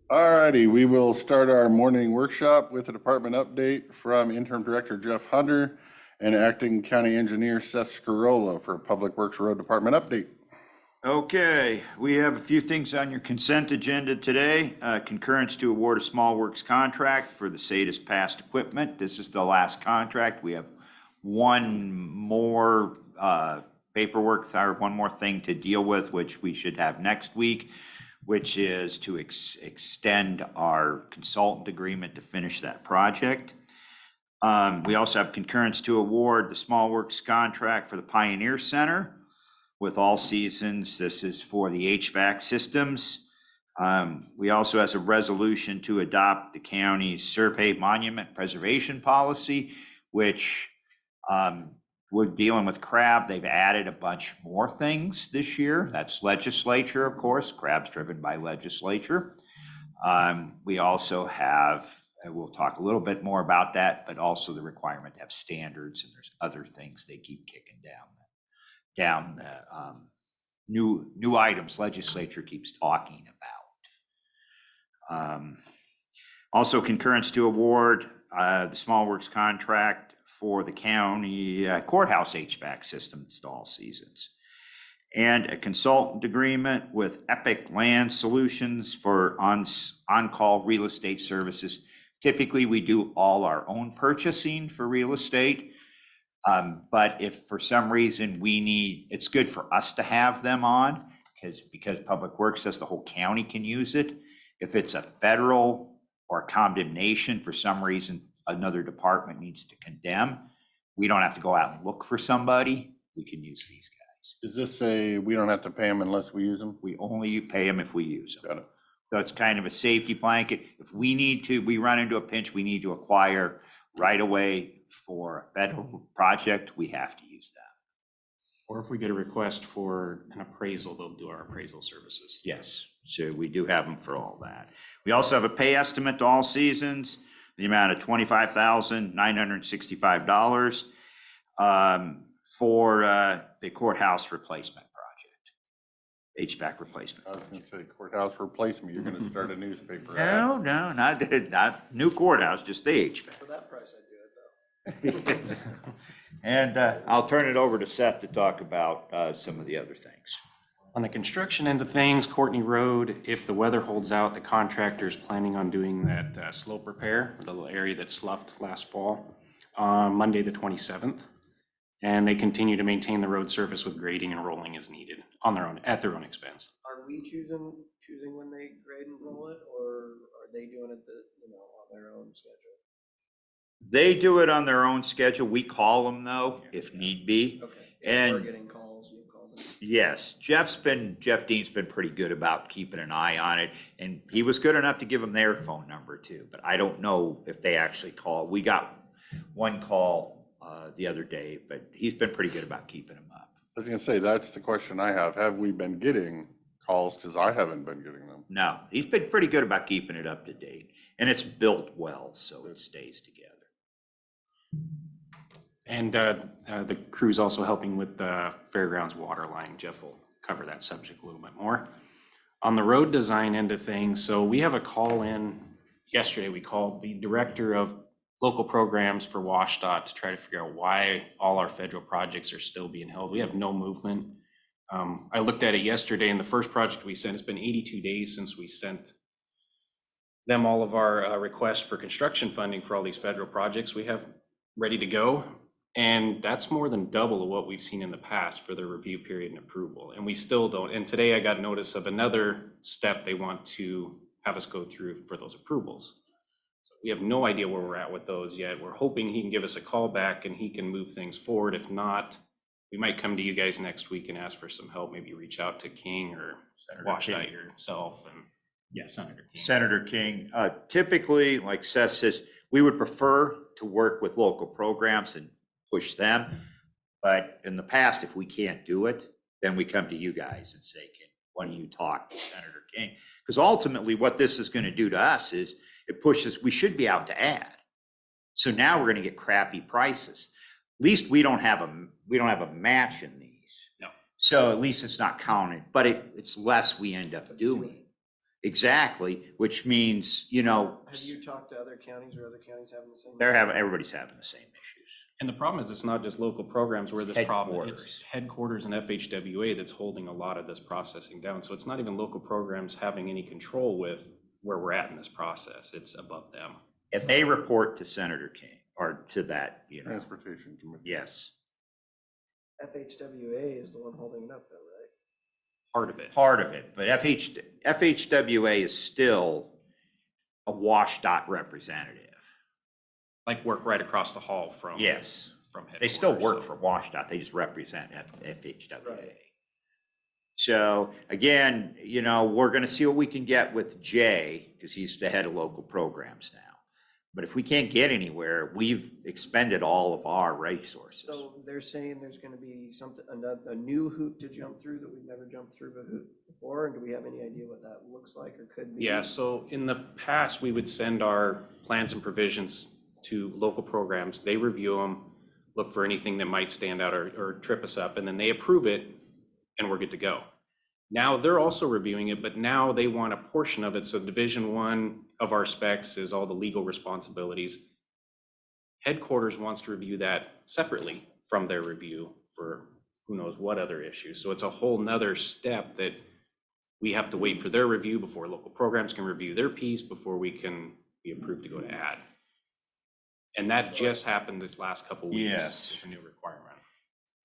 All righty, we will start our morning workshop with a department update from Interim Director Jeff Hunter and Acting County Engineer Seth Scarola for Public Works Road Department update. Okay, we have a few things on your consent agenda today. Concurrence to award a small works contract for the SADA's past equipment. This is the last contract. We have one more paperwork, or one more thing to deal with, which we should have next week, which is to extend our consultant agreement to finish that project. We also have concurrence to award the small works contract for the Pioneer Center with All Seasons. This is for the HVAC systems. We also have a resolution to adopt the county's Survey Monument Preservation Policy, which we're dealing with CRAB. They've added a bunch more things this year. That's legislature, of course. CRAB's driven by legislature. We also have, we'll talk a little bit more about that, but also the requirement to have standards, and there's other things they keep kicking down the new items legislature keeps talking about. Also concurrence to award the small works contract for the county courthouse HVAC system install seasons, and a consultant agreement with Epic Land Solutions for on-call real estate services. Typically, we do all our own purchasing for real estate. But if for some reason it's good for us to have them on because Public Works says the whole county can use it. If it's a federal or condemnation, for some reason, another department needs to condemn, we don't have to go out and look for somebody. We can use these guys. Does this say we don't have to pay them unless we use them? We only pay them if we use them. Got it. So it's kind of a safety blanket. If we run into a pinch, we need to acquire right away for a federal project, we have to use that. Or if we get a request for an appraisal, they'll do our appraisal services. Yes, so we do have them for all that. We also have a pay estimate to All Seasons, the amount of $25,965 for the courthouse replacement project, HVAC replacement. I was going to say courthouse replacement. You're going to start a newspaper. No, not new courthouse, just the HVAC. For that price, I'd do it though. And I'll turn it over to Seth to talk about some of the other things. On the construction end of things, Courtney Road, if the weather holds out, the contractor's planning on doing that slope repair, the little area that sloughed last fall, on Monday the 27th. And they continue to maintain the road surface with grading and rolling as needed at their own expense. Are we choosing when they grade and roll it, or are they doing it on their own schedule? They do it on their own schedule. We call them though, if need be. Okay. And we're getting calls, you call them. yes, Jeff Dean's been pretty good about keeping an eye on it, and he was good enough to give them their phone number too, but I don't know if they actually call. We got one call the other day, but he's been pretty good about keeping them up. I was going to say, that's the question I have. Have we been getting calls? Because I haven't been getting them. No, he's been pretty good about keeping it up to date, and it's built well, so it stays together. And the crew's also helping with the fairgrounds water line. Jeff will cover that subject a little bit more. On the road design end of things, so we have a call in yesterday. We called the director of local programs for WashDOT to try to figure out why all our federal projects are still being held. We have no movement. I looked at it yesterday, and the first project we sent, it's been 82 days since we sent them all of our requests for construction funding for all these federal projects we have ready to go. And that's more than double of what we've seen in the past for the review period and approval. And we still don't. And today I got notice of another step they want to have us go through for those approvals. So we have no idea where we're at with those yet. We're hoping he can give us a call back and he can move things forward. If not, we might come to you guys next week and ask for some help. Maybe reach out to King or WashDOT yourself. And yeah, Senator King. Senator King, typically, like Seth says, we would prefer to work with local programs and push them. But in the past, if we can't do it, then we come to you guys and say, why don't you talk to Senator King? Because ultimately what this is going to do to us is it pushes, we should be out to add. So now we're going to get crappy prices. At least we don't have a match in these. No. So at least it's not counted, but it's less we end up doing. Exactly, which means, you know, Have you talked to other counties or other counties having the same? everybody's having the same issues. And the problem is, it's not just local programs where It's this problem, headquarters. it's headquarters and FHWA that's holding a lot of this processing down. So it's not even local programs having any control with where we're at in this process. It's above them. And they report to Senator King, or to that, you know, Transportation Committee. yes, FHWA is the one holding it up though, right? Part of it. part of it, but FHWA is still a WashDOT representative. Like work right across the hall from. Yes, From they still headquarters, work so. for WashDOT, they just represent FHWA. Right. So again, you know, we're gonna see what we can get with Jay, because he's the head of local programs now. But if we can't get anywhere, we've expended all of our resources. So they're saying there's gonna be something, a new hoop to jump through that we've never jumped through before, and do we have any idea what that looks like or could be? Yeah, so in the past, we would send our plans and provisions to local programs. They review them, look for anything that might stand out or trip us up, and then they approve it, and we're good to go. Now they're also reviewing it, but now they want a portion of it. So Division 1 of our specs is all the legal responsibilities. Headquarters wants to review that separately from their review for who knows what other issues. So it's a whole nother step that we have to wait for their review before local programs can review their piece before we can be approved to go to ad. And that just happened this last couple weeks. Yes. It's a new requirement.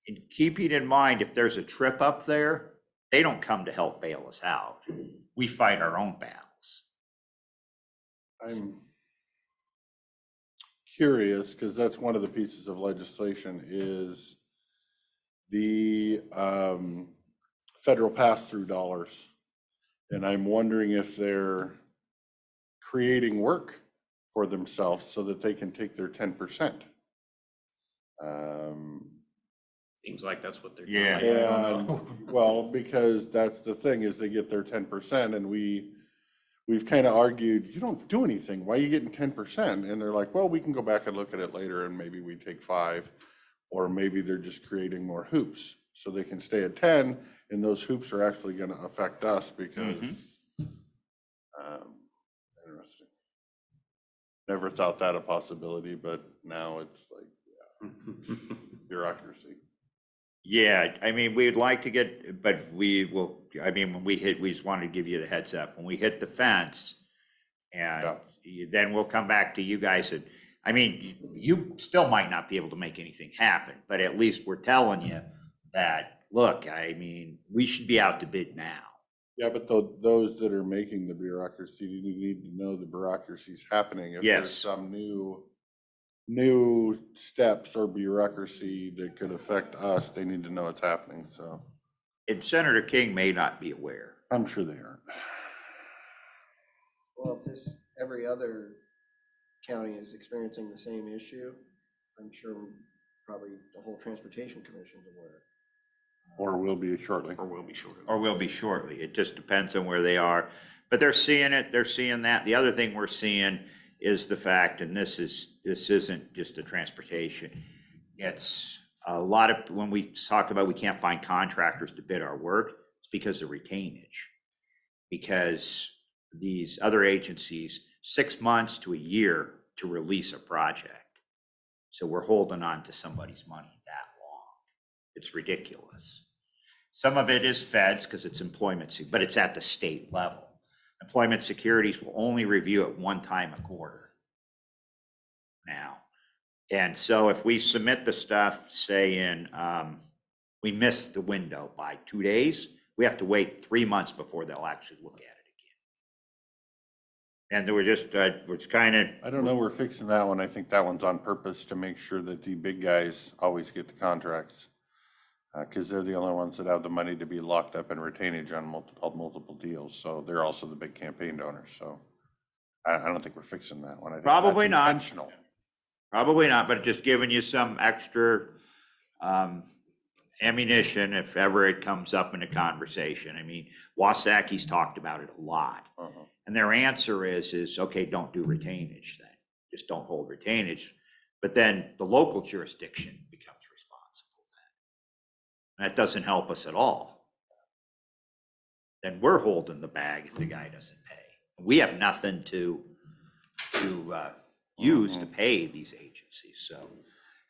And keeping in mind, if there's a trip up there, they don't come to help bail us out. We fight our own battles. I'm curious, because that's one of the pieces of legislation is the federal pass-through dollars. And I'm wondering if they're creating work for themselves so that they can take their 10%. Seems like that's what they're doing. Yeah. I don't know. Well, because that's the thing is they get their 10% and we've kind of argued, you don't do anything. Why are you getting 10%? And they're like, well, we can go back and look at it later and maybe we take 5, or maybe they're just creating more hoops so they can stay at 10 and those hoops are actually going to affect us because, interesting. Never thought that a possibility, but now it's like, yeah, bureaucracy. Yeah, I mean, we'd like to get, but we will, I mean, when we just wanted to give you the heads up, when we hit the fence, and then we'll come back to you guys and, I mean, you still might not be able to make anything happen, but at least we're telling you that, look, I mean, we should be out to bid now. Yeah, but those that are making the bureaucracy, you need to know the bureaucracy's happening. If Yes. there's some new steps or bureaucracy that could affect us, they need to know it's happening, so. And Senator King may not be aware. I'm sure they aren't. Well, if every other county is experiencing the same issue, I'm sure probably the whole Transportation Commission's aware. Or will be shortly. Or will be shortly. Or will be shortly. It just depends on where they are. But they're seeing it, they're seeing that. The other thing we're seeing is the fact, and this isn't just the transportation. It's a lot of, when we talk about we can't find contractors to bid our work, it's because of retainage. Because these other agencies, 6 months to a year to release a project. So we're holding on to somebody's money that long. It's ridiculous. Some of it is feds because it's employment, but it's at the state level. Employment Securities will only review it 1 time a quarter now. And so if we submit the stuff, say we miss the window by 2 days, we have to wait 3 months before they'll actually look at it again. And we're just, it's kind of. I don't know, we're fixing that one. I think that one's on purpose to make sure that the big guys always get the contracts. Because they're the only ones that have the money to be locked up in retainage on multiple deals. So they're also the big campaign donors. So I don't think we're fixing that one. I think Probably that's not. intentional. Probably not, but just giving you some extra ammunition if ever it comes up in a conversation. I mean, Wasaki's talked about it a lot. And their answer is, okay, don't do retainage then. Just don't hold retainage. But then the local jurisdiction becomes responsible then. That doesn't help us at all. then we're holding the bag if the guy doesn't pay. We have nothing to use to pay these agencies, so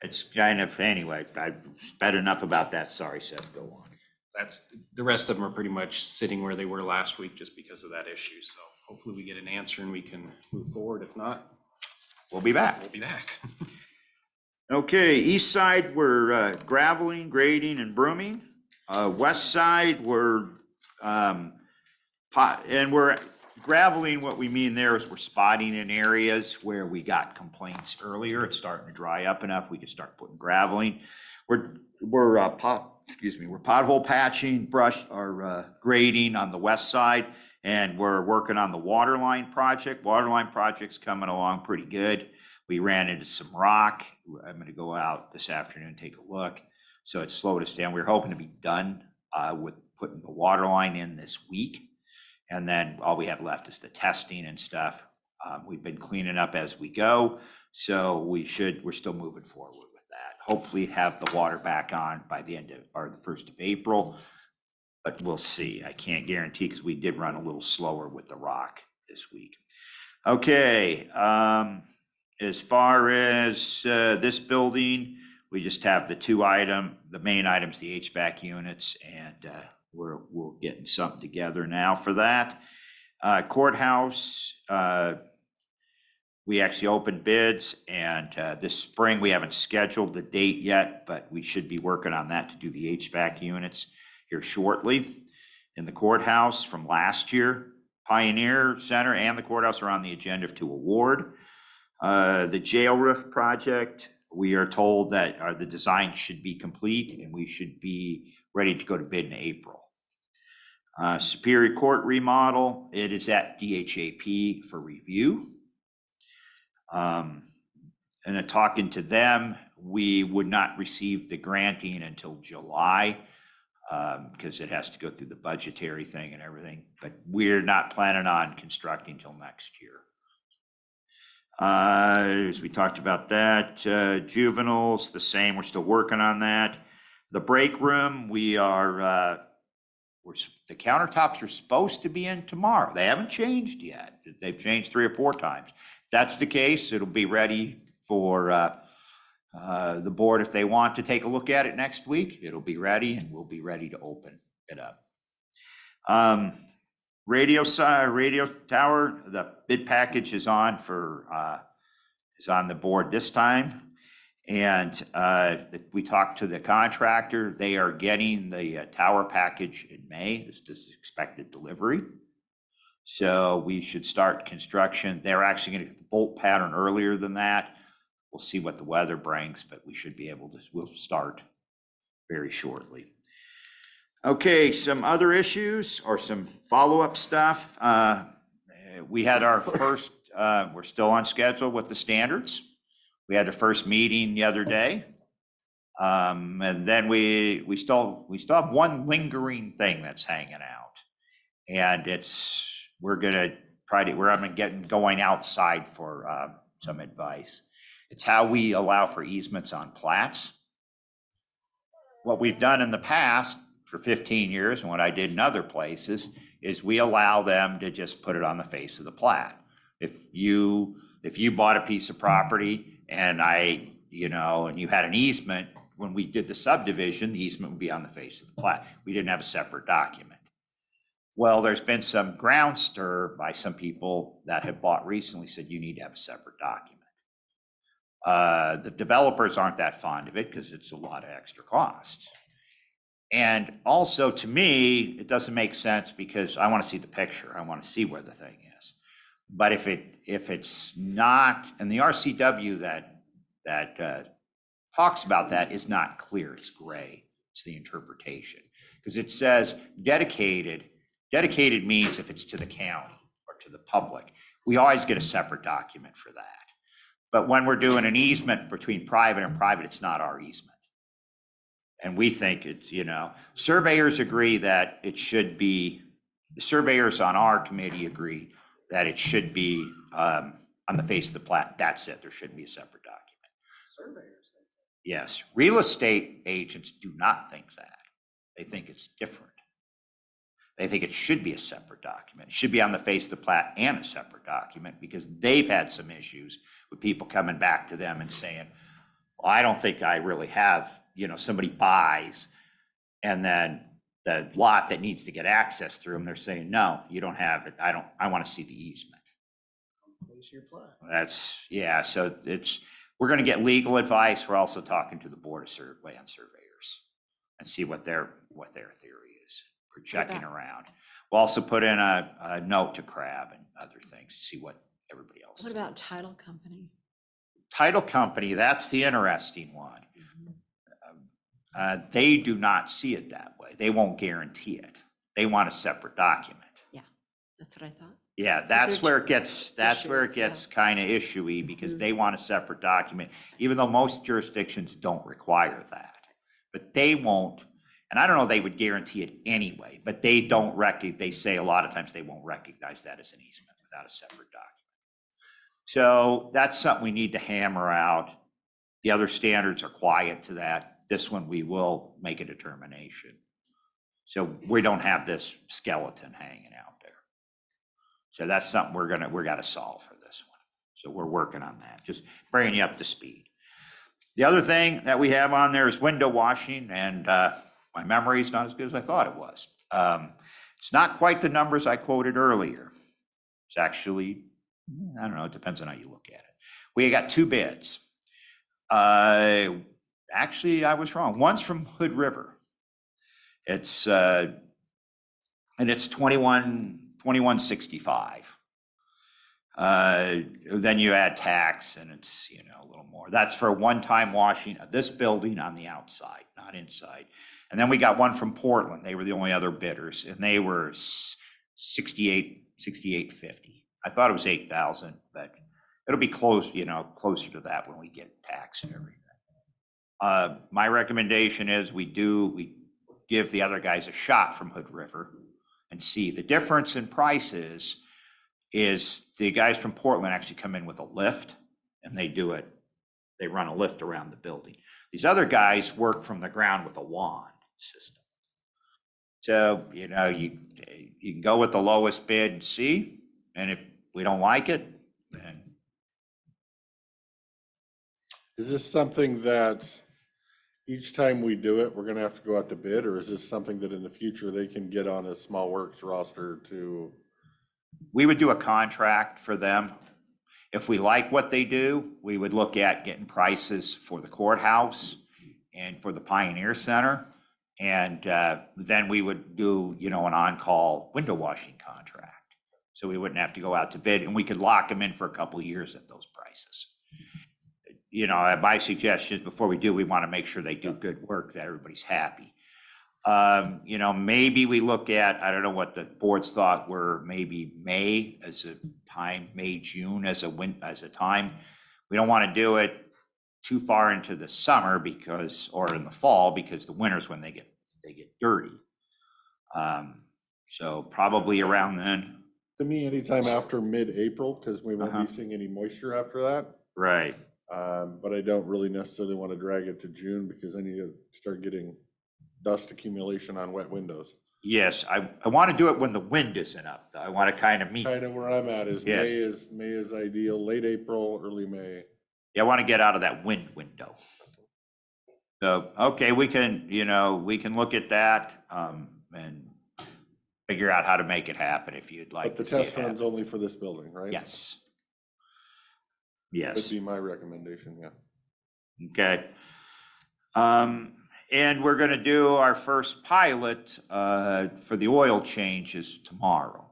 it's kind of, anyway, I've spent enough about that. Sorry, Seth, go on. That's, the rest of them are pretty much sitting where they were last week just because of that issue. So hopefully we get an answer and we can move forward. If not, We'll be back. we'll be back. Okay, east side, we're graveling, grading, and brooming. West side, we're and we're graveling. What we mean there is we're spotting in areas where we got complaints earlier. It's starting to dry up enough. We can start putting graveling. We're pothole patching, grading on the west side, and we're working on the water line project. Water line project's coming along pretty good. We ran into some rock. I'm going to go out this afternoon and take a look. So it slowed us down. We were hoping to be done with putting the water line in this week. And then all we have left is the testing and stuff. We've been cleaning up as we go. So we're still moving forward with that. Hopefully have the water back on by the end of, or the 1st of April. But we'll see. I can't guarantee because we did run a little slower with the rock this week. Okay. As far as this building, we just have the main items, the HVAC units, and we're getting something together now for that. Courthouse, we actually opened bids, and this spring, we haven't scheduled the date yet, but we should be working on that to do the HVAC units here shortly. In the courthouse from last year, Pioneer Center and the courthouse are on the agenda to award. The jail roof project, we are told that the design should be complete and we should be ready to go to bid in April. Superior Court remodel, it is at DHAP for review. And in talking to them, we would not receive the granting until July because it has to go through the budgetary thing and everything, but we're not planning on constructing till next year. As we talked about that, juveniles, the same, we're still working on that. The break room, the countertops are supposed to be in tomorrow. They haven't changed yet. They've changed 3 or 4 times. If that's the case, it'll be ready for the board. If they want to take a look at it next week, it'll be ready and we'll be ready to open it up. Radio tower, the bid package is on the board this time. And we talked to the contractor. They are getting the tower package in May. This is expected delivery. So we should start construction. They're actually going to get the bolt pattern earlier than that. We'll see what the weather brings, but we should be able to, we'll start very shortly. Okay, some other issues or some follow-up stuff. We had our first, we're still on schedule with the standards. We had the first meeting the other day. And then we still have one lingering thing that's hanging out. And we're gonna get going outside for some advice. It's how we allow for easements on plats. What we've done in the past for 15 years, and what I did in other places, is we allow them to just put it on the face of the plat. If you bought a piece of property and and you had an easement, when we did the subdivision, the easement would be on the face of the plat. We didn't have a separate document. Well, there's been some ground stir by some people that have bought recently, said you need to have a separate document. The developers aren't that fond of it because it's a lot of extra cost. And also, to me, it doesn't make sense because I want to see the picture. I want to see where the thing is. But if it's not, and the RCW that talks about that is not clear. It's gray. It's the interpretation because it says dedicated. Dedicated means if it's to the county or to the public. We always get a separate document for that. But when we're doing an easement between private and private, it's not our easement. And we think it's, surveyors agree that it should be, the surveyors on our committee agree that it should be on the face of the plat. That's it. There shouldn't be a separate document. Surveyors think that. Yes. Real estate agents do not think that. They think it's different. They think it should be a separate document. It should be on the face of the plat and a separate document because they've had some issues with people coming back to them and saying, well, I don't think I really have, somebody buys and then the lot that needs to get access through them, they're saying, no, you don't have it. I want to see the easement. Place your plat. That's, yeah, so we're gonna get legal advice. We're also talking to the Board of Land Surveyors and see what their theory is for checking around. We'll also put in a note to Crab and other things to see what everybody else is What doing. about title company? Title company, that's the interesting one. They do not see it that way. They won't guarantee it. They want a separate document. That's what I thought. Yeah, that's there where it gets, issues, yeah. kind of issuey because they want a separate document, even though most jurisdictions don't require that. But they won't, and I don't know, they would guarantee it anyway, but they don't they say a lot of times they won't recognize that as an easement without a separate document. So that's something we need to hammer out. The other standards are quiet to that. This one, we will make a determination. So we don't have this skeleton hanging out there. So that's something we got to solve for this one. So we're working on that, just bringing you up to speed. The other thing that we have on there is window washing, and my memory is not as good as I thought it was. It's not quite the numbers I quoted earlier. It's actually, I don't know, it depends on how you look at it. We got 2 bids. Actually, I was wrong. One's from Hood River. It's and it's $21.65. Then you add tax and it's, a little more. That's for a one-time washing of this building on the outside, not inside. And then we got one from Portland. They were the only other bidders and they were $68.50. I thought it was $8,000, but it'll be close, closer to that when we get tax and everything. My recommendation is we give the other guys a shot from Hood River and see. The difference in prices is the guys from Portland actually come in with a lift and they run a lift around the building. These other guys work from the ground with a wand system. So, you can go with the lowest bid and see, and if we don't like it, then. Is this something that each time we do it, we're gonna have to go out to bid, or is this something that in the future they can get on a small works roster to? We would do a contract for them. If we like what they do, we would look at getting prices for the courthouse and for the Pioneer Center. And then we would do, an on-call window washing contract. So we wouldn't have to go out to bid and we could lock them in for a couple of years at those prices. My suggestion is before we do, we want to make sure they do good work, that everybody's happy. Maybe we look at, I don't know what the board's thought were, maybe May as a time, June as a time. We don't want to do it too far into the summer or in the fall, because the winter's when they get dirty. So probably around then. To me, anytime after mid-April, because we won't be seeing any moisture after that. Right. But I don't really necessarily want to drag it to June because then you start getting dust accumulation on wet windows. Yes, I want to do it when the wind isn't up, though. I want to kind of meet. Kind of where I'm at is Yes. May is ideal, late April, early May. Yeah, I want to get out of that wind window. So, okay, we can look at that, and figure out how to make it happen if you'd like But the to see it test run's happen. only for this building, right? Yes. Would Yes, be my recommendation, yeah. okay. And we're gonna do our first pilot, for the oil changes tomorrow.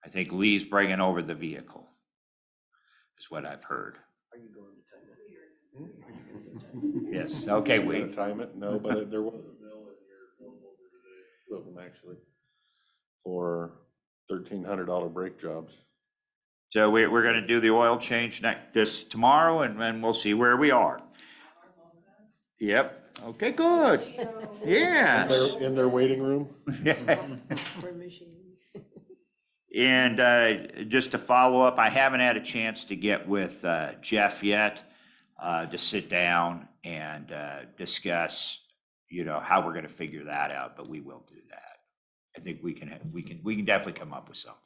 I think Lee's bringing over the vehicle, is what I've heard. Are you going to time it? Yes, okay, We're we, gonna time it? No, but there was a bill in your equipment actually for $1,300 brake jobs. so we're gonna do the oil change tomorrow, and then we'll see where we are. Yep, okay, good. Yes. In their waiting room? For machine. And just to follow up, I haven't had a chance to get with Jeff yet, to sit down and discuss, how we're going to figure that out, but we will do that. I think we can definitely come up with something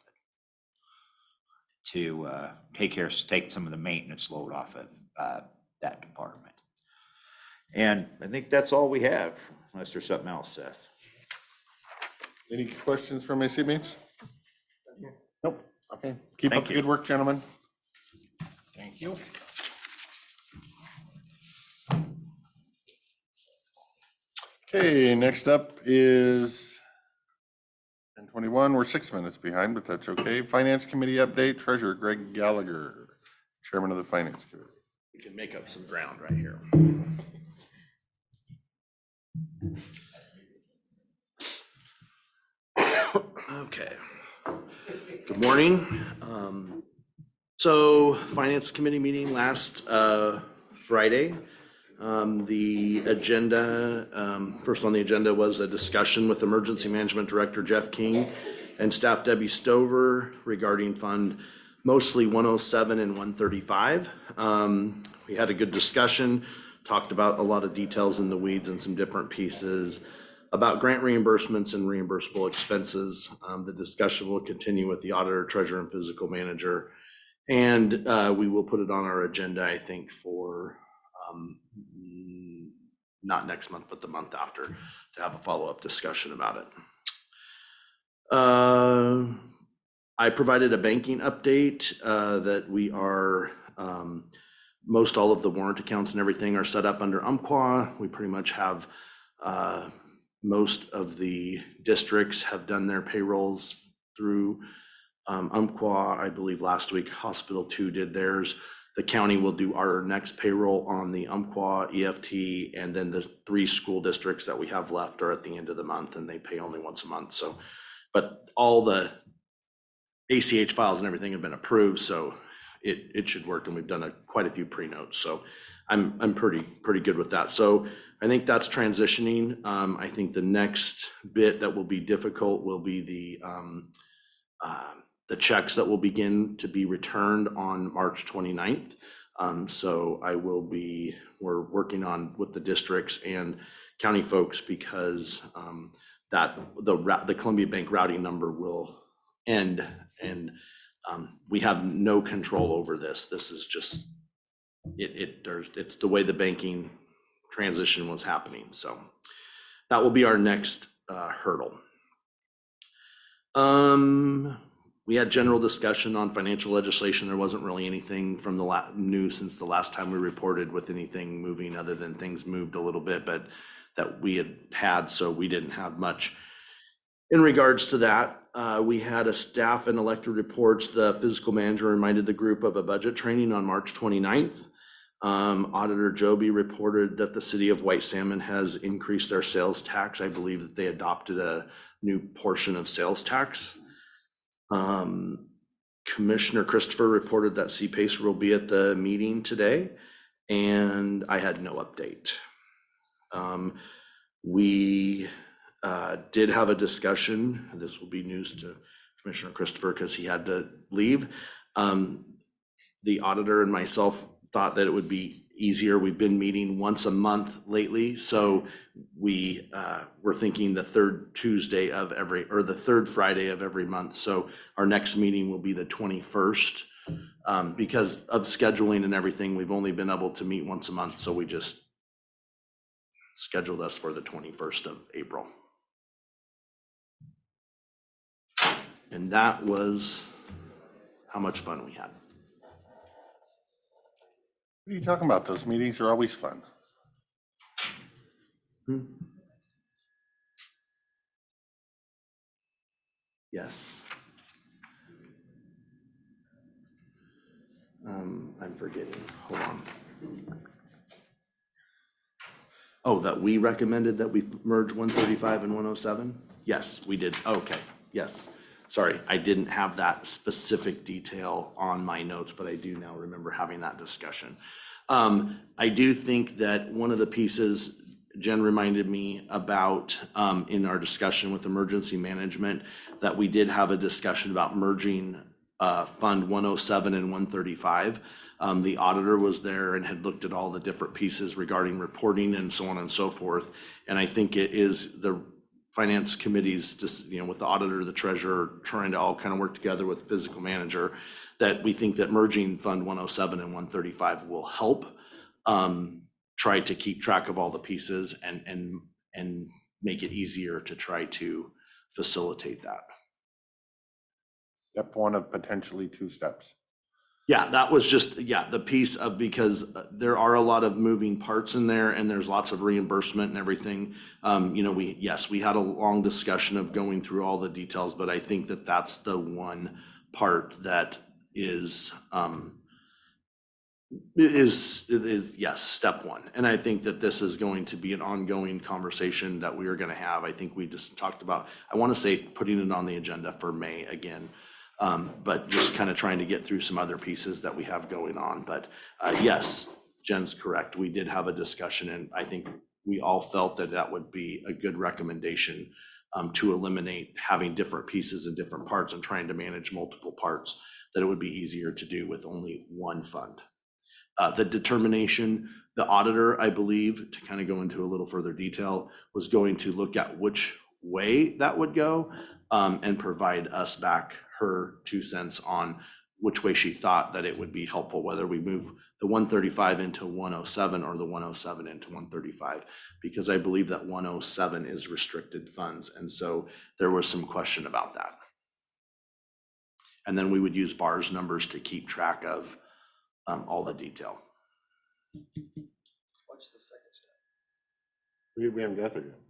to take some of the maintenance load off of that department. And I think that's all we have, unless there's something else, Seth. Any questions from my seatmates? Nope. Okay. Keep Thank up the you. good work, gentlemen. Thank you. Okay, next up is 10:21. We're 6 minutes behind, but that's okay. Finance Committee update, Treasurer Greg Gallagher, Chairman of the Finance Committee. We can make up some ground right here. Okay. Good morning. So Finance Committee meeting last Friday. The agenda, first on the agenda was a discussion with Emergency Management Director Jeff King and staff Debbie Stover regarding Fund mostly 107 and 135. We had a good discussion, talked about a lot of details in the weeds and some different pieces about grant reimbursements and reimbursable expenses. The discussion will continue with the auditor, treasurer, and physical manager. And we will put it on our agenda, I think, for not next month, but the month after, to have a follow-up discussion about it. I provided a banking update that we are, most all of the warrant accounts and everything are set up under Umpqua. We pretty much have, most of the districts have done their payrolls through Umpqua. I believe last week Hospital 2 did theirs. The county will do our next payroll on the Umpqua EFT, and then the 3 school districts that we have left are at the end of the month, and they pay only once a month. So, but all the ACH files and everything have been approved, so it should work, and we've done quite a few pre-notes. So I'm pretty good with that. So I think that's transitioning. I think the next bit that will be difficult will be the checks that will begin to be returned on March 29th. So we're working on with the districts and county folks, because the Columbia Bank routing number will end, and we have no control over this. This is just, it's the way the banking transition was happening. So that will be our next hurdle. We had general discussion on financial legislation. There wasn't really anything from the new since the last time we reported with anything moving, other than things moved a little bit, but that we had, so we didn't have much. In regards to that, we had a staff and elected reports. The physical manager reminded the group of a budget training on March 29th. Auditor Joby reported that the city of White Salmon has increased their sales tax. I believe that they adopted a new portion of sales tax. Commissioner Christopher reported that CPACE will be at the meeting today, and I had no update. We did have a discussion. This will be news to Commissioner Christopher because he had to leave. The auditor and myself thought that it would be easier. We've been meeting once a month lately, so we were thinking the third Tuesday of the third Friday of every month. So our next meeting will be the 21st. Because of scheduling and everything, we've only been able to meet once a month, so we just scheduled us for the 21st of April. And that was how much fun we had. What are you talking about? Those meetings are always fun. Yes. I'm forgetting. Hold on. Oh, that we recommended that we merge 135 and 107? Yes, we did. Okay, yes. Sorry, I didn't have that specific detail on my notes, but I do now remember having that discussion. I do think that one of the pieces Jen reminded me about in our discussion with emergency management, that we did have a discussion about merging Fund 107 and 135. The auditor was there and had looked at all the different pieces regarding reporting and so on and so forth. And I think it is finance committees, just, with the auditor, the treasurer, trying to all kind of work together with the physical manager, that we think that merging Fund 107 and 135 will help try to keep track of all the pieces and make it easier to try to facilitate that. Step one of potentially 2 steps. Yeah, that was just, the piece of, because there are a lot of moving parts in there and there's lots of reimbursement and everything. We had a long discussion of going through all the details, but I think that that's the one part that is yes, step one. And I think that this is going to be an ongoing conversation that we are going to have. I think we just talked about, I want to say putting it on the agenda for May again. But just kind of trying to get through some other pieces that we have going on. But yes, Jen's correct. We did have a discussion, and I think we all felt that that would be a good recommendation to eliminate having different pieces and different parts and trying to manage multiple parts, that it would be easier to do with only one fund. The determination, the auditor, I believe, to kind of go into a little further detail, was going to look at which way that would go and provide us back her 2 cents on which way she thought that it would be helpful, whether we move the 135 into 107 or the 107 into 135, because I believe that 107 is restricted funds. And so there was some question about that. And then we would use bars numbers to keep track of all the detail. What's the second step? We haven't got there yet.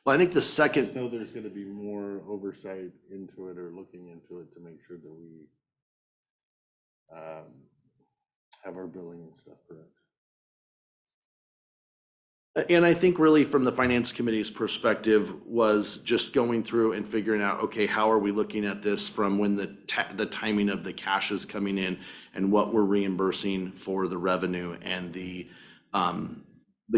Well, I think the Just second, know there's gonna be more oversight into it or looking into it to make sure that we have our billing and stuff correct. and I think really from the finance committee's perspective was just going through and figuring out, okay, how are we looking at this from when the timing of the cash is coming in and what we're reimbursing for the revenue and the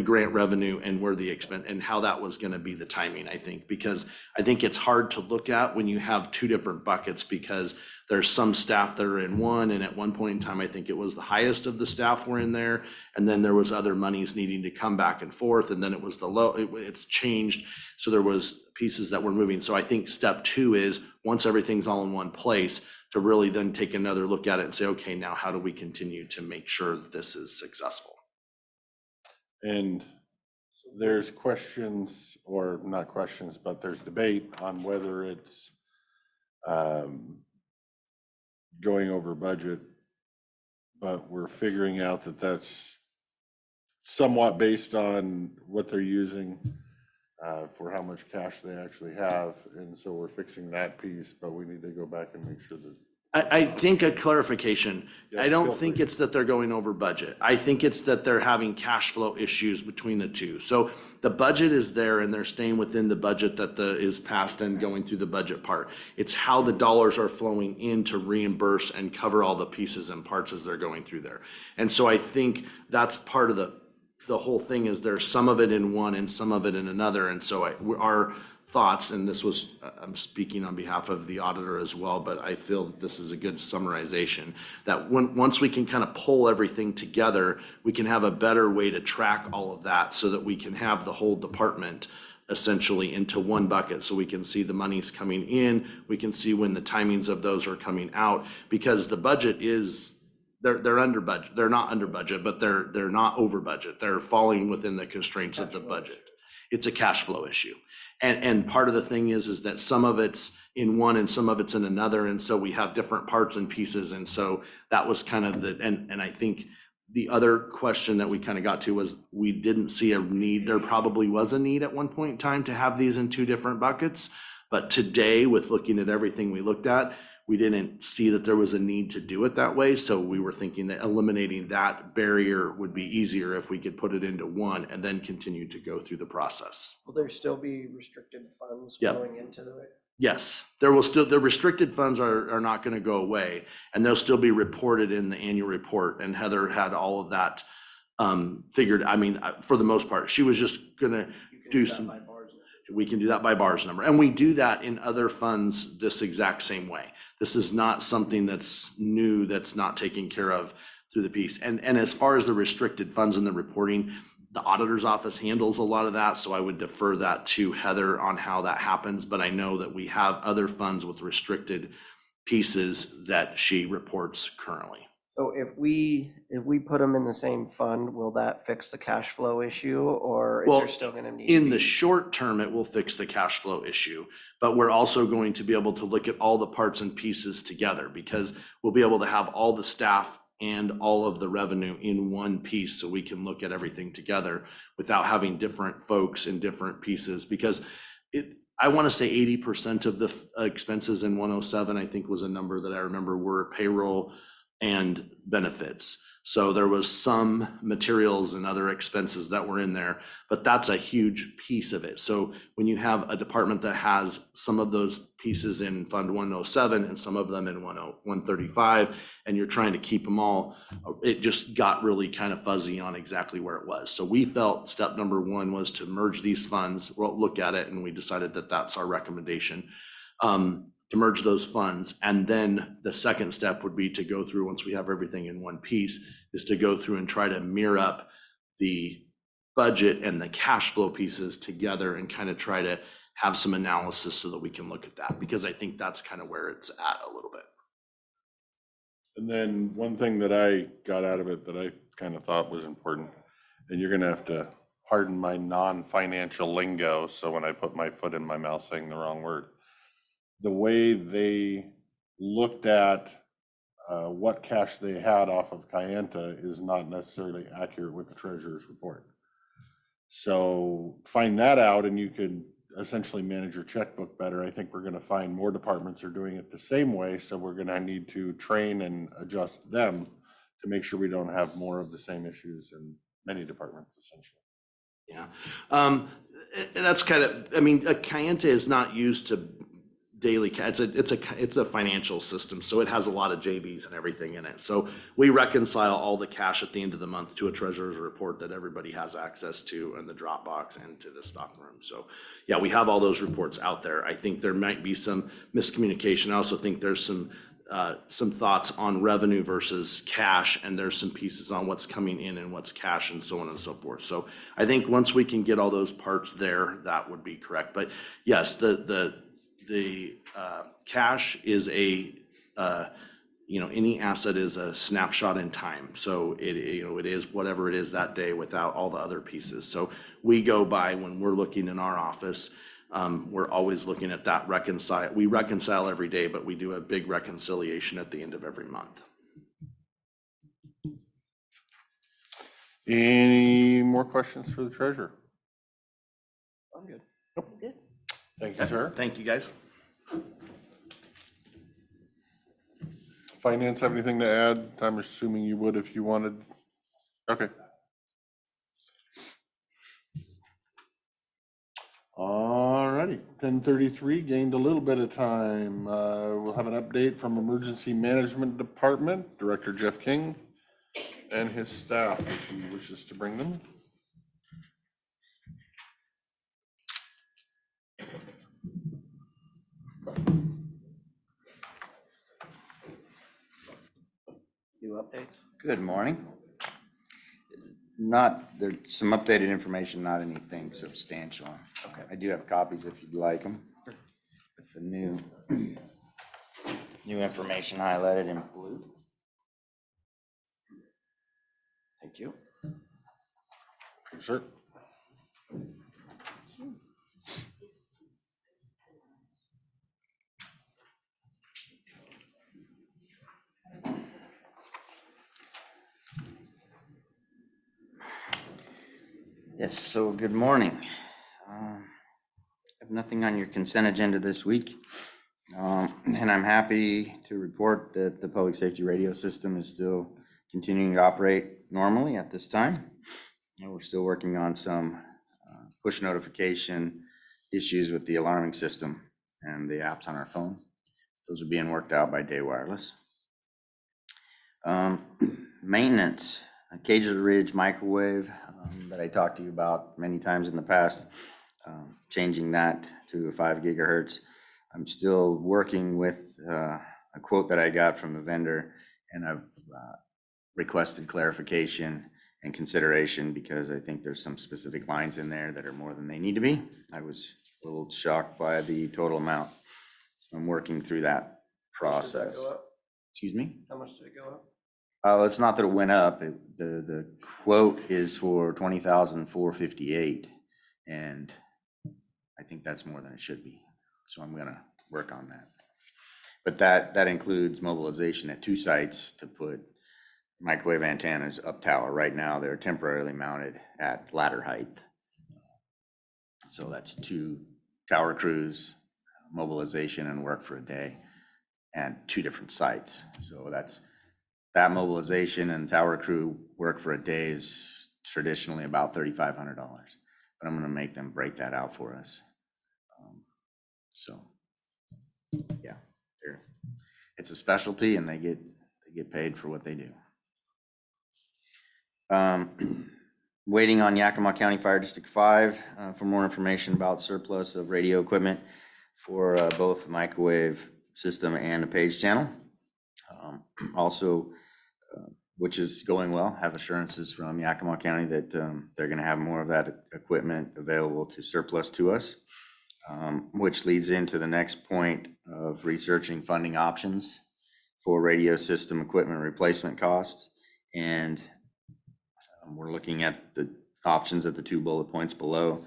grant revenue and where the expense and how that was going to be the timing, I think, because I think it's hard to look at when you have 2 different buckets, because there's some staff that are in one, and at one point in time, I think it was the highest of the staff were in there, and then there was other monies needing to come back and forth, and then it was the low, it's changed, so there was pieces that were moving. So I think step 2 is, once everything's all in one place, to really then take another look at it and say, okay, now how do we continue to make sure that this is successful? And there's questions, or not questions, but there's debate on whether it's going over budget, but we're figuring out that that's somewhat based on what they're using for how much cash they actually have. And so we're fixing that piece, but we need to go back and make sure that I think a clarification. Yeah, I don't feel think free. it's that they're going over budget. I think it's that they're having cash flow issues between the two. So the budget is there and they're staying within the budget that is passed and going through the budget part. It's how the dollars are flowing in to reimburse and cover all the pieces and parts as they're going through there. And so I think that's part of the whole thing, is there's some of it in one and some of it in another. And so our thoughts, and this was, I'm speaking on behalf of the auditor as well, but I feel that this is a good summarization, that once we can kind of pull everything together, we can have a better way to track all of that, so that we can have the whole department essentially into one bucket, so we can see the monies coming in, we can see when the timings of those are coming out, because the budget is, they're under budget. They're not under budget, but they're not over budget. They're falling within the constraints of the budget. It's a cash flow issue. And part of the thing is that some of it's in one and some of it's in another. And so we have different parts and pieces. And so that was kind of and I think the other question that we kind of got to was, we didn't see a need. There probably was a need at one point in time to have these in 2 different buckets. But today, with looking at everything we looked at, we didn't see that there was a need to do it that way. So we were thinking that eliminating that barrier would be easier if we could put it into one and then continue to go through the process. Will there still be restricted funds Yep. flowing into it? Yes, there will still, the restricted funds are not going to go away, and they'll still be reported in the annual report. And Heather had all of that figured. I mean, for the most part, she was just going to You can do that some. by bars. We can do that by bars number. And we do that in other funds this exact same way. This is not something that's new, that's not taken care of through the piece. And as far as the restricted funds and the reporting, The auditor's office handles a lot of that, so I would defer that to Heather on how that happens. But I know that we have other funds with restricted pieces that she reports currently. So if we put them in the same fund, will that fix the cash flow issue, or is Well, there still gonna need? In to the be- short term, it will fix the cash flow issue, but we're also going to be able to look at all the parts and pieces together, because we'll be able to have all the staff and all of the revenue in one piece, so we can look at everything together without having different folks in different pieces. Because I want to say 80% of the expenses in 107, I think was a number that I remember, were payroll and benefits. So there was some materials and other expenses that were in there, but that's a huge piece of it. So when you have a department that has some of those pieces in Fund 107 and some of them in 135, and you're trying to keep them all, it just got really kind of fuzzy on exactly where it was. So we felt step number one was to merge these funds. We'll look at it, and we decided that that's our recommendation. To merge those funds. And then the second step would be to go through, once we have everything in one piece, is to go through and try to mirror up the budget and the cash flow pieces together and kind of try to have some analysis so that we can look at that, because I think that's kind of where it's at a little bit. And then one thing that I got out of it that I kind of thought was important, and you're gonna have to pardon my non-financial lingo, so when I put my foot in my mouth saying the wrong word. The way they looked at what cash they had off of Kayenta is not necessarily accurate with the treasurer's report. So find that out, and you could essentially manage your checkbook better. I think we're going to find more departments are doing it the same way, so we're going to need to train and adjust them to make sure we don't have more of the same issues in many departments, essentially. Yeah, that's kind of, I mean, Kayenta is not used to daily, it's a financial system, so it has a lot of JVs and everything in it. So we reconcile all the cash at the end of the month to a treasurer's report that everybody has access to in the Dropbox and to the stock room. So yeah, we have all those reports out there. I think there might be some miscommunication. I also think there's some thoughts on revenue versus cash, and there's some pieces on what's coming in and what's cash and so on and so forth. So I think once we can get all those parts there, that would be correct. But yes, the cash is any asset is a snapshot in time. So it is whatever it is that day without all the other pieces. So we go by, when we're looking in our office, we're always looking at that reconcile. We reconcile every day, but we do a big reconciliation at the end of every month. Any more questions for the treasurer? I'm good. Good. Thank you, sir. Thank you, guys. Finance, have anything to add? I'm assuming you would if you wanted. Okay. All righty, 10:33, gained a little bit of time. We'll have an update from Emergency Management Department, Director Jeff King and his staff, if he wishes to bring them. New updates? Good morning. There's some updated information, not anything substantial. Okay. I do have copies if you'd like them. With the new information highlighted in blue. Thank you. Sir. Yes, so good morning. I have nothing on your consent agenda this week. And I'm happy to report that the public safety radio system is still continuing to operate normally at this time. And we're still working on some push notification issues with the alarming system and the apps on our phone. Those are being worked out by Day Wireless. Maintenance, Cage of the Ridge microwave that I talked to you about many times in the past, changing that to 5 gigahertz. I'm still working with a quote that I got from the vendor, and I've requested clarification in consideration because I think there's some specific lines in there that are more than they need to be. I was a little shocked by the total amount. I'm working through that How much did that process. go up? Excuse me? How much did it go up? It's not that it went up. The quote is for 20,458, and I think that's more than it should be. So I'm gonna work on that. But that includes mobilization at 2 sites to put microwave antennas up tower. Right now, they're temporarily mounted at ladder height. So that's 2 tower crews, mobilization and work for a day, and 2 different sites. So that mobilization and tower crew work for a day is traditionally about $3,500. But I'm gonna make them break that out for us. So, yeah, it's a specialty and they get paid for what they do. Waiting on Yakima County Fire District 5 for more information about surplus of radio equipment for both the microwave system and the page channel. Also, which is going well, have assurances from Yakima County that they're gonna have more of that equipment available to surplus to us, which leads into the next point of researching funding options for radio system equipment replacement costs. And we're looking at the options at the 2 bullet points below.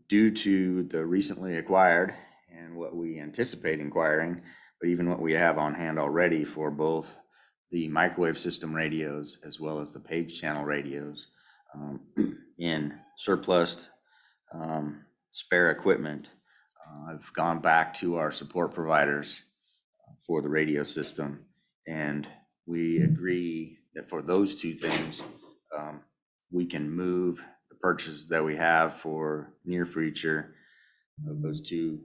Due to the recently acquired and what we anticipate acquiring, but even what we have on hand already for both the microwave system radios as well as the page channel radios in surplus spare equipment, I've gone back to our support providers for the radio system, and we agree that for those 2 things, we can move the purchases that we have for near future of those 2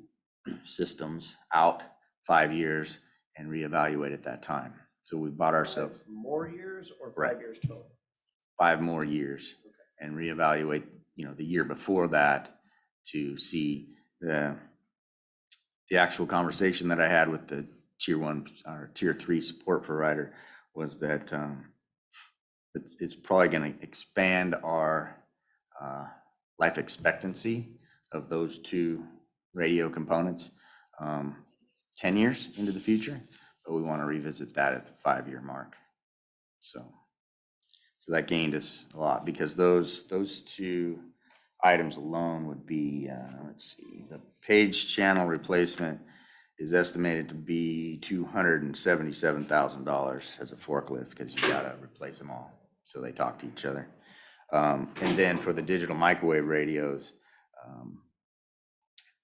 systems out 5 years and reevaluate at that time. So we bought ourselves 5 more years or 5 Right. years total? 5 more years and reevaluate, the year before that to see the actual conversation that I had with the tier 1 or tier 3 support provider was that it's probably going to expand our life expectancy of those 2 radio components 10 years into the future, but we want to revisit that at the 5-year mark. So that gained us a lot because those 2 items alone would be, let's see, the page channel replacement is estimated to be $277,000 as a forklift because you gotta replace them all so they talk to each other. And then for the digital microwave radios,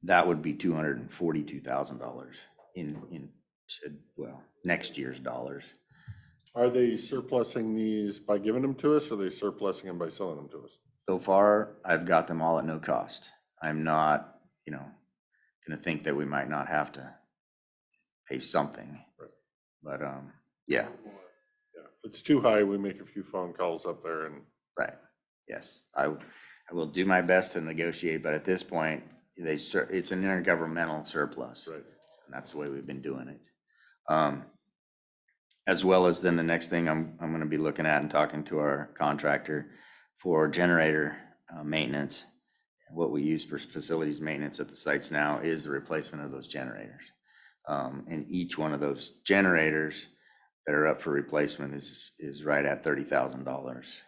that would be $242,000 in next year's dollars. Are they surplusing these by giving them to us, or are they surplusing them by selling them to us? So far, I've got them all at no cost. I'm not, gonna think that we might not have to pay something. Right. But, yeah, Yeah, if it's too high, we make a few phone calls up there and. right. Yes, I will do my best to negotiate, but at this point, it's an intergovernmental surplus. Right. And that's the way we've been doing it. As well as then the next thing I'm gonna be looking at and talking to our contractor for generator maintenance. What we use for facilities maintenance at the sites now is the replacement of those generators. And each one of those generators that are up for replacement is right at $30,000.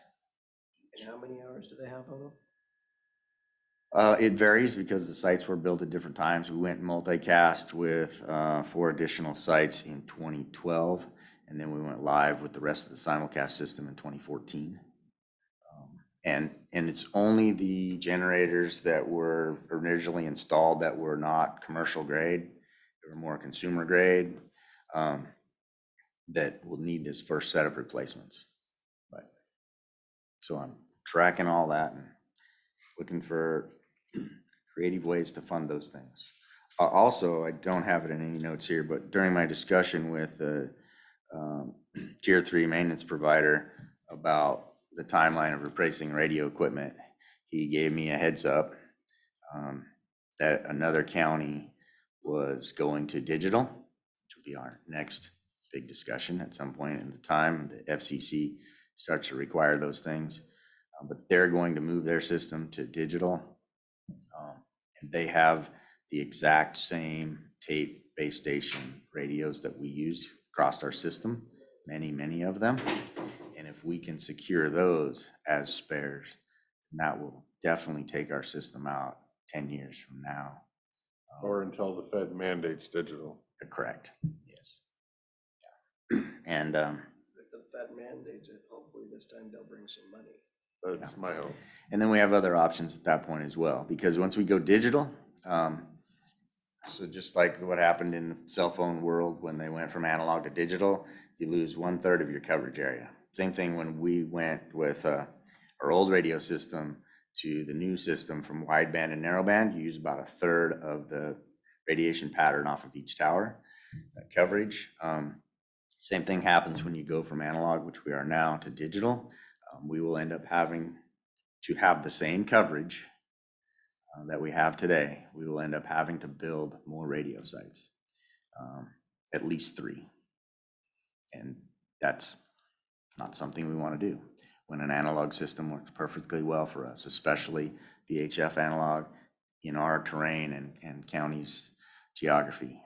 And how many hours do they have on them? It varies because the sites were built at different times. We went multicast with 4 additional sites in 2012, and then we went live with the rest of the simulcast system in 2014. And it's only the generators that were originally installed that were not commercial grade, they were more consumer grade, that will need this first set of replacements. But so I'm tracking all that and looking for creative ways to fund those things. Also, I don't have it in any notes here, but during my discussion with the tier 3 maintenance provider about the timeline of replacing radio equipment, he gave me a heads up that another county was going to digital, which will be our next big discussion at some point in the time the FCC starts to require those things. but they're going to move their system to digital. And they have the exact same tape base station radios that we use across our system, many of them. And if we can secure those as spares, that will definitely take our system out 10 years from now. Or until the Fed mandates digital. Correct, yes. And If the Fed mandates it, hopefully this time they'll bring some money. That's my hope. and then we have other options at that point as well, because once we go digital, so just like what happened in the cell phone world, when they went from analog to digital, you lose 1/3 of your coverage area. Same thing when we went with our old radio system to the new system from wideband and narrowband, you use about 1/3 of the radiation pattern off of each tower coverage. Same thing happens when you go from analog, which we are now, to digital. We will end up having to have the same coverage that we have today. We will end up having to build more radio sites, at least 3. And that's not something we want to do when an analog system works perfectly well for us, especially VHF analog in our terrain and county's geography.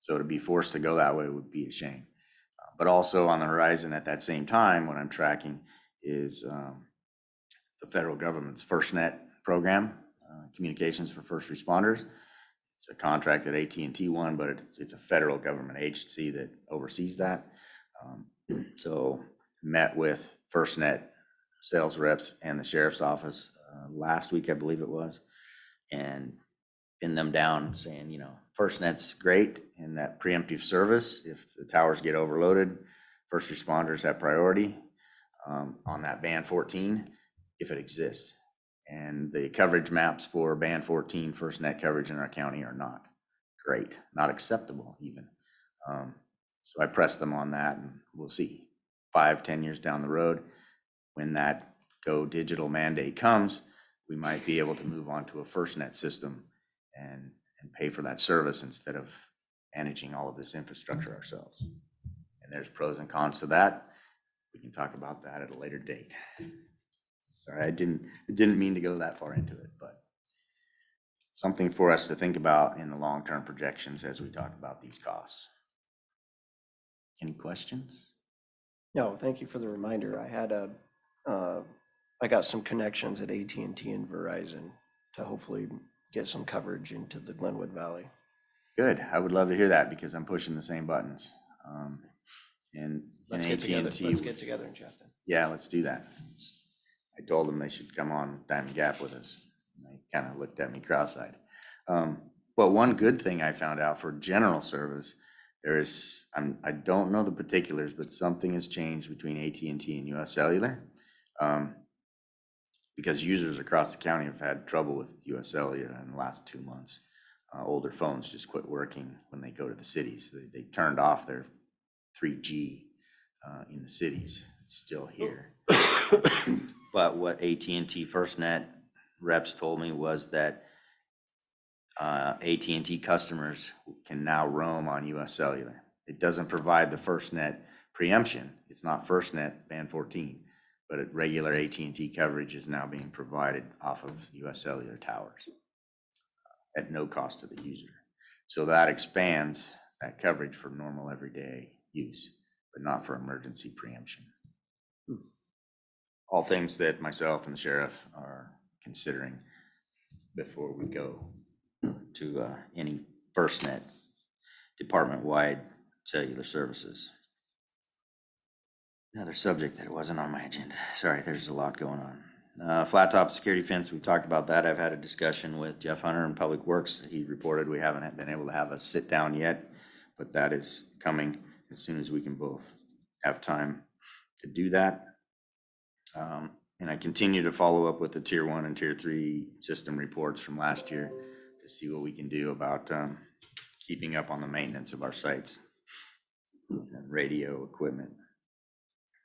So to be forced to go that way would be a shame. But also on the horizon at that same time, what I'm tracking is the federal government's FirstNet program, Communications for First Responders. It's a contract that AT&T won, but it's a federal government agency that oversees that. So met with FirstNet sales reps and the sheriff's office last week, I believe it was, and pinned them down saying, FirstNet's great in that preemptive service. If the towers get overloaded, first responders have priority on that band 14 if it exists. And the coverage maps for band 14 FirstNet coverage in our county are not great, not acceptable even. So I pressed them on that, and we'll see 5-10 years down the road when that go digital mandate comes, we might be able to move on to a FirstNet system and pay for that service instead of managing all of this infrastructure ourselves. And there's pros and cons to that. We can talk about that at a later date. Sorry, I didn't mean to go that far into it, but something for us to think about in the long-term projections as we talk about these costs. Any questions? No, thank you for the reminder. I got some connections at AT&T and Verizon to hopefully get some coverage into the Glenwood Valley. Good. I would love to hear that because I'm pushing the same buttons. And Let's get together. AT&T Let's get together and chat then. Yeah, let's do that. I told them they should come on Diamond Gap with us. And they kind of looked at me cross-eyed. But one good thing I found out for general service, I don't know the particulars, but something has changed between AT&T and US Cellular. Because users across the county have had trouble with US Cellular in the last 2 months. Older phones just quit working when they go to the cities. They turned off their 3G in the cities. It's still here. But what AT&T FirstNet reps told me was that AT&T customers can now roam on US Cellular. It doesn't provide the FirstNet preemption. It's not FirstNet band 14, but regular AT&T coverage is now being provided off of US Cellular towers at no cost to the user. So that expands that coverage for normal everyday use, but not for emergency preemption. All things that myself and the sheriff are considering before we go to any FirstNet department-wide cellular services. Another subject that wasn't on my agenda. Sorry, there's a lot going on. Flat top security fence, we talked about that. I've had a discussion with Jeff Hunter in Public Works. He reported we haven't been able to have a sit down yet, but that is coming as soon as we can both have time to do that. And I continue to follow up with the Tier 1 and Tier 3 system reports from last year to see what we can do about keeping up on the maintenance of our sites and radio equipment.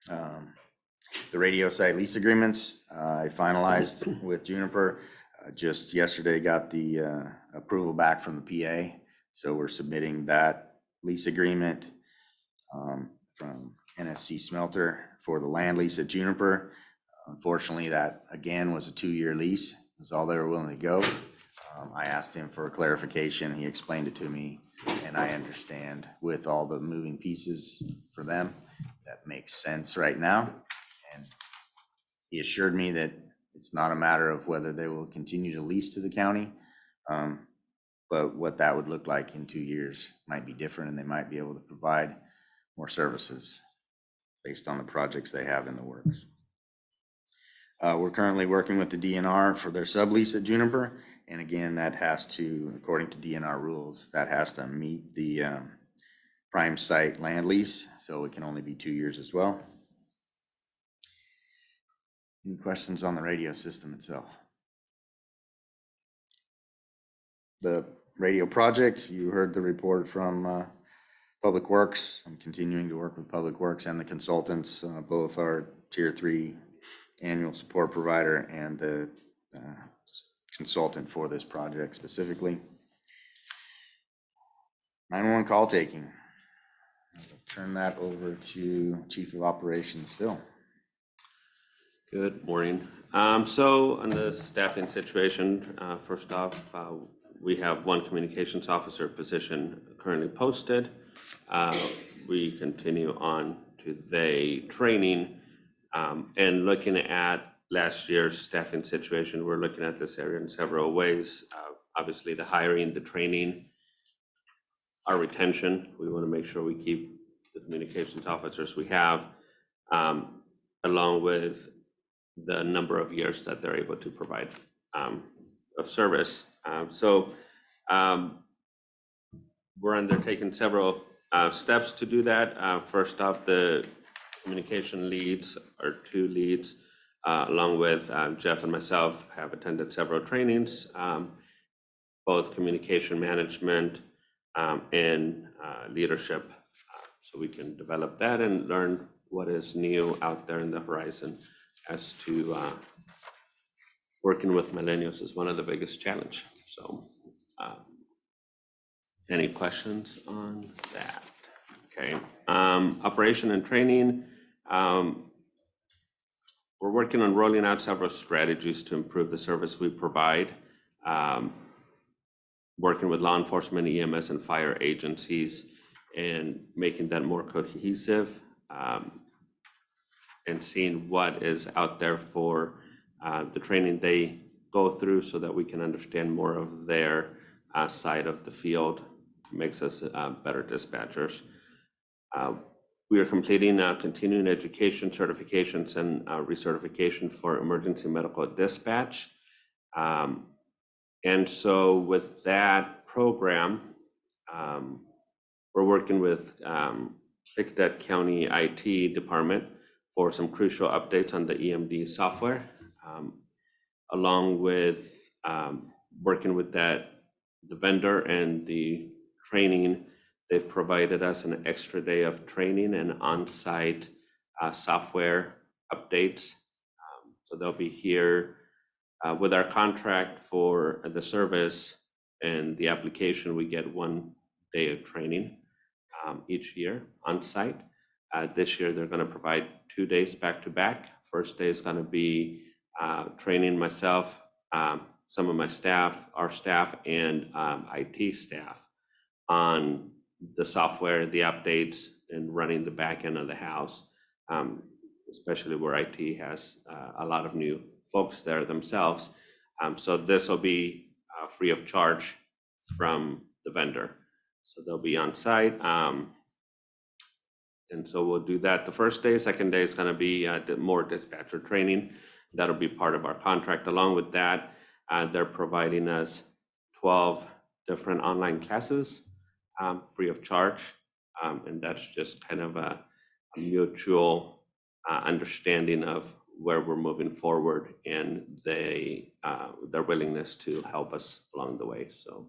The radio site lease agreements, I finalized with Juniper. Just yesterday got the approval back from the PA. So we're submitting that lease agreement from NSC Smelter for the land lease at Juniper. Unfortunately, that again was a 2-year lease, was all they were willing to go. I asked him for a clarification. He explained it to me, and I understand with all the moving pieces for them, that makes sense right now. And he assured me that it's not a matter of whether they will continue to lease to the county, but what that would look like in 2 years might be different, and they might be able to provide more services based on the projects they have in the works. We're currently working with the DNR for their sublease at Juniper. And again, that has to, according to DNR rules, that has to meet the prime site land lease. So it can only be 2 years as well. Any questions on the radio system itself? The radio project, you heard the report from Public Works. I'm continuing to work with Public Works and the consultants, both our Tier 3 annual support provider and the consultant for this project specifically. 911 call taking. I'll turn that over to Chief of Operations, Phil. Good morning. So on the staffing situation, first off, we have one communications officer position currently posted. We continue on to the training. And looking at last year's staffing situation, we're looking at this area in several ways. Obviously, the hiring, the training, our retention. We want to make sure we keep the communications officers we have, along with the number of years that they're able to provide of service. We're undertaking several steps to do that. First off, the communication leads, or 2 leads, along with Jeff and myself, have attended several trainings, both communication management and leadership, so we can develop that and learn what is new out there in the horizon as to working with millennials is one of the biggest challenge. So any questions on that? Okay, operation and training. We're working on rolling out several strategies to improve the service we provide, working with law enforcement, EMS, and fire agencies, and making that more cohesive, and seeing what is out there for the training they go through so that we can understand more of their side of the field. It makes us better dispatchers. We are completing continuing education certifications and recertification for emergency medical dispatch. And so with that program, we're working with Klickitat County IT department for some crucial updates on the EMD software, along with working with the vendor and the training. They've provided us an extra day of training and on-site software updates. So they'll be here with our contract for the service and the application. We get 1 day of training each year on-site. This year, they're going to provide 2 days back-to-back. First day is going to be training myself, some of my staff, our staff, and IT staff on the software, the updates, and running the back end of the house, especially where IT has a lot of new folks there themselves. So this will be free of charge from the vendor. So they'll be on site. And so we'll do that the first day. Second day is going to be more dispatcher training. That'll be part of our contract. Along with that, they're providing us 12 different online classes free of charge. And that's just kind of a mutual understanding of where we're moving forward and their willingness to help us along the way. So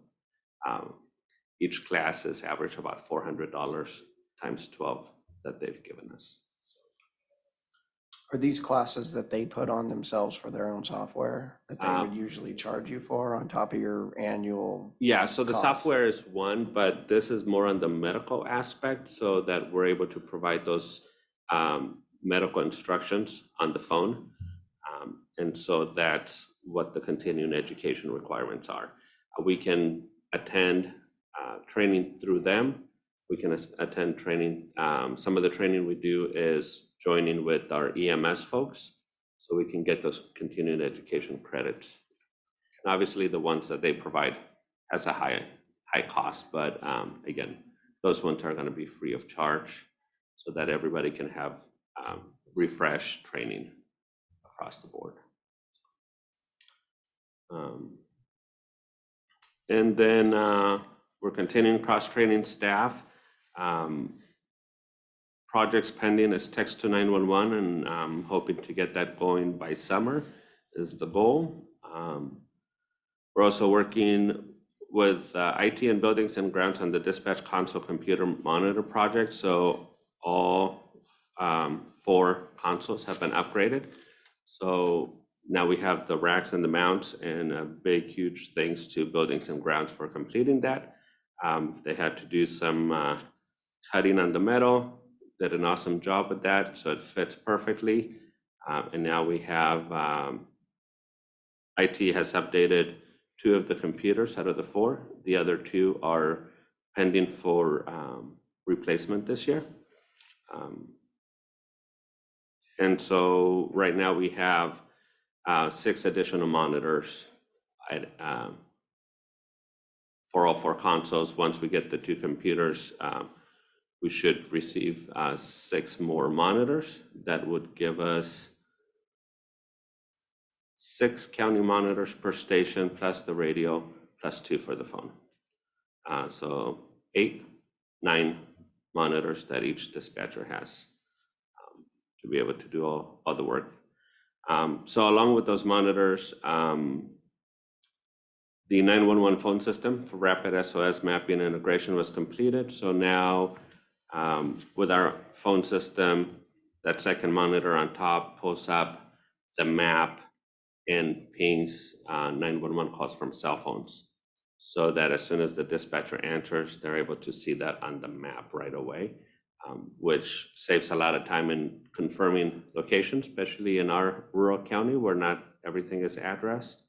each class is average about $400 times 12 that they've given us. Are these classes that they put on themselves for their own software that they would usually charge you for on top of your annual? Yeah, so the cost? software is one, but this is more on the medical aspect, so that we're able to provide those medical instructions on the phone. And so that's what the continuing education requirements are. We can attend training through them. We can attend training. Some of the training we do is joining with our EMS folks, so we can get those continuing education credits. And obviously, the ones that they provide has a high cost, but again, those ones are going to be free of charge, so that everybody can have refresh training across the board. And then we're continuing cross-training staff. Projects pending is text to 911, and I'm hoping to get that going by summer is the goal. We're also working with IT and buildings and grounds on the dispatch console computer monitor project. So all 4 consoles have been upgraded. So now we have the racks and the mounts, and big, huge thanks to buildings and grounds for completing that. They had to do some cutting on the metal, did an awesome job with that, so it fits perfectly. And now we have, IT has updated 2 of the computers out of the 4. The other 2 are pending for replacement this year. And so right now we have 6 additional monitors for all 4 consoles. Once we get the 2 computers, we should receive 6 more monitors. That would give us 6 county monitors per station, plus the radio, plus 2 for the phone. So 8, 9 monitors that each dispatcher has to be able to do all the work. So along with those monitors, the 911 phone system for rapid SOS mapping integration was completed. So now with our phone system, that second monitor on top pulls up the map and pings 911 calls from cell phones, so that as soon as the dispatcher answers, they're able to see that on the map right away, which saves a lot of time in confirming locations, especially in our rural county where not everything is addressed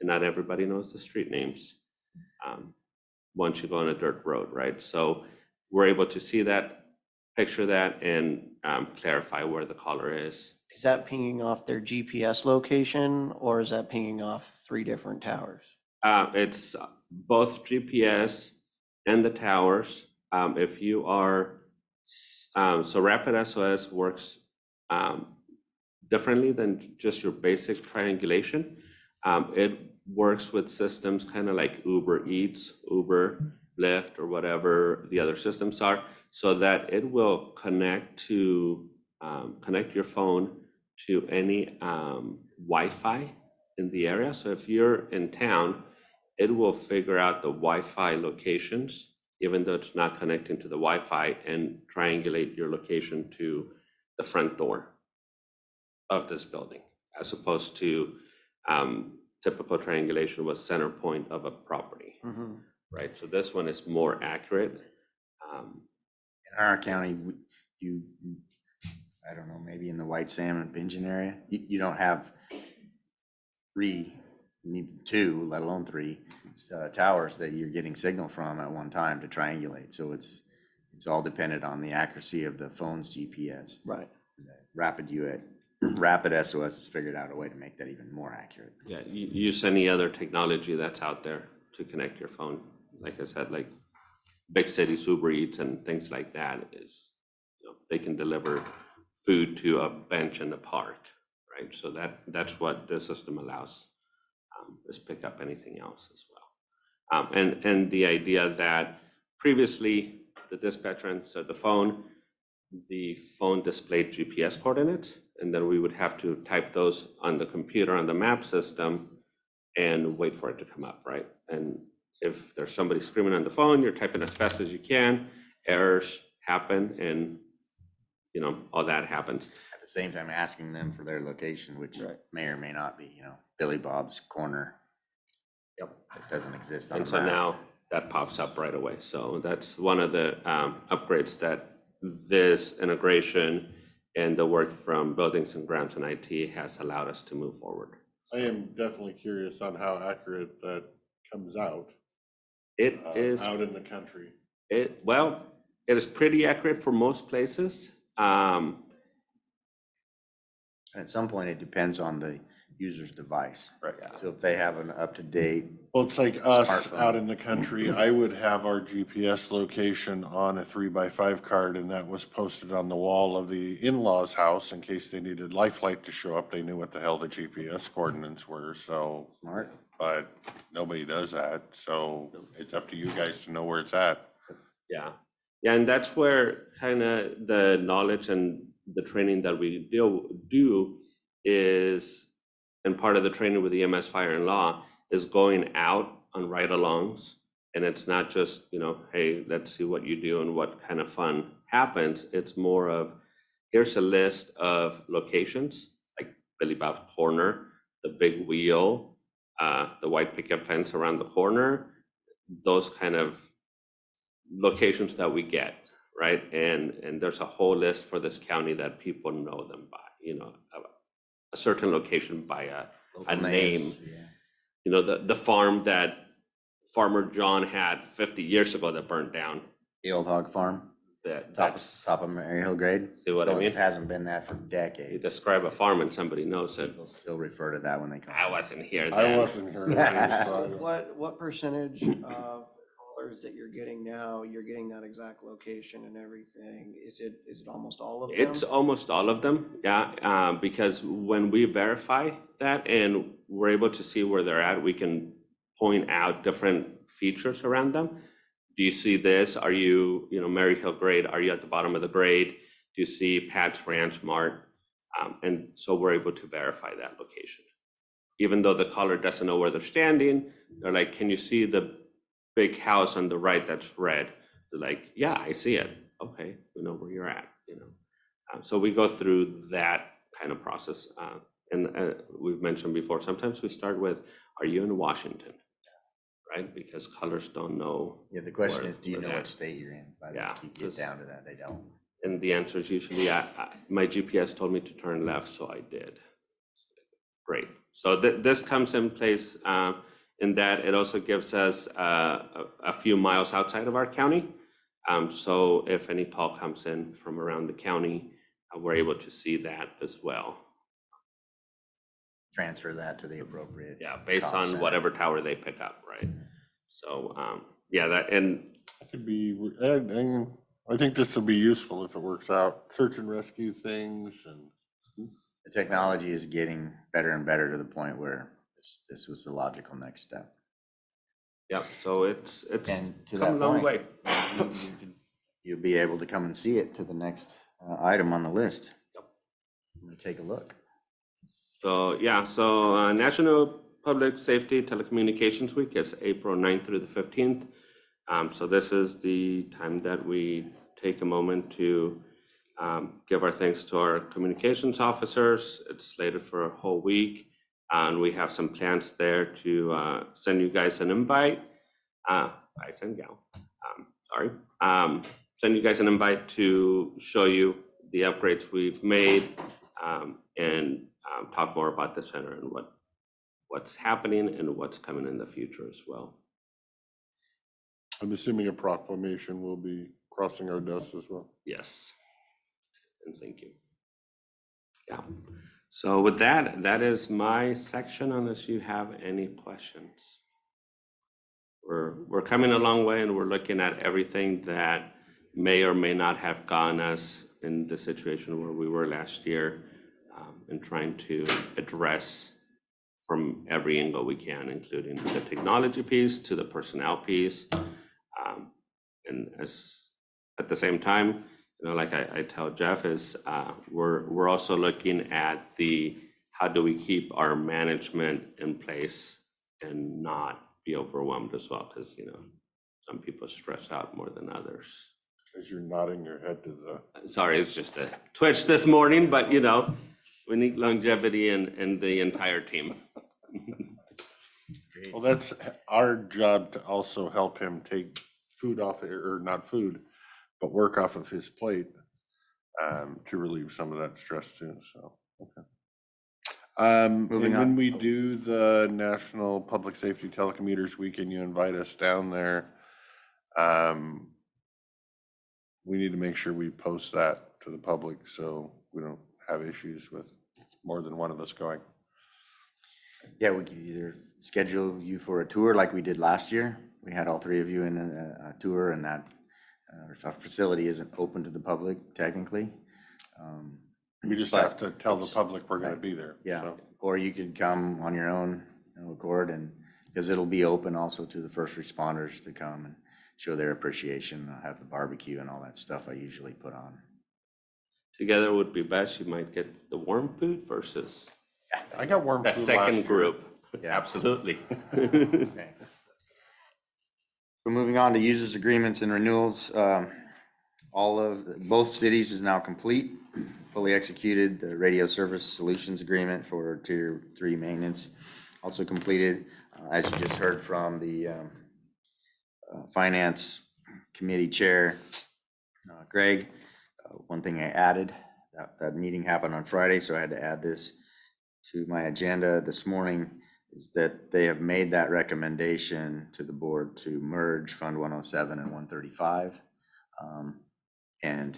and not everybody knows the street names once you go on a dirt road, right? So we're able to see that, picture that, and clarify where the caller is. Is that pinging off their GPS location, or is that pinging off 3 different towers? It's both GPS and the towers. If you are, so Rapid SOS works differently than just your basic triangulation. It works with systems kind of like Uber Eats, Uber, Lyft, or whatever the other systems are, so that it will connect your phone to any Wi-Fi in the area. So if you're in town, it will figure out the Wi-Fi locations, even though it's not connecting to the Wi-Fi, and triangulate your location to the front door of this building, as opposed to typical triangulation was center point of a property, right? So this one is more accurate. In our county, I don't know, maybe in the White Salmon Bingen area, you don't have 3, you need 2, let alone 3 towers that you're getting signal from at one time to triangulate. So it's all dependent on the accuracy of the phone's GPS. Right. Rapid SOS has figured out a way to make that even more accurate. Yeah, you use any other technology that's out there to connect your phone. Like I said, like big cities, Uber Eats and things like that is, they can deliver food to a bench in the park, right? So that's what this system allows, is pick up anything else as well. And the idea that previously the dispatcher answered the phone displayed GPS coordinates, and then we would have to type those on the computer on the map system and wait for it to come up, right? And if there's somebody screaming on the phone, you're typing as fast as you can, errors happen, and all that happens. At the same time, asking them for their location, which may or may not be, Billy Bob's Corner. Yep. It doesn't exist on And the so map. now that pops up right away. So that's one of the upgrades that this integration And the work from buildings and grounds and IT has allowed us to move forward. I am definitely curious on how accurate that comes out, It is, out in the country. well, it is pretty accurate for most places. At some point, it depends on the user's device. Right. So if they have an up-to-date, Well, it's like us Smartphone. out in the country, I would have our GPS location on a 3x5 card, and that was posted on the wall of the in-laws' house in case they needed Lifeline to show up. They knew what the hell the GPS coordinates were, so, smart, but nobody does that, so it's up to you guys to know where it's at. Yeah, yeah, and that's where kind of the knowledge and the training that we do is, and part of the training with EMS Fire and Law is going out on ride-alongs. And it's not just, hey, let's see what you do and what kind of fun happens. It's more of, here's a list of locations, like Billy Bob's Corner, the big wheel, the white picket fence around the corner, those kind of locations that we get, right? And there's a whole list for this county that people know them by, a certain location by a local name. names, yeah. The farm that Farmer John had 50 years ago that burned down. The old hog farm, That's, top of Mary Hill Grade. see what I Well, mean? it hasn't been that for You decades. describe a farm and somebody knows it. People still refer to that when they come. I wasn't here I then. wasn't here, so I don't- What percentage of callers that you're getting now, you're getting that exact location and everything? Is it almost all of them? It's almost all of them, yeah, because when we verify that and we're able to see where they're at, we can point out different features around them. Do you see this? Are you, Mary Hill grade? Are you at the bottom of the grade? Do you see Pat's Ranch Mart? And so we're able to verify that location. Even though the caller doesn't know where they're standing, they're like, can you see the big house on the right that's red? They're like, yeah, I see it. Okay, we know where you're at, So we go through that kind of process. And we've mentioned before, sometimes we start with, are you in Washington? Right? Because callers don't know. Yeah, the question where- is, do you where know they're what at. state you're in? By the Yeah, time you get 'cause- down to that, they don't. And the answer is usually, my GPS told me to turn left, so I did. Great. So this comes in place in that it also gives us a few miles outside of our county. So if any call comes in from around the county, we're able to see that as well. Transfer that to the appropriate. Yeah, based call on center. whatever tower they pick up, right? So, yeah, that, and It could be, I think this will be useful if it works out, search and rescue things and. The technology is getting better and better to the point where this was the logical next step. yeah, so it's And to come a that long point, way. you'll be able to come and see it to the next item on the list. I'm gonna take a look. So, yeah, so National Public Safety Telecommunications Week is April 9th through the 15th. So this is the time that we take a moment to give our thanks to our communications officers. It's slated for a whole week. And we have some plans there to send you guys an invite. Guys and gal, sorry. Send you guys an invite to show you the upgrades we've made and talk more about the center and what's happening and what's coming in the future as well. I'm assuming a proclamation will be crossing our desks as well. Yes, and thank you. Yeah, so with that, that is my section unless you have any questions. We're coming a long way and we're looking at everything that may or may not have gotten us in the situation where we were last year and trying to address from every angle we can, including the technology piece to the personnel piece. And as at the same time, like I tell Jeff is we're also looking at how do we keep our management in place and not be overwhelmed as well, because some people stress out more than others. As you're nodding your head to the. Sorry, it's just a twitch this morning, but we need longevity in the entire team. Well, that's our job to also help him take food off, or not food, but work off of his plate. to relieve some of that stress too, so, okay. Moving And when on. we do the National Public Safety Telecommuters Week and you invite us down there, we need to make sure we post that to the public so we don't have issues with more than one of us going. Yeah, we could either schedule you for a tour like we did last year. We had all three of you in a tour, and that our facility isn't open to the public technically. We just But have to tell the it's- public we're gonna right. be there. Yeah, so. or you could come on your own, accord, and, because it'll be open also to the first responders to come and show their appreciation. I'll have the barbecue and all that stuff I usually put on. Together would be best. You might get the warm food versus I got warm the food last second year. group. Yeah. Absolutely. Okay. So moving on to users agreements and renewals, both cities is now complete, fully executed. The radio service solutions agreement for Tier 3 maintenance also completed. As you just heard from the Finance Committee Chair, Greg, one thing I added, that meeting happened on Friday, so I had to add this to my agenda this morning, is that they have made that recommendation to the board to merge Fund 107 and 135. And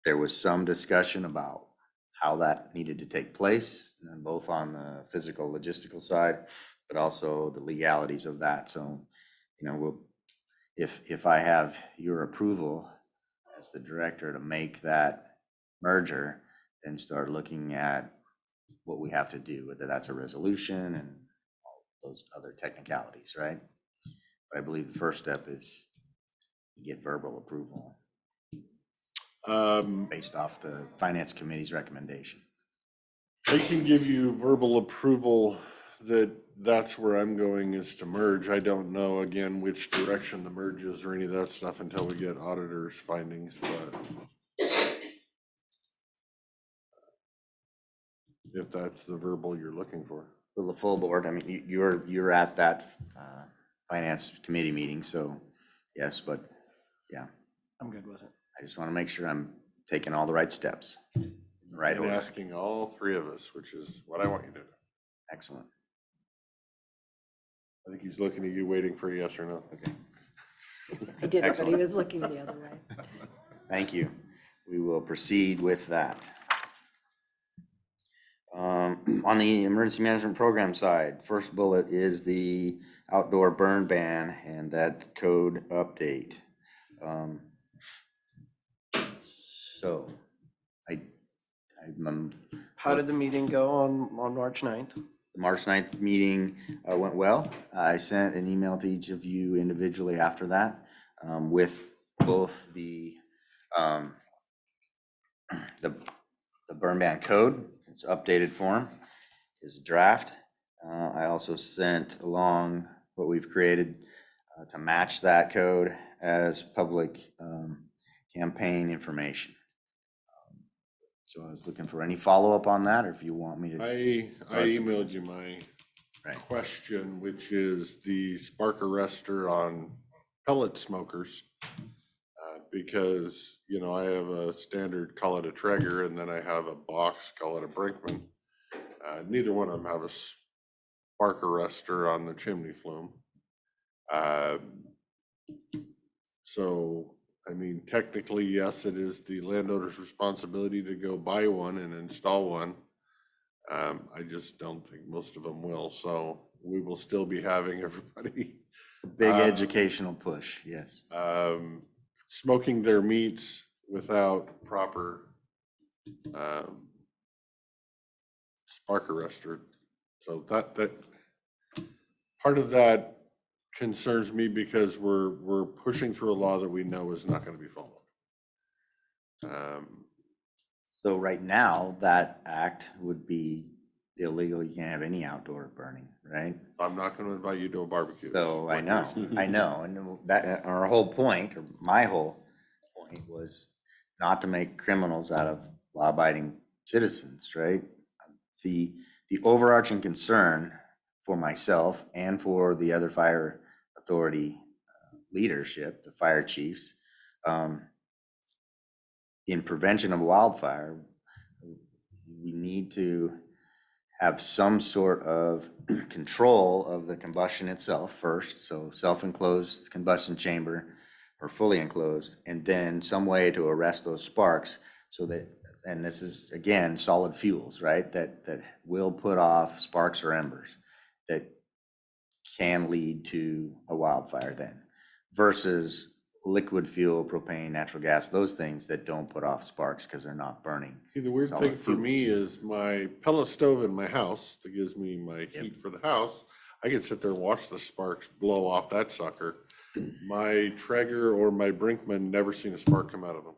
there was some discussion about how that needed to take place, and both on the physical logistical side, but also the legalities of that. So, if I have your approval as the director to make that merger, then start looking at what we have to do, whether that's a resolution and all those other technicalities, right? But I believe the first step is to get verbal approval based off the Finance Committee's recommendation. I can give you verbal approval that that's where I'm going, is to merge. I don't know, again, which direction the merge is or any of that stuff until we get auditors' findings, but if that's the verbal you're looking for. Well, the full board, I mean, you're at that Finance Committee meeting, so yes, but yeah, I'm good with it. I just want to make sure I'm taking all the right steps, in the right And order. asking all three of us, which is what I want you to do. Excellent. I think he's looking at you, waiting for a yes or no. Okay, I did, but he Excellent. was looking the other way. thank you. We will proceed with that. On the emergency management program side, first bullet is the outdoor burn ban and that code update. So I'm How did the meeting go on March 9th? The March 9th meeting went well. I sent an email to each of you individually after that with both the burn ban code, its updated form, is draft. I also sent along what we've created to match that code as public campaign information. So I was looking for any follow-up on that, or if you want me to. I emailed you my Right. question, which is the spark arrestor on pellet smokers. Because, I have a standard, call it a Traeger, and then I have a box, call it a Brinkman. Neither one of them have a spark arrestor on the chimney flume. So, I mean, technically, yes, it is the landowner's responsibility to go buy one and install one. I just don't think most of them will, so we will still be having everybody Big educational push, yes. smoking their meats without proper spark arrestor. So that part of that concerns me because we're pushing through a law that we know is not going to be followed. So right now, that act would be illegal. You can't have any outdoor burning, right? I'm not going to invite you to a barbecue. So I know, and that, our whole point, or my whole point was not to make criminals out of law-abiding citizens, right? The overarching concern for myself and for the other fire authority leadership, the fire chiefs, in prevention of wildfire, we need to have some sort of control of the combustion itself first, so self-enclosed combustion chamber or fully enclosed, and then some way to arrest those sparks so that, and this is, again, solid fuels, right? That will put off sparks or embers that can lead to a wildfire then, versus liquid fuel, propane, natural gas, those things that don't put off sparks because they're not burning. See, the weird solid thing for me fuels. is my pellet stove in my house that gives me my heat for the house. I can sit there and watch the sparks blow off that sucker. My Traeger or my Brinkman, never seen a spark come out of them.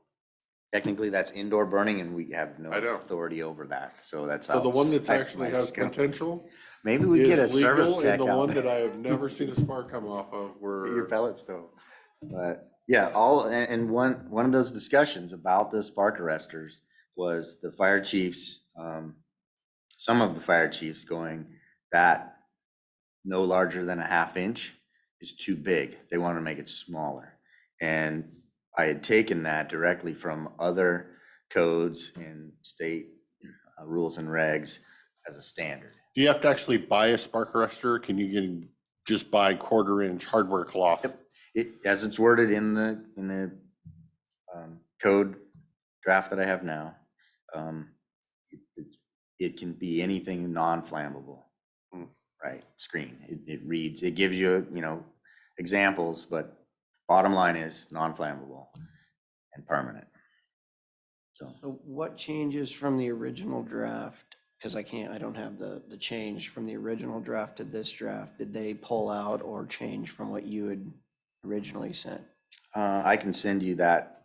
Technically, that's indoor burning and we have no I know. authority over that, so that's So how. the one that's I- actually my has scope. potential Maybe we get a is service legal, tech and the out one there. that I have never seen a spark come off of Your were, pellet stove. But yeah, and one of those discussions about the spark arresters was the fire chiefs, some of the fire chiefs going, that no larger than a half inch is too big. They want to make it smaller. And I had taken that directly from other codes and state rules and regs as a standard. do you have to actually buy a spark arrestor? Can you just buy 1/4-inch hardware cloth? Yep. It, as it's worded in the code draft that I have now, it can be anything non-flammable, right? Screen. It reads, it gives you, examples, but bottom line is non-flammable and permanent. So So what changes from the original draft? Because I don't have the change from the original draft to this draft. Did they pull out or change from what you had originally sent? I can send you that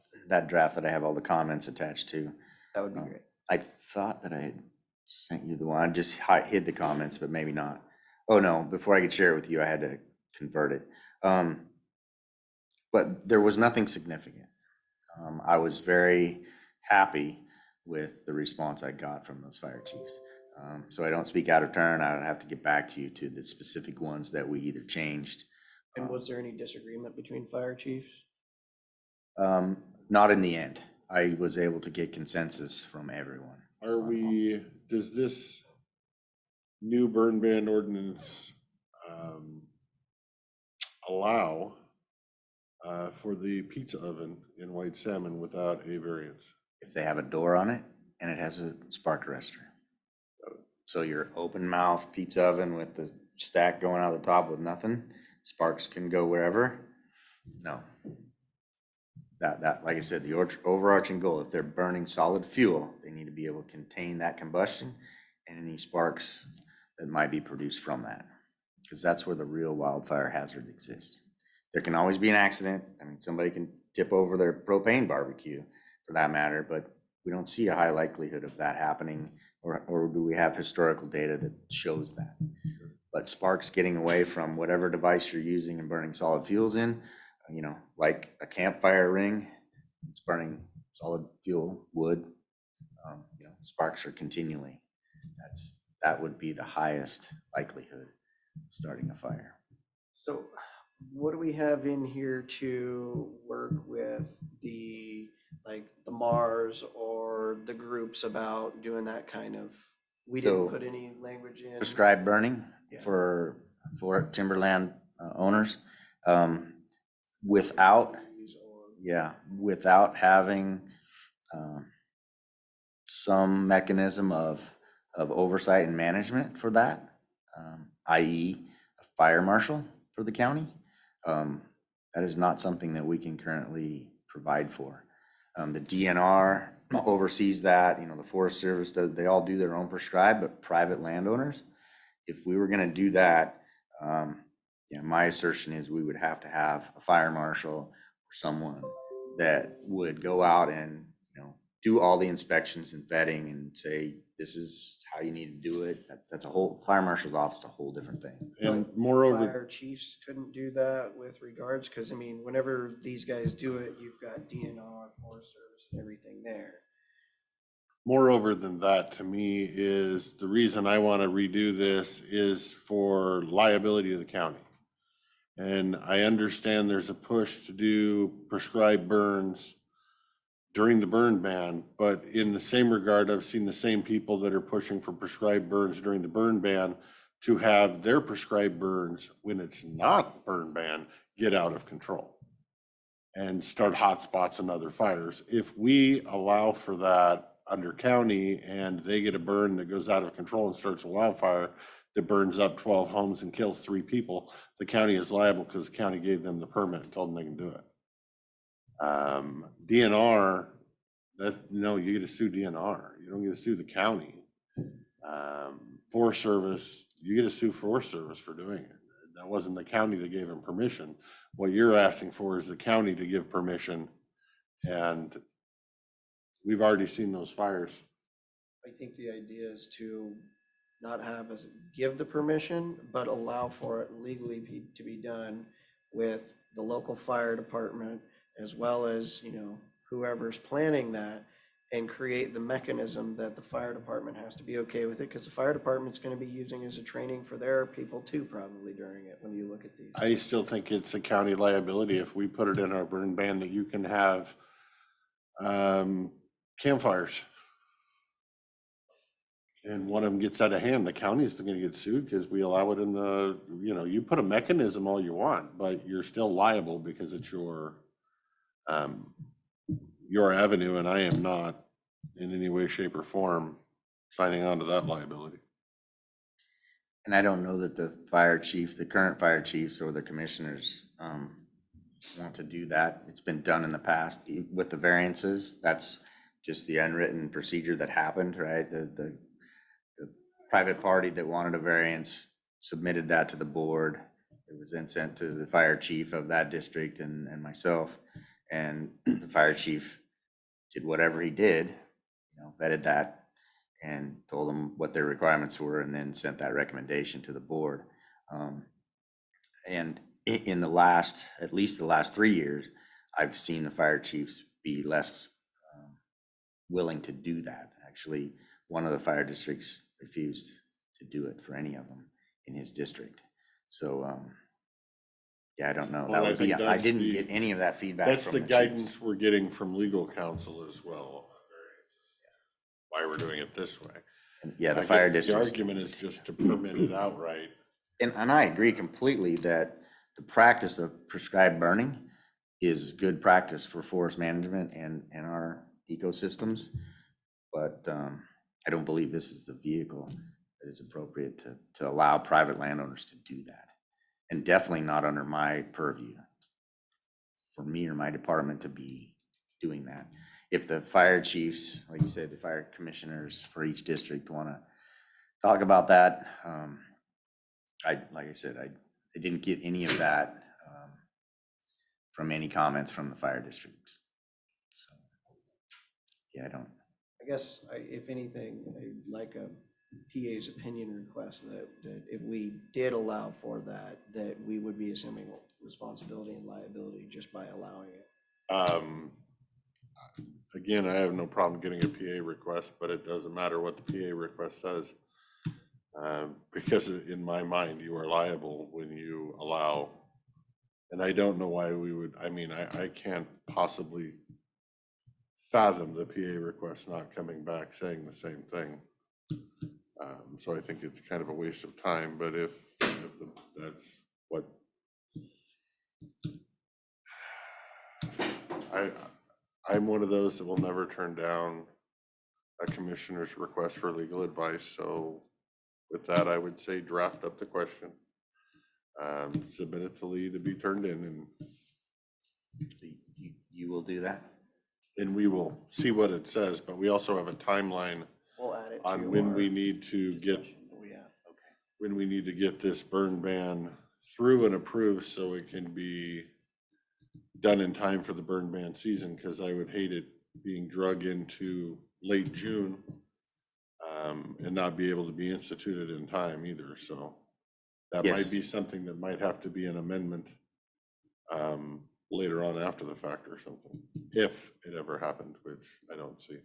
draft that I have all the comments attached to. That would be great. I thought that I had sent you the one, I just hid the comments, but maybe not. Oh, no, before I could share it with you, I had to convert it. But there was nothing significant. I was very happy with the response I got from those fire chiefs. So I don't speak out of turn. I would have to get back to you to the specific ones that we either changed. And was there any disagreement between fire chiefs? Not in the end. I was able to get consensus from everyone. Does this new burn ban ordinance allow for the pizza oven in White Salmon without a variance? If they have a door on it and it has a spark arrestor. So your open mouth pizza oven with the stack going out the top with nothing, sparks can go wherever. No. That, like I said, the overarching goal, if they're burning solid fuel, they need to be able to contain that combustion and any sparks that might be produced from that. Because that's where the real wildfire hazard exists. There can always be an accident. I mean, somebody can tip over their propane barbecue for that matter, but we don't see a high likelihood of that happening, or do we have historical data that shows that? But sparks getting away from whatever device you're using and burning solid fuels in, like a campfire ring, it's burning solid fuel, wood, sparks are continually. That would be the highest likelihood of starting a fire. So what do we have in here to work with the Mars or the groups about doing that kind of, we didn't So- put any language in. Prescribed burning Yeah. for timberland owners, without having some mechanism of oversight and management for that, i.e. a fire marshal for the county. That is not something that we can currently provide for. The DNR oversees that, the Forest Service does, they all do their own prescribed, but private landowners, if we were gonna do that, my assertion is we would have to have a fire marshal or someone that would go out and, do all the inspections and vetting and say, this is how you need to do it. That's a whole, fire marshal's office, a whole different thing. And moreover, Fire chiefs couldn't do that with regards, because whenever these guys do it, you've got DNR, Forest Service, and everything there. moreover than that, to me, is the reason I want to redo this is for liability of the county. And I understand there's a push to do prescribed burns during the burn ban, but in the same regard, I've seen the same people that are pushing for prescribed burns during the burn ban to have their prescribed burns when it's not burn ban get out of control and start hot spots and other fires. If we allow for that under county and they get a burn that goes out of control and starts a wildfire that burns up 12 homes and kills 3 people, the county is liable because the county gave them the permit and told them they can do it. DNR, no, you get to sue DNR. You don't get to sue the county. Forest Service, you get to sue Forest Service for doing it. That wasn't the county that gave them permission. What you're asking for is the county to give permission, and we've already seen those fires. I think the idea is to not have us give the permission, but allow for it legally to be done with the local fire department, as well as, you know, whoever's planning that, and create the mechanism that the fire department has to be okay with it, because the fire department's gonna be using as a training for their people too, probably during it, when you look at these. I still think it's a county liability if we put it in our burn ban that you can have campfires. And one of them gets out of hand, the county's gonna get sued because we allow it in the, you know, you put a mechanism all you want, but you're still liable because it's your avenue, and I am not in any way, shape, or form signing on to that liability. And I don't know that the fire chief, the current fire chiefs or the commissioners want to do that. It's been done in the past with the variances. That's just the unwritten procedure that happened, right? The private party that wanted a variance submitted that to the board. It was then sent to the fire chief of that district and myself. And the fire chief did whatever he did, you know, vetted that and told them what their requirements were, and then sent that recommendation to the board. And in the last, at least the last 3 years, I've seen the fire chiefs be less willing to do that. Actually, one of the fire districts refused to do it for any of them in his district. So, yeah, I don't know. Well, That I would be, think I that's didn't the- get any of that feedback That's from the the guidance chiefs. we're getting from legal counsel as well. Why we're doing it this way. And yeah, I the guess fire The districts. argument is just to permit it outright. And I agree completely that the practice of prescribed burning is good practice for forest management and our ecosystems. But I don't believe this is the vehicle that is appropriate to allow private landowners to do that. And definitely not under my purview for me or my department to be doing that. If the fire chiefs, like you said, the fire commissioners for each district want to talk about that, like I said, I didn't get any of that from any comments from the fire districts. So, yeah, I don't. I guess, if anything, I'd like a PA's opinion request that if we did allow for that, that we would be assuming responsibility and liability just by allowing it. Again, I have no problem getting a PA request, but it doesn't matter what the PA request says. Because in my mind, you are liable when you allow, and I don't know why we would, I mean, I can't possibly fathom the PA request not coming back saying the same thing. So I think it's kind of a waste of time, but if that's what I'm one of those that will never turn down a commissioner's request for legal advice. So with that, I would say draft up the question, submit it to Lee to be turned in, You will do that? and we will see what it says, but we also have a timeline We'll add it to on when we our need to get, discussion that we have. when we need to get this burn ban through and approved so it can be done in time for the burn ban season, because I would hate it being drug into late June and not be able to be instituted in time either. So that Yes. might be something that might have to be an amendment later on after the fact or something, if it ever happened, which I don't see.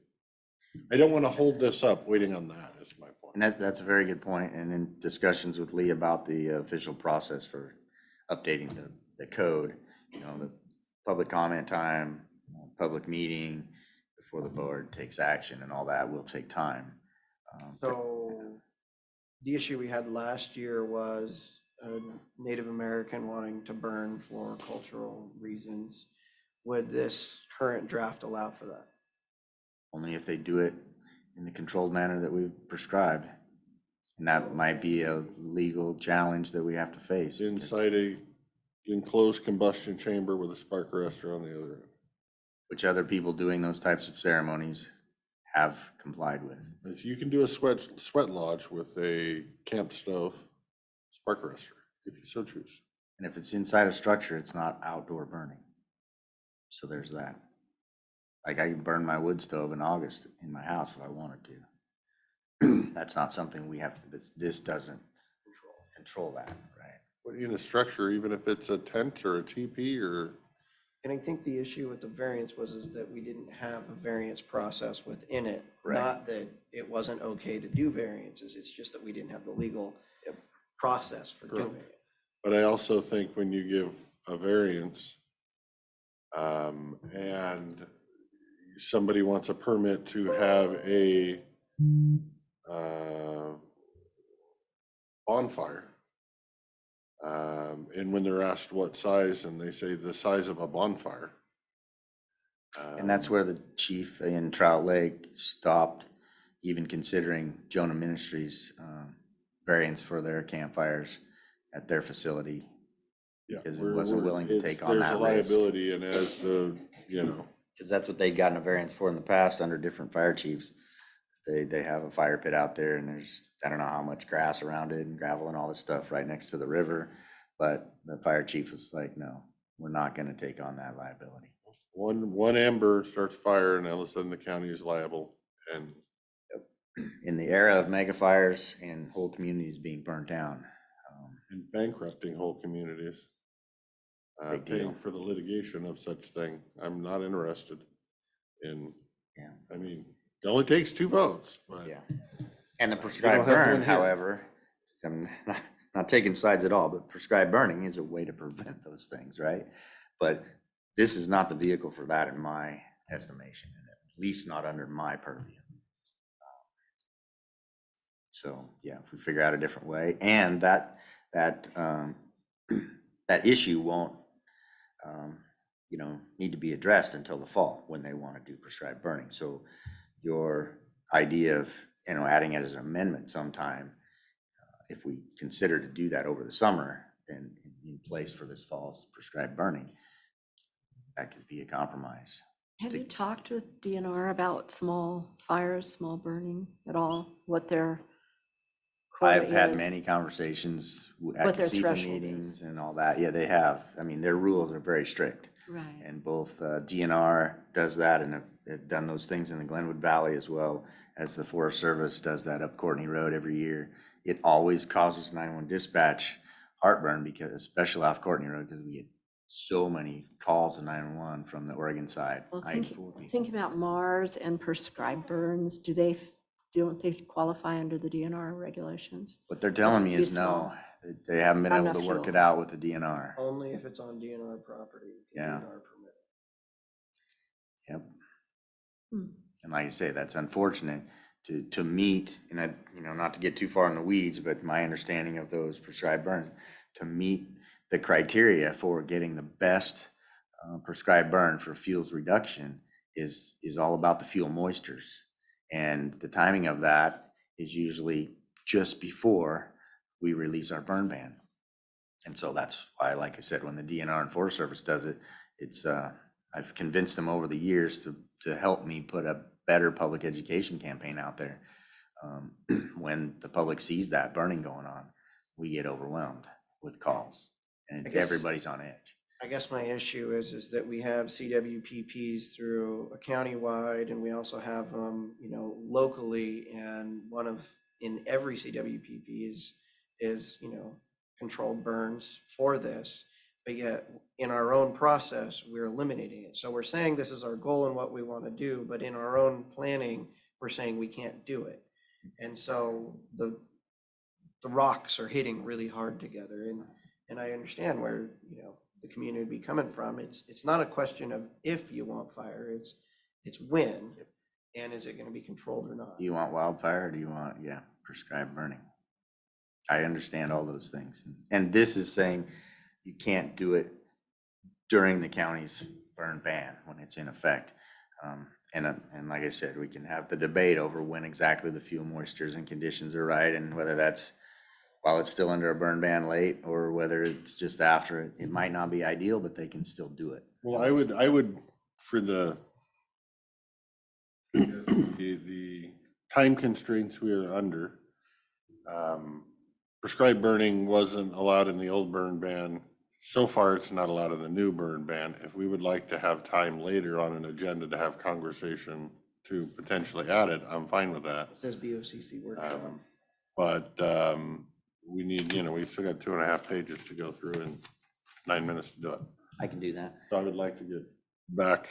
I don't want to hold this up waiting on that, is my point. And that's a very good point. And in discussions with Lee about the official process for updating the code, you know, the public comment time, public meeting, before the board takes action, and all that will take time. So the issue we had last year was a Native American wanting to burn for cultural reasons. Would this current draft allow for that? Only if they do it in the controlled manner that we've prescribed. And that might be a legal challenge that we have to face. because- Inside a enclosed combustion chamber with a spark arrestor on the other end. Which other people doing those types of ceremonies have complied with. If you can do a sweat lodge with a camp stove, spark arrestor, if you so choose. And if it's inside a structure, it's not outdoor burning. So there's that. Like I could burn my wood stove in August in my house if I wanted to. That's not something we have, this doesn't control that, right? But in a structure, even if it's a tent or a teepee or, And I think the issue with the variance is that we didn't have a variance process within it. Right. Not that it wasn't okay to do variances, it's just that we didn't have the legal process for doing Correct. it. but I also think when you give a variance, and somebody wants a permit to have a, bonfire. And when they're asked what size, and they say the size of a bonfire. And that's where the chief in Trout Lake stopped even considering Jonah Ministries variance for their campfires at their facility. Yeah, because it wasn't willing to take on that There's risk. a liability, and as the, you know, Because that's what they'd gotten a variance for in the past under different fire chiefs. They have a fire pit out there and there's, I don't know how much grass around it and gravel and all this stuff right next to the river. But the fire chief was like, no, we're not gonna take on that liability. one ember starts fire, and all of a sudden the county is liable, and In the era of mega fires and whole communities being burnt down, and bankrupting whole communities. Big Paying deal. for the litigation of such thing. I'm not interested in, yeah, I mean, it only takes 2 votes, but. yeah. And the prescribed have one burn, here. however, I'm not taking sides at all, but prescribed burning is a way to prevent those things, right? But this is not the vehicle for that in my estimation, and at least not under my purview. So, yeah, if we figure out a different way, and that that issue won't, need to be addressed until the fall when they want to do prescribed burning. So your idea of, adding it as an amendment sometime, if we consider to do that over the summer, then in place for this fall's prescribed burning, that could be a compromise. Have you talked with DNR about small fires, small burning at all? What their quota I've had is? many conversations What at their CEFA threshold meetings is. and all that. Yeah, they have. I mean, their rules are very strict. Right. And both DNR does that and have done those things in the Glenwood Valley as well as the Forest Service does that up Courtney Road every year. It always causes 911 dispatch heartburn, because especially off Courtney Road, because we get so many calls to 911 from the Oregon side. Well, I-84 think about Mars and prescribed burns. Don't they qualify under the DNR regulations? What they're telling me Too is no, small. they haven't been Not able to enough work it fuel. out with the DNR. Only if it's on DNR property. Yeah. DNR permit. Yep. Hmm. And like I say, that's unfortunate to meet, and not to get too far in the weeds, but my understanding of those prescribed burns, to meet the criteria for getting the best prescribed burn for fuels reduction is all about the fuel moistures. And the timing of that is usually just before we release our burn ban. And so that's why, like I said, when the DNR and Forest Service does it, it's, I've convinced them over the years to help me put a better public education campaign out there. When the public sees that burning going on, we get overwhelmed with calls, and I guess- everybody's on edge. I guess my issue is that we have CWPPs through a countywide, and we also have them, locally, and in every CWPP is controlled burns for this. But yet, in our own process, we're eliminating it. So we're saying this is our goal and what we want to do, but in our own planning, we're saying we can't do it. And so the rocks are hitting really hard together, and I understand where, the community would be coming from. It's not a question of if you want fire, It's when, and is it gonna be controlled or not? Do you want wildfire or do you want, prescribed burning? I understand all those things. And this is saying you can't do it during the county's burn ban when it's in effect. And like I said, we can have the debate over when exactly the fuel moistures and conditions are right, and whether that's while it's still under a burn ban late, or whether it's just after it. It might not be ideal, but they can still do it. Well, I would, for the the time constraints we are under, prescribed burning wasn't allowed in the old burn ban. So far, it's not allowed in the new burn ban. If we would like to have time later on an agenda to have conversation to potentially add it, I'm fine with that. It says BOCC workshop. But we need, we've still got 2.5 pages to go through and 9 minutes to do it. I can do that. So I would like to get back.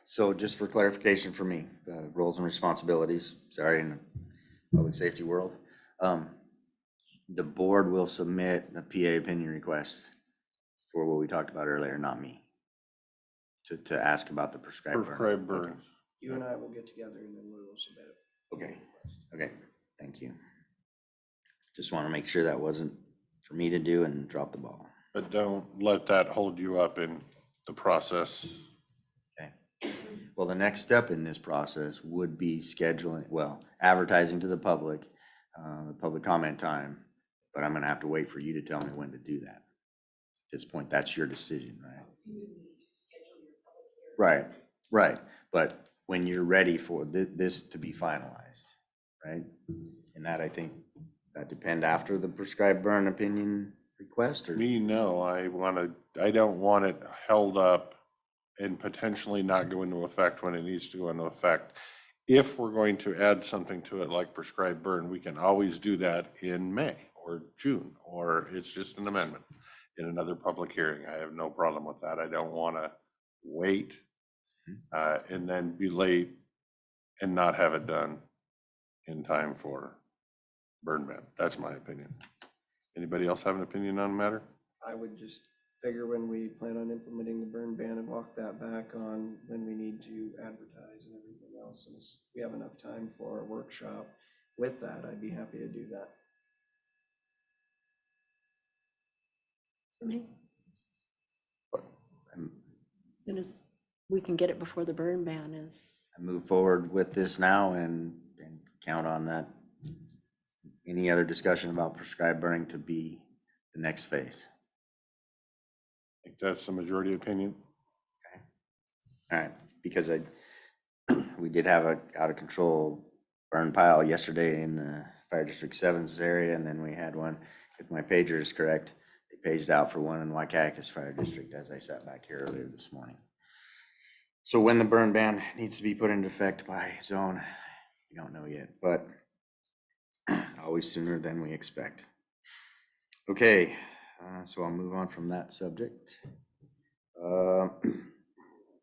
So just for clarification for me, the roles and responsibilities, sorry, in the public safety world, the board will submit a PA opinion request for what we talked about earlier, not me, to ask about the prescribed burn. Prescribed burn. You and I will get together and then we will submit it. Okay, thank you. Just want to make sure that wasn't for me to do and drop the ball. But don't let that hold you up in the process. Okay. Well, the next step in this process would be scheduling, advertising to the public comment time, but I'm gonna have to wait for you to tell me when to do that. At this point, that's your decision, right? Right, but when you're ready for this to be finalized, right? And that, I think, that depend after the prescribed burn opinion request, or? Me, no, I don't want it held up and potentially not go into effect when it needs to go into effect. If we're going to add something to it like prescribed burn, we can always do that in May or June, or it's just an amendment in another public hearing. I have no problem with that. I don't want to wait and then be late and not have it done in time for burn ban. That's my opinion. Anybody else have an opinion on the matter? I would just figure when we plan on implementing the burn ban and walk that back on when we need to advertise and everything else. And if we have enough time for a workshop with that, I'd be happy to do that. As soon as we can get it before the burn ban is, I move forward with this now and count on that. Any other discussion about prescribed burning to be the next phase? I think that's the majority opinion. All right, because we did have a out of control burn pile yesterday in the Fire District 7's area, and then we had one, if my pager is correct, they paged out for one in Waikakis Fire District as I sat back here earlier this morning. So when the burn ban needs to be put into effect by zone, we don't know yet, but always sooner than we expect. Okay, so I'll move on from that subject.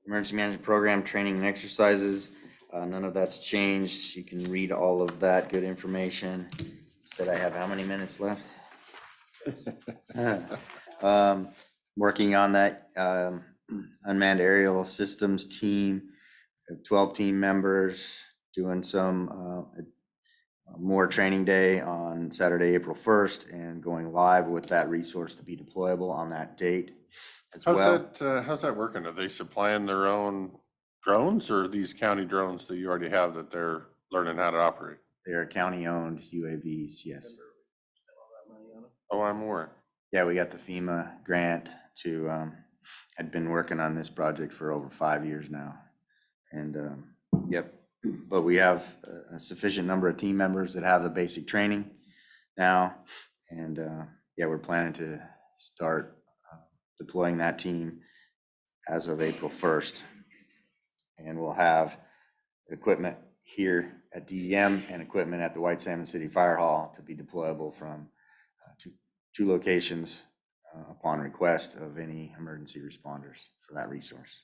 Emergency management program training and exercises. None of that's changed. You can read all of that good information. Said I have how many minutes left? Working on that unmanned aerial systems team, 12 team members, doing some more training day on Saturday, April 1st, and going live with that resource to be deployable on that date as well. How's that working? Are they supplying their own drones, or are these county drones that you already have that they're learning how to operate? They're county-owned UAVs, yes. Oh, I'm aware. Yeah, we got the FEMA grant to, had been working on this project for over 5 years now. And, yep, but we have a sufficient number of team members that have the basic training now. And, yeah, we're planning to start deploying that team as of April 1st. And we'll have equipment here at DEM and equipment at the White Salmon City Fire Hall to be deployable from two locations upon request of any emergency responders for that resource.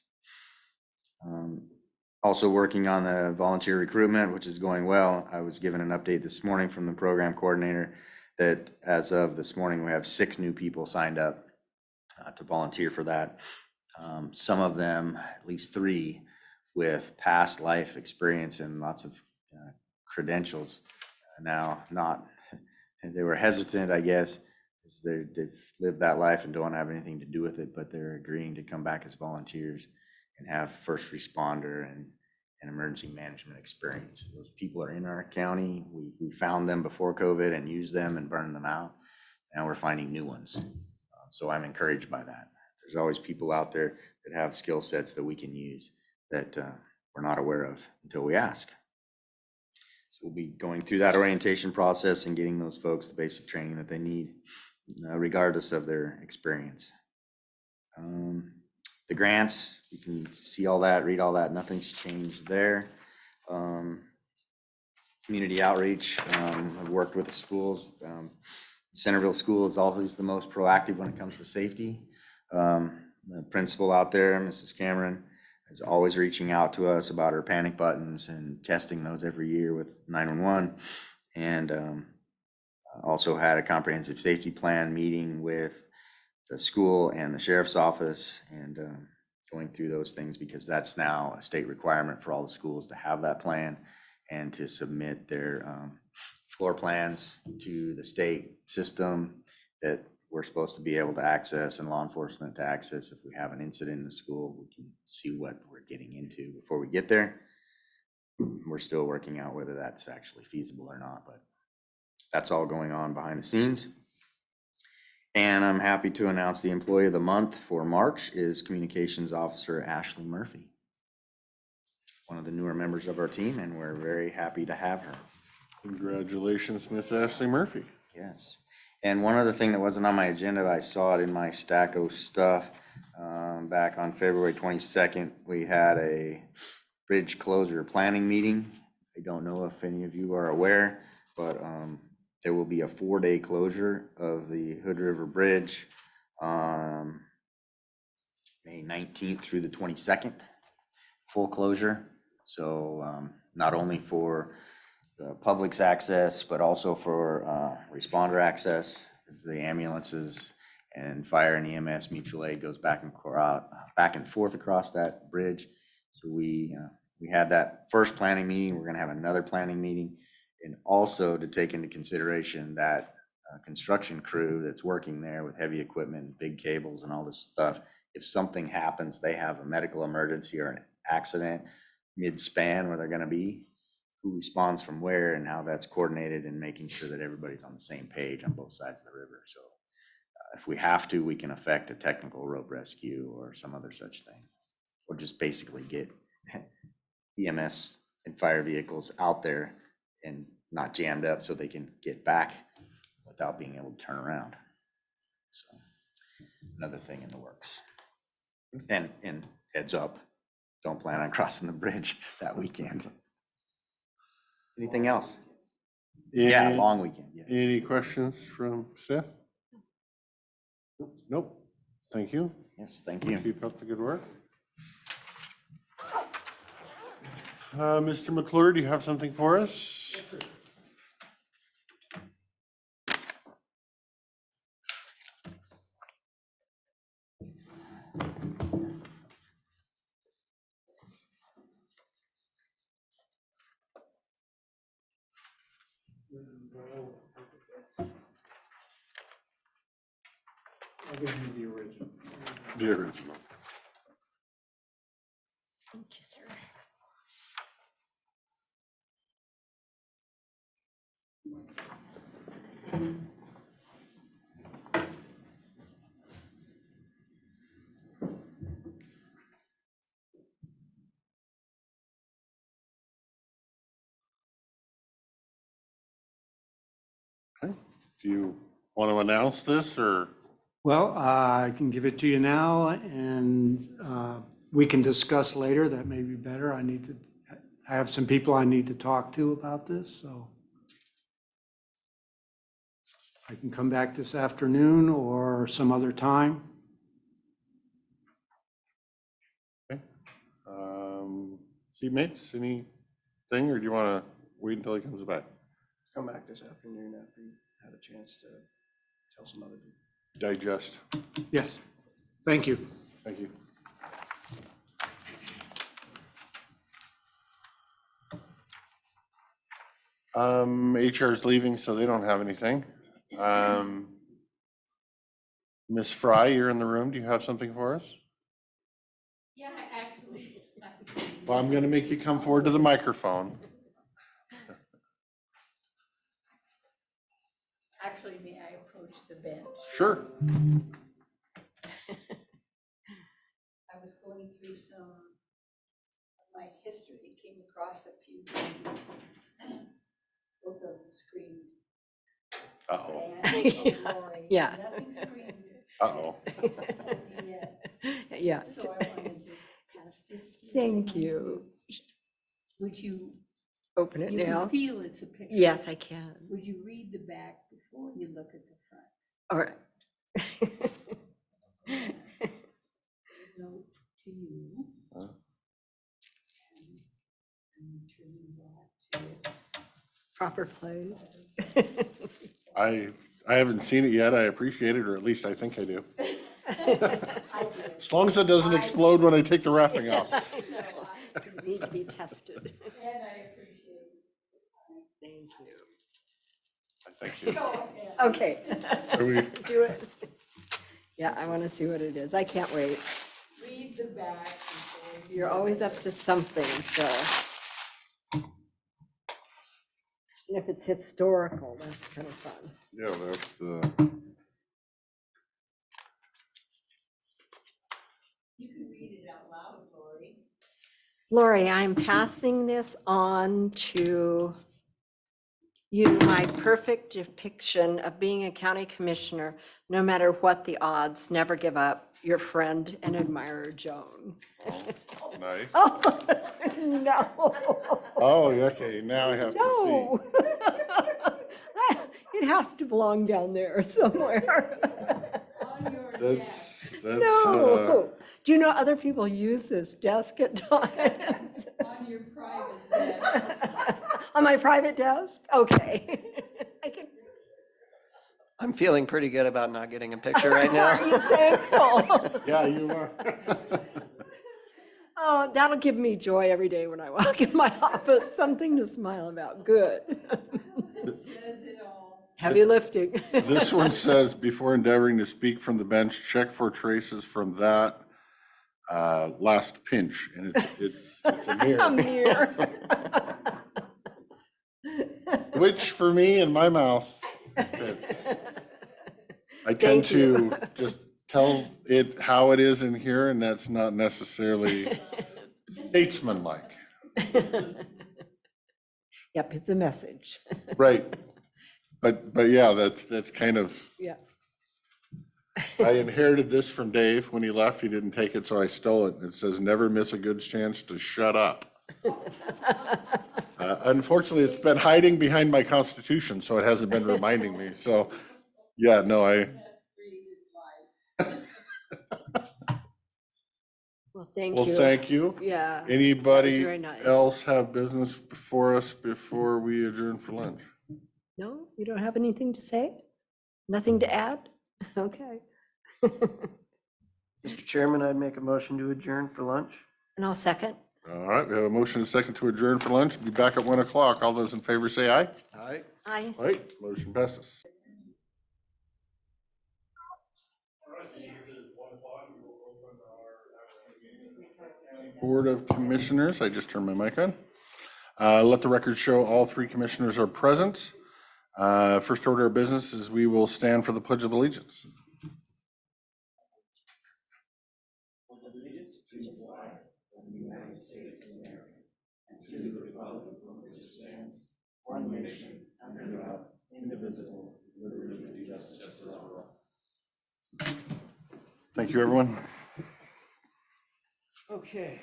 Also working on the volunteer recruitment, which is going well. I was given an update this morning from the program coordinator that as of this morning, we have 6 new people signed up to volunteer for that. Some of them, at least 3, with past life experience and lots of credentials. Now, not, they were hesitant, I guess, as they've lived that life and don't want to have anything to do with it, but they're agreeing to come back as volunteers and have first responder and emergency management experience. Those people are in our county. We found them before COVID and used them and burned them out. Now we're finding new ones. So I'm encouraged by that. There's always people out there that have skill sets that we can use that we're not aware of until we ask. So we'll be going through that orientation process and getting those folks the basic training that they need, regardless of their experience. The grants, you can see all that, read all that, nothing's changed there. Community outreach, I've worked with the schools. Centerville School is always the most proactive when it comes to safety. The principal out there, Mrs. Cameron, is always reaching out to us about her panic buttons and testing those every year with 911. And also had a comprehensive safety plan meeting with the school and the sheriff's office and going through those things because that's now a state requirement for all the schools to have that plan and to submit their floor plans to the state system that we're supposed to be able to access and law enforcement to access. If we have an incident in the school, we can see what we're getting into before we get there. We're still working out whether that's actually feasible or not, but that's all going on behind the scenes. And I'm happy to announce the Employee of the Month for March is Communications Officer Ashley Murphy, one of the newer members of our team, and we're very happy to have her. Congratulations, Miss Ashley Murphy. Yes. And one other thing that wasn't on my agenda, I saw it in my stack of stuff. Back on February 22nd, we had a bridge closure planning meeting. I don't know if any of you are aware, but there will be a 4-day closure of the Hood River Bridge, May 19th through the 22nd, full closure. So not only for the public's access, but also for responder access, as the ambulances and fire and EMS mutual aid goes back and forth across that bridge. So we had that first planning meeting. We're going to have another planning meeting, and also to take into consideration that construction crew that's working there with heavy equipment, big cables and all this stuff. If something happens, they have a medical emergency or an accident mid-span where they're going to be, who responds from where and how that's coordinated and making sure that everybody's on the same page on both sides of the river. So if we have to, we can effect a technical rope rescue or some other such thing, or just basically get EMS and fire vehicles out there and not jammed up so they can get back without being able to turn around. So another thing in the works. And heads up, don't plan on crossing the bridge that weekend. Anything else? Yeah, Any- long weekend. Yeah. Any questions from staff? Nope. Thank you. Yes, thank you. Keep up the good work. Mr. McClure, do you have something for us? Yes, sir. I'll give you the original. The original. Thank you, sir. Okay. Do you want to announce this or? Well, I can give it to you now, and we can discuss later. That may be better. I have some people I need to talk to about this, so I can come back this afternoon or some other time. Okay. Teammates, anything, or do you want to wait until he comes back? Come back this afternoon after you had a chance to tell some other people. Digest. Yes, thank you. Thank you. HR's leaving, so they don't have anything. Ms. Fry, you're in the room. Do you have something for us? Yeah, actually. Well, I'm gonna make you come forward to the microphone. Actually, may I approach the bench? Sure. I was going through some of my history, came across a few things. Both of them screamed. Uh-oh, Diane and Lori. Yeah. Nothing screamed. uh-oh. yet. Yeah. So I want to just pass this. Thank you. Would you, Open it you now. can feel it's a picture. Yes, I can. Would you read the back before you look at the front? All right. Note to you. Huh? And returning that to its. Proper place. I haven't seen it yet. I appreciate it, or at least I think I do. I did. As long as it doesn't explode when I take the wrapping off. No, I- Need to be tested. And I appreciate it. Thank you. Thank you. Go ahead. Okay. Are we- Do it. Yeah, I want to see what it is. I can't wait. Read the back. before you You're look always at up it. to something, so. And if it's historical, that's kind of fun. Yeah, that's the, You can read it out loud, Lori. Lori, I'm passing this on to you, my perfect depiction of being a county commissioner, no matter what the odds, never give up. Your friend and admirer, Joan. nice. Oh, no. Oh, okay, now I have to No. It has to belong down there somewhere. On your see. desk, No. Do you know other people use this desk at times? on your private desk. On my private desk? Okay. I can. I'm feeling pretty good about not getting a picture right now. Are you thankful? Yeah, you are. Oh, that'll give me joy every day when I walk in my office, something to smile about. Good. Says it all. Heavy lifting. This one says, before endeavoring to speak from the bench, check for traces from that last pinch, and it's a A mirror. mirror. Which for me in my mouth fits. I tend Thank you. to just tell it how it is in here, and that's not necessarily statesmanlike. Yep, it's a message. Right. But yeah, that's kind of, Yeah. I inherited this from Dave. When he left, he didn't take it, so I stole it. It says, never miss a good chance to shut up. Unfortunately, it's been hiding behind my constitution, so it hasn't been reminding me. So, yeah, no, Read advice. Well, thank well, you. thank you. Yeah. Anybody very nice. else have business before us before we adjourn for lunch? No, you don't have anything to say? Nothing to add? Okay. Mr. Chairman, I'd make a motion to adjourn for lunch. And I'll second. All right, we have a motion and a second to adjourn for lunch. Be back at 1 o'clock. All those in favor say aye. Aye. Aye. Aye, motion passes. Board of Commissioners, I just turned my mic on. Let the record show all three commissioners are present. First order of business is we will stand for the Pledge of Allegiance. Thank you, everyone. Okay,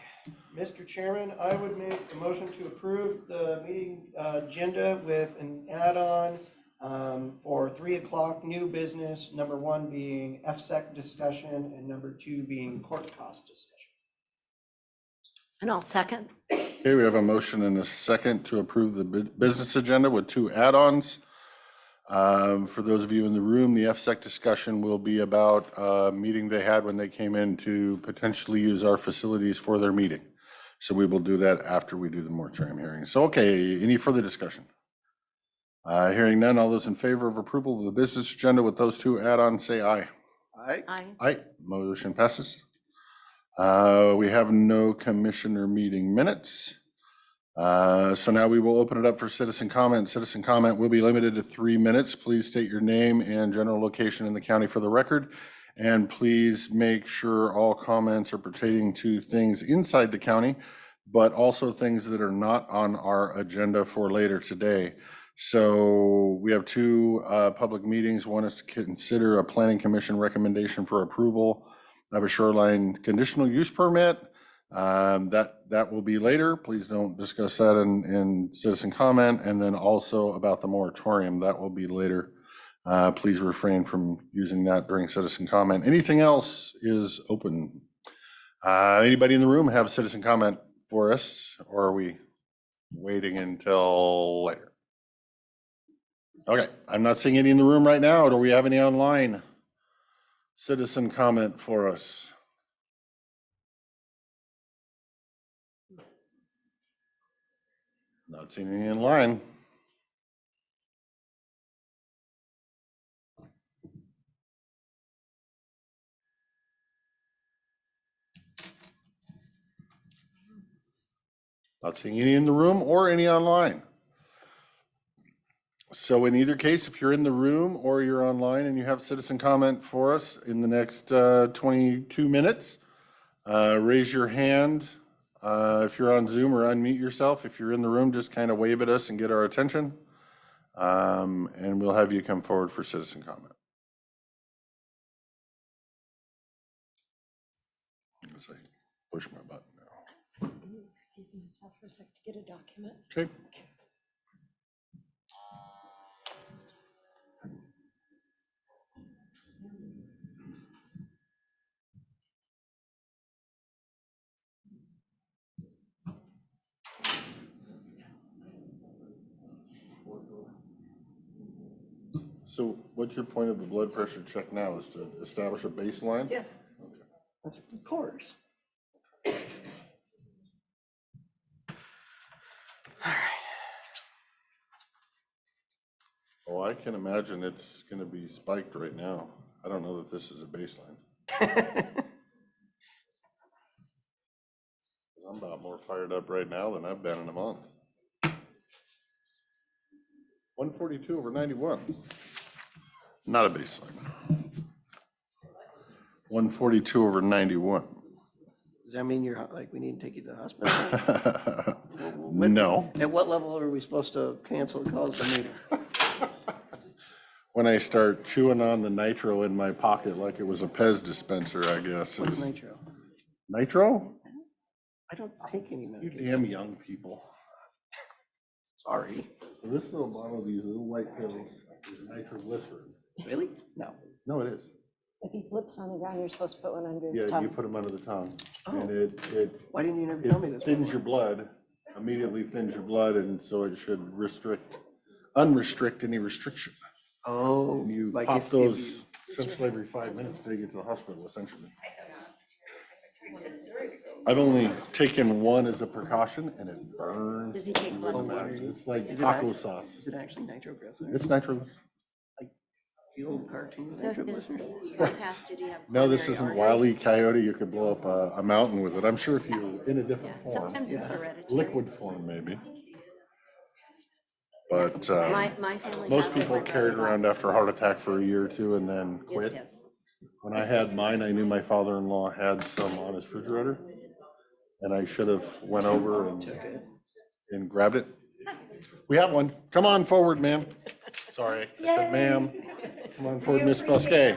Mr. Chairman, I would make a motion to approve the meeting agenda with an add-on for 3 o'clock new business, number 1 being FSEC discussion and number 2 being court cost discussion. And I'll second. Okay, we have a motion and a second to approve the business agenda with 2 add-ons. For those of you in the room, the FSEC discussion will be about a meeting they had when they came in to potentially use our facilities for their meeting. So we will do that after we do the moratorium hearing. So, okay, any further discussion? Hearing none, all those in favor of approval of the business agenda with those two add-ons, say aye. Aye. Aye, motion passes. We have no commissioner meeting minutes. So now we will open it up for citizen comment. Citizen comment will be limited to 3 minutes. Please state your name and general location in the county for the record. And please make sure all comments are pertaining to things inside the county, but also things that are not on our agenda for later today. So we have two public meetings. One is to consider a planning commission recommendation for approval of a shoreline conditional use permit. That will be later. Please don't discuss that in citizen comment. And then also about the moratorium, that will be later. Please refrain from using that during citizen comment. Anything else is open. Anybody in the room have citizen comment for us, or are we waiting until later? Okay, I'm not seeing any in the room right now. Do we have any online citizen comment for us? Not seeing any in line. Not seeing any in the room or any online. So in either case, if you're in the room or you're online and you have citizen comment for us in the next 22 minutes, raise your hand. If you're on Zoom, or unmute yourself. If you're in the room, just kind of wave at us and get our attention. And we'll have you come forward for citizen comment. As I push my button now. Excuse myself for a sec to get a document. Okay. So what's your point of the blood pressure check now, is to establish a baseline? Yeah. That's, of course. Oh, I can imagine it's going to be spiked right now. I don't know that this is a baseline. I'm about more fired up right now than I've been in a month. 142/91. Not a baseline. 142/91. Does that mean you're like, we need to take you to the hospital? No. At what level are we supposed to cancel and cause the meeting? When I start chewing on the nitro in my pocket like it was a Pez dispenser, I guess. What's is- nitro? Nitro? I don't take any You medication. damn young people. Sorry. So this little bottle of these little white pills is nitroglycerin. Really? No. No, it is. If he flips on the ground, you're supposed to put one under his Yeah, you tongue. put them under the tongue. Oh. And it Why didn't you never tell me this? thins your blood, immediately thins your blood, and so it should unrestrict any restriction. Oh, And you like pop if those essentially every 5 minutes till you get to the hospital, essentially. I've only taken one as a precaution, and it burns. Does he take in blood? the mouth. It's like Is it taco act- sauce. Is it actually nitroglycerin? It's nitroglycerin. The old cartoon So his nitroglycerin? bypass, did he have? No, this coronary isn't artery? Wile E. Coyote. You could blow up a mountain with it. I'm sure if you were in a Yeah, different form, sometimes it's Yeah. hereditary. liquid form maybe. But My family. most has it, people my carry it brother around after a heart attack for a year or two and then Yes, quit. yes. When I had mine, I knew my father-in-law had some on his refrigerator, and I should have went over and grabbed it. We have one. Come on forward, ma'am. Sorry, I said ma'am. Come on forward, Miss Busquet.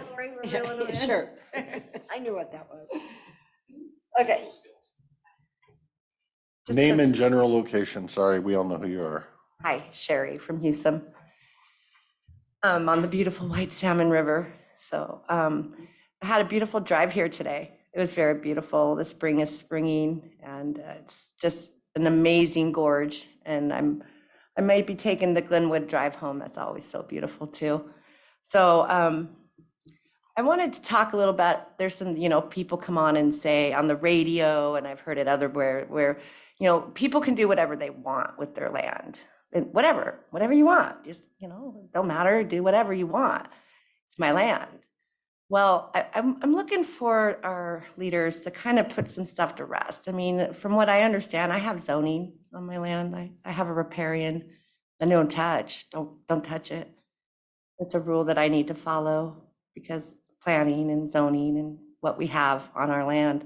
Sure. I knew what that was. Okay. Just Name 'cause- and general location. Sorry, we all know who you are. Hi, Sherry from Houston. On the beautiful White Salmon River. So I had a beautiful drive here today. It was very beautiful. The spring is springing and it's just an amazing gorge. And I may be taking the Glenwood Drive home. That's always so beautiful too. So I wanted to talk a little about, there's some, people come on and say on the radio, and I've heard it otherwhere, where, people can do whatever they want with their land. and whatever you want, just, don't matter, do whatever you want. It's my land. Well, I'm looking for our leaders to kind of put some stuff to rest. I mean, from what I understand, I have zoning on my land. I have a riparian, a don't touch, don't touch it. It's a rule that I need to follow because it's planning and zoning and what we have on our land.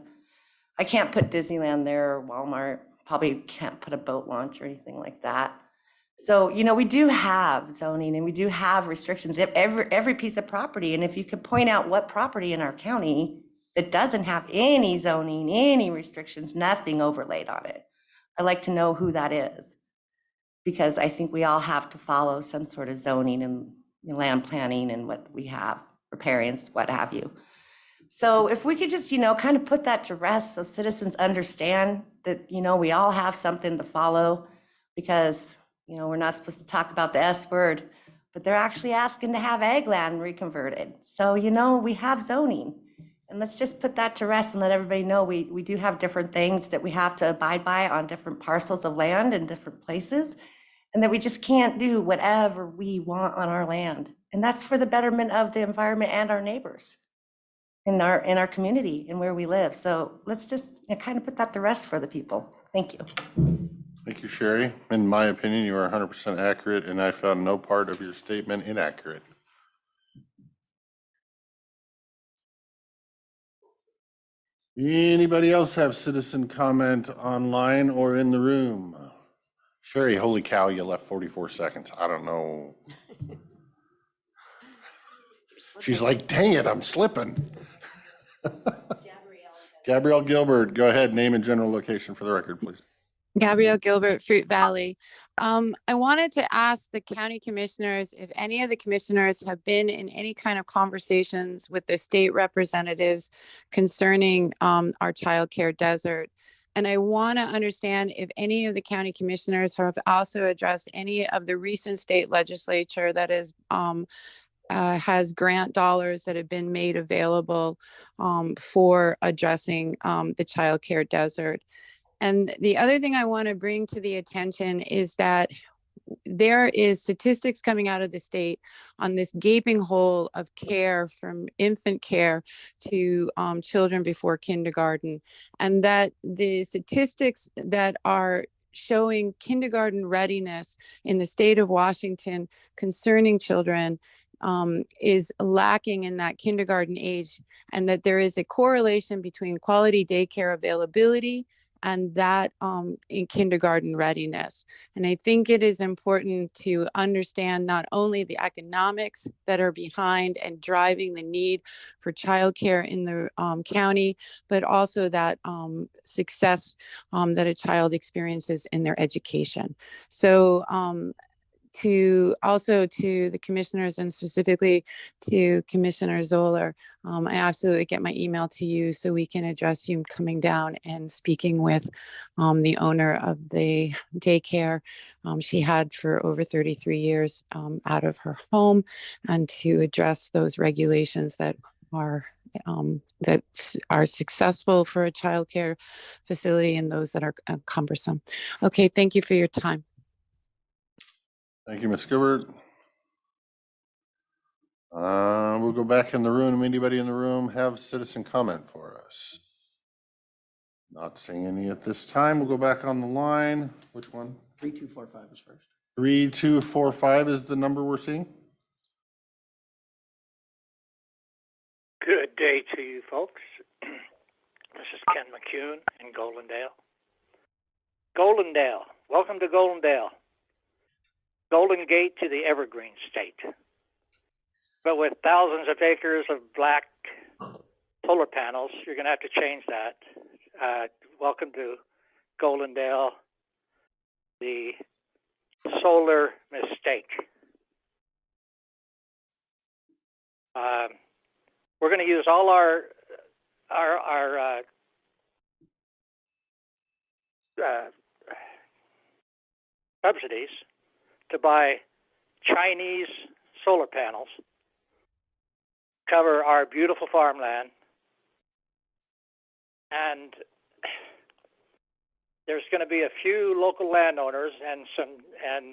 I can't put Disneyland there or Walmart, probably can't put a boat launch or anything like that. So, we do have zoning and we do have restrictions, every piece of property. And if you could point out what property in our county that doesn't have any zoning, any restrictions, nothing overlaid on it, I'd like to know who that is. Because I think we all have to follow some sort of zoning and land planning and what we have, riparians, what have you. So if we could just, kind of put that to rest so citizens understand that, we all have something to follow, because, we're not supposed to talk about the S word, but they're actually asking to have ag land reconverted. So, we have zoning. And let's just put that to rest and let everybody know we do have different things that we have to abide by on different parcels of land in different places, and that we just can't do whatever we want on our land. And that's for the betterment of the environment and our neighbors in our community and where we live. So let's just kind of put that to rest for the people. Thank you. Thank you, Sherry. In my opinion, you are 100% accurate, and I found no part of your statement inaccurate. Anybody else have citizen comment online or in the room? Sherry, holy cow, you left 44 seconds. I don't know. She's like, dang it, I'm slipping. Gabrielle Gilbert, go ahead, name and general location for the record, please. Gabrielle Gilbert, Fruit Valley. I wanted to ask the county commissioners if any of the commissioners have been in any kind of conversations with the state representatives concerning our childcare desert. And I want to understand if any of the county commissioners have also addressed any of the recent state legislature that has grant dollars that have been made available for addressing the childcare desert. And the other thing I want to bring to the attention is that there is statistics coming out of the state on this gaping hole of care from infant care to children before kindergarten, and that the statistics that are showing kindergarten readiness in the state of Washington concerning children is lacking in that kindergarten age, and that there is a correlation between quality daycare availability and that in kindergarten readiness. And I think it is important to understand not only the economics that are behind and driving the need for childcare in the county, but also that success that a child experiences in their education. So to the commissioners and specifically to Commissioner Zoller, I absolutely get my email to you so we can address you coming down and speaking with the owner of the daycare she had for over 33 years out of her home, and to address those regulations that are successful for a child care facility and those that are cumbersome. Okay, thank you for your time. Thank you, Ms. Gilbert. We'll go back in the room. Anybody in the room have citizen comment for us? Not seeing any at this time. We'll go back on the line. Which one? 3245 is first. 3245 is the number we're seeing. Good day to you folks. This is Ken McCune in Goldendale. Goldendale, welcome to Goldendale. Golden Gate to the Evergreen State. But with thousands of acres of black solar panels, you're going to have to change that. Welcome to Goldendale, the solar mistake. We're going to use all our subsidies to buy Chinese solar panels, cover our beautiful farmland, and there's going to be a few local landowners and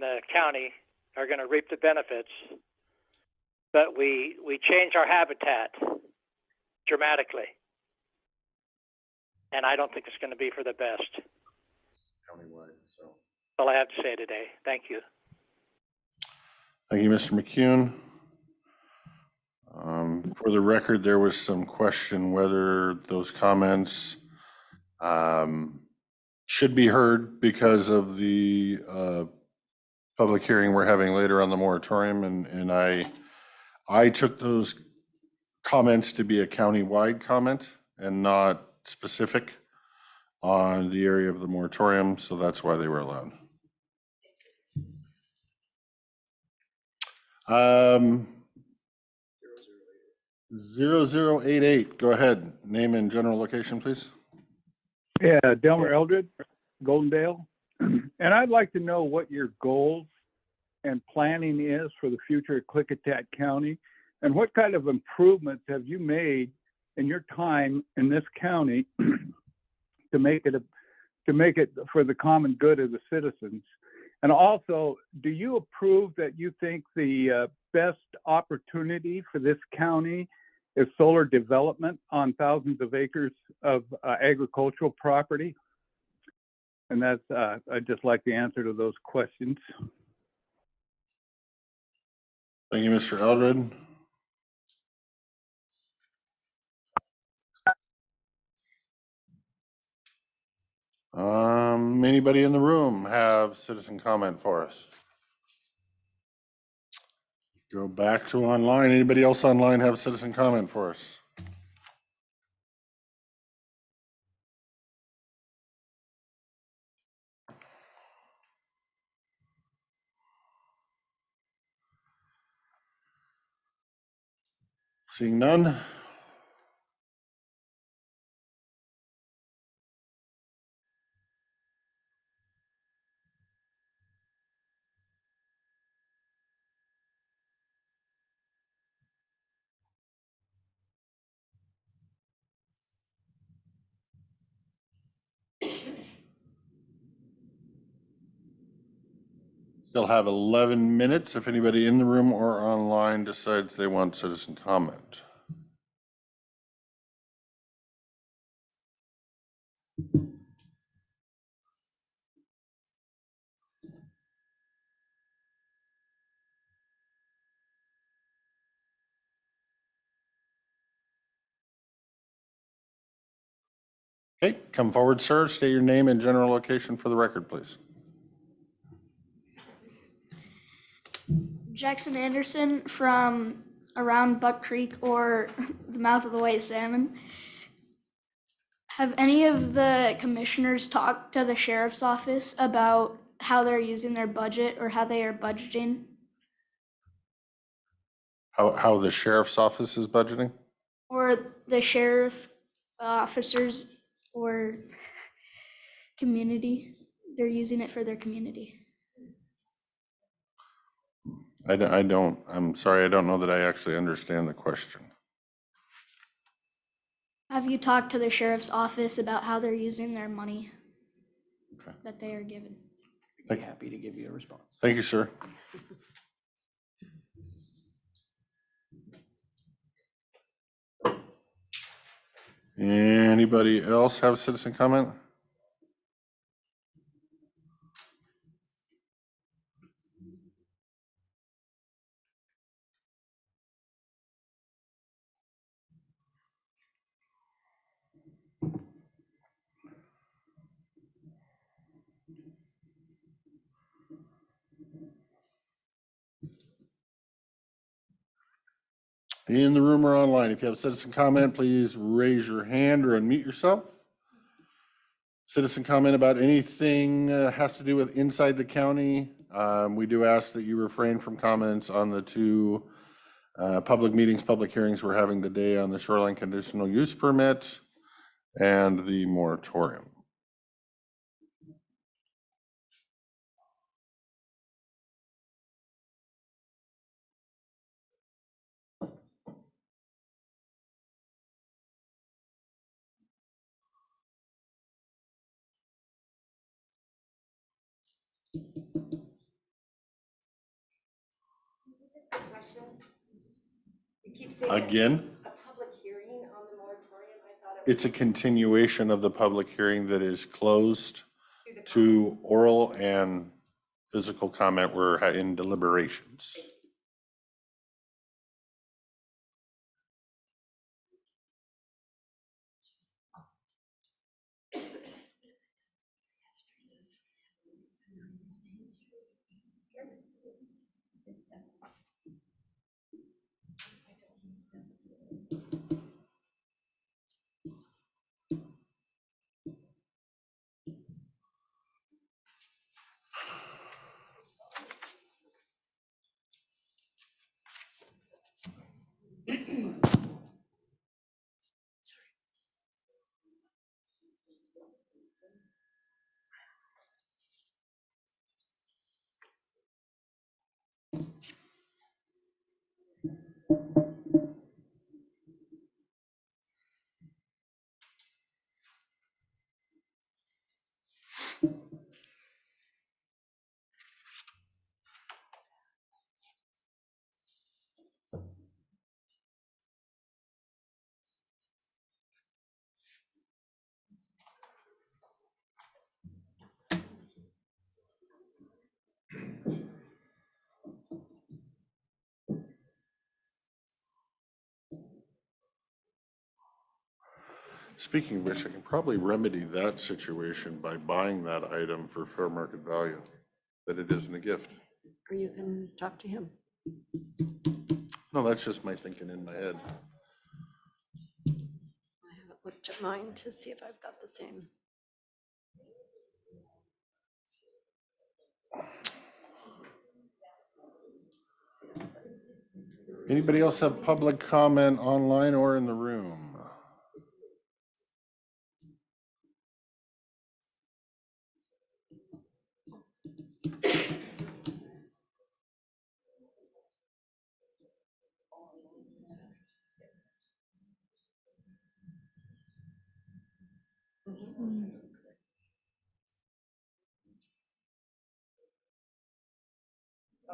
the county are going to reap the benefits, but we change our habitat dramatically. And I don't think it's going to be for the best. Countywide, so. That's all I have to say today. Thank you. Thank you, Mr. McCune. For the record, there was some question whether those comments should be heard because of the public hearing we're having later on the moratorium, and I took those comments to be a county-wide comment and not specific on the area of the moratorium, so that's why they were allowed. 0088, go ahead. Name and general location, please. Yeah, Delmer Eldred, Goldendale. And I'd like to know what your goals and planning is for the future of Klickitat County, and what kind of improvements have you made in your time in this county to make it for the common good of the citizens? And also, do you approve that you think the best opportunity for this county is solar development on thousands of acres of agricultural property? And that's, I'd just like the answer to those questions. Thank you, Mr. Eldred. Anybody in the room have citizen comment for us? Go back to online. Anybody else online have citizen comment for us? Seeing none. Still have 11 minutes if anybody in the room or online decides they want citizen comment. Okay, come forward, sir. State your name and general location for the record, please. Jackson Anderson from around Buck Creek or the mouth of the White Salmon. Have any of the commissioners talked to the sheriff's office about how they're using their budget or how they are budgeting? How the sheriff's office is budgeting? Or the sheriff officers or community? They're using it for their community. I'm sorry, I don't know that I actually understand the question. Have you talked to the sheriff's office about how they're using their money that they are given? I'd be happy to give you a response. Thank you, sir. Anybody else have citizen comment? In the room or online, if you have a citizen comment, please raise your hand or unmute yourself. Citizen comment about anything has to do with inside the county. We do ask that you refrain from comments on the two public meetings, public hearings we're having today on the shoreline conditional use permit and the moratorium. Again, a public hearing on the moratorium. I thought it's a continuation of the public hearing that is closed to oral and physical comment. We're in deliberations. Speaking of which, I can probably remedy that situation by buying that item for fair market value, that it isn't a gift. Or you can talk to him. No, that's just my thinking in my head. I haven't looked at mine to see if I've got the same. Anybody else have public comment online or in the room?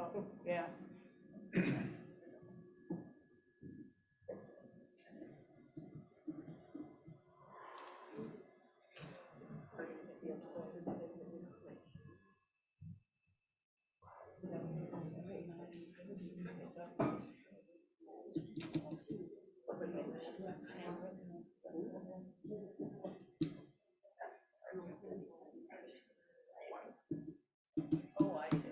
Oh, yeah. Oh, I see.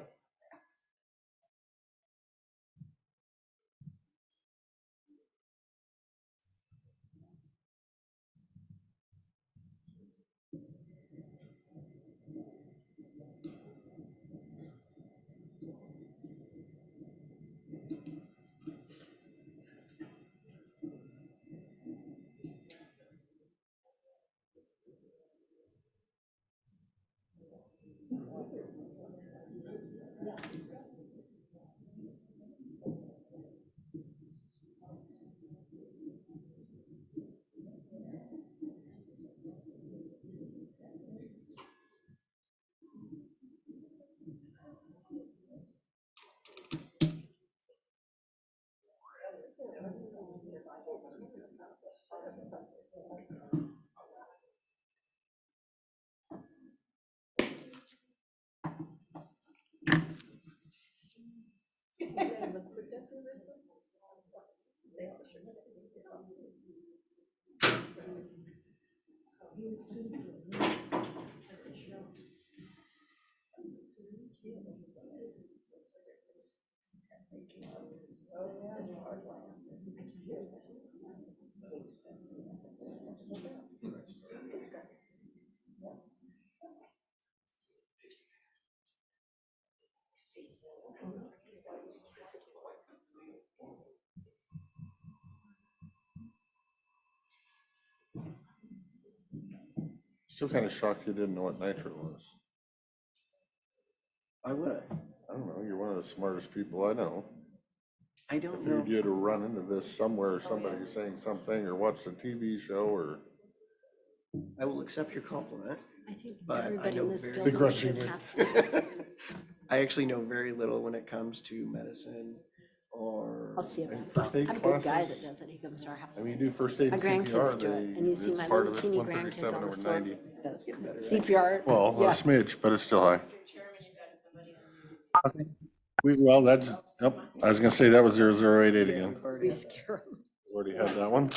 Still kind of shocked you didn't know what nitro was. I would. I don't know, you're one of the smartest people I know. I I don't figured know. you'd have run into this somewhere, somebody saying something, or watched a TV show, or. I will accept your compliment. I think But I everybody know in this very building Big should rushing have to. I actually know very little when it comes to medicine or. I'll see him. First I aid have a good guy classes. that does it. He comes to our house. I mean, you do first aid My and grandkids CPR, do it, and you see it's my part little of it, teeny grandkids 137 on the over floor. 90. It's getting better. CPR. Well, a Yeah. smidge, but it's still high. Well, that's, yep, I was gonna say that was 0088 Yeah, again. we've already- We scare them. Already had that one.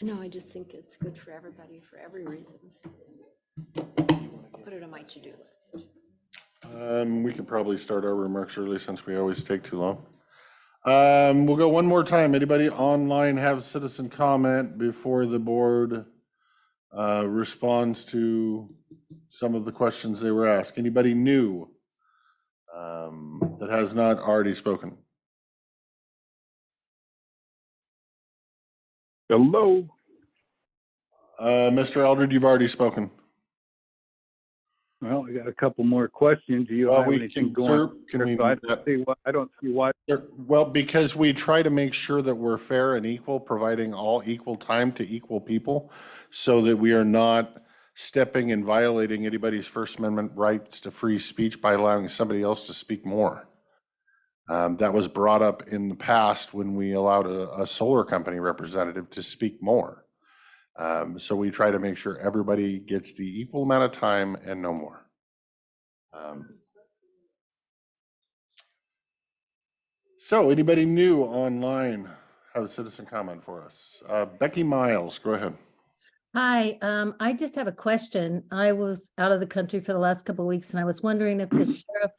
No, I just think it's good for everybody, for every reason. Put it on my to-do list. We could probably start our remarks early since we always take too long. We'll go one more time. Anybody online have citizen comment before the board responds to some of the questions they were asked? Anybody new that has not already spoken? Hello? Mr. Eldred, you've already spoken. Well, I got a couple more questions. Do you Well, have we anything can, going? sir, can we I move that? don't see why. Well, because we try to make sure that we're fair and equal, providing all equal time to equal people, so that we are not stepping and violating anybody's First Amendment rights to free speech by allowing somebody else to speak more. That was brought up in the past when we allowed a solar company representative to speak more. So we try to make sure everybody gets the equal amount of time and no more. So anybody new online have a citizen comment for us? Becky Miles, go ahead. Hi, I just have a question. I was out of the country for the last couple of weeks and I was wondering if the sheriff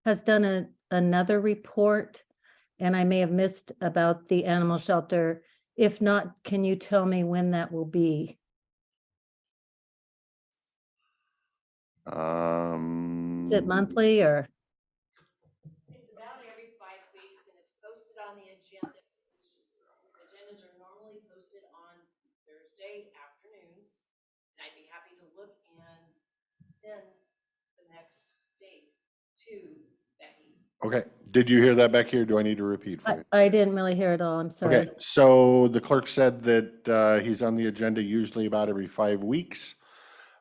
has done another report and I may have missed about the animal shelter. If not, can you tell me when that will be? Is it monthly or? It's about every 5 weeks and it's posted on the agenda. Agendas are normally posted on Thursday afternoons. And I'd be happy to look and send the next date to Becky. Okay, did you hear that, Becky, or do I need to repeat for you? I didn't really hear it all. I'm sorry. Okay, so the clerk said that he's on the agenda usually about every 5 weeks.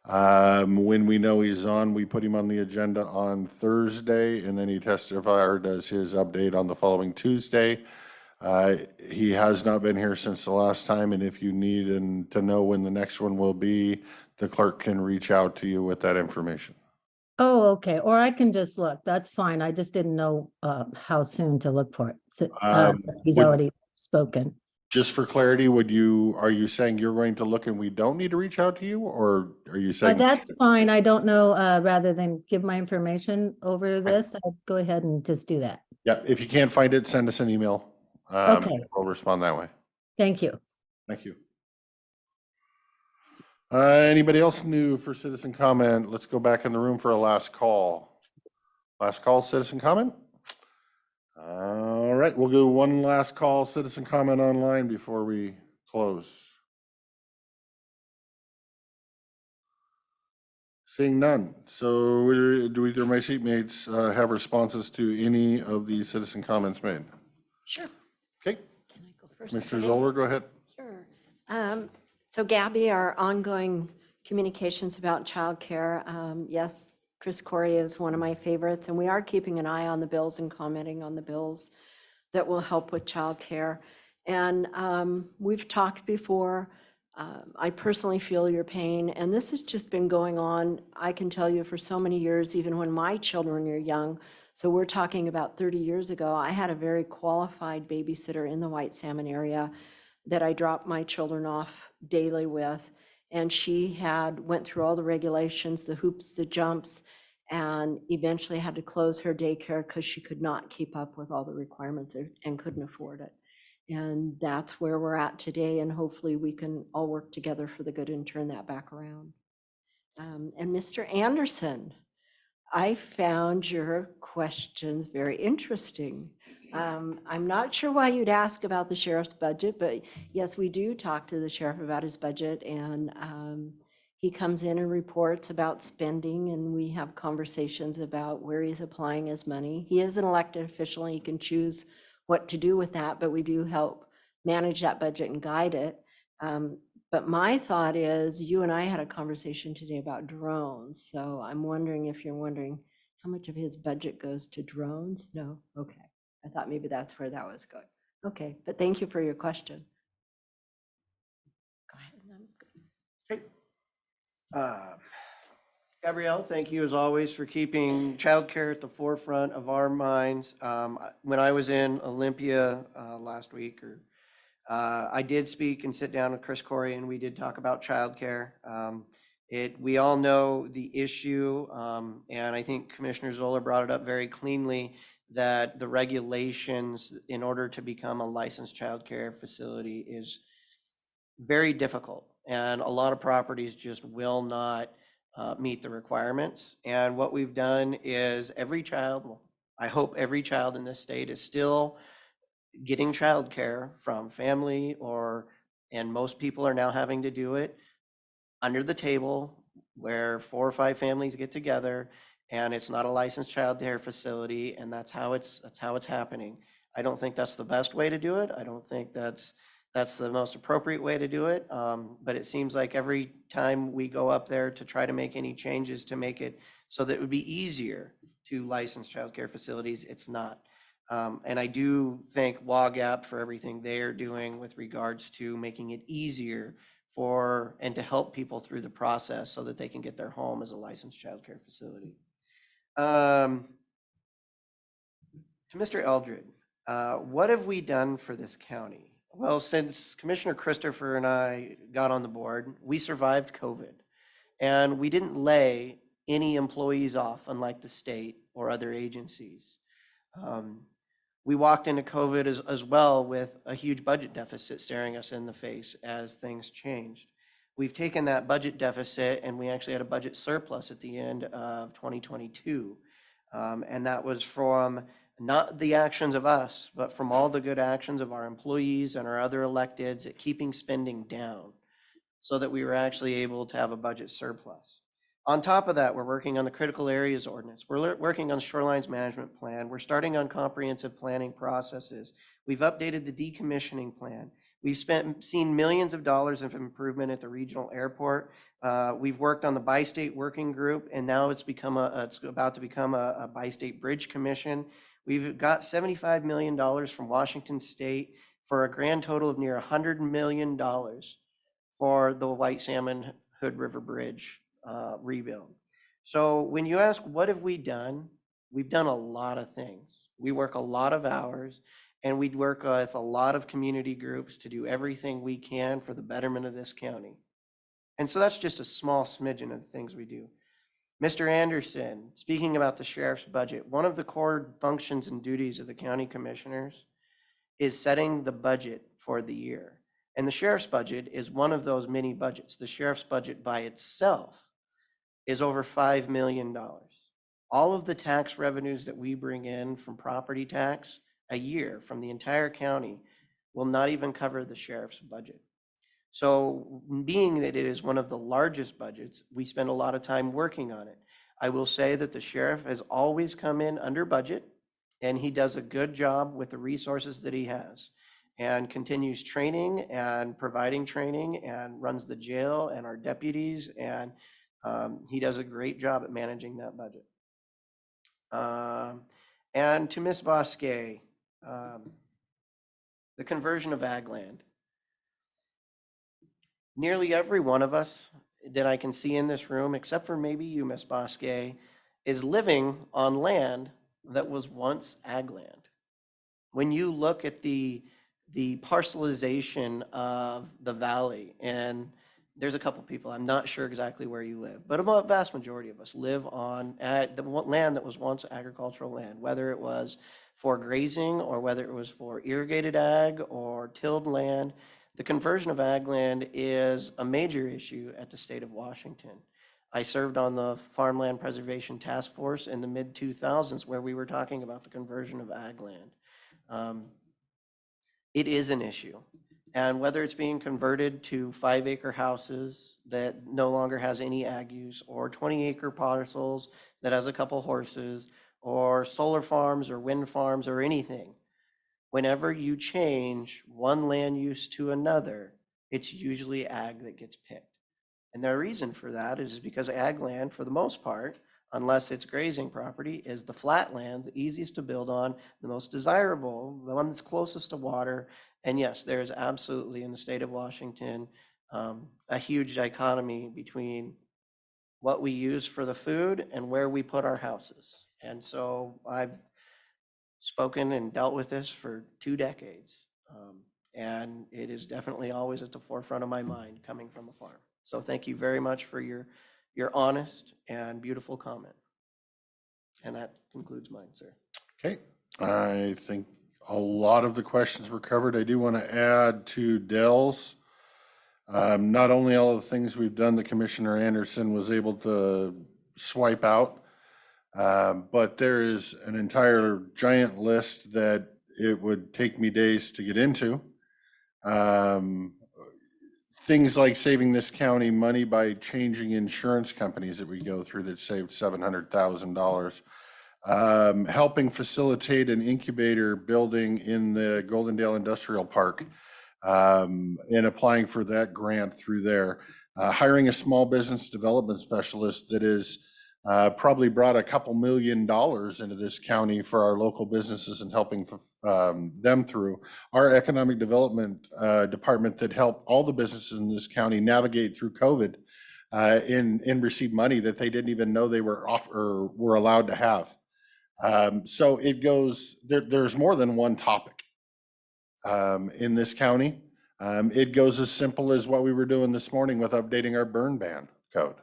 When we know he's on, we put him on the agenda on Thursday, and then he testifies or does his update on the following Tuesday. He has not been here since the last time, and if you need to know when the next one will be, the clerk can reach out to you with that information. Oh, okay. Or I can just look. That's fine. I just didn't know how soon to look for it. So, he's would- already spoken. Just for clarity, are you saying you're going to look and we don't need to reach out to you, or are you saying? That's fine. I don't know, rather than give my information over this, I'll go ahead and just do that. Yeah, if you can't find it, send us an email. Okay. We'll respond that way. Thank you. Thank you. Anybody else new for citizen comment? Let's go back in the room for a last call. Last call, citizen comment? All right, we'll do one last call, citizen comment online before we close. Seeing none. So do either of my seatmates have responses to any of the citizen comments made? Sure. Okay. Can I go first? Mr. today? Zoller, go ahead. Sure. So Gabby, our ongoing communications about childcare, yes, Chris Corey is one of my favorites, and we are keeping an eye on the bills and commenting on the bills that will help with childcare. And we've talked before. I personally feel your pain, and this has just been going on, I can tell you, for so many years, even when my children were young. So we're talking about 30 years ago. I had a very qualified babysitter in the White Salmon area that I dropped my children off daily with. And she went through all the regulations, the hoops, the jumps, and eventually had to close her daycare because she could not keep up with all the requirements and couldn't afford it. And that's where we're at today. And hopefully we can all work together for the good and turn that back around. And Mr. Anderson, I found your questions very interesting. I'm not sure why you'd ask about the sheriff's budget, but yes, we do talk to the sheriff about his budget, and he comes in and reports about spending, and we have conversations about where he's applying his money. He is an elected official, and he can choose what to do with that, but we do help manage that budget and guide it. But my thought is, you and I had a conversation today about drones, so I'm wondering if you're wondering how much of his budget goes to drones? No? Okay. I thought maybe that's where that was going. Okay, but thank you for your question. Go ahead. Gabrielle, thank you as always for keeping childcare at the forefront of our minds. When I was in Olympia last week, I did speak and sit down with Chris Corey, and we did talk about childcare. We all know the issue, and I think Commissioner Zoller brought it up very cleanly, that the regulations in order to become a licensed childcare facility is very difficult, and a lot of properties just will not meet the requirements. And what we've done is every child, well, I hope every child in this state is still getting childcare from family, and most people are now having to do it under the table where 4 or 5 families get together, and it's not a licensed child care facility, and that's how it's happening. I don't think that's the best way to do it. I don't think that's the most appropriate way to do it. But it seems like every time we go up there to try to make any changes to make it so that it would be easier to license child care facilities, it's not. And I do thank WAGAP for everything they are doing with regards to making it easier and to help people through the process so that they can get their home as a licensed child care facility. To Mr. Eldred, what have we done for this county? Well, since Commissioner Christopher and I got on the board, we survived COVID, and we didn't lay any employees off, unlike the state or other agencies. We walked into COVID as well with a huge budget deficit staring us in the face as things changed. We've taken that budget deficit, and we actually had a budget surplus at the end of 2022. And that was from not the actions of us, but from all the good actions of our employees and our other electeds at keeping spending down so that we were actually able to have a budget surplus. On top of that, we're working on the critical areas ordinance. We're working on shorelines management plan. We're starting on comprehensive planning processes. We've updated the decommissioning plan. We've seen millions of dollars of improvement at the regional airport. We've worked on the bi-state working group, and now it's about to become a bi-state bridge commission. We've got $75 million from Washington State for a grand total of near $100 million for the White Salmon Hood River Bridge rebuild. So when you ask what have we done, we've done a lot of things. We work a lot of hours, and we work with a lot of community groups to do everything we can for the betterment of this county. And so that's just a small smidgen of the things we do. Mr. Anderson, speaking about the sheriff's budget, one of the core functions and duties of the county commissioners is setting the budget for the year. And the sheriff's budget is one of those mini budgets. The sheriff's budget by itself is over $5 million. All of the tax revenues that we bring in from property tax a year from the entire county will not even cover the sheriff's budget. So being that it is one of the largest budgets, we spend a lot of time working on it. I will say that the sheriff has always come in under budget, and he does a good job with the resources that he has, and continues training and providing training, and runs the jail and our deputies, and he does a great job at managing that budget. And to Ms. Bosque, the conversion of ag land. Nearly every one of us that I can see in this room, except for maybe you, Ms. Bosque, is living on land that was once ag land. When you look at the parcelization of the valley, and there's a couple people, I'm not sure exactly where you live, but a vast majority of us live on the land that was once agricultural land, whether it was for grazing or whether it was for irrigated ag or tilled land. The conversion of ag land is a major issue at the state of Washington. I served on the Farmland Preservation Task Force in the mid-2000s where we were talking about the conversion of ag land. It is an issue. And whether it's being converted to 5-acre houses that no longer has any ag use, or 20-acre parcels that has a couple horses, or solar farms or wind farms or anything, whenever you change one land use to another, it's usually ag that gets picked. And the reason for that is because ag land, for the most part, unless it's grazing property, is the flat land, the easiest to build on, the most desirable, the one that's closest to water. And yes, there is absolutely in the state of Washington a huge dichotomy between what we use for the food and where we put our houses. And so I've spoken and dealt with this for 2 decades. And it is definitely always at the forefront of my mind coming from a farm. So thank you very much for your honest and beautiful comment. And that concludes mine, sir. Okay, I think a lot of the questions were covered. I do want to add to Dell's. Not only all of the things we've done, that Commissioner Anderson was able to swipe out, but there is an entire giant list that it would take me days to get into. Things like saving this county money by changing insurance companies that we go through that saved $700,000. Helping facilitate an incubator building in the Goldendale Industrial Park and applying for that grant through there. Hiring a small business development specialist that is probably brought a couple $1 million into this county for our local businesses and helping them through. Our economic development department that helped all the businesses in this county navigate through COVID and receive money that they didn't even know they were off or were allowed to have. So it goes, there's more than one topic in this county. It goes as simple as what we were doing this morning with updating our burn ban code.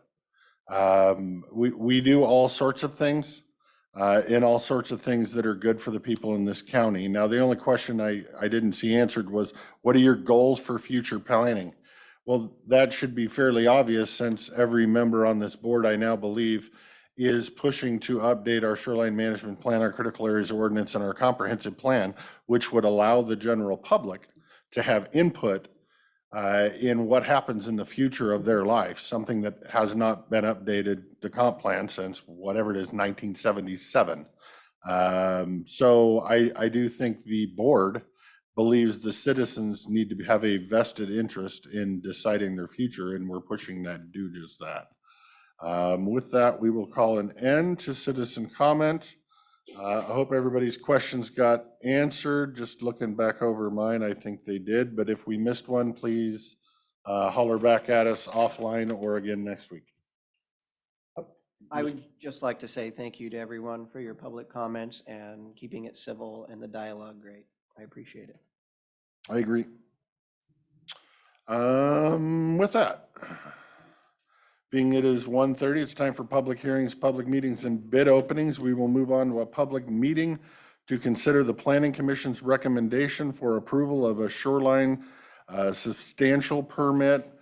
We do all sorts of things and all sorts of things that are good for the people in this county. Now, the only question I didn't see answered was, what are your goals for future planning? Well, that should be fairly obvious, since every member on this board, I now believe, is pushing to update our shoreline management plan, our critical areas ordinance, and our comprehensive plan, which would allow the general public to have input in what happens in the future of their life, something that has not been updated, the comp plan, since whatever it is, 1977. So I do think the board believes the citizens need to have a vested interest in deciding their future, and we're pushing that to do just that. With that, we will call an end to citizen comment. I hope everybody's questions got answered. Just looking back over mine, I think they did, but if we missed one, please holler back at us offline or again next week. I would just like to say thank you to everyone for your public comments and keeping it civil and the dialogue great. I appreciate it. I agree. With that, being it is 1:30, it's time for public hearings, public meetings, and bid openings. We will move on to a public meeting to consider the Planning Commission's recommendation for approval of a shoreline substantial permit,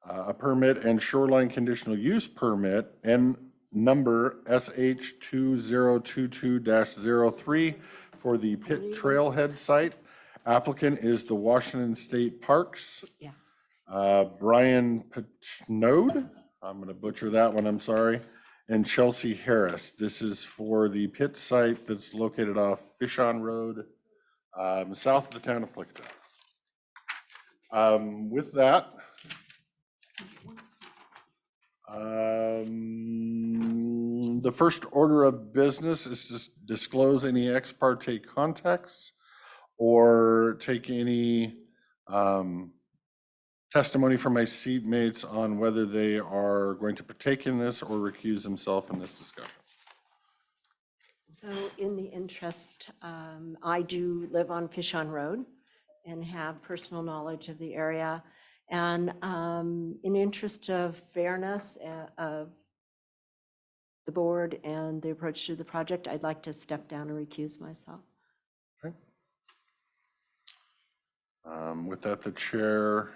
a permit and shoreline conditional use permit, and number SH2022-03 for the Pit Trailhead site. Applicant is the Washington State Parks. Yeah. Brian Patnode, I'm going to butcher that one, I'm sorry, and Chelsea Harris. This is for the pit site that's located off Fishon Road, south of the town of Klickitat. With that, the first order of business is to disclose any ex parte contacts or take any testimony from my seatmates on whether they are going to partake in this or recuse themselves in this discussion. So in the interest, I do live on Fishon Road and have personal knowledge of the area. And in interest of fairness of the board and the approach to the project, I'd like to step down and recuse myself. Okay. With that, the chair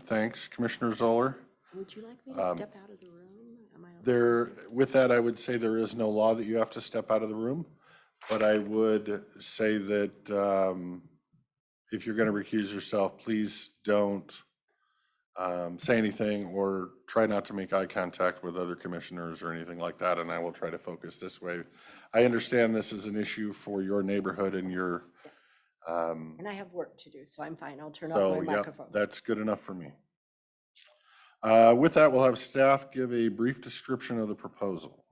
thanks Commissioner Zoller. Would you like me to step out of the room? Am I okay? With that, I would say there is no law that you have to step out of the room, but I would say that if you're going to recuse yourself, please don't say anything or try not to make eye contact with other commissioners or anything like that, and I will try to focus this way. I understand this is an issue for your neighborhood and your And I have work to do, so I'm fine. I'll turn off my So, yeah, microphone. that's good enough for me. With that, we'll have staff give a brief description of the proposal.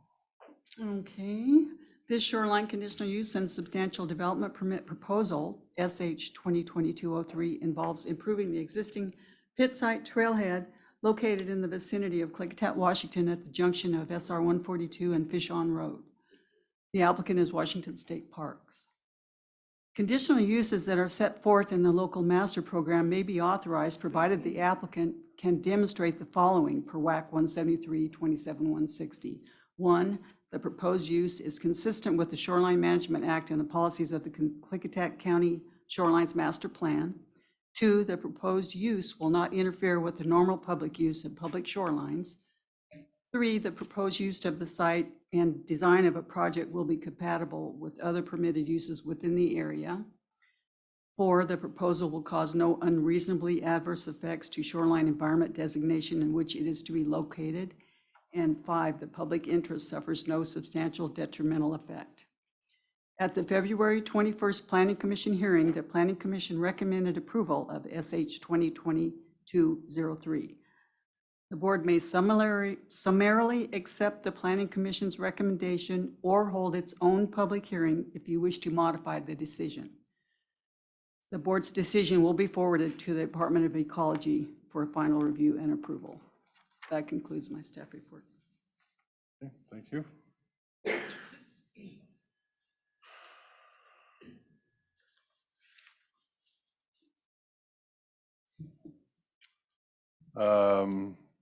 Okay, this shoreline conditional use and substantial development permit proposal, SH 2022-03, involves improving the existing pit site trailhead located in the vicinity of Klickitat, Washington at the junction of SR 142 and Fish On Road. The applicant is Washington State Parks. Conditional uses that are set forth in the local master program may be authorized provided the applicant can demonstrate the following per WAC 173-27-160. 1, the proposed use is consistent with the Shoreline Management Act and the policies of the Klickitat County Shorelines Master Plan. 2, the proposed use will not interfere with the normal public use of public shorelines. 3, the proposed use of the site and design of a project will be compatible with other permitted uses within the area. 4, the proposal will cause no unreasonably adverse effects to shoreline environment designation in which it is to be located. And 5, the public interest suffers no substantial detrimental effect. At the February 21st Planning Commission hearing, the Planning Commission recommended approval of SH 2022-03. The board may summarily accept the Planning Commission's recommendation or hold its own public hearing if you wish to modify the decision. The board's decision will be forwarded to the Department of Ecology for final review and approval. That concludes my staff report. Okay, thank you.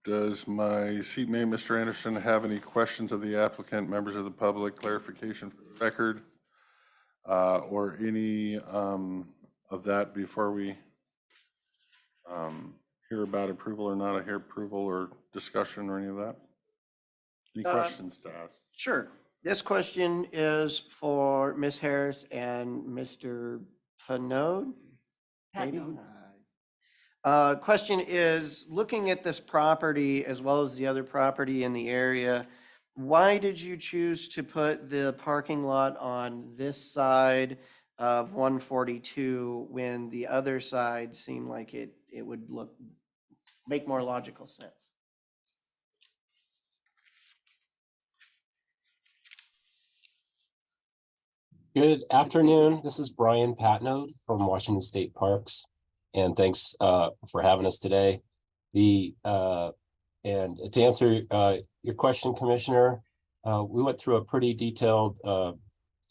Does my seatmate, Mr. Anderson, have any questions of the applicant, members of the public, clarification for the record, or any of that before we hear about approval or not hear approval or discussion or any of that? Any questions to ask? Sure. This question is for Ms. Harris and Mr. Panode. Maybe? Question is, looking at this property as well as the other property in the area, why did you choose to put the parking lot on this side of 142 when the other side seemed like it would make more logical sense? Good afternoon. This is Brian Patnode from Washington State Parks, and thanks for having us today. And to answer your question, Commissioner, we went through a pretty detailed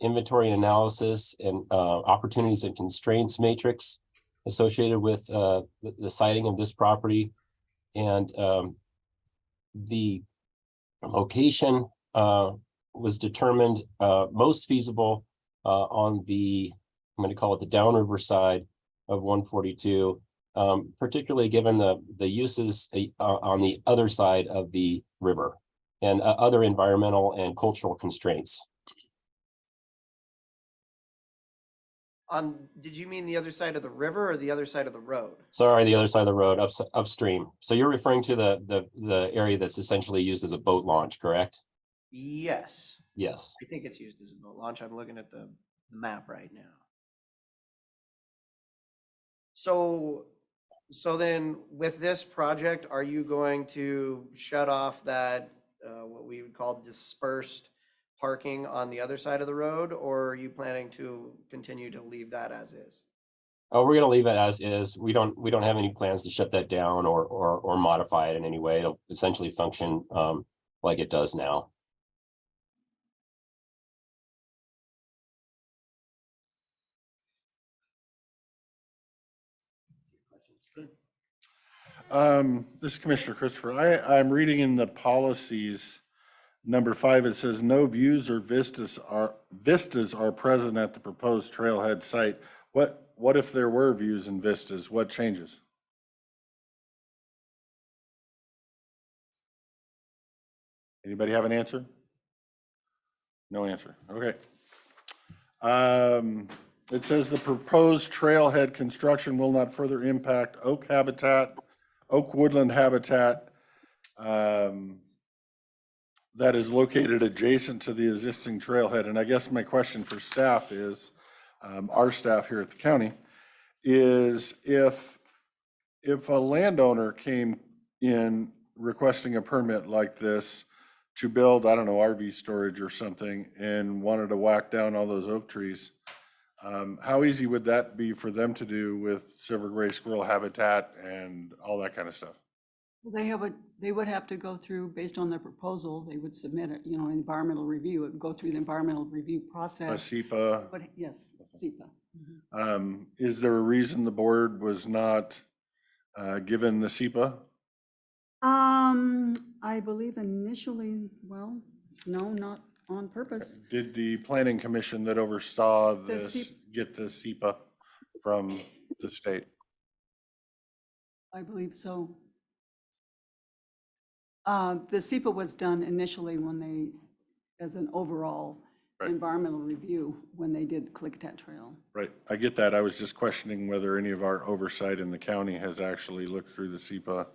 inventory analysis and opportunities and constraints matrix associated with the siting of this property, and the location was determined most feasible on the, I'm going to call it the downriver side of 142, particularly given the uses on the other side of the river and other environmental and cultural constraints. Did you mean the other side of the river or the other side of the road? Sorry, the other side of the road, upstream. So you're referring to the area that's essentially used as a boat launch, correct? Yes. Yes. I think it's used as a boat launch. I'm looking at the map right now. So then with this project, are you going to shut off that, what we would call dispersed parking on the other side of the road, or are you planning to continue to leave that as is? Oh, we're going to leave it as is. We don't have any plans to shut that down or modify it in any way. It'll essentially function like it does now. This is Commissioner Christopher. I'm reading in the policies, number 5, it says no views or vistas are present at the proposed trailhead site. What if there were views and vistas? What changes? Anybody have an answer? No answer. Okay. It says the proposed trailhead construction will not further impact oak woodland habitat that is located adjacent to the existing trailhead. And I guess my question for staff is, our staff here at the county, is if a landowner came in requesting a permit like this to build, I don't know, RV storage or something, and wanted to whack down all those oak trees, how easy would that be for them to do with silver gray squirrel habitat and all that kind of stuff? They would have to go through, based on their proposal, they would submit it, an environmental review. It would go through the environmental review A process. SEPA? But yes, SEPA. Is there a reason the board was not given the SEPA? I believe initially, well, no, not on purpose. Did the planning commission that oversaw The this get the SEPA from the state? I believe so. The SEPA was done initially when they, as an overall environmental review, when they did the Klickitat Trail. Right, I get that. I was just questioning whether any of our oversight in the county has actually looked through the SEPA.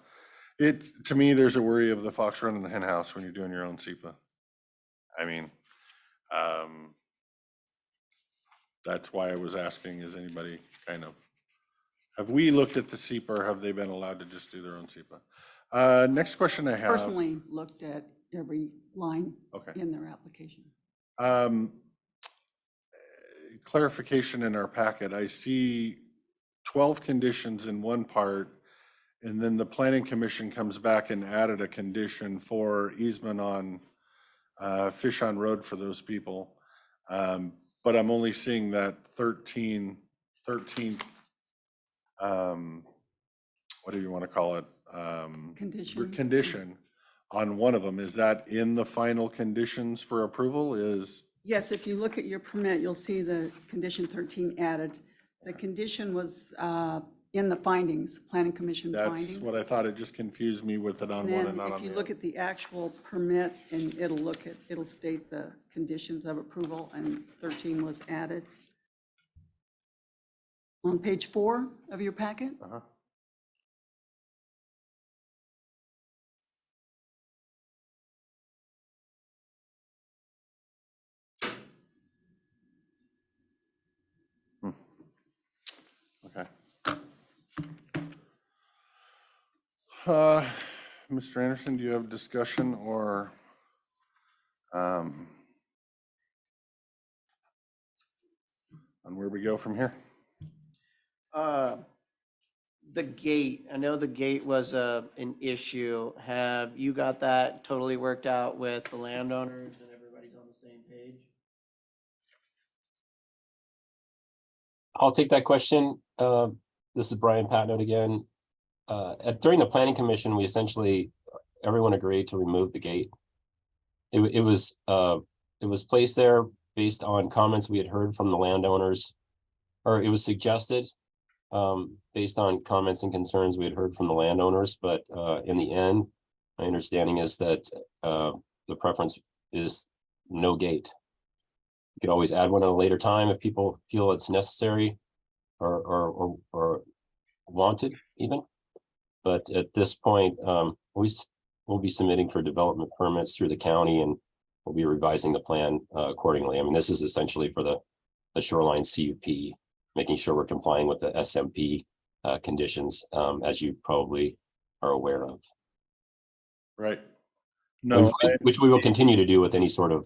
To me, there's a worry of the fox running the hen house when you're doing your own SEPA. I mean, that's why I was asking, is anybody have we looked at the SEPA, or have they been allowed to just do their own SEPA? Next question I have. Personally looked at every line in their application. Clarification in our packet, I see 12 conditions in one part, and then the planning commission comes back and added a condition for easement on Fish on Road for those people. But I'm only seeing that 13, what do you want to call it? Condition on one of them. Is that in the final conditions for approval? Yes, if you look at your permit, you'll see the condition 13 added. The condition was in the findings, planning commission findings. That's what I thought. It just confused me with it on one and not on the other. If you look at the actual permit, and it'll state the conditions of approval, and 13 was added. On page 4 of your packet. Okay. Mr. Anderson, do you have discussion or on where we go from here? The gate, I know the gate was an issue. Have you got that totally worked out with the landowners and everybody's on the same page? I'll take that question. This is Brian Patnode again. During the planning commission, we essentially, everyone agreed to remove the gate. It was placed there based on comments we had heard from the landowners, or it was suggested based on comments and concerns we had heard from the landowners. But in the end, my understanding is that the preference is no gate. You could always add one at a later time if people feel it's necessary or wanted even. But at this point, we'll be submitting for development permits through the county, and we'll be revising the plan accordingly. I mean, this is essentially for the shoreline CUP, making sure we're complying with the SMP conditions, as you probably are aware of. Right. No, which we will continue to do with any sort of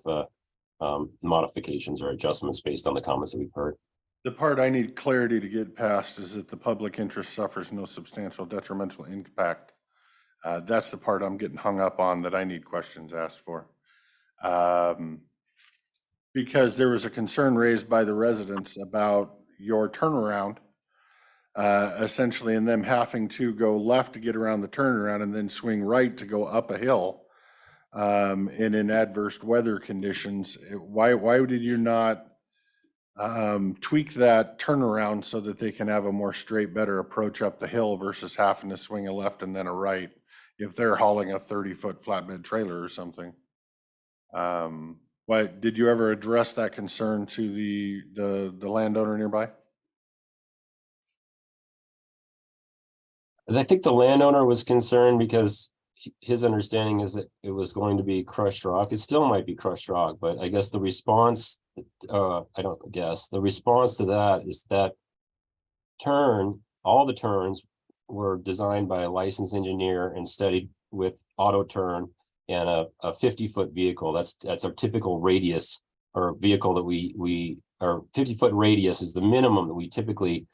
modifications or adjustments based on the comments that we've heard. the part I need clarity to get past is that the public interest suffers no substantial detrimental impact. That's the part I'm getting hung up on that I need questions asked for. Because there was a concern raised by the residents about your turnaround, essentially, and them having to go left to get around the turnaround and then swing right to go up a hill. And in adverse weather conditions, why did you not tweak that turnaround so that they can have a more straight, better approach up the hill versus having to swing a left and then a right if they're hauling a 30-foot flatbed trailer or something? Why did you ever address that concern to the landowner nearby? And I think the landowner was concerned because his understanding is that it was going to be crushed rock. It still might be crushed rock, but I guess the response, I don't guess, the response to that is that all the turns were designed by a licensed engineer and studied with auto turn and a 50-foot vehicle. That's our typical radius or vehicle that our 50-foot radius is the minimum that we typically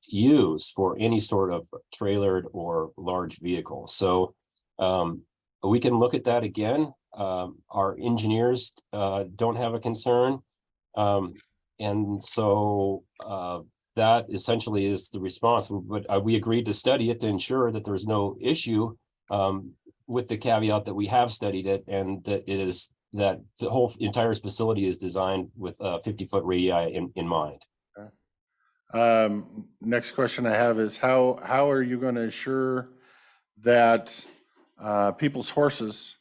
use for any sort of trailered or large vehicle. So we can look at that again. Our engineers don't have a concern. And so that essentially is the response. But we agreed to study it to ensure that there's no issue, with the caveat that we have studied it and that that the whole entire facility is designed with a 50-foot radii in mind. Next question I have is how are you going to ensure that people's horses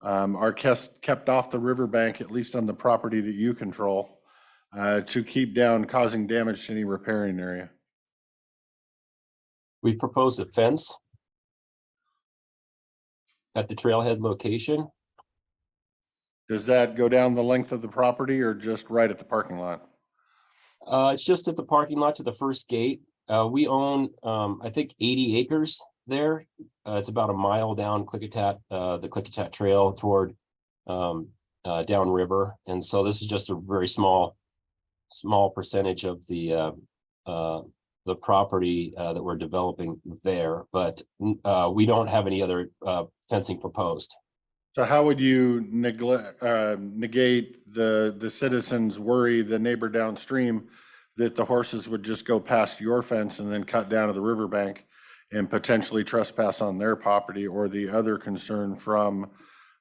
are kept off the riverbank, at least on the property that you control, to keep down causing damage to any riparian area? We proposed a fence at the trailhead location. Does that go down the length of the property or just right at the parking lot? It's just at the parking lot to the first gate. We own, I think, 80 acres there. It's about a mile down Klickitat, the Klickitat Trail toward downriver. And so this is just a very small percentage of the property that we're developing there. But we don't have any other fencing proposed. So how would you negate the citizens' worry, the neighbor downstream, that the horses would just go past your fence and then cut down to the riverbank and potentially trespass on their property, or the other concern from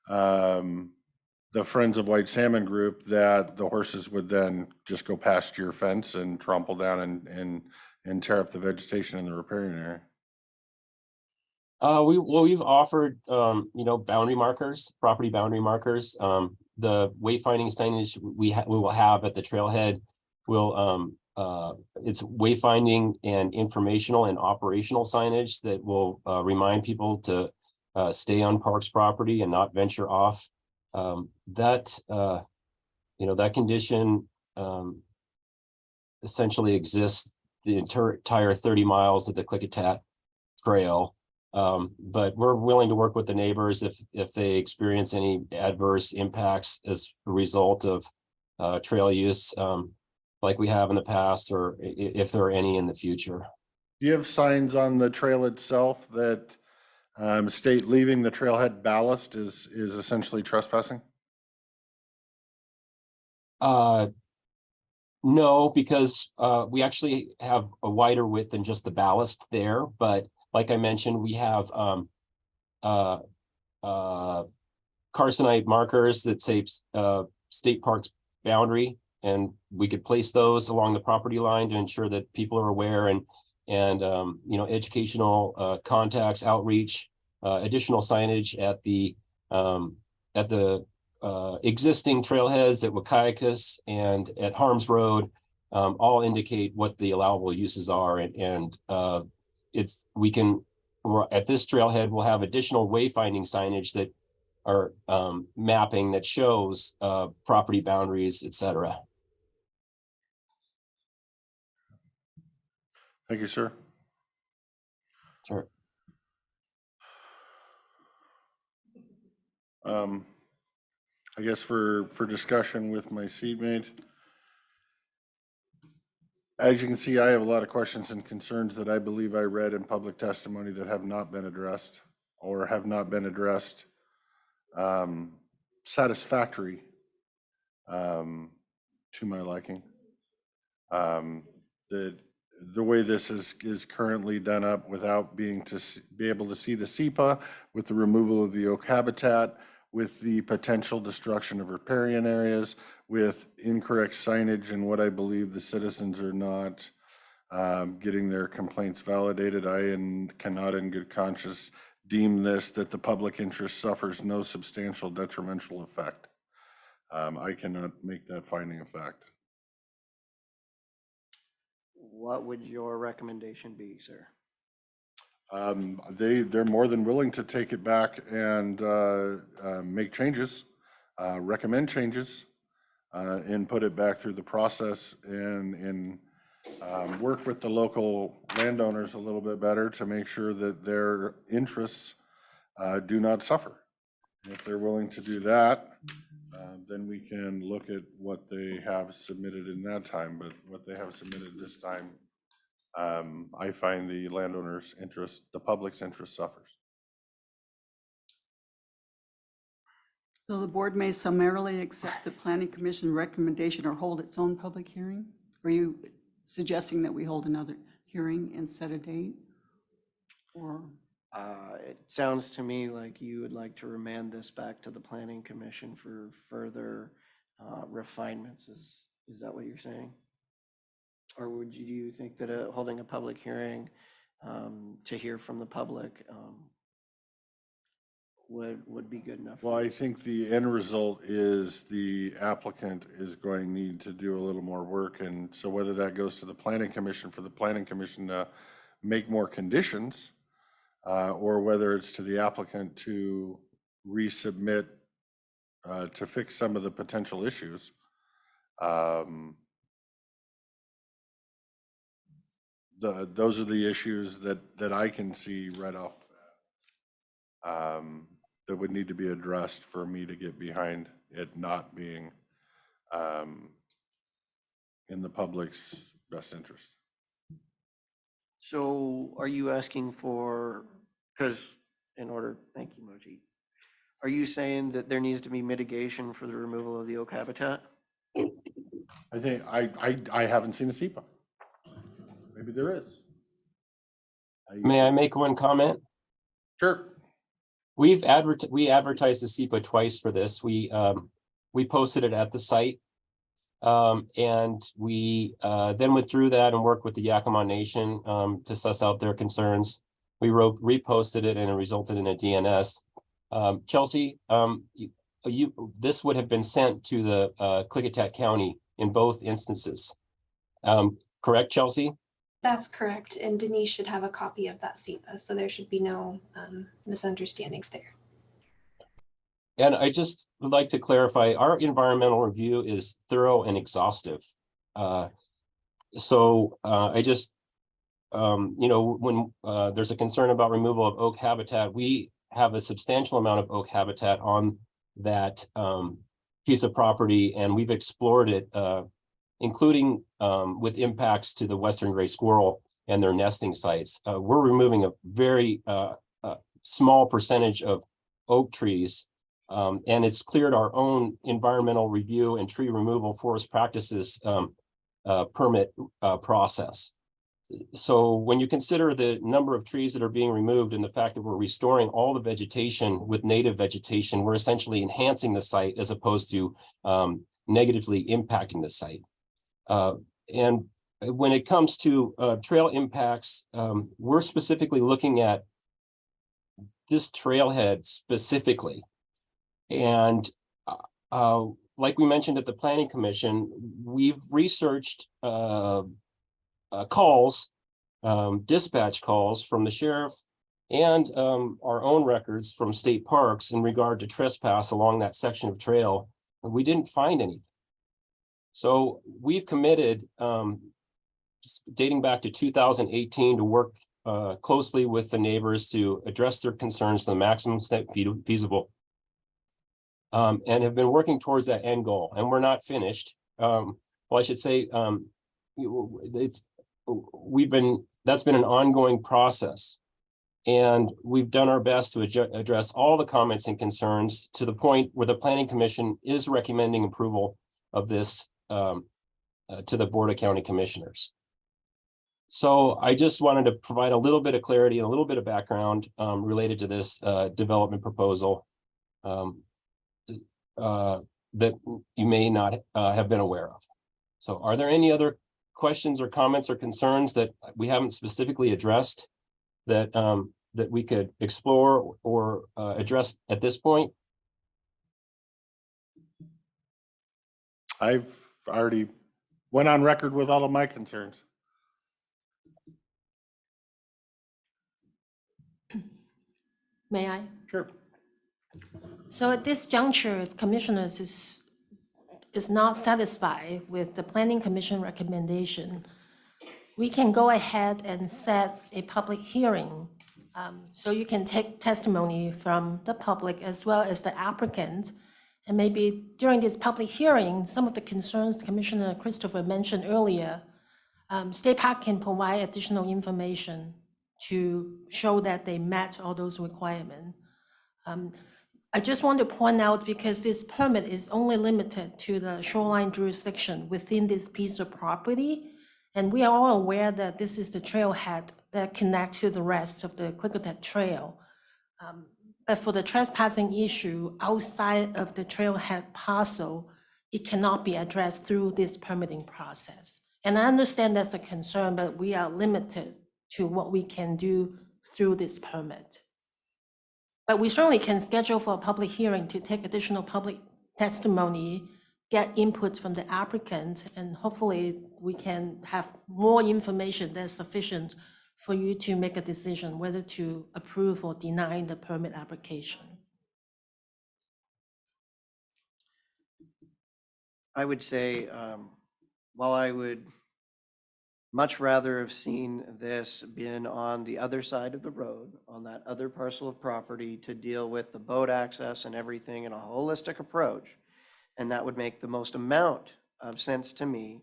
the Friends of White Salmon group that the horses would then just go past your fence and trample down and tear up the vegetation in the riparian area? We've offered, boundary markers, property boundary markers. The wayfinding signage we will have at the trailhead it's wayfinding and informational and operational signage that will remind people to stay on Parks property and not venture off. That condition essentially exists the entire 30 miles of the Klickitat Trail. But we're willing to work with the neighbors if they experience any adverse impacts as a result of trail use, like we have in the past, or if there are any in the future. Do you have signs on the trail itself that state leaving the trailhead ballast is essentially trespassing? No, because we actually have a wider width than just the ballast there, but like I mentioned, we have carcinite markers that say state parks boundary, and we could place those along the property line to ensure that people are aware, and educational contacts, outreach, additional signage at the existing trailheads at Waukayakas and at Harms Road, all indicate what the allowable uses are, and at this trailhead, we'll have additional wayfinding signage that are mapping that shows property boundaries, etc. Thank you, sir. Sure. I guess for discussion with my seatmate, as you can see, I have a lot of questions and concerns that I believe I read in public testimony that have not been addressed, or have not been addressed satisfactory to my liking. The way this is currently done up, without be able to see the SEPA, with the removal of the oak habitat, with the potential destruction of riparian areas, with incorrect signage, and what I believe the citizens are not getting their complaints validated. I cannot in good conscience deem this that the public interest suffers no substantial detrimental effect. I cannot make that finding a fact. What would your recommendation be, sir? They're more than willing to take it back and make changes, recommend changes, and put it back through the process and work with the local landowners a little bit better to make sure that their interests do not suffer. If they're willing to do that, then we can look at what they have submitted in that time. But what they have submitted this time, I find the landowner's interest, the public's interest suffers. So the board may summarily accept the planning commission recommendation or hold its own public hearing? Are you suggesting that we hold another hearing and set a date? Or? It sounds to me like you would like to remand this back to the planning commission for further refinements. Is that what you're saying? Or do you think that holding a public hearing to hear from the public would be good enough? Well, I think the end result is the applicant is going to need to do a little more work. And so whether that goes to the planning commission for the planning commission to make more conditions, or whether it's to the applicant to resubmit to fix some of the potential issues. Those are the issues that I can see right off that would need to be addressed for me to get behind it not being in the public's best interest. So are you asking for, because thank you, Moji. Are you saying that there needs to be mitigation for the removal of the oak habitat? I think I haven't seen a SEPA. Maybe there is. May I make one comment? Sure. We advertised the SEPA twice for this. We posted it at the site. And we then withdrew that and worked with the Yakima Nation to suss out their concerns. We reposted it and it resulted in a DNS. Chelsea, this would have been sent to the Klickitat County in both instances. Correct, Chelsea? That's correct. And Denise should have a copy of that SEPA, so there should be no misunderstandings there. And I just would like to clarify, our environmental review is thorough and exhaustive. So I just, when there's a concern about removal of oak habitat, we have a substantial amount of oak habitat on that piece of property, and we've explored it, including with impacts to the western gray squirrel and their nesting sites. We're removing a very small percentage of oak trees. And it's cleared our own environmental review and tree removal forest practices permit process. So when you consider the number of trees that are being removed and the fact that we're restoring all the vegetation with native vegetation, we're essentially enhancing the site as opposed to negatively impacting the site. And when it comes to trail impacts, we're specifically looking at this trailhead specifically. And like we mentioned at the Planning Commission, we've researched calls, dispatch calls from the sheriff and our own records from state parks in regard to trespass along that section of trail. And we didn't find anything. So we've committed, dating back to 2018, to work closely with the neighbors to address their concerns to the maximum extent feasible. And have been working towards that end goal, and we're not finished. Well, I should say, that's been an ongoing process, and we've done our best to address all the comments and concerns to the point where the Planning Commission is recommending approval of this to the Board of County Commissioners. So I just wanted to provide a little bit of clarity and a little bit of background related to this development proposal. That you may not have been aware of. So are there any other questions or comments or concerns that we haven't specifically addressed that that we could explore or address at this point? I've already went on record with all of my concerns. May I? Sure. So at this juncture, if commissioners is not satisfied with the planning commission recommendation, we can go ahead and set a public hearing. So you can take testimony from the public as well as the applicant. And maybe during this public hearing, some of the concerns Commissioner Christopher mentioned earlier, State Park can provide additional information to show that they met all those requirements. I just want to point out, because this permit is only limited to the shoreline jurisdiction within this piece of property, and we are all aware that this is the trailhead that connects to the rest of the Klickitat Trail. But for the trespassing issue outside of the trailhead parcel, it cannot be addressed through this permitting process. And I understand that's a concern, but we are limited to what we can do through this permit. But we certainly can schedule for a public hearing to take additional public testimony, get input from the applicant, and hopefully we can have more information that's sufficient for you to make a decision whether to approve or deny the permit application. I would say, while I would much rather have seen this been on the other side of the road, on that other parcel of property, to deal with the boat access and everything in a holistic approach, and that would make the most amount of sense to me.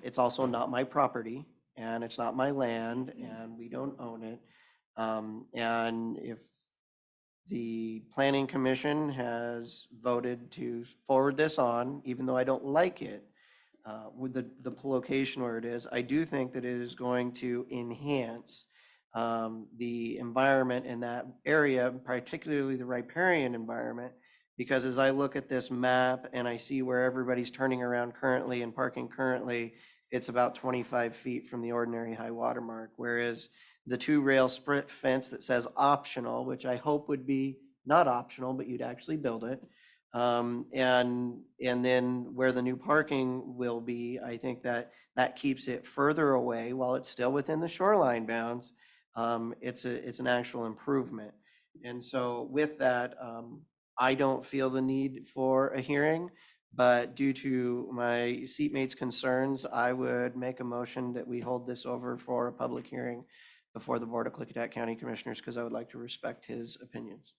It's also not my property, and it's not my land, and we don't own it. And if the planning commission has voted to forward this on, even though I don't like it, with the location where it is, I do think that it is going to enhance the environment in that area, particularly the riparian environment, because as I look at this map and I see where everybody's turning around currently and parking currently, it's about 25 feet from the ordinary high water mark, whereas the 2-rail split fence that says optional, which I hope would be not optional, but you'd actually build it, and then where the new parking will be, I think that keeps it further away while it's still within the shoreline bounds. It's an actual improvement. And so with that, I don't feel the need for a hearing, but due to my seatmates' concerns, I would make a motion that we hold this over for a public hearing before the Board of Klickitat County Commissioners, because I would like to respect his opinions.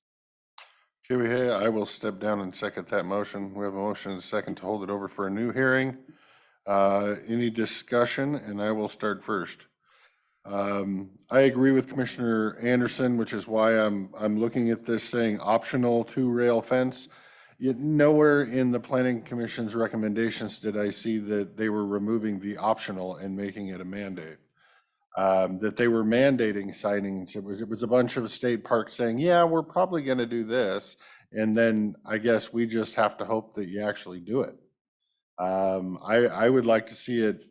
Okay, I will step down and second that motion. We have a motion and a second to hold it over for a new hearing. Any discussion? And I will start first. I agree with Commissioner Anderson, which is why I'm looking at this saying optional 2-rail fence. Yet nowhere in the Planning Commission's recommendations did I see that they were removing the optional and making it a mandate. That they were mandating signings. It was a bunch of state parks saying, yeah, we're probably going to do this. And then I guess we just have to hope that you actually do it. I would like to see it,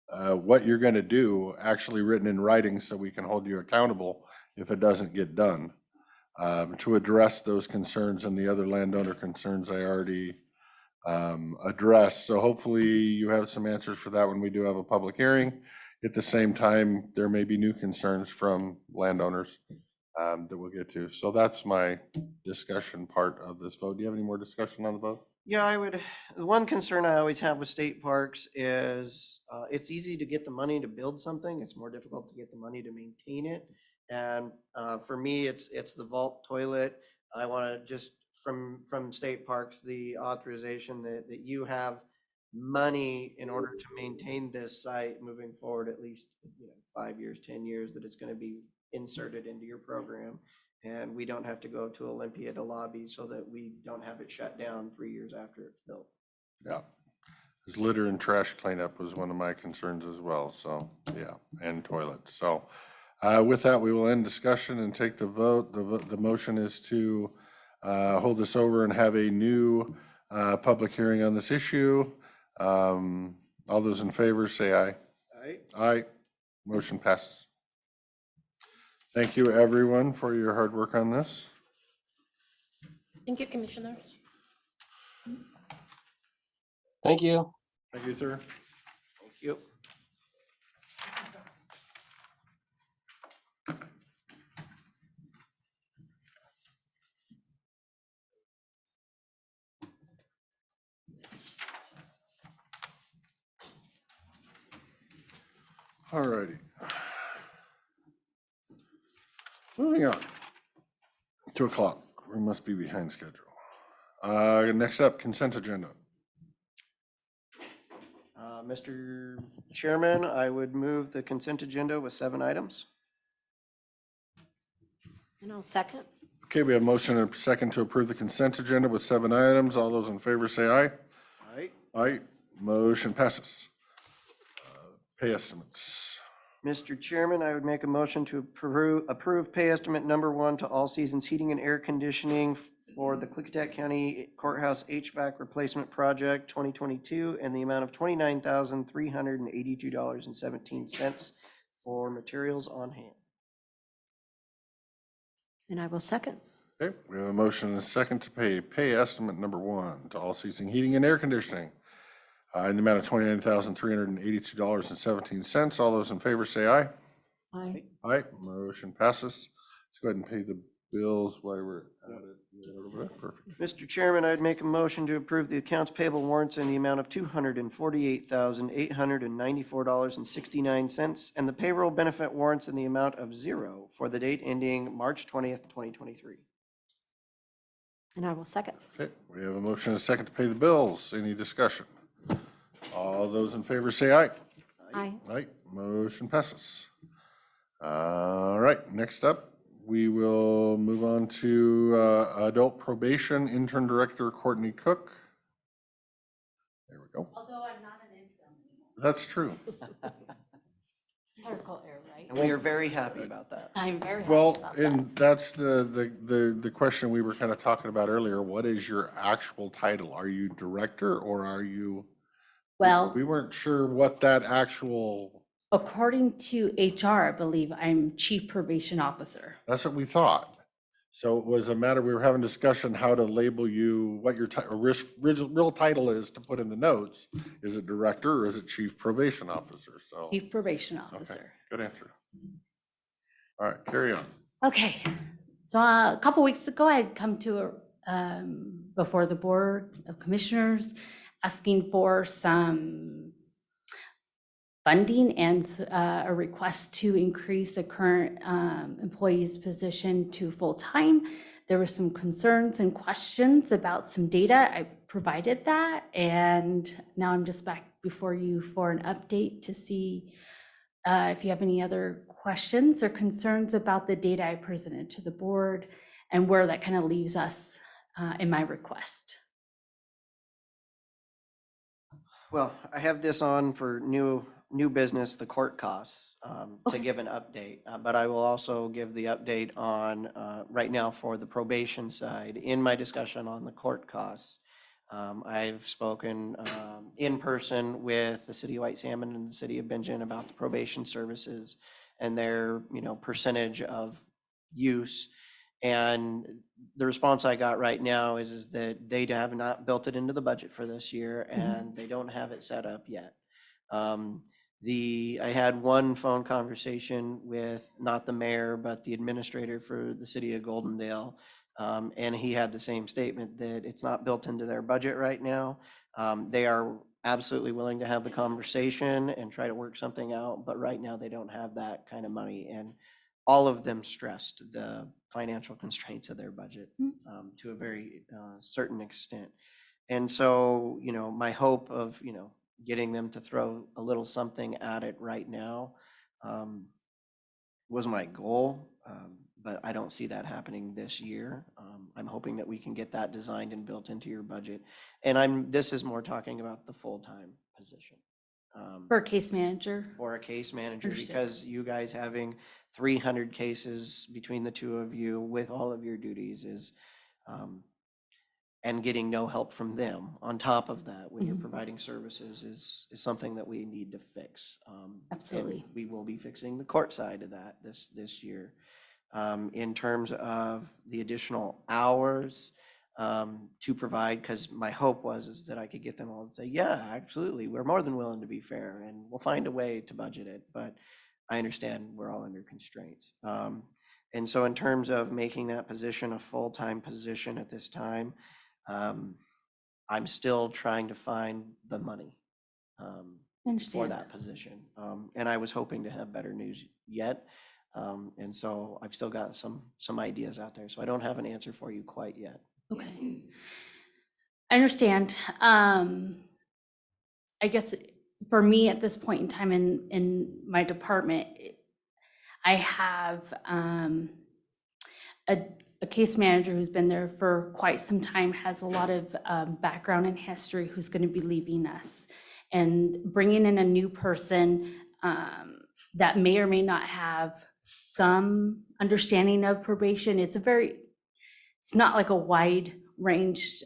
what you're going to do actually written in writing so we can hold you accountable if it doesn't get done, to address those concerns and the other landowner concerns I already addressed. So hopefully you have some answers for that when we do have a public hearing. At the same time, there may be new concerns from landowners that we'll get to. So that's my discussion part of this vote. Do you have any more discussion on the vote? Yeah, the one concern I always have with state parks is it's easy to get the money to build something. It's more difficult to get the money to maintain it. And for me, it's the vault toilet. I want to just from state parks, the authorization that you have money in order to maintain this site moving forward, at least 5 years, 10 years, that it's going to be inserted into your program. And we don't have to go to Olympia to lobby so that we don't have it shut down 3 years after it's built. Yeah. Because litter and trash cleanup was one of my concerns as well. So, yeah, and toilets. So with that, we will end discussion and take the vote. The motion is to hold this over and have a new public hearing on this issue. All those in favor say aye. Aye. Aye. Motion passes. Thank you, everyone, for your hard work on this. Thank you, commissioners. Thank you. Thank you, sir. Thank you. All righty. Moving on. 2:00. We must be behind schedule. Next up, consent agenda. Mr. Chairman, I would move the consent agenda with 7 items. And I'll second. Okay, we have motion and a second to approve the consent agenda with 7 items. All those in favor say aye. Aye. Aye. Motion passes. Pay estimates. Mr. Chairman, I would make a motion to approve pay estimate number 1 to All Seasons Heating and Air Conditioning for the Klickitat County Courthouse HVAC Replacement Project 2022 and the amount of $29,382.17 for materials on hand. And I will second. Okay, we have a motion and a second to pay estimate number 1 to All Season Heating and Air Conditioning in the amount of $29,382.17. All those in favor say aye. Aye. Aye. Motion passes. Let's go ahead and pay the bills while we're at it. Perfect. Mr. Chairman, I'd make a motion to approve the accounts payable warrants in the amount of $248,894.69 and the payroll benefit warrants in the amount of 0 for the date ending March 20th, 2023. And I will second. Okay, we have a motion and a second to pay the bills. Any discussion? All those in favor say aye. Aye. Aye. Motion passes. All right, next up, we will move on to Adult Probation Intern Director Courtney Cook. There we go. Although I'm not an intern anymore. That's true. Clerical error, right? And we are very happy about that. I'm very happy Well, about that. and that's the question we were kind of talking about earlier. What is your actual title? Are you director or are you? Well, We weren't sure what that actual, according to HR, I believe I'm Chief Probation Officer. that's what we thought. So it was a matter, we were having discussion how to label you, what your real title is to put in the notes. Is it director or is it chief probation officer? So, Chief Probation okay, Officer. good answer. All right, carry on. Okay, so a couple weeks ago, I'd come to before the Board of Commissioners asking for some funding and a request to increase the current employee's position to full-time. There were some concerns and questions about some data. I provided that, and now I'm just back before you for an update to see if you have any other questions or concerns about the data I presented to the board and where that kind of leaves us in my request. Well, I have this on for new business, the court costs, to Okay. give an update. But I will also give the update on, right now for the probation side. In my discussion on the court costs, I've spoken in person with the city of White Salmon and the city of Bingen about the probation services and their, percentage of use. And the response I got right now is that they have not built it into the budget for this year and they don't have it set up yet. I had one phone conversation with not the mayor, but the administrator for the city of Goldendale. And he had the same statement that it's not built into their budget right now. They are absolutely willing to have the conversation and try to work something out, but right now they don't have that kind of money. And all of them stressed the financial constraints of their budget to a very certain extent. And so, my hope of, getting them to throw a little something at it right now was my goal, but I don't see that happening this year. I'm hoping that we can get that designed and built into your budget. And this is more talking about the full-time position. For a case manager? Or a case manager, Understood. because you guys having 300 cases between the two of you with all of your duties is, and getting no help from them on top of that when you're providing services is something that we need to fix. And Absolutely. we will be fixing the court side of that this year. In terms of the additional hours to provide, because my hope is that I could get them all to say, yeah, absolutely, we're more than willing to be fair and we'll find a way to budget it. But I understand we're all under constraints. And so in terms of making that position a full-time position at this time, I'm still trying to find the money. for Understand. that position. And I was hoping to have better news yet. And so I've still got some ideas out there. So I don't have an answer for you quite yet. Okay. I understand. I guess for me at this point in time in my department, I have a case manager who's been there for quite some time, has a lot of background and history, who's going to be leaving us. And bringing in a new person that may or may not have some understanding of probation, it's not like a wide ranged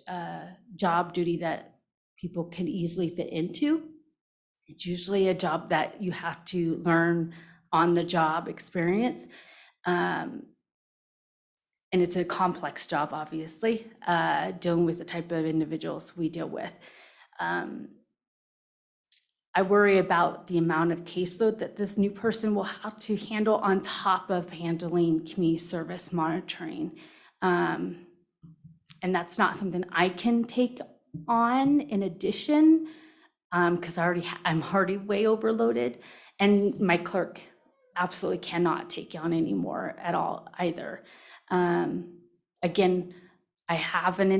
job duty that people can easily fit into. It's usually a job that you have to learn on the job experience. And it's a complex job, obviously, dealing with the type of individuals we deal with. I worry about the amount of caseload that this new person will have to handle on top of handling community service monitoring. And that's not something I can take on in addition, because I'm already way overloaded. And my clerk absolutely cannot take on anymore at all either. Again, I have an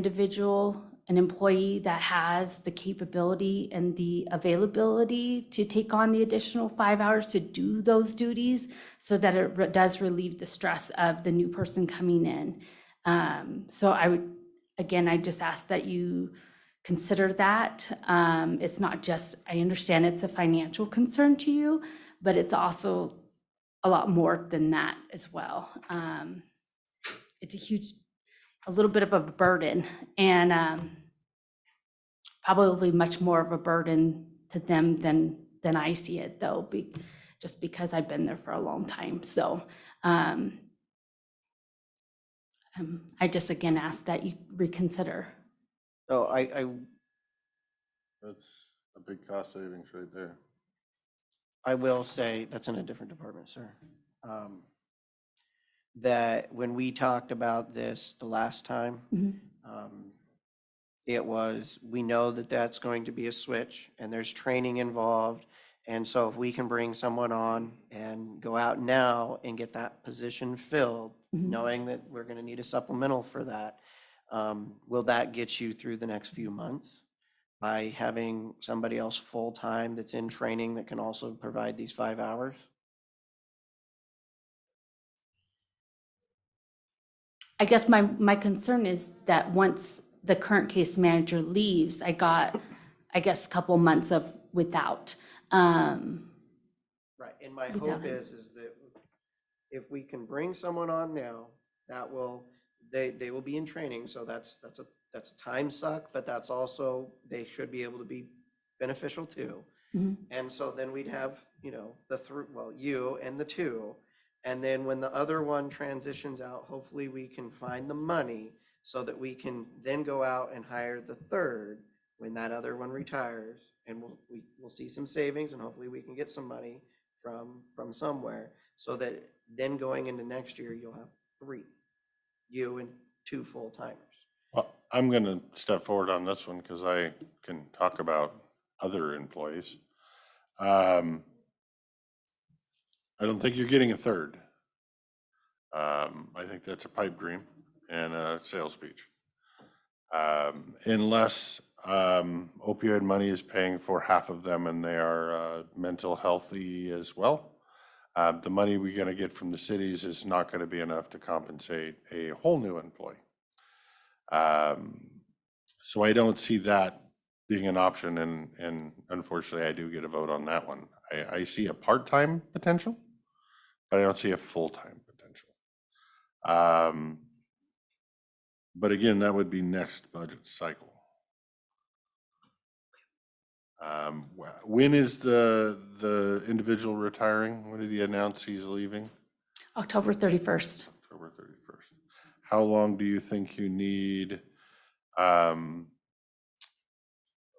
employee that has the capability and the availability to take on the additional 5 hours to do those duties so that it does relieve the stress of the new person coming in. So I just ask that you consider that. It's not just, I understand it's a financial concern to you, but it's also a lot more than that as well. It's a little bit of a burden, and probably much more of a burden to them than I see it, though, just because I've been there for a long time. So I just again ask that you reconsider. So That's a big cost savings right there. I will say, that's in a different department, sir. That when we talked about this the last time, it was, we know that that's going to be a switch and there's training involved. And so if we can bring someone on and go out now and get that position filled, knowing that we're going to need a supplemental for that, will that get you through the next few months by having somebody else full-time that's in training that can also provide these 5 hours? I guess my concern is that once the current case manager leaves, I got, I guess, a couple months of without. Right, and my Without hope him. is that if we can bring someone on now, that will, they will be in training, so that's a time suck, but that's also, they should be able to be beneficial too. And so then we'd have, you and the two. And then when the other one transitions out, hopefully we can find the money so that we can then go out and hire the third when that other one retires. And we'll see some savings, and hopefully we can get some money from somewhere, so that then going into next year, you'll have 3, you and 2 full-timers. Well, I'm going to step forward on this one because I can talk about other employees. I don't think you're getting a third. I think that's a pipe dream and a sales speech. Unless opioid money is paying for half of them and they are mental healthy as well. The money we're going to get from the cities is not going to be enough to compensate a whole new employee. So I don't see that being an option, and unfortunately I do get a vote on that one. I see a part-time potential, but I don't see a full-time potential. But again, that would be next budget cycle. When is the individual retiring? When did he announce he's leaving? October 31st. October 31st. How long do you think you need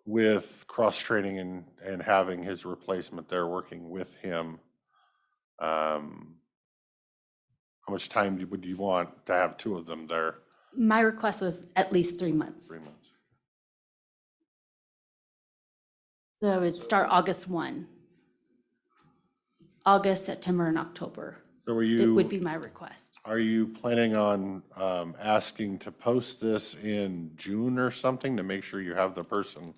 with cross-training and having his replacement there working with him? How much time would you want to have 2 of them there? My request was at least 3 months. 3 months. So it'd start August 1. August, September, and October. So are It would you, be my request. are you planning on asking to post this in June or something to make sure you have the person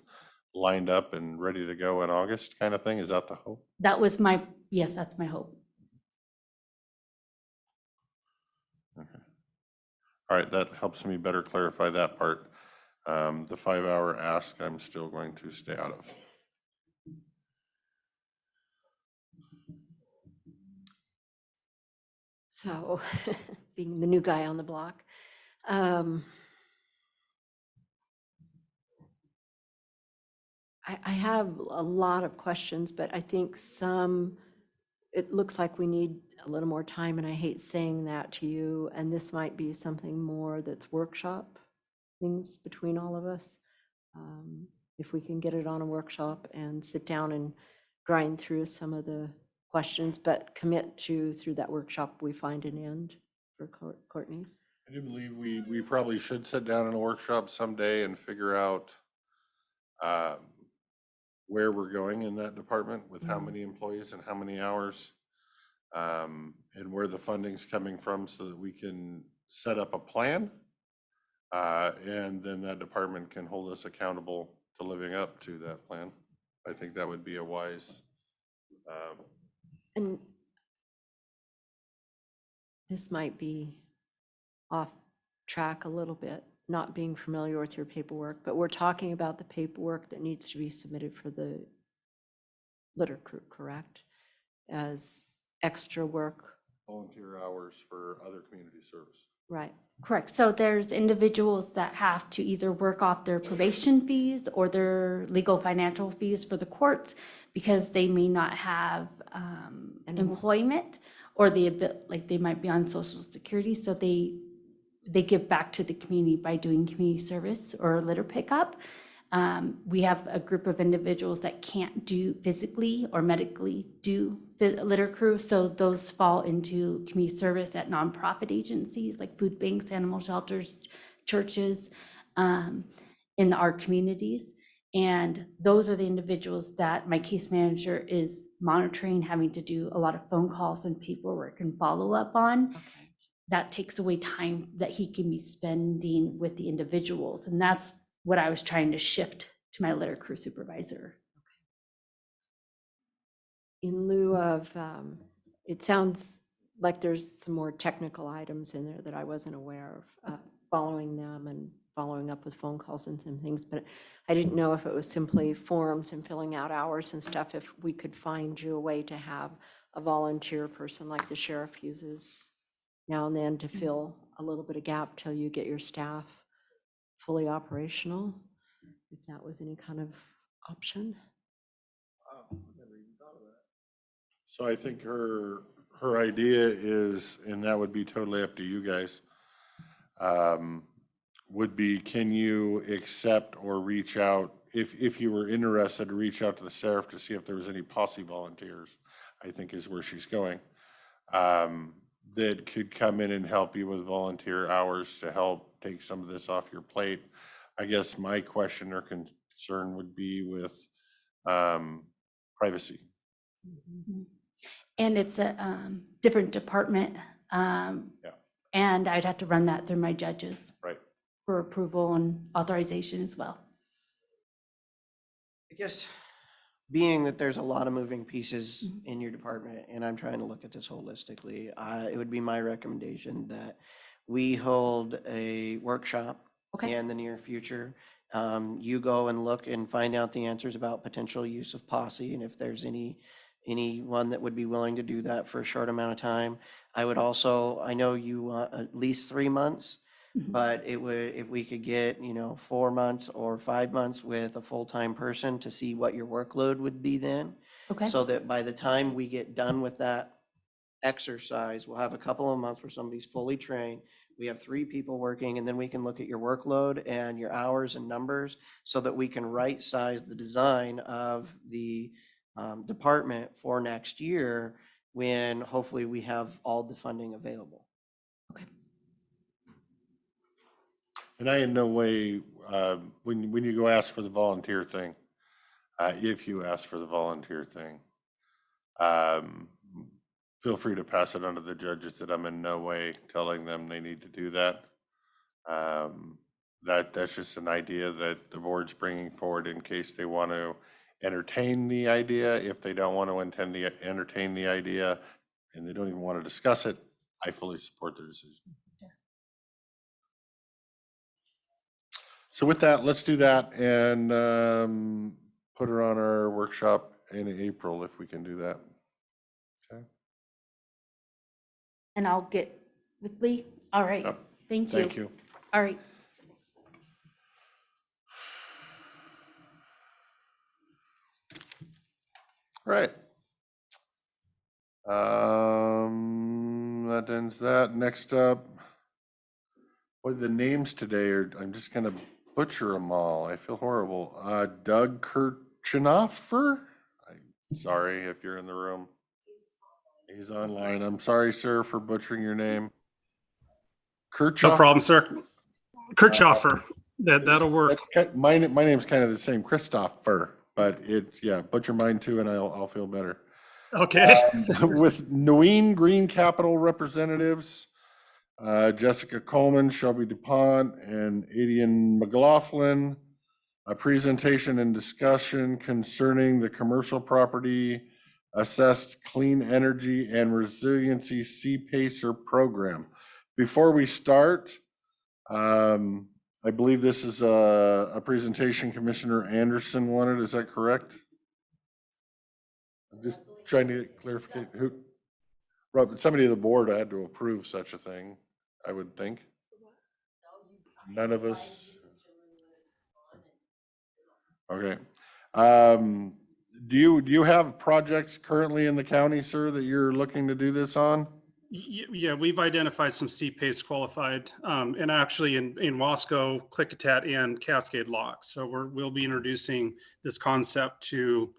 lined up and ready to go in August kind of thing? Is that the hope? That was my, yes, that's my hope. All right, that helps me better clarify that part. The 5-hour ask, I'm still going to stay out of. So, being the new guy on the block, I have a lot of questions, but I think it looks like we need a little more time, and I hate saying that to you, and this might be something more that's workshop things between all of us. If we can get it on a workshop and sit down and grind through some of the questions, but commit to, through that workshop, we find an end for Courtney. I do believe we probably should sit down in a workshop someday and figure out where we're going in that department with how many employees and how many hours, and where the funding's coming from so that we can set up a plan. And then that department can hold us accountable to living up to that plan. I think that would be a wise. And this might be off track a little bit, not being familiar with your paperwork, but we're talking about the paperwork that needs to be submitted for the litter crew, correct? As extra work, Volunteer hours for other community service. right? Correct. So there's individuals that have to either work off their probation fees or their legal financial fees for the courts because they may not have employment, or like they might be on Social Security. So they give back to the community by doing community service or litter pickup. We have a group of individuals that can't do physically or medically do litter crew. So those fall into community service at nonprofit agencies like food banks, animal shelters, churches, in our communities. And those are the individuals that my case manager is monitoring, having to do a lot of phone calls and paperwork and follow up on. That takes away time that he can be spending with the individuals. And that's what I was trying to shift to my litter crew supervisor. In lieu of, it sounds like there's some more technical items in there that I wasn't aware of, following them and following up with phone calls and some things, but I didn't know if it was simply forms and filling out hours and stuff, if we could find you a way to have a volunteer person like the sheriff uses now and then to fill a little bit of gap till you get your staff fully operational, if that was any kind of option. Wow, I never even thought of that. So I think her idea is, and that would be totally up to you guys, would be, can you accept or reach out, if you were interested, to reach out to the sheriff to see if there was any posse volunteers, I think is where she's going, that could come in and help you with volunteer hours to help take some of this off your plate. I guess my question or concern would be with privacy. And it's a different department. And I'd have to run that through my judges. Right. For approval and authorization as well. I guess, being that there's a lot of moving pieces in your department, and I'm trying to look at this holistically, it would be my recommendation that we hold a workshop in the near future. You go and look and find out the answers about potential use of posse, and if there's anyone that would be willing to do that for a short amount of time. I would also, I know you want at least 3 months, but it would, if we could get, 4 months or 5 months with a full-time person to see what your workload would be then. So that by the time we get done with that exercise, we'll have a couple of months where somebody's fully trained. We have 3 people working, and then we can look at your workload and your hours and numbers so that we can right size the design of the department for next year, when hopefully we have all the funding available. And I in no way, when you go ask for the volunteer thing, if you ask for the volunteer thing. Um, Feel free to pass it on to the judges that I'm in no way telling them they need to do that. That's just an idea that the board's bringing forward in case they want to entertain the idea. If they don't want to entertain the idea and they don't even want to discuss it, I fully support their decision. So with that, let's do that and put her on our workshop in April if we can do that. Okay. And I'll get with Lee. All right. Yep. Thank you. Thank you. All right. Right. That ends that. Next up, what the names today are, I'm just gonna butcher them all. I feel horrible. Doug Kirchhofer. I'm sorry if you're in the room. He's online. I'm sorry, sir, for butchering your name. Kirchhoff. No problem, sir. Kirchhofer. That'll work. My name's kind of the same, Christopher, but it's, yeah, butcher mine too, and I'll feel better. Okay. With Nguyen Green Capital representatives, Jessica Coleman, Shelby DuPont, and Adian McLaughlin. A presentation and discussion concerning the commercial property assessed clean energy and resiliency CPACER program. Before we start, I believe this is a presentation Commissioner Anderson wanted. Is that correct? I'm just trying to get clarification. Who? Rob, somebody of the board had to approve such a thing, I would think. None of us. Okay. Do you have projects currently in the county, sir, that you're looking to do this on? Yeah, we've identified some CPACE qualified, and actually in Wasco, Klickitat, and Cascade Locks. So we'll be introducing this concept to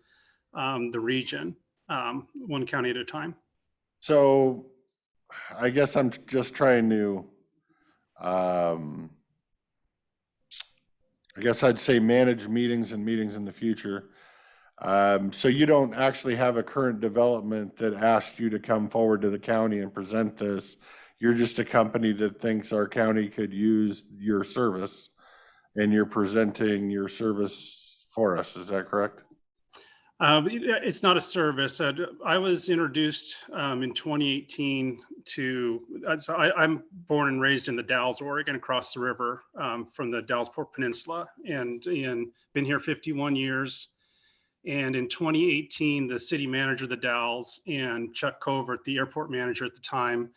the region, one county at a time. So I guess I'm just trying to, I guess I'd say manage meetings and meetings in the future. So you don't actually have a current development that asked you to come forward to the county and present this. You're just a company that thinks our county could use your service, and you're presenting your service for us. Is that correct? It's not a service. I was introduced in 2018 to, so I'm born and raised in the Dalles, Oregon, across the river from the Dalles-Port Peninsula, and been here 51 years. And in 2018, the city manager of the Dalles and Chuck Covert, the airport manager at the time,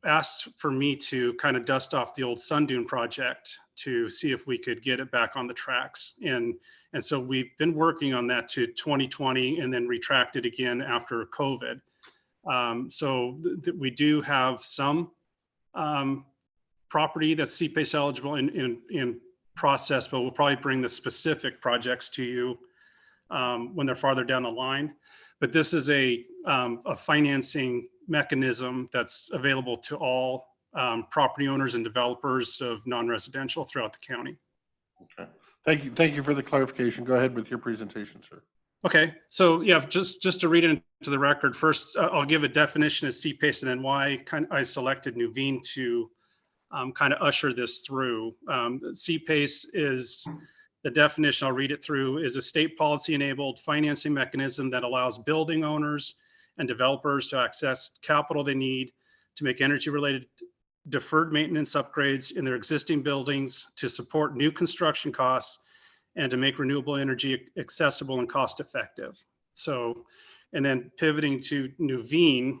asked for me to kind of dust off the old Sun Dune project to see if we could get it back on the tracks. And so we've been working on that to 2020 and then retracted again after COVID. So we do have some property that's CPACE eligible in process, but we'll probably bring the specific projects to you when they're farther down the line. But this is a financing mechanism that's available to all property owners and developers of non-residential throughout the county. Okay. Thank you for the clarification. Go ahead with your presentation, sir. Okay, so yeah, just to read it into the record, first I'll give a definition of CPACE and then why I selected Nuveen to kind of usher this through. CPACE is, the definition, I'll read it through, is a state policy enabled financing mechanism that allows building owners and developers to access capital they need to make energy related deferred maintenance upgrades in their existing buildings, to support new construction costs, and to make renewable energy accessible and cost effective. So, and then pivoting to Nuveen,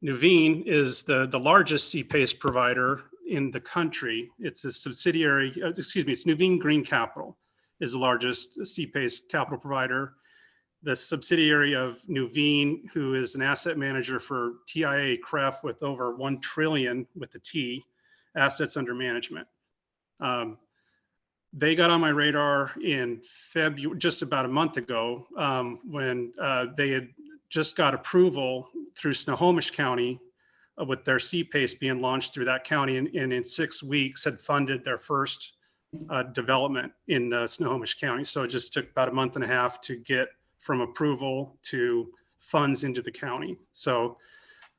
Nuveen is the largest CPACE provider in the country. It's a subsidiary, it's Nuveen Green Capital is the largest CPACE capital provider. The subsidiary of Nuveen, who is an asset manager for TIA CREF with over 1 trillion with the T assets under management. They got on my radar in February, just about a month ago, when they had just got approval through Snohomish County with their CPACE being launched through that county, and in 6 weeks had funded their first development in Snohomish County. So it just took about a month and a half to get from approval to funds into the county. So,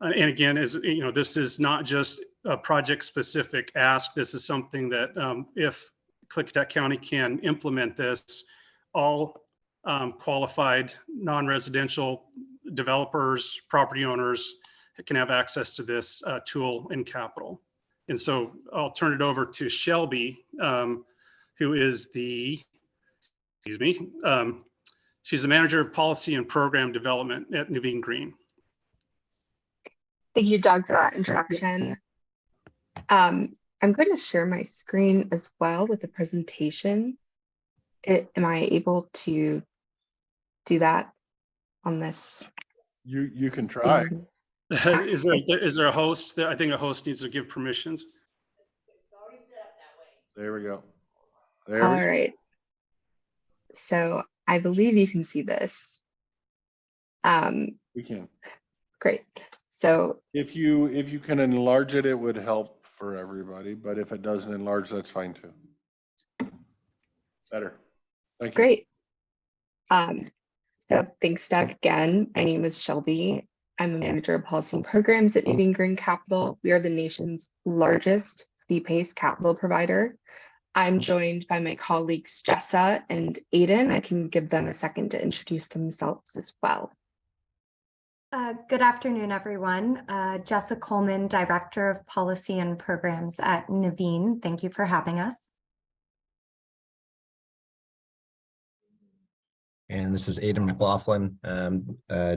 and again, as you know, this is not just a project specific ask. This is something that if Klickitat County can implement this, all qualified non-residential developers, property owners can have access to this tool in capital. And so I'll turn it over to Shelby, who is the, excuse me, she's the manager of policy and program development at Nuveen Green. Thank you, Doug, for that introduction. I'm going to share my screen as well with the presentation. Am I able to do that on this? You can try. Is there a host? I think a host needs to give permissions. There we go. All right. So I believe you can see this. We can. Great. So if you can enlarge it, it would help for everybody. But if it doesn't enlarge, that's fine too. Better. Thank you. Great. So thanks, Doug, again. My name is Shelby. I'm a manager of policy and programs at Nuveen Green Capital. We are the nation's largest CPACE capital provider. I'm joined by my colleagues, Jessa and Aiden. I can give them a second to introduce themselves as well. Good afternoon, everyone. Jessa Coleman, Director of Policy and Programs at Nuveen. Thank you for having us. And this is Aiden McLaughlin,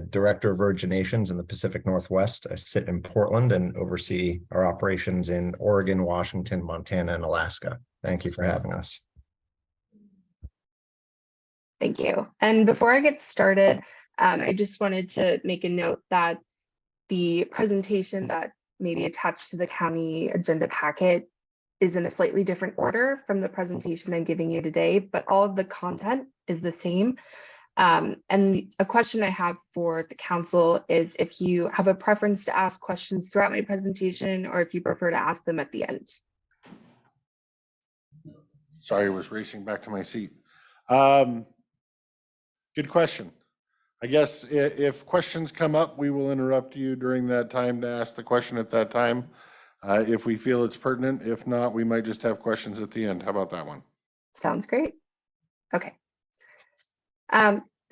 Director of Originations in the Pacific Northwest. I sit in Portland and oversee our operations in Oregon, Washington, Montana, and Alaska. Thank you for having us. Thank you. And before I get started, I just wanted to make a note that the presentation that may be attached to the county agenda packet is in a slightly different order from the presentation I'm giving you today, but all of the content is the same. And a question I have for the council is if you have a preference to ask questions throughout my presentation or if you prefer to ask them at the end. Sorry, I was racing back to my seat. Good question. I guess if questions come up, we will interrupt you during that time to ask the question at that time. If we feel it's pertinent, if not, we might just have questions at the end. How about that one? Sounds great. Okay.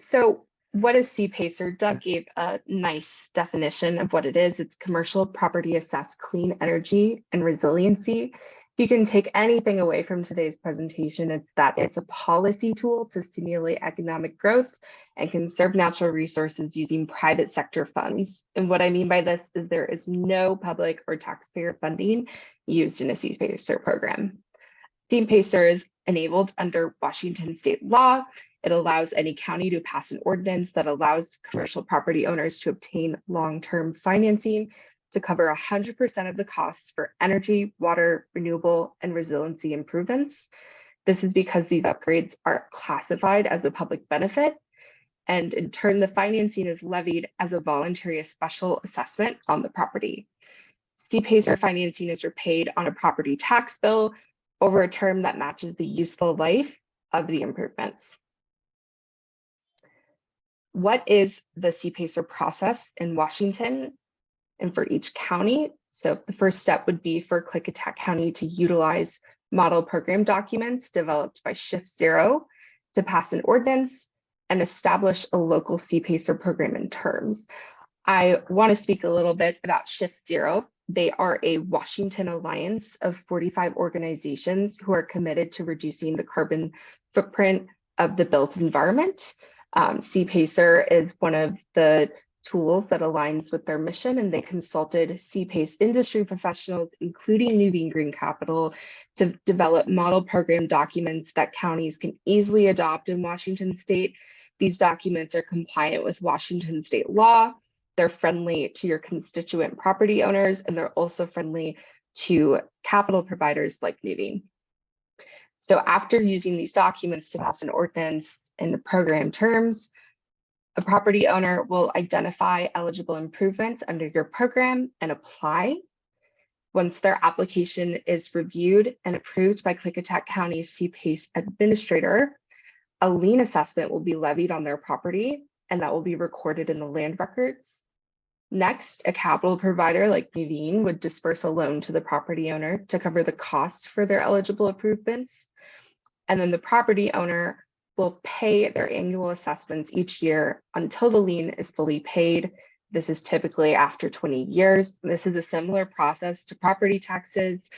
So what is CPACER? Doug gave a nice definition of what it is. It's commercial property assessed clean energy and resiliency. If you can take anything away from today's presentation, it's that it's a policy tool to stimulate economic growth and conserve natural resources using private sector funds. And what I mean by this is there is no public or taxpayer funding used in a CPACER program. CPACER is enabled under Washington state law. It allows any county to pass an ordinance that allows commercial property owners to obtain long-term financing to cover 100% of the costs for energy, water, renewable, and resiliency improvements. This is because these upgrades are classified as a public benefit, and in turn, the financing is levied as a voluntary special assessment on the property. CPACER financing is repaid on a property tax bill over a term that matches the useful life of the improvements. What is the CPACER process in Washington and for each county? So the first step would be for Klickitat County to utilize model program documents developed by Shift Zero to pass an ordinance and establish a local CPACER program in terms. I want to speak a little bit about Shift Zero. They are a Washington alliance of 45 organizations who are committed to reducing the carbon footprint of the built environment. CPACER is one of the tools that aligns with their mission, and they consulted CPACE industry professionals, including Nuveen Green Capital, to develop model program documents that counties can easily adopt in Washington state. These documents are compliant with Washington state law. They're friendly to your constituent property owners, and they're also friendly to capital providers like Nuveen. So after using these documents to pass an ordinance in the program terms, a property owner will identify eligible improvements under your program and apply. Once their application is reviewed and approved by Klickitat County's CPACE administrator, a lien assessment will be levied on their property, and that will be recorded in the land records. Next, a capital provider like Nuveen would disperse a loan to the property owner to cover the cost for their eligible improvements. And then the property owner will pay their annual assessments each year until the lien is fully paid. This is typically after 20 years. This is a similar process to property taxes.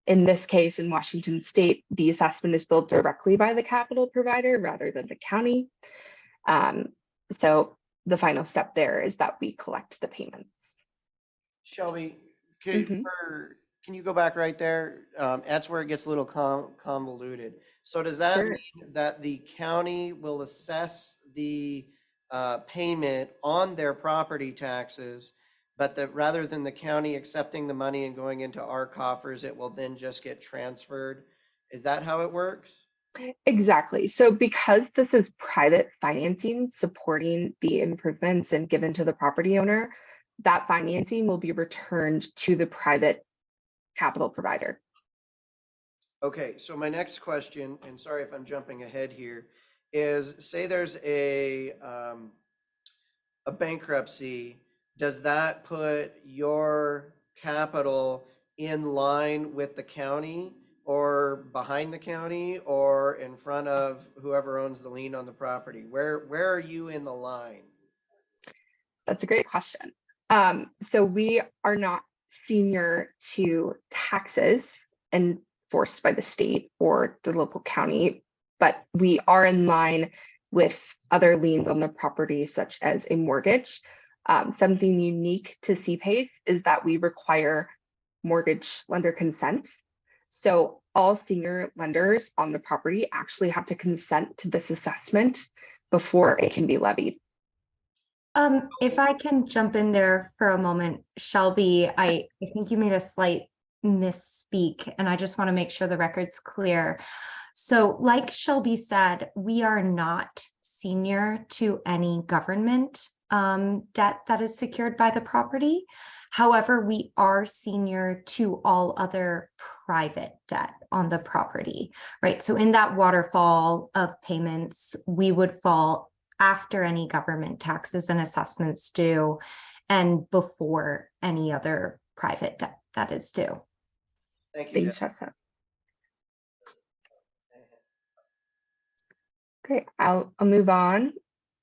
In this case, in Washington State, the assessment is billed directly by the capital provider rather than the county. So the final step there is that we collect the payments. Shelby, can you go back right there? That's where it gets a little convoluted. So does that mean that the county will assess the payment on their property taxes, but that rather than the county accepting the money and going into our coffers, it will then just get transferred? Is that how it works? Exactly. So because this is private financing supporting the improvements and given to the property owner, that financing will be returned to the private capital provider. Okay, so my next question, and sorry if I'm jumping ahead here, is say there's a bankruptcy. Does that put your capital in line with the county, or behind the county, or in front of whoever owns the lien on the property? Where are you in the line? That's a great question. So we are not senior to taxes enforced by the state or the local county, but we are in line with other liens on the property, such as a mortgage. Something unique to CPACE is that we require mortgage lender consent. So all senior lenders on the property actually have to consent to this assessment before it can be levied. If I can jump in there for a moment, Shelby, I think you made a slight misspeak, and I just want to make sure the record's clear. So like Shelby said, we are not senior to any government debt that is secured by the property. However, we are senior to all other private debt on the property, right? So in that waterfall of payments, we would fall after any government taxes and assessments due and before any other private debt that is due. Thank you. Thanks, Jessica. Great, I'll move on,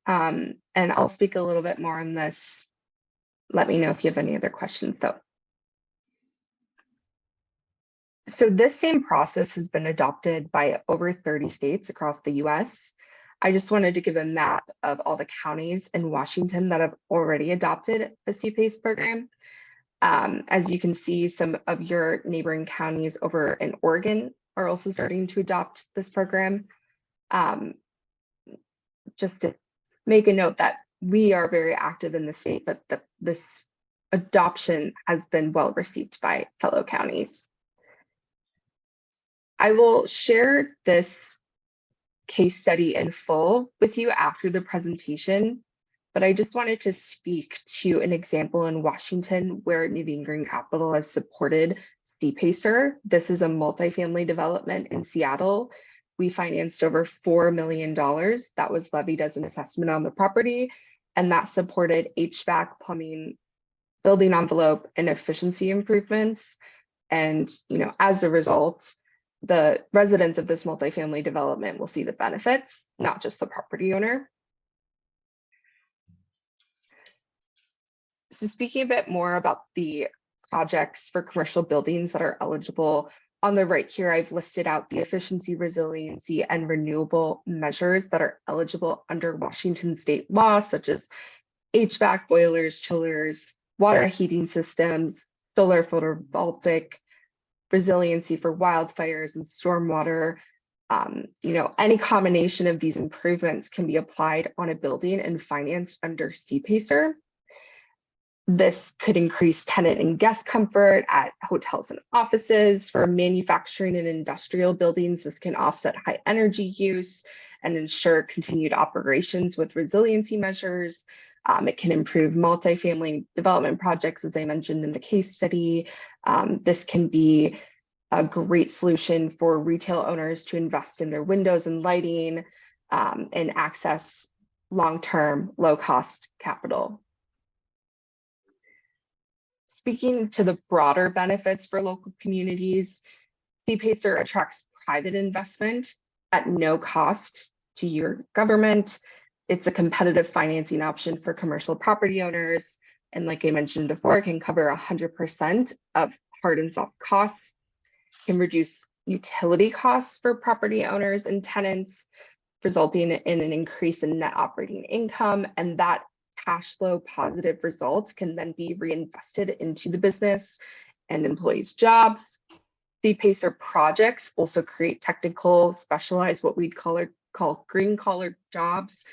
and I'll speak a little bit more on this. Let me know if you have any other questions though. So this same process has been adopted by over 30 states across the US. I just wanted to give a map of all the counties in Washington that have already adopted a CPACE program. As you can see, some of your neighboring counties over in Oregon are also starting to adopt this program. Just to make a note that we are very active in the state, but this adoption has been well received by fellow counties. I will share this case study in full with you after the presentation, but I just wanted to speak to an example in Washington where Nuveen Green Capital has supported CPACER. This is a multifamily development in Seattle. We financed over $4 million that was levied as an assessment on the property, and that supported HVAC, plumbing, building envelope, and efficiency improvements. And as a result, the residents of this multifamily development will see the benefits, not just the property owner. So speaking a bit more about the projects for commercial buildings that are eligible, on the right here, I've listed out the efficiency, resiliency, and renewable measures that are eligible under Washington state law, such as HVAC, boilers, chillers, water heating systems, solar photovoltaic, resiliency for wildfires and stormwater. Any combination of these improvements can be applied on a building and financed under CPACER. This could increase tenant and guest comfort at hotels and offices. For manufacturing and industrial buildings, this can offset high energy use and ensure continued operations with resiliency measures. It can improve multifamily development projects, as I mentioned in the case study. This can be a great solution for retail owners to invest in their windows and lighting and access long-term, low-cost capital. Speaking to the broader benefits for local communities, CPACER attracts private investment at no cost to your government. It's a competitive financing option for commercial property owners. And like I mentioned before, it can cover 100% of hard and soft costs, can reduce utility costs for property owners and tenants, resulting in an increase in net operating income. And that cash flow positive results can then be reinvested into the business and employees' jobs. CPACER projects also create technical, specialized, what we'd call green collar jobs.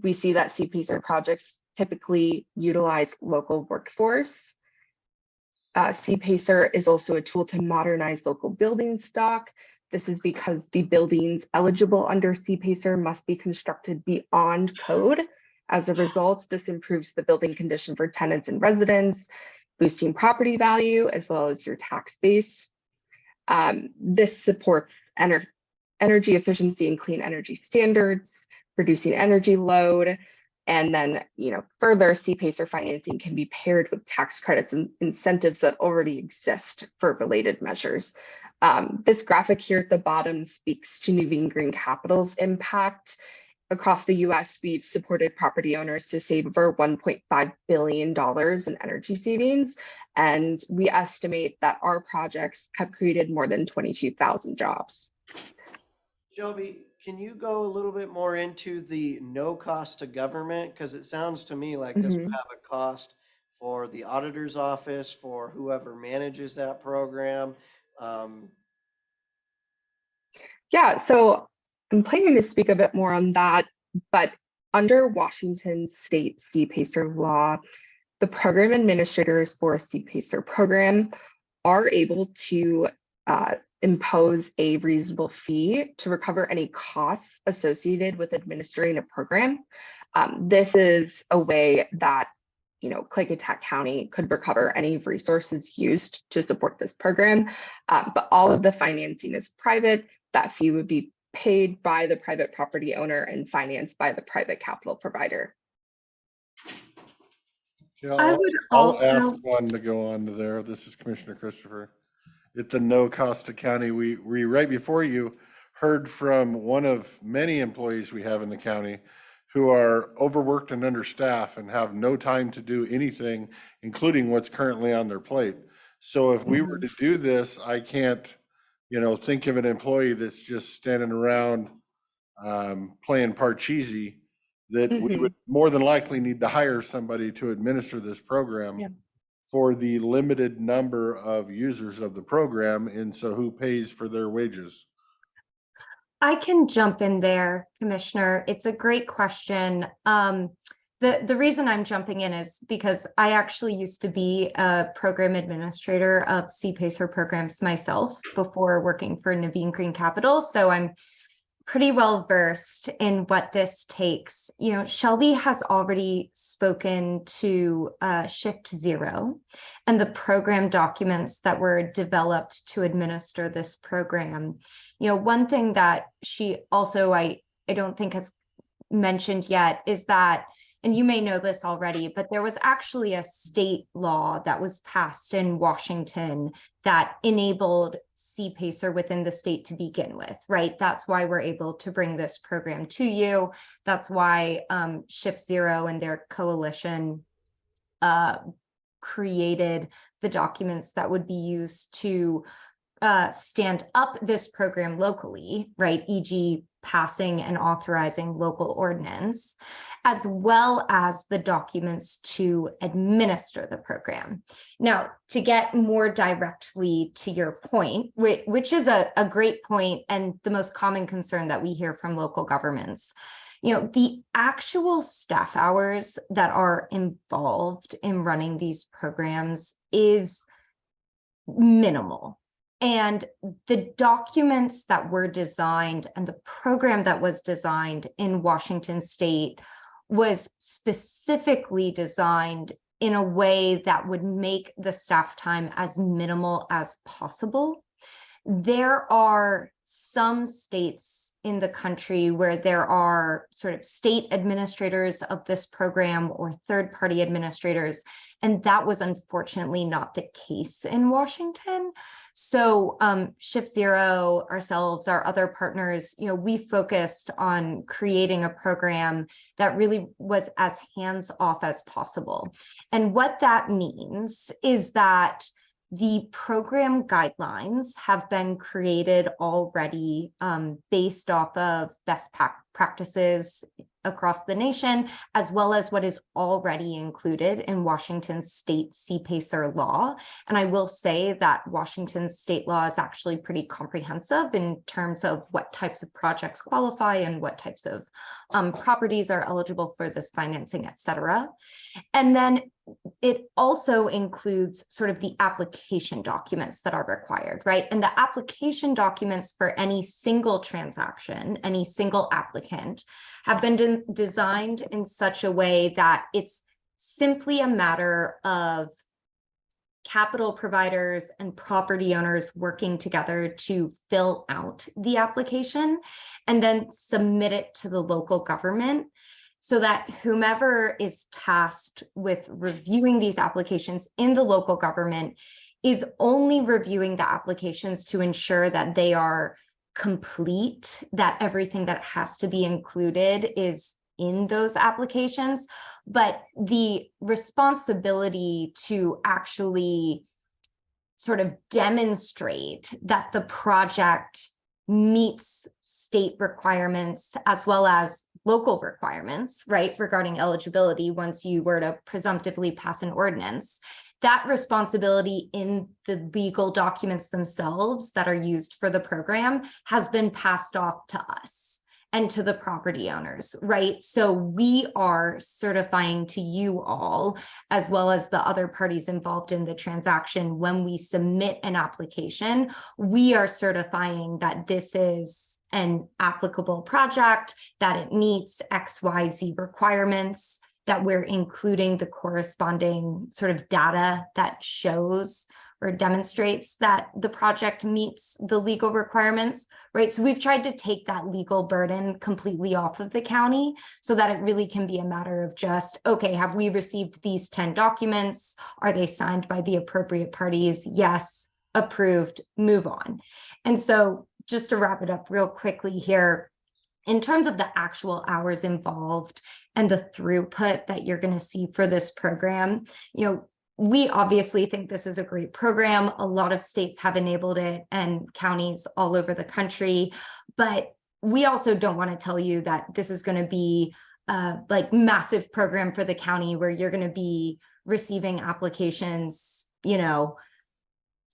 We see that CPACER projects typically utilize local workforce. CPACER is also a tool to modernize local building stock. This is because the buildings eligible under CPACER must be constructed beyond code. As a result, this improves the building condition for tenants and residents, boosting property value as well as your tax base. This supports energy efficiency and clean energy standards, reducing energy load. And then, further, CPACER financing can be paired with tax credits and incentives that already exist for related measures. This graphic here at the bottom speaks to Nuveen Green Capital's impact. Across the US, we've supported property owners to save over $1.5 billion in energy savings. And we estimate that our projects have created more than 22,000 jobs. Shelby, can you go a little bit more into the no cost to government? Because it sounds to me like this would have a cost for the auditor's office, for whoever manages that program. Yeah, so I'm planning to speak a bit more on that, but under Washington state CPACER law, the program administrators for a CPACER program are able to impose a reasonable fee to recover any costs associated with administering a program. This is a way that Klickitat County could recover any resources used to support this program, but all of the financing is private. That fee would be paid by the private property owner and financed by the private capital provider. Yeah, I would I'll also ask one to go on to there. This is Commissioner Christopher. At the no cost to county, we right before you heard from one of many employees we have in the county who are overworked and understaffed and have no time to do anything, including what's currently on their plate. So if we were to do this, I can't, think of an employee that's just standing around playing Parcheesi, that we would more than likely need to hire somebody to administer this program for the limited number of users of the program. And so who pays for their wages? I can jump in there, Commissioner. It's a great question. The reason I'm jumping in is because I actually used to be a program administrator of CPACER programs myself before working for Nuveen Green Capital. So I'm pretty well versed in what this takes. Shelby has already spoken to Shift Zero and the program documents that were developed to administer this program. One thing that she also, I don't think has mentioned yet is that, and you may know this already, but there was actually a state law that was passed in Washington that enabled CPACER within the state to begin with, right? That's why we're able to bring this program to you. That's why Shift Zero and their coalition created the documents that would be used to stand up this program locally, right? E.g. passing and authorizing local ordinance, as well as the documents to administer the program. Now, to get more directly to your point, which is a great point and the most common concern that we hear from local governments, the actual staff hours that are involved in running these programs is minimal. And the documents that were designed and the program that was designed in Washington state was specifically designed in a way that would make the staff time as minimal as possible. There are some states in the country where there are sort of state administrators of this program or third-party administrators, and that was unfortunately not the case in Washington. So Shift Zero, ourselves, our other partners, we focused on creating a program that really was as hands-off as possible. And what that means is that the program guidelines have been created already based off of best practices across the nation, as well as what is already included in Washington's state CPACER law. And I will say that Washington's state law is actually pretty comprehensive in terms of what types of projects qualify and what types of properties are eligible for this financing, et cetera. And then it also includes sort of the application documents that are required, right? And the application documents for any single transaction, any single applicant, have been designed in such a way that it's simply a matter of capital providers and property owners working together to fill out the application and then submit it to the local government, so that whomever is tasked with reviewing these applications in the local government is only reviewing the applications to ensure that they are complete, that everything that has to be included is in those applications. But the responsibility to actually sort of demonstrate that the project meets state requirements as well as local requirements, right, regarding eligibility once you were to presumptively pass an ordinance, that responsibility in the legal documents themselves that are used for the program has been passed off to us and to the property owners, right? So we are certifying to you all, as well as the other parties involved in the transaction, when we submit an application, we are certifying that this is an applicable project, that it meets XYZ requirements, that we're including the corresponding sort of data that shows or demonstrates that the project meets the legal requirements, right? So we've tried to take that legal burden completely off of the county so that it really can be a matter of just, okay, have we received these 10 documents? Are they signed by the appropriate parties? Yes, approved, move on. And so just to wrap it up real quickly here, in terms of the actual hours involved and the throughput that you're going to see for this program, we obviously think this is a great program. A lot of states have enabled it and counties all over the country, but we also don't want to tell you that this is going to be a massive program for the county where you're going to be receiving applications,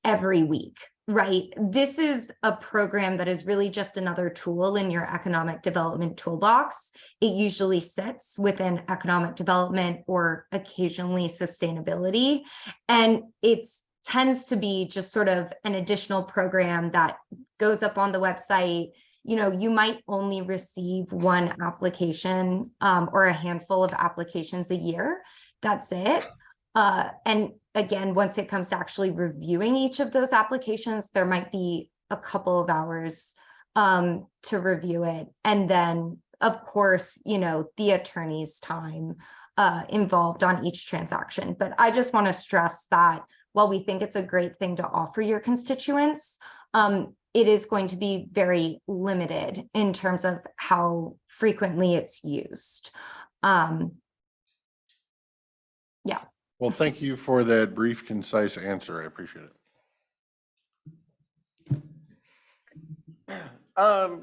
every week. Right. This is a program that is really just another tool in your economic development toolbox. It usually sits within economic development or occasionally sustainability. And it tends to be just sort of an additional program that goes up on the website. You might only receive one application or a handful of applications a year. That's it. And again, once it comes to actually reviewing each of those applications, there might be a couple of hours to review it. And then, of course, the attorney's time involved on each transaction. But I just want to stress that while we think it's a great thing to offer your constituents, it is going to be very limited in terms of how frequently it's used. Yeah. Well, thank you for that brief, concise answer. I appreciate it.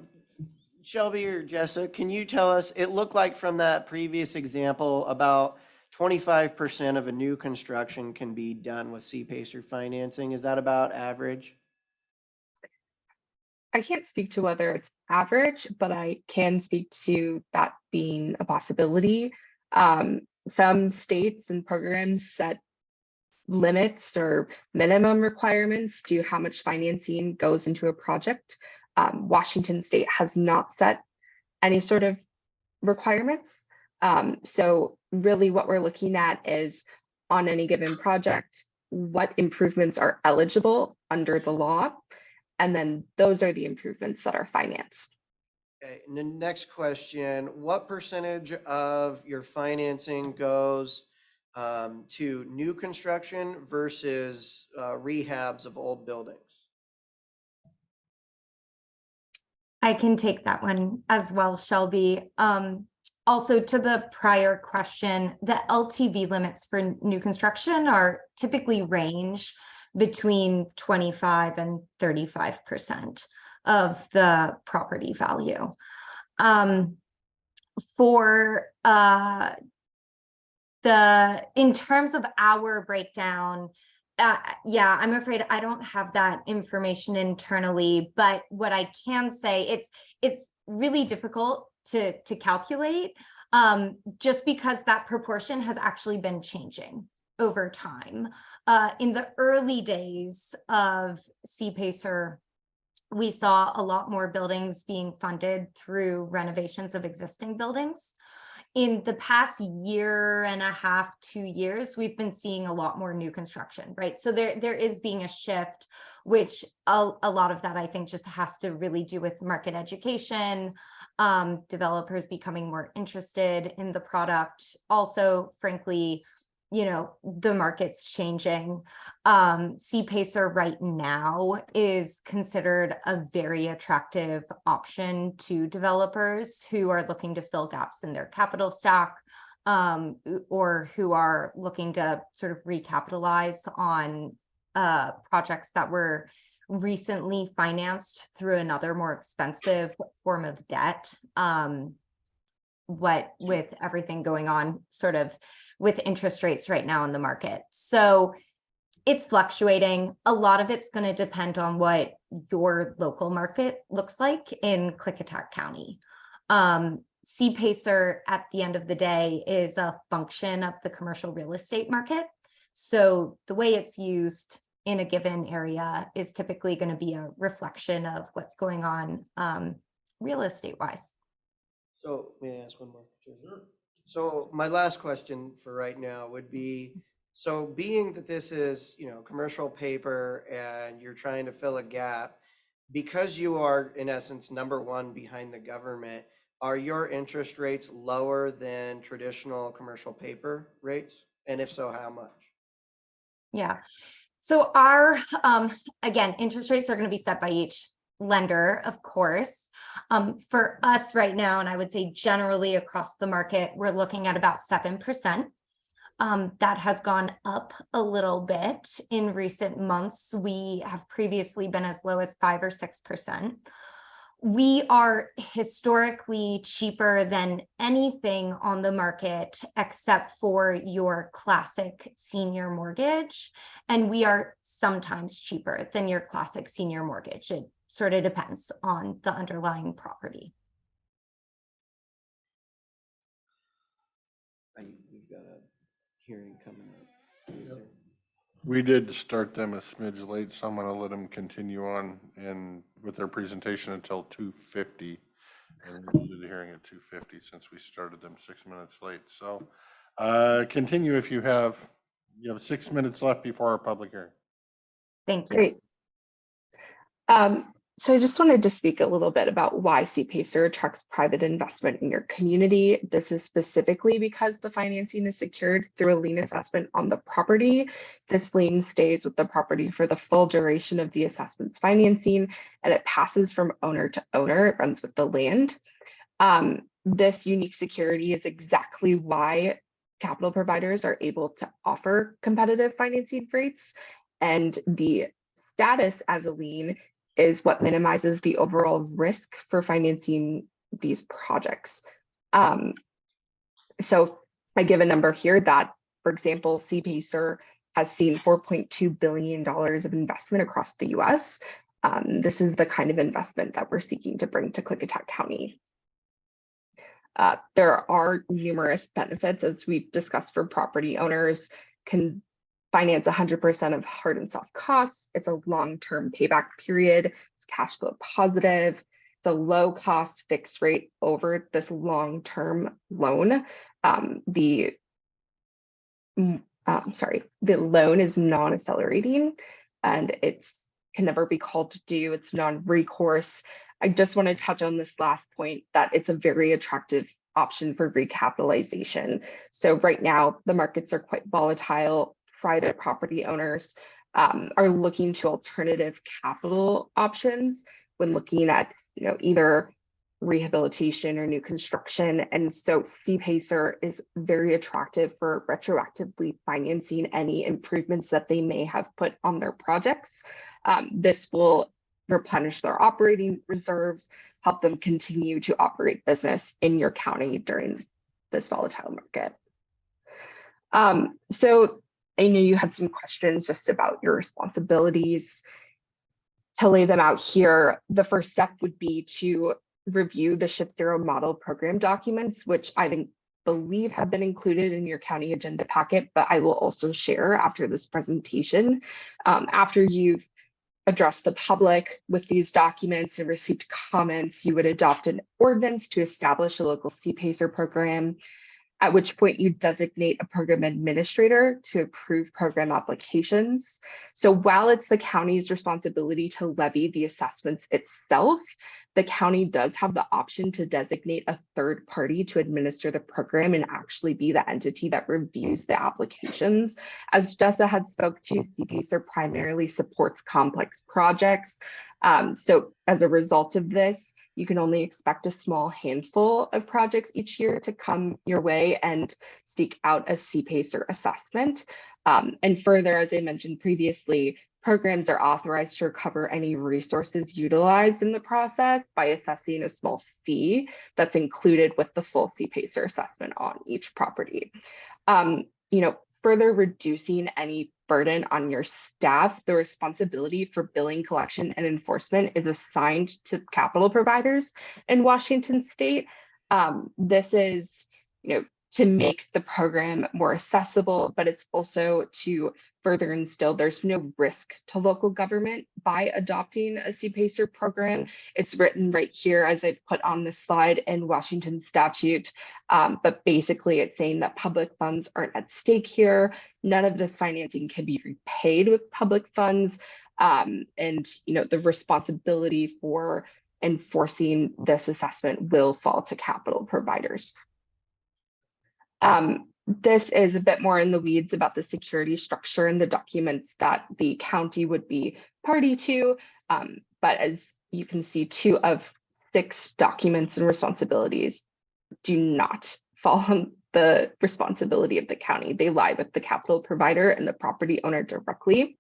Shelby or Jessica, can you tell us, it looked like from that previous example, about 25% of a new construction can be done with CPACER financing. Is that about average? I can't speak to whether it's average, but I can speak to that being a possibility. Some states and programs set limits or minimum requirements to how much financing goes into a project. Washington State has not set any sort of requirements. So really what we're looking at is on any given project, what improvements are eligible under the law. And then those are the improvements that are financed. Okay, and the next question, what percentage of your financing goes to new construction versus rehabs of old buildings? I can take that one as well, Shelby. Also to the prior question, the LTV limits for new construction are typically range between 25 and 35% of the property value. In terms of our breakdown, yeah, I'm afraid I don't have that information internally, but what I can say, it's really difficult to calculate, just because that proportion has actually been changing over time. In the early days of CPACER, we saw a lot more buildings being funded through renovations of existing buildings. In the past year and a half, 2 years, we've been seeing a lot more new construction, right? So there is being a shift, which a lot of that I think just has to really do with market education, developers becoming more interested in the product. Also, frankly, you know, the market's changing. CPACER right now is considered a very attractive option to developers who are looking to fill gaps in their capital stack, or who are looking to sort of recapitalize on projects that were recently financed through another more expensive form of debt. What with everything going on sort of with interest rates right now in the market. So it's fluctuating. A lot of it's going to depend on what your local market looks like in Klickitat County. CPACER at the end of the day is a function of the commercial real estate market. So the way it's used in a given area is typically going to be a reflection of what's going on real estate wise. So may I ask one more? Sure. So my last question for right now would be, so being that this is, you know, commercial paper and you're trying to fill a gap, because you are in essence #1 behind the government, are your interest rates lower than traditional commercial paper rates? And if so, how much? Yeah. So our, again, interest rates are going to be set by each lender, of course. For us right now, and I would say generally across the market, we're looking at about 7%. That has gone up a little bit in recent months. We have previously been as low as 5 or 6%. We are historically cheaper than anything on the market except for your classic senior mortgage. And we are sometimes cheaper than your classic senior mortgage. It sort of depends on the underlying property. We've got a hearing coming up. Yep. We did start them a smidge late, so I'm gonna let them continue on and with their presentation until 2:50. And we'll do the hearing at 2:50 since we started them 6 minutes late. So continue if you have 6 minutes left before our public hearing. Thank you. Great. So I just wanted to speak a little bit about why CPACER attracts private investment in your community. This is specifically because the financing is secured through a lien assessment on the property. This lien stays with the property for the full duration of the assessment's financing, and it passes from owner to owner. It runs with the land. This unique security is exactly why capital providers are able to offer competitive financing rates, and the status as a lien is what minimizes the overall risk for financing these projects. So I give a number here that, for example, CPACER has seen $4.2 billion of investment across the US. This is the kind of investment that we're seeking to bring to Klickitat County. There are numerous benefits, as we've discussed, for property owners. Can finance 100% of hard and soft costs. It's a long-term payback period. It's cash flow positive. It's a low cost fixed rate over this long-term loan. The loan is non-accelerating and it's can never be called to due. It's non-recourse. I just want to touch on this last point that it's a very attractive option for recapitalization. So right now the markets are quite volatile. Private property owners are looking to alternative capital options when looking at either rehabilitation or new construction. And so CPACER is very attractive for retroactively financing any improvements that they may have put on their projects. This will replenish their operating reserves, help them continue to operate business in your county during this volatile market. So I know you had some questions just about your responsibilities. To lay them out here, the first step would be to review the Shift Zero model program documents, which I believe have been included in your county agenda packet, but I will also share after this presentation. After you've addressed the public with these documents and received comments, you would adopt an ordinance to establish a local CPACER program, at which point you designate a program administrator to approve program applications. So while it's the county's responsibility to levy the assessments itself, the county does have the option to designate a third party to administer the program and actually be the entity that reviews the applications. As Jessa had spoke to, CPACER primarily supports complex projects. So as a result of this, you can only expect a small handful of projects each year to come your way and seek out a CPACER assessment. And further, as I mentioned previously, programs are authorized to recover any resources utilized in the process by assessing a small fee that's included with the full CPACER assessment on each property. Further reducing any burden on your staff, the responsibility for billing, collection, and enforcement is assigned to capital providers in Washington state. This is, to make the program more accessible, but it's also to further instill there's no risk to local government by adopting a CPACER program. It's written right here, as I've put on this slide, in Washington statute, but basically it's saying that public funds aren't at stake here. None of this financing can be repaid with public funds, and the responsibility for enforcing this assessment will fall to capital providers. This is a bit more in the weeds about the security structure and the documents that the county would be party to. But as you can see, 2 of 6 documents and responsibilities do not fall on the responsibility of the county. They lie with the capital provider and the property owner directly.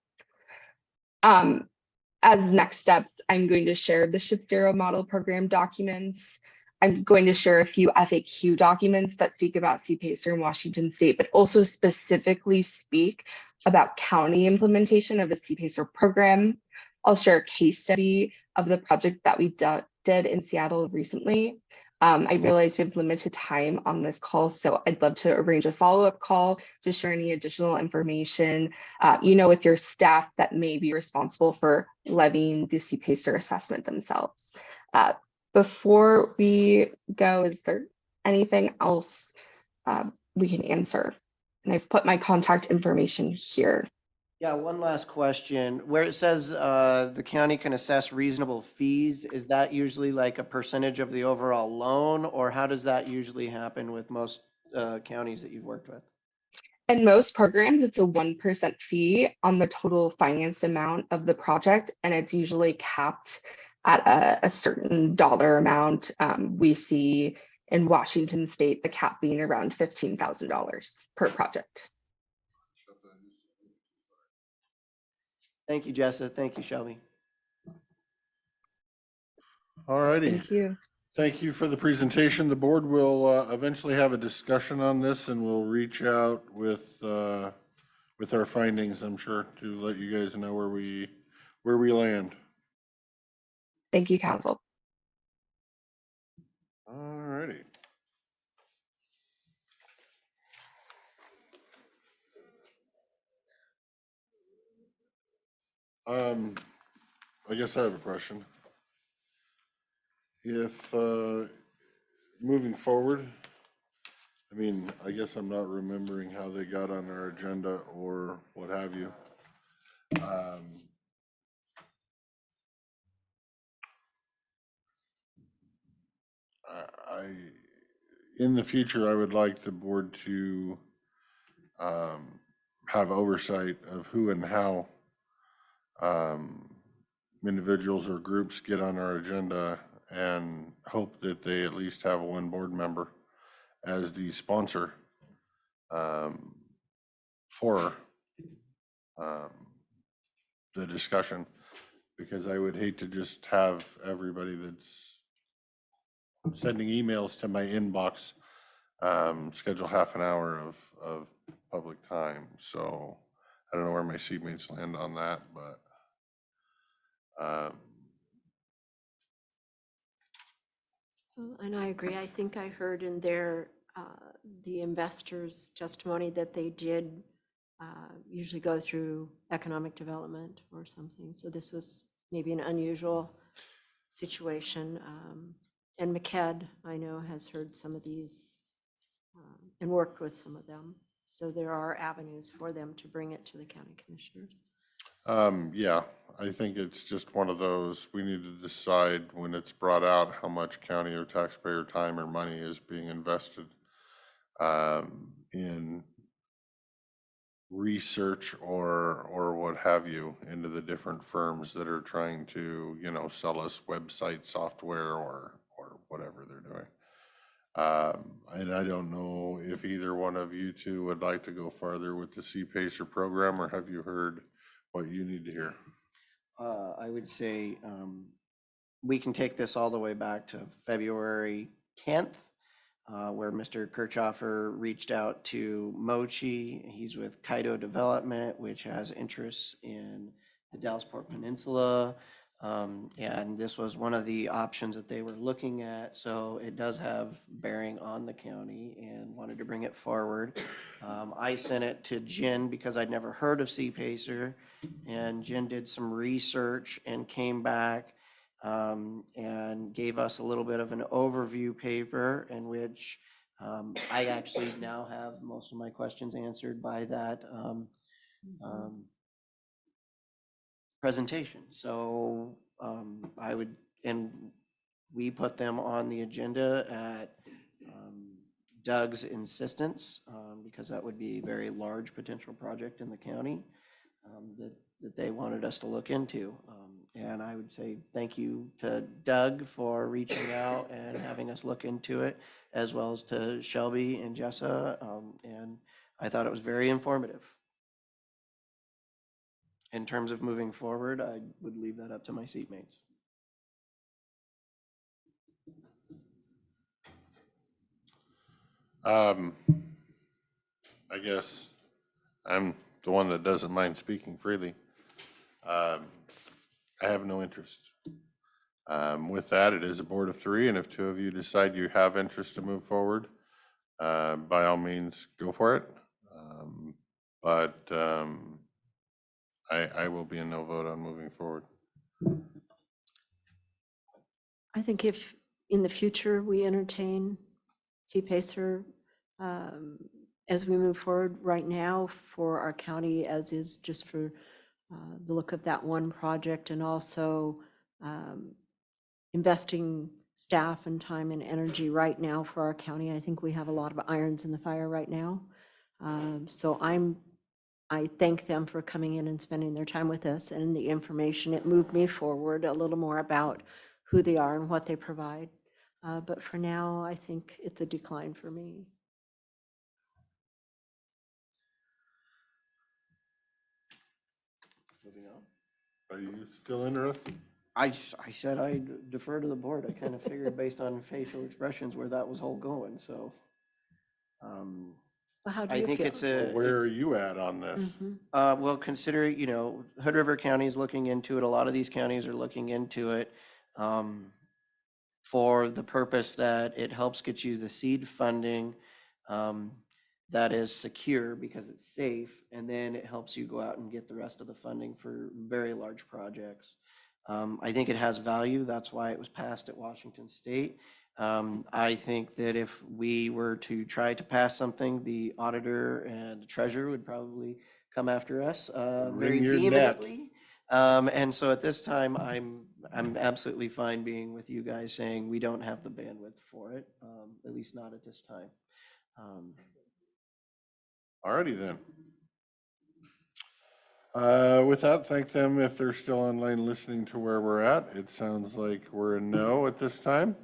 As next steps, I'm going to share the Shift Zero model program documents. I'm going to share a few FAQ documents that speak about CPACER in Washington state, but also specifically speak about county implementation of a CPACER program. I'll share a case study of the project that we did in Seattle recently. I realize we have limited time on this call, so I'd love to arrange a follow-up call to share any additional information, with your staff that may be responsible for levying the CPACER assessment themselves. Before we go, is there anything else we can answer? And I've put my contact information here. Yeah, one last question. Where it says the county can assess reasonable fees, is that usually like a percentage of the overall loan, or how does that usually happen with most counties that you've worked with? In most programs, it's a 1% fee on the total financed amount of the project, and it's usually capped at a certain dollar amount. We see in Washington state, the cap being around $15,000 per project. Thank you, Jessa. Thank you, Shelby. All righty. Thank you. Thank you for the presentation. The board will eventually have a discussion on this, and we'll reach out with our findings, I'm sure, to let you guys know where we land. Thank you, council. All righty. I guess I have a question. if, moving forward, I mean, I guess I'm not remembering how they got on our agenda or what have you. I, in the future, I would like the board to have oversight of who and how individuals or groups get on our agenda, and hope that they at least have one board member as the sponsor for the discussion, because I would hate to just have everybody that's sending emails to my inbox schedule half an hour of public time. So I don't know where my seatmates land on that, but And I agree. I think I heard in their, the investors' testimony that they did usually go through economic development or something. So this was maybe an unusual situation. And McKed, I know, has heard some of these and worked with some of them. So there are avenues for them to bring it to the county commissioners. yeah, I think it's just one of those, we need to decide when it's brought out how much county or taxpayer time or money is being invested in research or what have you into the different firms that are trying to, you know, sell us website software or whatever they're doing. And I don't know if either one of you two would like to go farther with the CPACER program, or have you heard what you need to hear? I would say we can take this all the way back to February 10th, where Mr. Kirchhoffer reached out to Mochi. He's with Kaido Development, which has interests in the Dallasport Peninsula. And this was one of the options that they were looking at. So it does have bearing on the county, and wanted to bring it forward. I sent it to Jen because I'd never heard of CPACER, and Jen did some research and came back and gave us a little bit of an overview paper in which I actually now have most of my questions answered by that presentation. So I would, and we put them on the agenda at Doug's insistence, because that would be a very large potential project in the county that they wanted us to look into. And I would say thank you to Doug for reaching out and having us look into it, as well as to Shelby and Jessa. And I thought it was very informative. In terms of moving forward, I would leave that up to my seatmates. I guess I'm the one that doesn't mind speaking freely. I have no interest. With that, it is a board of three, and if two of you decide you have interest to move forward, by all means, go for it. But I will be a no vote on moving forward. I think if in the future we entertain CPACER as we move forward right now for our county, as is just for the look of that one project, and also investing staff and time and energy right now for our county. I think we have a lot of irons in the fire right now. So I thank them for coming in and spending their time with us, and the information. It moved me forward a little more about who they are and what they provide. But for now, I think it's a decline for me. Moving on. Are you still interested? I said I'd defer to the board. I kind of figured based on facial expressions where that was all going, so. Well, how do I you think feel? it's a. Where are you at on this? Well, consider, you know, Hood River County is looking into it. A lot of these counties are looking into it for the purpose that it helps get you the seed funding that is secure because it's safe, and then it helps you go out and get the rest of the funding for very large projects. I think it has value. That's why it was passed at Washington State. I think that if we were to try to pass something, the auditor and the treasurer would probably come after us very Wring your neck. vehemently. And so at this time, I'm absolutely fine being with you guys saying we don't have the bandwidth for it, at least not at this time. Alrighty then. With that, thank them if they're still online listening to where we're at. It sounds like we're a no at this time.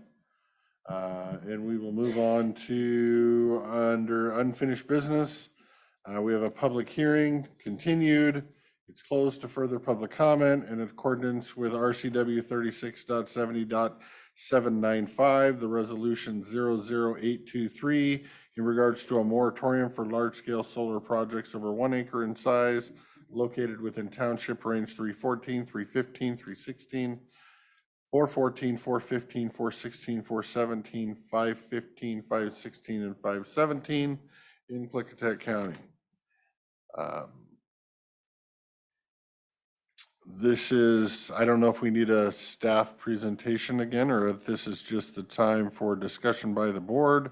And we will move on to under unfinished business. We have a public hearing continued. It's closed to further public comment in accordance with RCW 36.70.795, the resolution 00823 in regards to a moratorium for large-scale solar projects over 1 acre in size located within township range 314, 315, 316, 414, 415, 416, 417, 515, 516, and 517 in Klickitat County. This is, I don't know if we need a staff presentation again, or if this is just the time for discussion by the board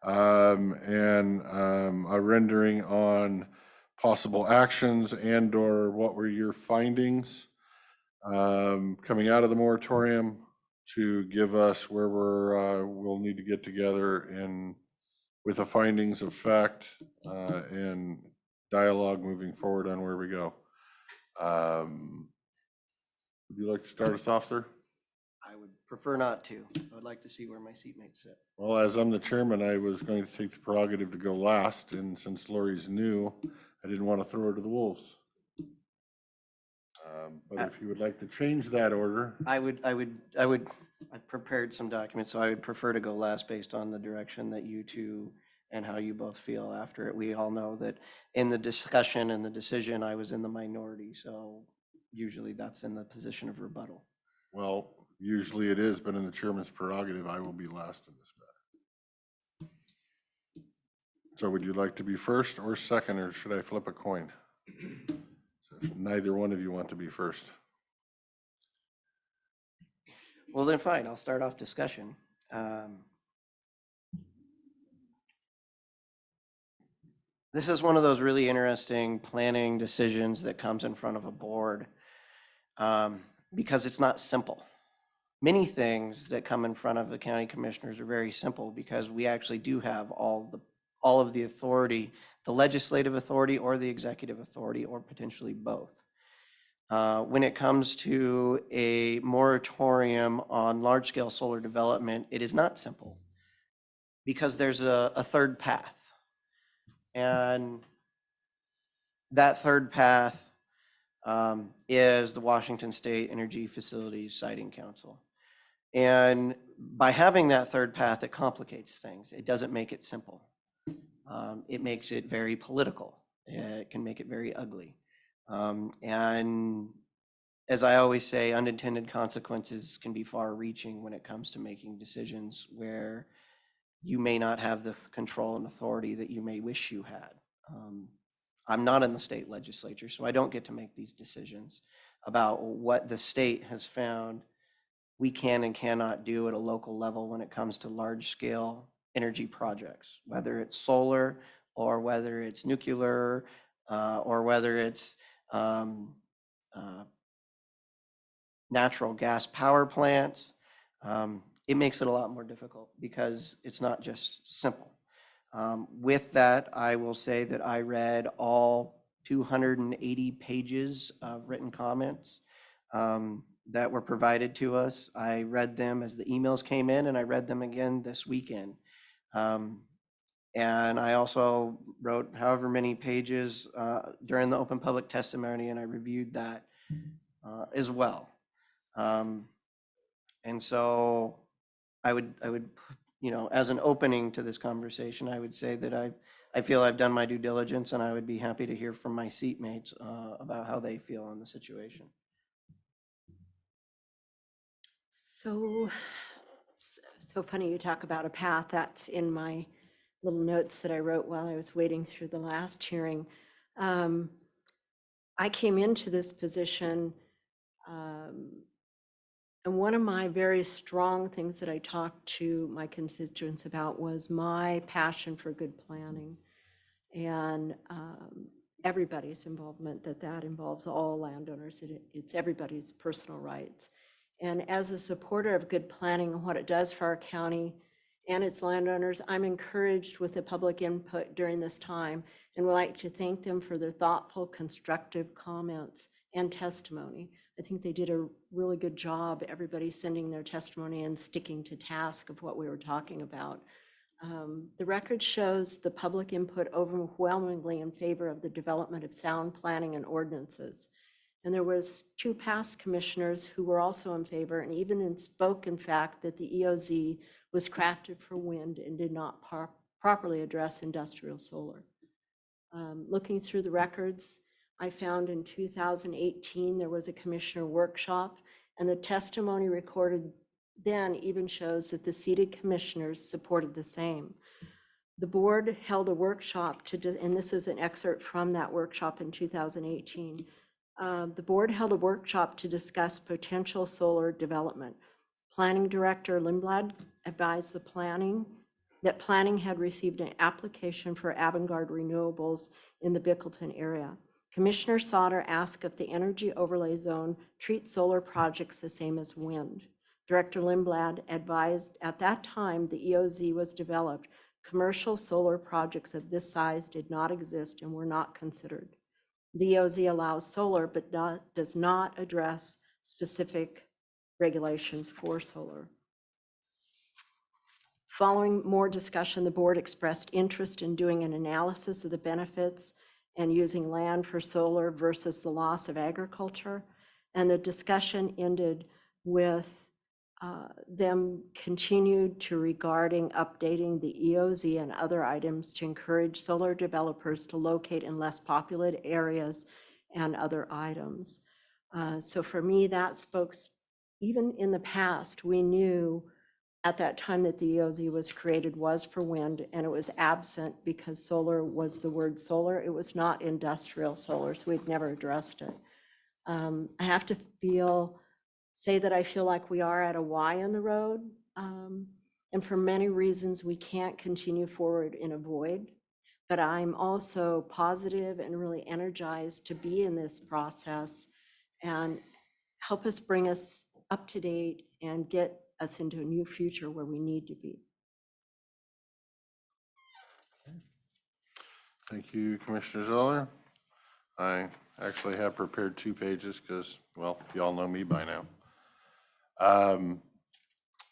and a rendering on possible actions and/or what were your findings coming out of the moratorium to give us where we'll need to get together and with the findings of fact and dialogue moving forward on where we go. Would you like to start us off, sir? I would prefer not to. I would like to see where my seatmates sit. Well, as I'm the chairman, I was going to take the prerogative to go last, and since Lori's new, I didn't want to throw her to the wolves. But if you would like to change that order. I prepared some documents, so I would prefer to go last based on the direction that you two and how you both feel after it. We all know that in the discussion and the decision, I was in the minority, so usually that's in the position of rebuttal. Well, usually it is, but in the chairman's prerogative, I will be last in this matter. So would you like to be first or second, or should I flip a coin? So if neither one of you want to be first. Well, then fine, I'll start off discussion. This is one of those really interesting planning decisions that comes in front of a board because it's not simple. Many things that come in front of the county commissioners are very simple because we actually do have all of the authority, the legislative authority or the executive authority, or potentially both. When it comes to a moratorium on large-scale solar development, it is not simple because there's a third path. And that third path is the Washington State Energy Facilities Siting Council. And by having that third path, it complicates things. It doesn't make it simple. It makes it very political. It can make it very ugly. And as I always say, unintended consequences can be far-reaching when it comes to making decisions where you may not have the control and authority that you may wish you had. I'm not in the state legislature, so I don't get to make these decisions about what the state has found we can and cannot do at a local level when it comes to large-scale energy projects, whether it's solar or whether it's nuclear or whether it's natural gas power plants. It makes it a lot more difficult because it's not just simple. With that, I will say that I read all 280 pages of written comments that were provided to us. I read them as the emails came in, and I read them again this weekend. And I also wrote however many pages during the open public testimony, and I reviewed that as well. And so I would, as an opening to this conversation, I would say that I feel I've done my due diligence, and I would be happy to hear from my seatmates about how they feel on the situation. So funny you talk about a path. That's in my little notes that I wrote while I was waiting through the last hearing. I came into this position And one of my very strong things that I talked to my constituents about was my passion for good planning and everybody's involvement, that involves all landowners. It's everybody's personal rights. And as a supporter of good planning and what it does for our county and its landowners, I'm encouraged with the public input during this time and would like to thank them for their thoughtful, constructive comments and testimony. I think they did a really good job, everybody sending their testimony and sticking to task of what we were talking about. The record shows the public input overwhelmingly in favor of the development of sound planning and ordinances. And there was 2 past commissioners who were also in favor and even spoke, in fact, that the EOZ was crafted for wind and did not properly address industrial solar. Looking through the records, I found in 2018 there was a commissioner workshop, and the testimony recorded then even shows that the seated commissioners supported the same. The board held a workshop and this is an excerpt from that workshop in 2018. The board held a workshop to discuss potential solar development. Planning Director Lindblad advised that planning had received an application for Avangard Renewables in the Bickleton area. Commissioner Sauter asked if the energy overlay zone treats solar projects the same as wind. Director Lindblad advised at that time the EOZ was developed. Commercial solar projects of this size did not exist and were not considered. The EOZ allows solar but does not address specific regulations for solar. Following more discussion, the board expressed interest in doing an analysis of the benefits and using land for solar versus the loss of agriculture. And the discussion ended with them continued to regarding updating the EOZ and other items to encourage solar developers to locate in less populated areas and other items. So for me, that spoke, even in the past, we knew at that time that the EOZ was created was for wind, and it was absent because solar was the word solar. It was not industrial solar, so we'd never addressed it. I have to say that I feel like we are at a Y in the road. And for many reasons, we can't continue forward in a void. But I'm also positive and really energized to be in this process and help us bring us up to date and get us into a new future where we need to be. Thank you, Commissioner Zoller. I actually have prepared 2 pages because, well, you all know me by now.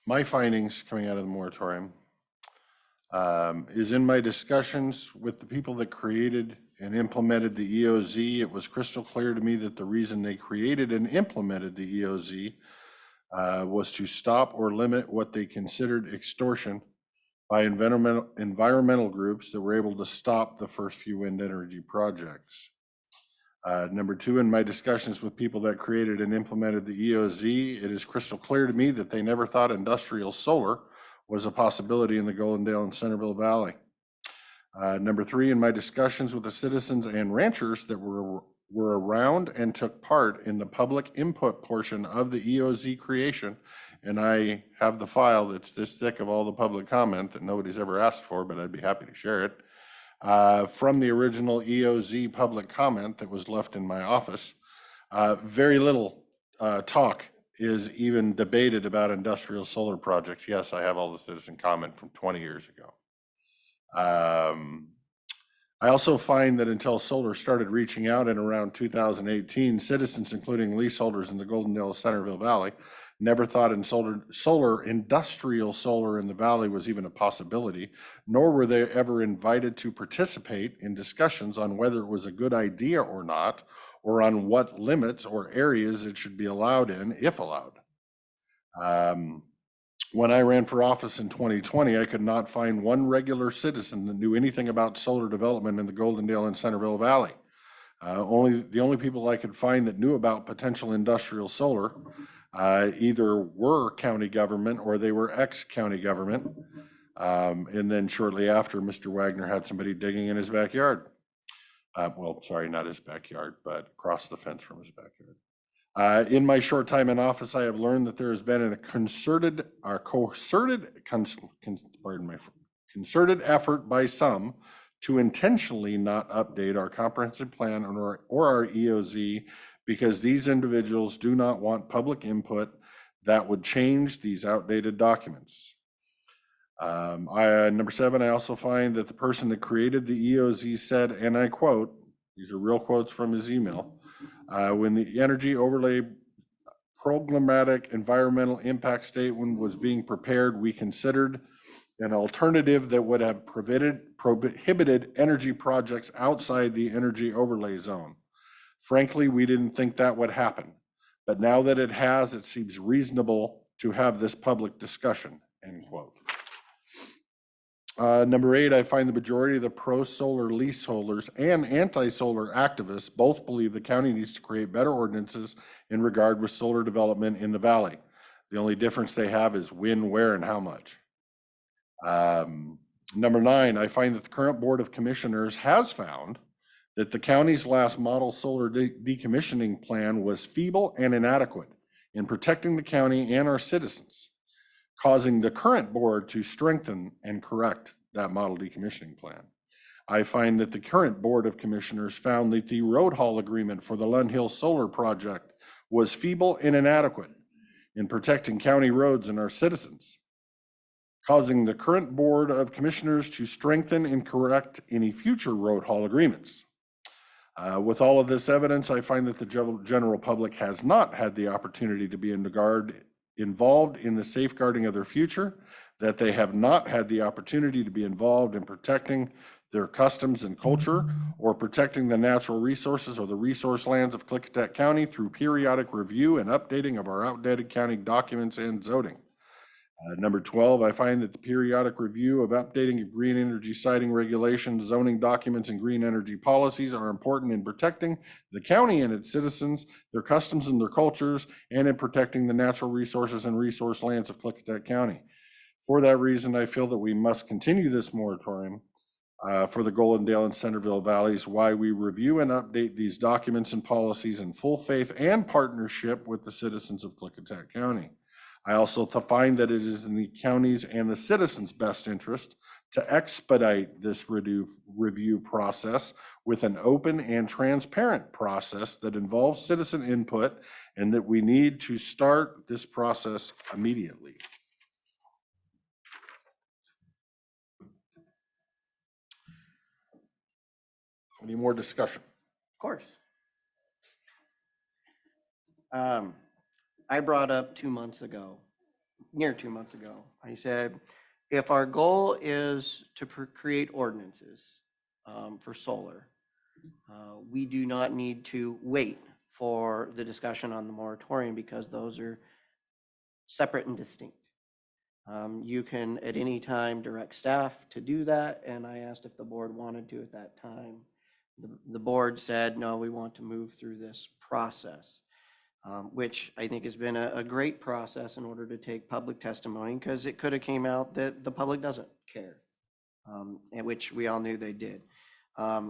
My findings coming out of the moratorium is in my discussions with the people that created and implemented the EOZ. It was crystal clear to me that the reason they created and implemented the EOZ was to stop or limit what they considered extortion by environmental groups that were able to stop the first few wind energy projects. Number 2, in my discussions with people that created and implemented the EOZ, it is crystal clear to me that they never thought industrial solar was a possibility in the Goldendale and Centerville Valley. Number 3, in my discussions with the citizens and ranchers that were around and took part in the public input portion of the EOZ creation, and I have the file that's this thick of all the public comment that nobody's ever asked for, but I'd be happy to share it. From the original EOZ public comment that was left in my office, very little talk is even debated about industrial solar projects. Yes, I have all the citizen comment from 20 years ago. I also find that until solar started reaching out in around 2018, citizens, including leaseholders in the Goldendale Centerville Valley, never thought industrial solar in the valley was even a possibility, nor were they ever invited to participate in discussions on whether it was a good idea or not, or on what limits or areas it should be allowed in, if allowed. When I ran for office in 2020, I could not find one regular citizen that knew anything about solar development in the Goldendale and Centerville Valley. The only people I could find that knew about potential industrial solar either were county government or they were ex-county government. And then shortly after, Mr. Wagner had somebody digging in his backyard. Well, sorry, not his backyard, but across the fence from his backyard. In my short time in office, I have learned that there has been a concerted effort by some to intentionally not update our comprehensive plan or our EOZ because these individuals do not want public input that would change these outdated documents. Number 7, I also find that the person that created the EOZ said, and I quote, these are real quotes from his email, when the energy overlay programmatic environmental impact statement was being prepared, we considered an alternative that would have prohibited energy projects outside the energy overlay zone. Frankly, we didn't think that would happen, but now that it has, it seems reasonable to have this public discussion, end quote. Number 8, I find the majority of the pro-solar leaseholders and anti-solar activists both believe the county needs to create better ordinances in regard with solar development in the valley. The only difference they have is when, where, and how much. Number 9, I find that the current Board of Commissioners has found that the county's last model solar decommissioning plan was feeble and inadequate in protecting the county and our citizens, causing the current board to strengthen and correct that model decommissioning plan. I find that the current Board of Commissioners found that the road haul agreement for the Lund Hill Solar Project was feeble and inadequate in protecting county roads and our citizens, causing the current Board of Commissioners to strengthen and correct any future road haul agreements. With all of this evidence, I find that the general public has not had the opportunity to be involved in the safeguarding of their future, that they have not had the opportunity to be involved in protecting their customs and culture, or protecting the natural resources or the resource lands of Klickitat County through periodic review and updating of our outdated county documents and zoning. Number 12, I find that the periodic review of updating of green energy siting regulations, zoning documents, and green energy policies are important in protecting the county and its citizens, their customs and their cultures, and in protecting the natural resources and resource lands of Klickitat County. For that reason, I feel that we must continue this moratorium for the Goldendale and Centerville Valleys while we review and update these documents and policies in full faith and partnership with the citizens of Klickitat County. I also find that it is in the county's and the citizens' best interest to expedite this review process with an open and transparent process that involves citizen input, and that we need to start this process immediately. Any more discussion? Of course. I brought up 2 months ago, near 2 months ago, I said, if our goal is to create ordinances for solar, we do not need to wait for the discussion on the moratorium because those are separate and distinct. You can at any time direct staff to do that, and I asked if the board wanted to at that time. The board said, no, we want to move through this process. Which I think has been a great process in order to take public testimony, because it could have came out that the public doesn't care, and which we all knew they did.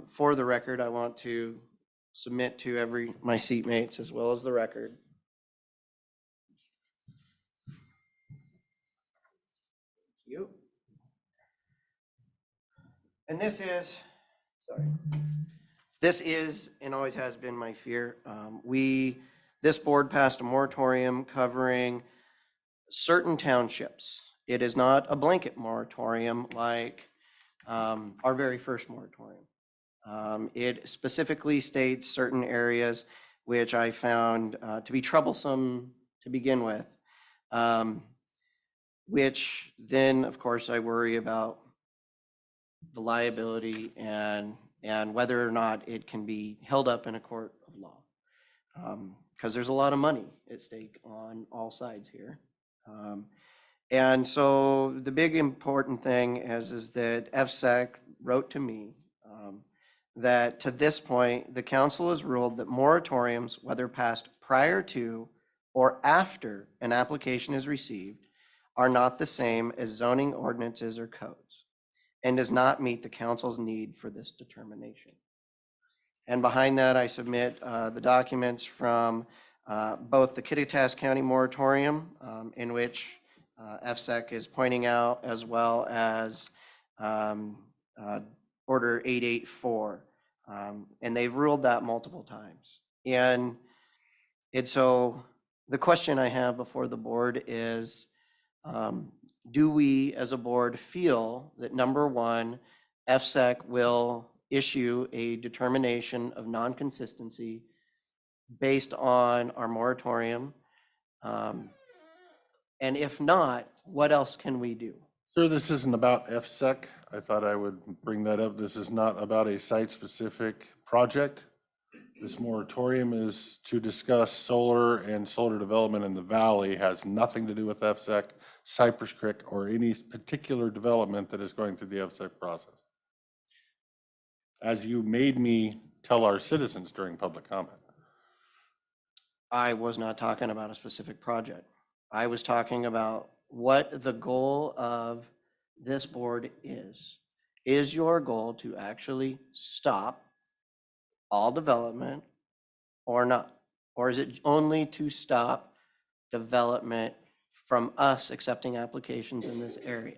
For the record, I want to submit to my seatmates as well as the record. Thank you. And this is and always has been my fear. This board passed a moratorium covering certain townships. It is not a blanket moratorium like our very first moratorium. It specifically states certain areas which I found to be troublesome to begin with, which then, of course, I worry about the liability and whether or not it can be held up in a court of law. Because there's a lot of money at stake on all sides here. And so the big important thing is that FSEC wrote to me that to this point, the council has ruled that moratoriums, whether passed prior to or after an application is received, are not the same as zoning ordinances or codes, and does not meet the council's need for this determination. And behind that, I submit the documents from both the Kittitas County moratorium, in which FSEC is pointing out, as well as Order 884. And they've ruled that multiple times. And so the question I have before the board is, do we as a board feel that, number one, FSEC will issue a determination of non-consistency based on our moratorium? And if not, what else can we do? Sir, this isn't about FSEC. I thought I would bring that up. This is not about a site-specific project. This moratorium is to discuss solar and solar development in the valley, has nothing to do with FSEC, Cypress Creek, or any particular development that is going through the FSEC process. As you made me tell our citizens during public comment. I was not talking about a specific project. I was talking about what the goal of this board is. Is your goal to actually stop all development or not? Or is it only to stop development from us accepting applications in this area?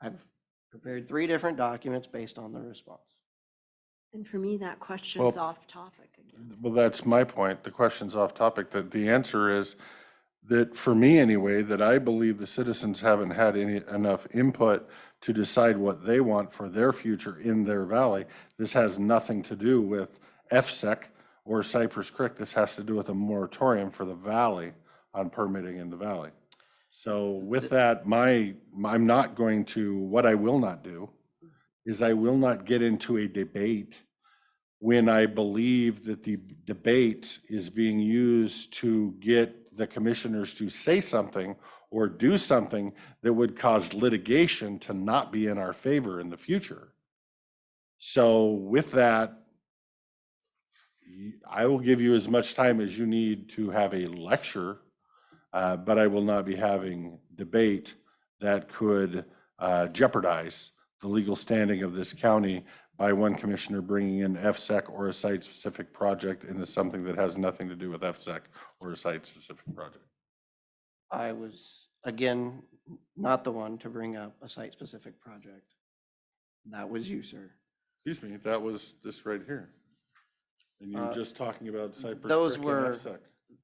I've prepared 3 different documents based on the response. And for me, that question's Well- off topic again. Well, that's my point. The question's off topic. That the answer is that, for me anyway, that I believe the citizens haven't had enough input to decide what they want for their future in their valley. This has nothing to do with FSEC or Cypress Creek. This has to do with a moratorium for the valley on permitting in the valley. So with that, I'm not going to, what I will not do is I will not get into a debate when I believe that the debate is being used to get the commissioners to say something or do something that would cause litigation to not be in our favor in the future. So with that, I will give you as much time as you need to have a lecture, but I will not be having debate that could jeopardize the legal standing of this county by one commissioner bringing in FSEC or a site-specific project into something that has nothing to do with FSEC or a site-specific project. I was, again, not the one to bring up a site-specific project. That was you, sir. Excuse me, that was this right here. And you were just talking about Cypress Those Creek were, and FSEC.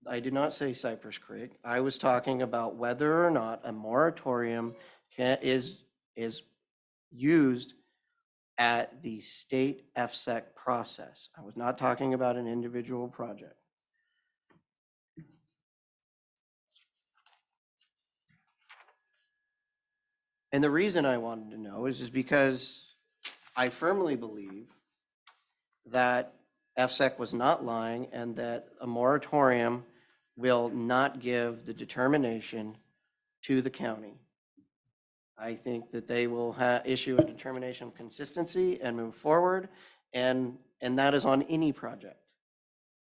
I did not say Cypress Creek. I was talking about whether or not a moratorium is used at the state FSEC process. I was not talking about an individual project. And the reason I wanted to know is because I firmly believe that FSEC was not lying and that a moratorium will not give the determination to the county. I think that they will issue a determination of consistency and move forward, and that is on any project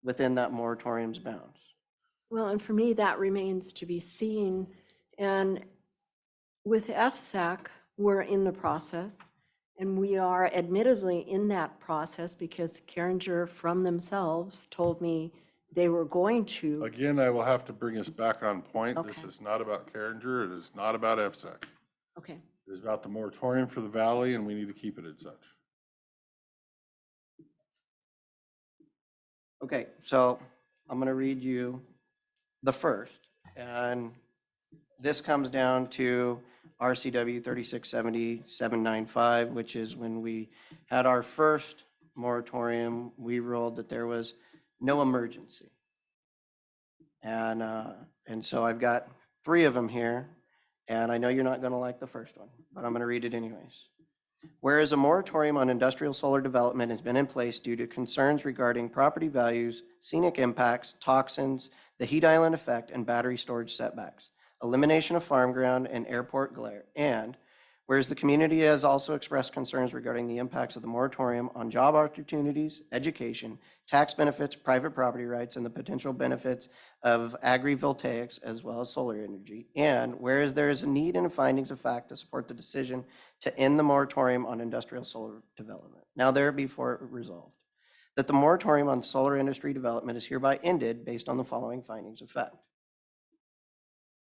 within that moratorium's bounds. Well, and for me, that remains to be seen. And with FSAC, we're in the process, and we are admittedly in that process because Carringer from themselves told me they were going to. Again, I will have to bring us back on point. This Okay. is not about Carringer. It is not about FSEC. Okay. It is about the moratorium for the valley, and we need to keep it as such. Okay, so I'm going to read you the first, and this comes down to RCW 3670-795, which is when we had our first moratorium, we ruled that there was no emergency. And so I've got 3 of them here, and I know you're not going to like the first one, but I'm going to read it anyways. Whereas a moratorium on industrial solar development has been in place due to concerns regarding property values, scenic impacts, toxins, the heat island effect, and battery storage setbacks, elimination of farm ground, and airport glare. And whereas the community has also expressed concerns regarding the impacts of the moratorium on job opportunities, education, tax benefits, private property rights, and the potential benefits of agrivoltaics as well as solar energy. And whereas there is a need and findings of fact to support the decision to end the moratorium on industrial solar development. Now there be for it resolved that the moratorium on solar industry development is hereby ended based on the following findings of fact.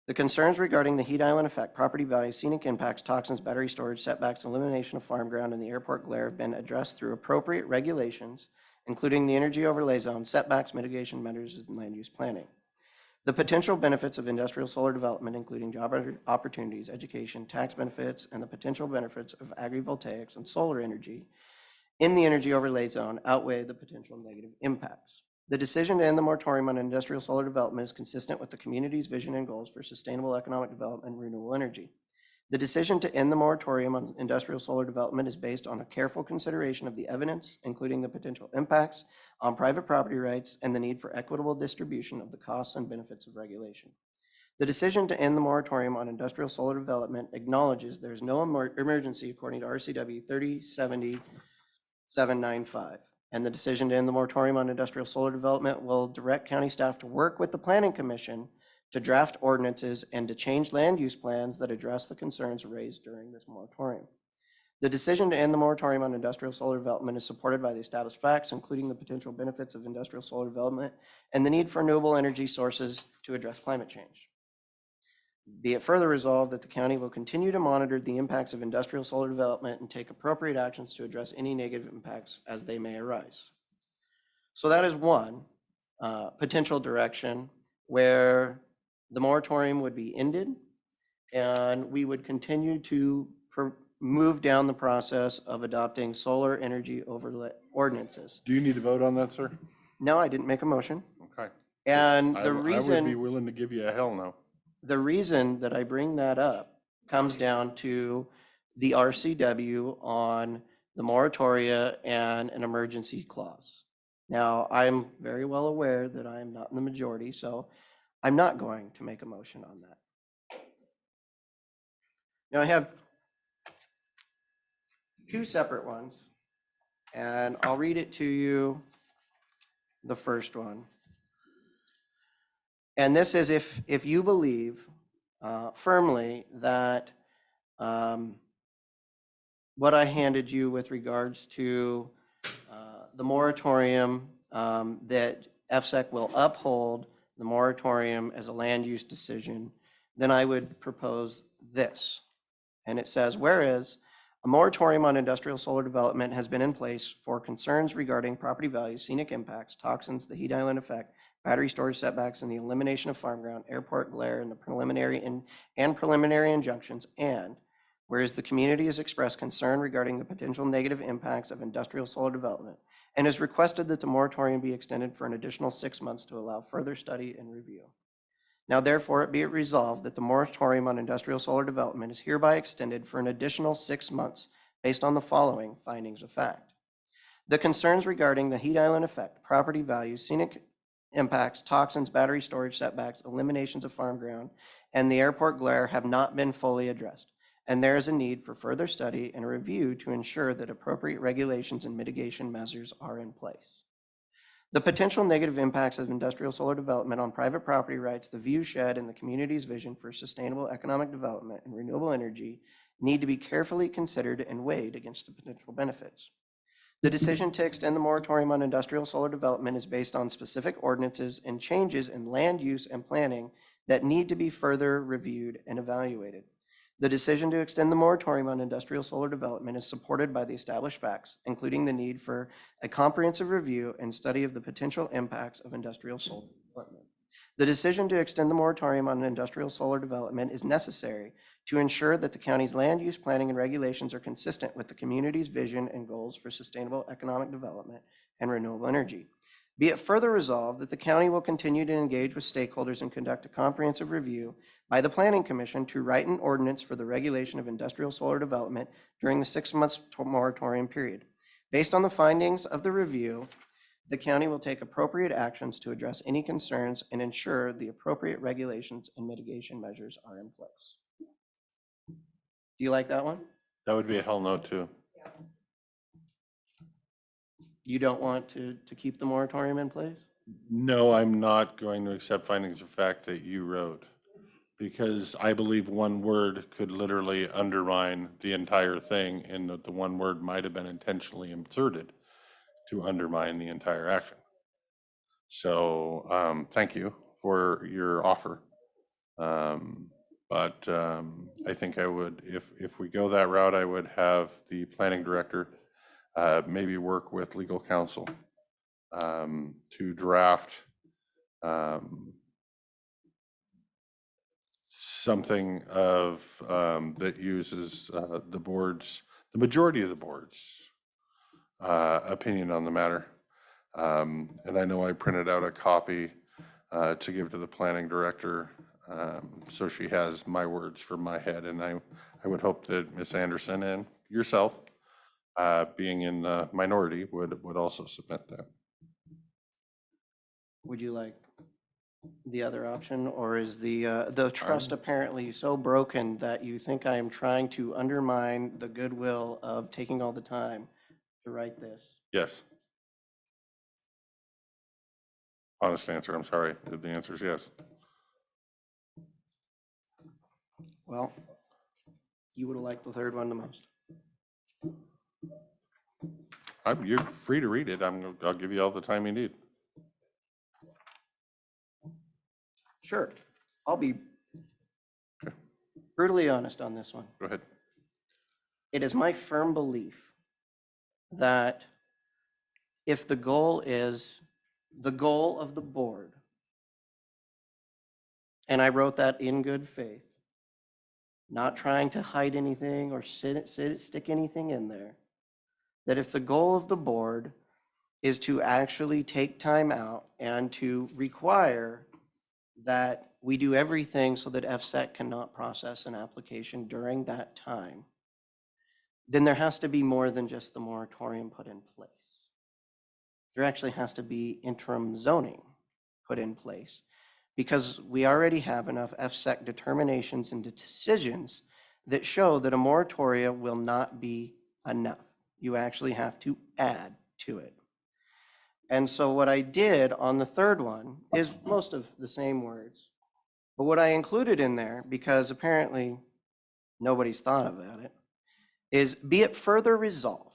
The concerns regarding the heat island effect, property values, scenic impacts, toxins, battery storage, setbacks, elimination of farm ground, and the airport glare have been addressed through appropriate regulations, including the energy overlay zone, setbacks, mitigation measures, and land use planning. The potential benefits of industrial solar development, including job opportunities, education, tax benefits, and the potential benefits of agrivoltaics and solar energy in the energy overlay zone outweigh the potential negative impacts. The decision to end the moratorium on industrial solar development is consistent with the community's vision and goals for sustainable economic development and renewable energy. The decision to end the moratorium on industrial solar development is based on a careful consideration of the evidence, including the potential impacts on private property rights and the need for equitable distribution of the costs and benefits of regulation. The decision to end the moratorium on industrial solar development acknowledges there is no emergency according to RCW 3070-795. And the decision to end the moratorium on industrial solar development will direct county staff to work with the Planning Commission to draft ordinances and to change land use plans that address the concerns raised during this moratorium. The decision to end the moratorium on industrial solar development is supported by the established facts, including the potential benefits of industrial solar development and the need for renewable energy sources to address climate change. Be it further resolved that the county will continue to monitor the impacts of industrial solar development and take appropriate actions to address any negative impacts as they may arise. So that is one potential direction where the moratorium would be ended and we would continue to move down the process of adopting solar energy overlay ordinances. Do you need to vote on that, sir? No, I didn't make a motion. Okay. And I the would be reason, willing to give you a hell no. the reason that I bring that up comes down to the RCW on the moratoria and an emergency clause. Now, I'm very well aware that I am not in the majority, so I'm not going to make a motion on that. Now, I have two separate ones, and I'll read it to you, the first one. And this is if you believe firmly that what I handed you with regards to the moratorium, that FSEC will uphold the moratorium as a land use decision, then I would propose this. And it says, whereas a moratorium on industrial solar development has been in place for concerns regarding property values, scenic impacts, toxins, the heat island effect, battery storage setbacks, and the elimination of farm ground, airport glare, and the preliminary injunctions, and whereas the community has expressed concern regarding the potential negative impacts of industrial solar development and has requested that the moratorium be extended for an additional 6 months to allow further study and review. Now therefore be it resolved that the moratorium on industrial solar development is hereby extended for an additional 6 months based on the following findings of fact. The concerns regarding the heat island effect, property values, scenic impacts, toxins, battery storage setbacks, eliminations of farm ground, and the airport glare have not been fully addressed, and there is a need for further study and review to ensure that appropriate regulations and mitigation measures are in place. The potential negative impacts of industrial solar development on private property rights, the view shed, and the community's vision for sustainable economic development and renewable energy need to be carefully considered and weighed against the potential benefits. The decision to extend the moratorium on industrial solar development is based on specific ordinances and changes in land use and planning that need to be further reviewed and evaluated. The decision to extend the moratorium on industrial solar development is supported by the established facts, including the need for a comprehensive review and study of the potential impacts of industrial solar development. The decision to extend the moratorium on industrial solar development is necessary to ensure that the county's land use planning and regulations are consistent with the community's vision and goals for sustainable economic development and renewable energy. Be it further resolved that the county will continue to engage with stakeholders and conduct a comprehensive review by the Planning Commission to write an ordinance for the regulation of industrial solar development during the 6 months moratorium period. Based on the findings of the review, the county will take appropriate actions to address any concerns and ensure the appropriate regulations and mitigation measures are in place. Do you like that one? That would be a hell no too. You don't want to keep the moratorium in place? No, I'm not going to accept findings of fact that you wrote, because I believe one word could literally undermine the entire thing, and that the one word might have been intentionally inserted. to undermine the entire action. So thank you for your offer. But I think I would, if we go that route, I would have the planning director maybe work with legal counsel to draft something that uses the majority of the board's opinion on the matter. And I know I printed out a copy to give to the planning director, so she has my words for my head. And I would hope that Ms. Anderson and yourself, being in the minority, would also submit that. Would you like the other option, or is the trust apparently so broken that you think I am trying to undermine the goodwill of taking all the time to write this? Yes. Honest answer, I'm sorry. The answer is yes. Well, you would have liked the third one the most. You're free to read it. I'll give you all the time you need. Sure. I'll be brutally honest on this one. Go ahead. It is my firm belief that if the goal is the goal of the board, and I wrote that in good faith, not trying to hide anything or stick anything in there, that if the goal of the board is to actually take time out and to require that we do everything so that FSEC cannot process an application during that time, then there has to be more than just the moratorium put in place. There actually has to be interim zoning put in place, because we already have enough FSEC determinations and decisions that show that a moratoria will not be enough. You actually have to add to it. And so what I did on the third one is most of the same words, but what I included in there, because apparently nobody's thought about it, is be it further resolved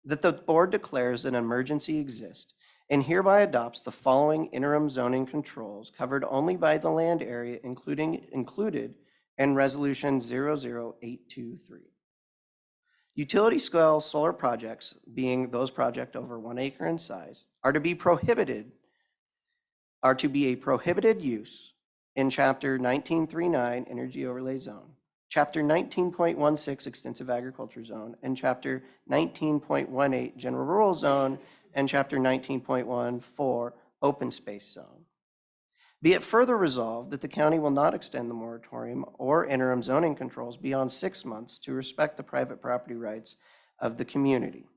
that the board declares an emergency exists and hereby adopts the following interim zoning controls covered only by the land area included in Resolution 00823. Utility scale solar projects, being those projects over 1 acre in size, are to be a prohibited use in Chapter 1939 Energy Overlay Zone, Chapter 19.16 Extensive Agriculture Zone, and Chapter 19.18 General Rural Zone, and Chapter 19.14 Open Space Zone. Be it further resolved that the county will not extend the moratorium or interim zoning controls beyond 6 months to respect the private property rights of the community,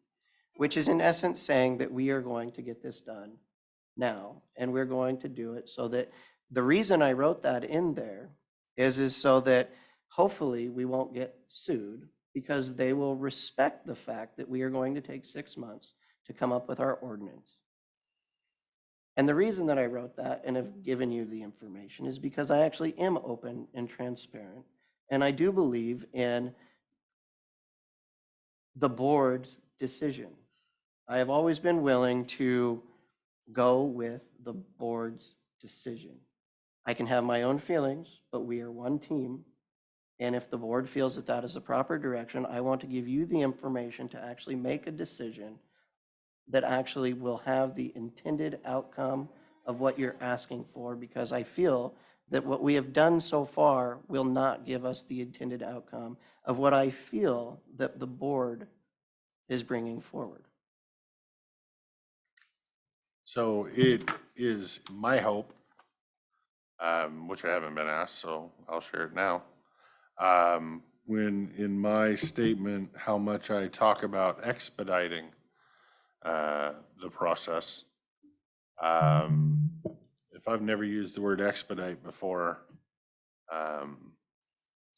which is in essence saying that we are going to get this done now, and we're going to do it so that the reason I wrote that in there is so that hopefully we won't get sued, because they will respect the fact that we are going to take 6 months to come up with our ordinance. And the reason that I wrote that and have given you the information is because I actually am open and transparent, and I do believe in the board's decision. I have always been willing to go with the board's decision. I can have my own feelings, but we are one team. And if the board feels that that is the proper direction, I want to give you the information to actually make a decision that actually will have the intended outcome of what you're asking for, because I feel that what we have done so far will not give us the intended outcome of what I feel that the board is bringing forward. So it is my hope, which I haven't been asked, so I'll share it now. When in my statement, how much I talk about expediting the process, if I've never used the word expedite before,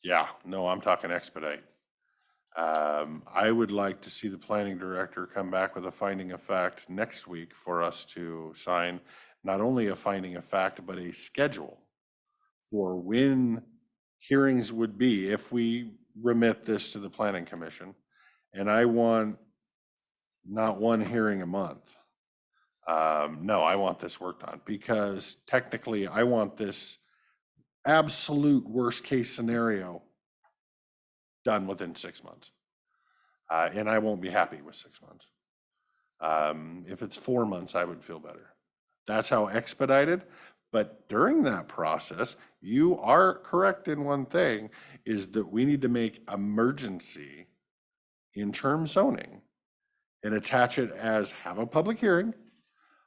yeah, no, I'm talking expedite. I would like to see the planning director come back with a finding of fact next week for us to sign, not only a finding of fact, but a schedule for when hearings would be if we remit this to the planning commission. And I want not one hearing a month. No, I want this worked on because technically I want this absolute worst case scenario done within 6 months. And I won't be happy with 6 months. If it's 4 months, I would feel better. That's how expedited. But during that process, you are correct in one thing, is that we need to make emergency interim zoning and attach it as have a public hearing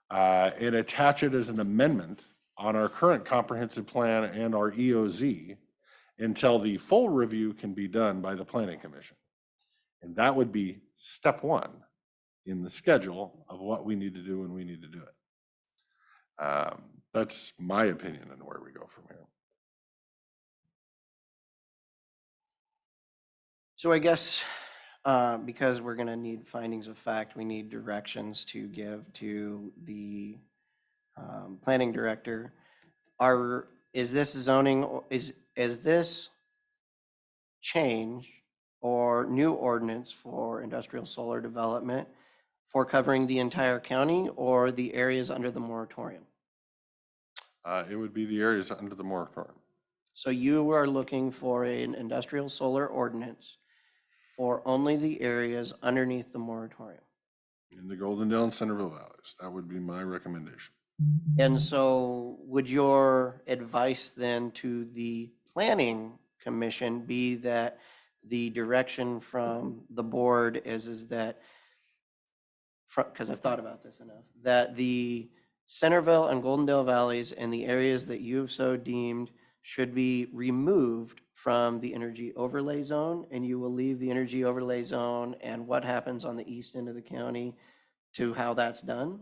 and attach it as an amendment on our current comprehensive plan and our EOZ until the full review can be done by the planning commission. And that would be step one in the schedule of what we need to do when we need to do it. That's my opinion on where we go from here. So I guess, because we're gonna need findings of fact, we need directions to give to the planning director. Is this zoning, is this change or new ordinance for industrial solar development for covering the entire county or the areas under the moratorium? It would be the areas under the moratorium. So you are looking for an industrial solar ordinance for only the areas underneath the moratorium? In the Golden Dale and Centerville Valleys, that would be my recommendation. And so would your advice then to the planning commission be that the direction from the board is that, because I've thought about this enough, that the Centerville and Golden Dale Valleys and the areas that you've so deemed should be removed from the energy overlay zone, and you will leave the energy overlay zone and what happens on the east end of the county to how that's done?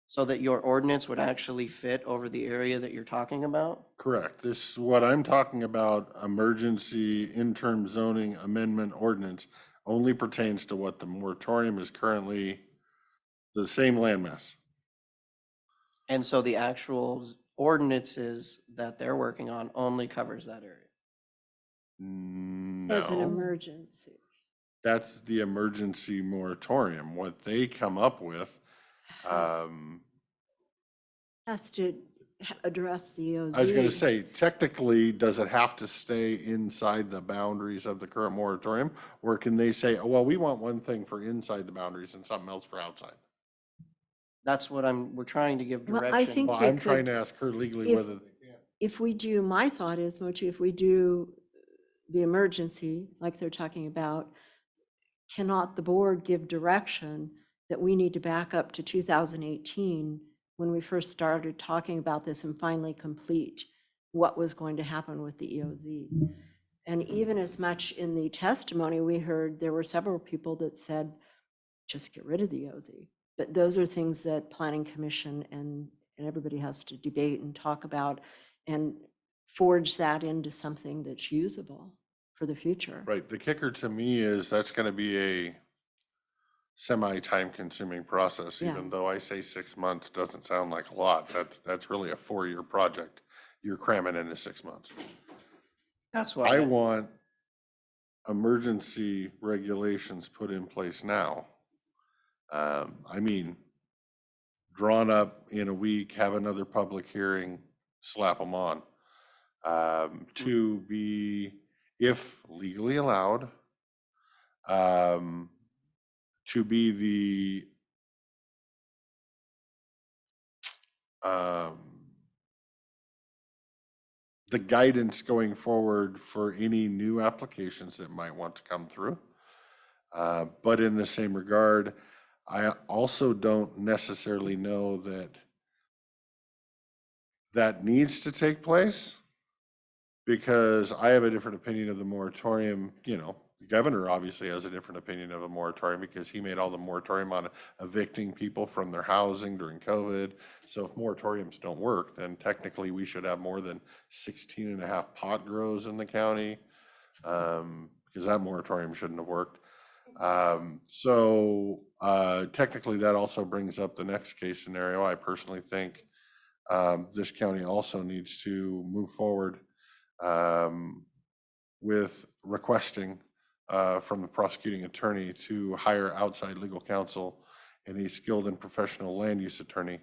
So that your ordinance would actually fit over the area that you're talking about? Correct. This, what I'm talking about, emergency interim zoning amendment ordinance, only pertains to what the moratorium is currently, the same landmass. And so the actual ordinances that they're working on only covers that area? As an No, emergency. that's the emergency moratorium. What they come up with, Has to address the EOZ. I was gonna say, technically, does it have to stay inside the boundaries of the current moratorium? Or can they say, oh, well, we want one thing for inside the boundaries and something else for outside? That's what we're trying to give Well, direction. I think Well, we I'm trying could- to ask her legally if- whether they can. If we do, my thought is, Mochi, if we do the emergency, like they're talking about, cannot the board give direction that we need to back up to 2018 when we first started talking about this and finally complete what was going to happen with the EOZ? And even as much in the testimony we heard, there were several people that said, just get rid of the EOZ. But those are things that planning commission and everybody has to debate and talk about and forge that into something that's usable for the future. Right, the kicker to me is that's gonna be a semi-time consuming process, Yeah. even though I say 6 months doesn't sound like a lot. That's really a 4-year project. You're cramming into 6 months. That's what I want emergency regulations put in place now. I mean, drawn up in a week, have another public hearing, slap them on. To be, if legally allowed, to be the guidance going forward for any new applications that might want to come through. But in the same regard, I also don't necessarily know that that needs to take place, because I have a different opinion of the moratorium. You know, the governor obviously has a different opinion of a moratorium because he made all the moratorium on evicting people from their housing during COVID. So if moratoriums don't work, then technically we should have more than 16 and a half pot grows in the county, because that moratorium shouldn't have worked. Technically that also brings up the next case scenario. I personally think this county also needs to move forward with requesting from the prosecuting attorney to hire outside legal counsel and a skilled and professional land use attorney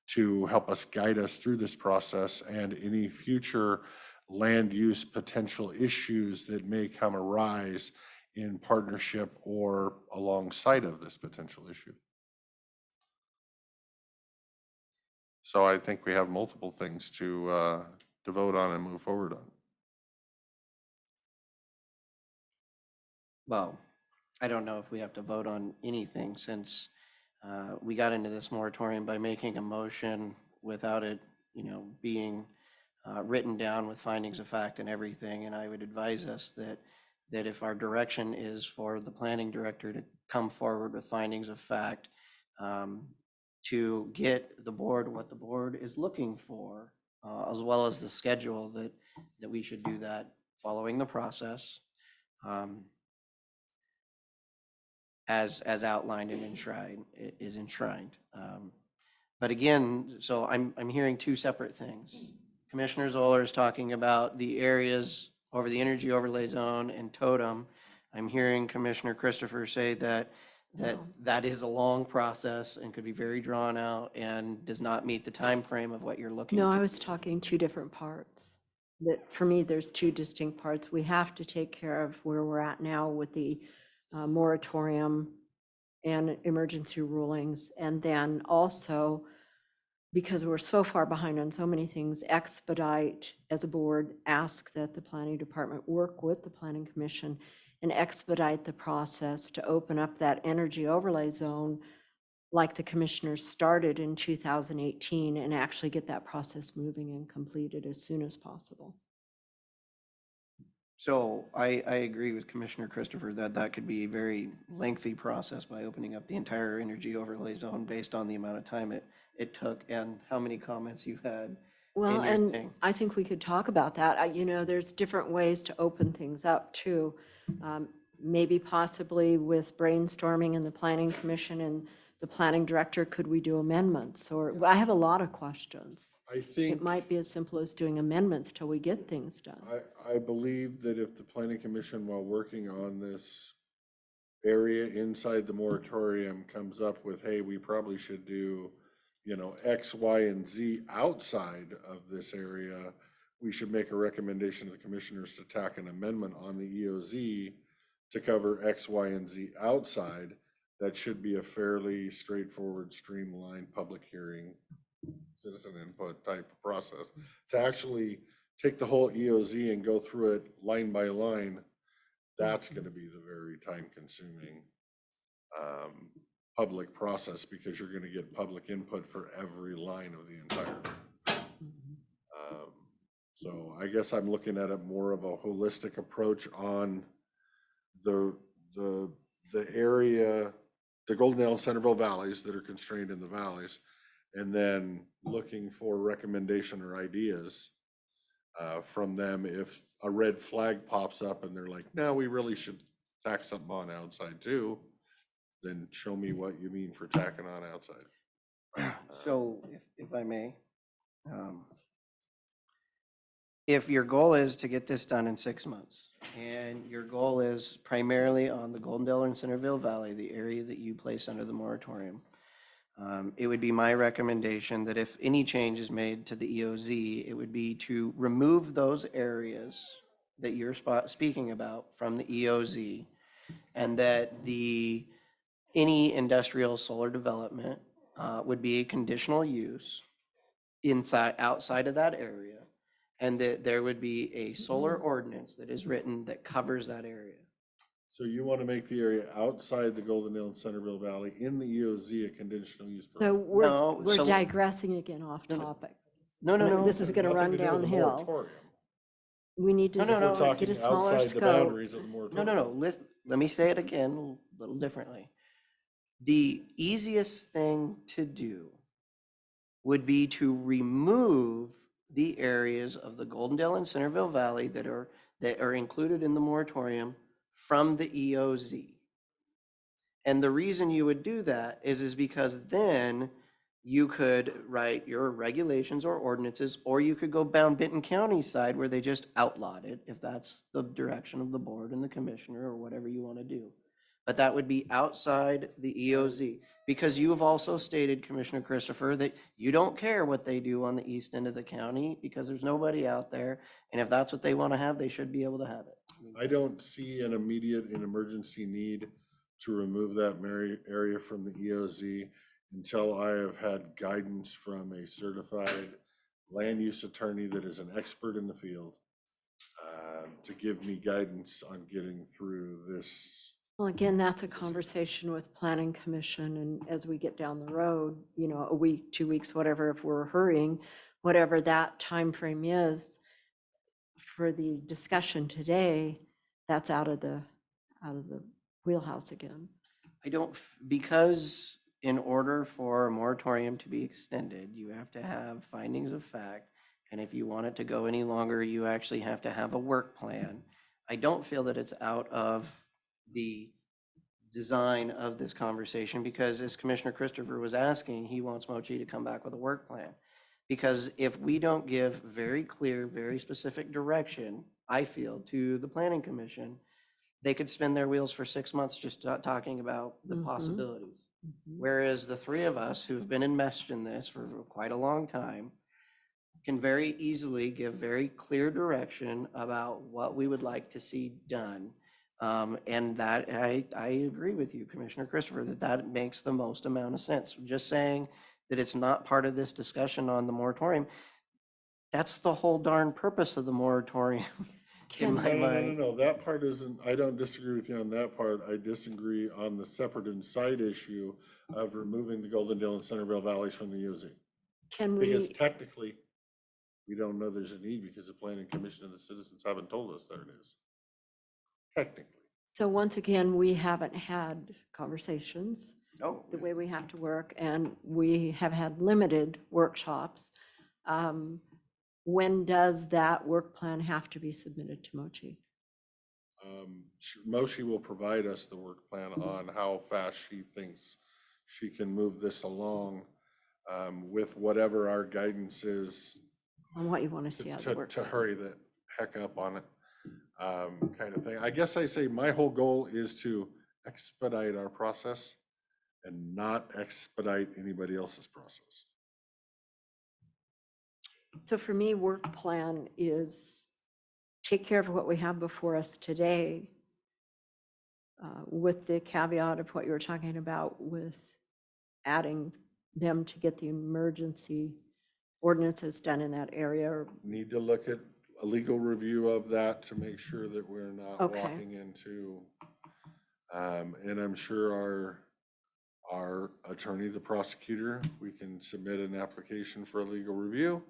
to help us guide us through this process and any future land use potential issues that may come arise in partnership or alongside of this potential issue. So I think we have multiple things to vote on and move forward on. Well, I don't know if we have to vote on anything since we got into this moratorium by making a motion without it, being written down with findings of fact and everything. And I would advise us that if our direction is for the planning director to come forward with findings of fact, to get the board what the board is looking for, as well as the schedule, that we should do that following the process. As outlined and enshrined. But again, so I'm hearing two separate things. Commissioner Zoller is talking about the areas over the energy overlay zone and totem. I'm hearing Commissioner Christopher say that is a long process and could be very drawn out and does not meet the time frame of what you're looking No, to. I was talking two different parts. That for me, there's two distinct parts. We have to take care of where we're at now with the moratorium and emergency rulings. And then also, because we're so far behind on so many things, expedite as a board, ask that the planning department work with the planning commission and expedite the process to open up that energy overlay zone like the commissioners started in 2018 and actually get that process moving and completed as soon as possible. So I agree with Commissioner Christopher that could be a very lengthy process by opening up the entire energy overlay zone based on the amount of time it took and how many comments you had. Well, in your and thing. I think we could talk about that. There's different ways to open things up too. Maybe possibly with brainstorming in the planning commission and the planning director, could we do amendments? Or I have a lot of questions. I think It might be as simple as doing amendments till we get things done. I believe that if the planning commission, while working on this area inside the moratorium, comes up with, hey, we probably should do, X, Y, and Z outside of this area, we should make a recommendation to the commissioners to tack an amendment on the EOZ to cover X, Y, and Z outside. That should be a fairly straightforward, streamlined public hearing, citizen input type of process. To actually take the whole EOZ and go through it line by line, that's going to be the very time consuming public process, because you're going to get public input for every line of the entire. So I guess I'm looking at it more of a holistic approach on the area, the Goldendale and Centerville valleys that are constrained in the valleys, and then looking for recommendation or ideas from them. If a red flag pops up and they're like, no, we really should tack something on outside too, then show me what you mean for tacking on outside. So if I may, if your goal is to get this done in 6 months, and your goal is primarily on the Goldendale and Centerville Valley, the area that you place under the moratorium, it would be my recommendation that if any change is made to the EOZ, it would be to remove those areas that you're speaking about from the EOZ, and that any industrial solar development would be a conditional use outside of that area, and that there would be a solar ordinance that is written that covers that area. So you want to make the area outside the Goldendale and Centerville Valley in the EOZ a conditional use permit? So No, we're so- digressing again off topic. No. This is going to Nothing run to do with the downhill. moratorium. We need to No, no, If we're no, get talking a smaller outside the scope. boundaries of the moratorium. No. Let me say it again a little differently. The easiest thing to do would be to remove the areas of the Goldendale and Centerville Valley that are included in the moratorium from the EOZ. And the reason you would do that is because then you could write your regulations or ordinances, or you could go down Benton County side where they just outlawed it, if that's the direction of the board and the commissioner or whatever you want to do. But that would be outside the EOZ, because you have also stated, Commissioner Christopher, that you don't care what they do on the east end of the county because there's nobody out there. And if that's what they want to have, they should be able to have it. I don't see an immediate and emergency need to remove that area from the EOZ until I have had guidance from a certified land use attorney that is an expert in the field to give me guidance on getting through this. Well, again, that's a conversation with Planning Commission, and as we get down the road, you know, a week, 2 weeks, whatever, if we're hurrying, whatever that time frame is for the discussion today, that's out of the wheelhouse again. I don't, because in order for a moratorium to be extended, you have to have findings of fact. And if you want it to go any longer, you actually have to have a work plan. I don't feel that it's out of the design of this conversation, because as Commissioner Christopher was asking, he wants Mochi to come back with a work plan. Because if we don't give very clear, very specific direction, I feel, to the Planning Commission, they could spin their wheels for 6 months just talking about the possibilities. Whereas the three of us who've been enmeshed in this for quite a long time can very easily give very clear direction about what we would like to see done. And that I agree with you, Commissioner Christopher, that makes the most amount of sense. Just saying that it's not part of this discussion on the moratorium, that's the whole darn purpose of the moratorium. In my mind. No, that part isn't, I don't disagree with you on that part. I disagree on the separate and side issue of removing the Goldendale and Centerville Valleys from the EOZ. Can Because we, technically, we don't know there's a need because the Planning Commission and the citizens haven't told us there it is. Technically. so once again, we haven't had conversations No. the way we have to work, and we have had limited workshops. When does that work plan have to be submitted to Mochi? Moshi will provide us the work plan on how fast she thinks she can move this along with whatever our guidance is. On what you want to see out of the work To plan. hurry the heck up on it, kind of thing. I guess I say my whole goal is to expedite our process and not expedite anybody else's process. So for me, work plan is take care of what we have before us today, with the caveat of what you were talking about with adding them to get the emergency ordinances done in that area. Or Need to look at a legal review of that to make sure that we're not Okay. walking into, and I'm sure our attorney, the prosecutor, we can submit an application for a legal review.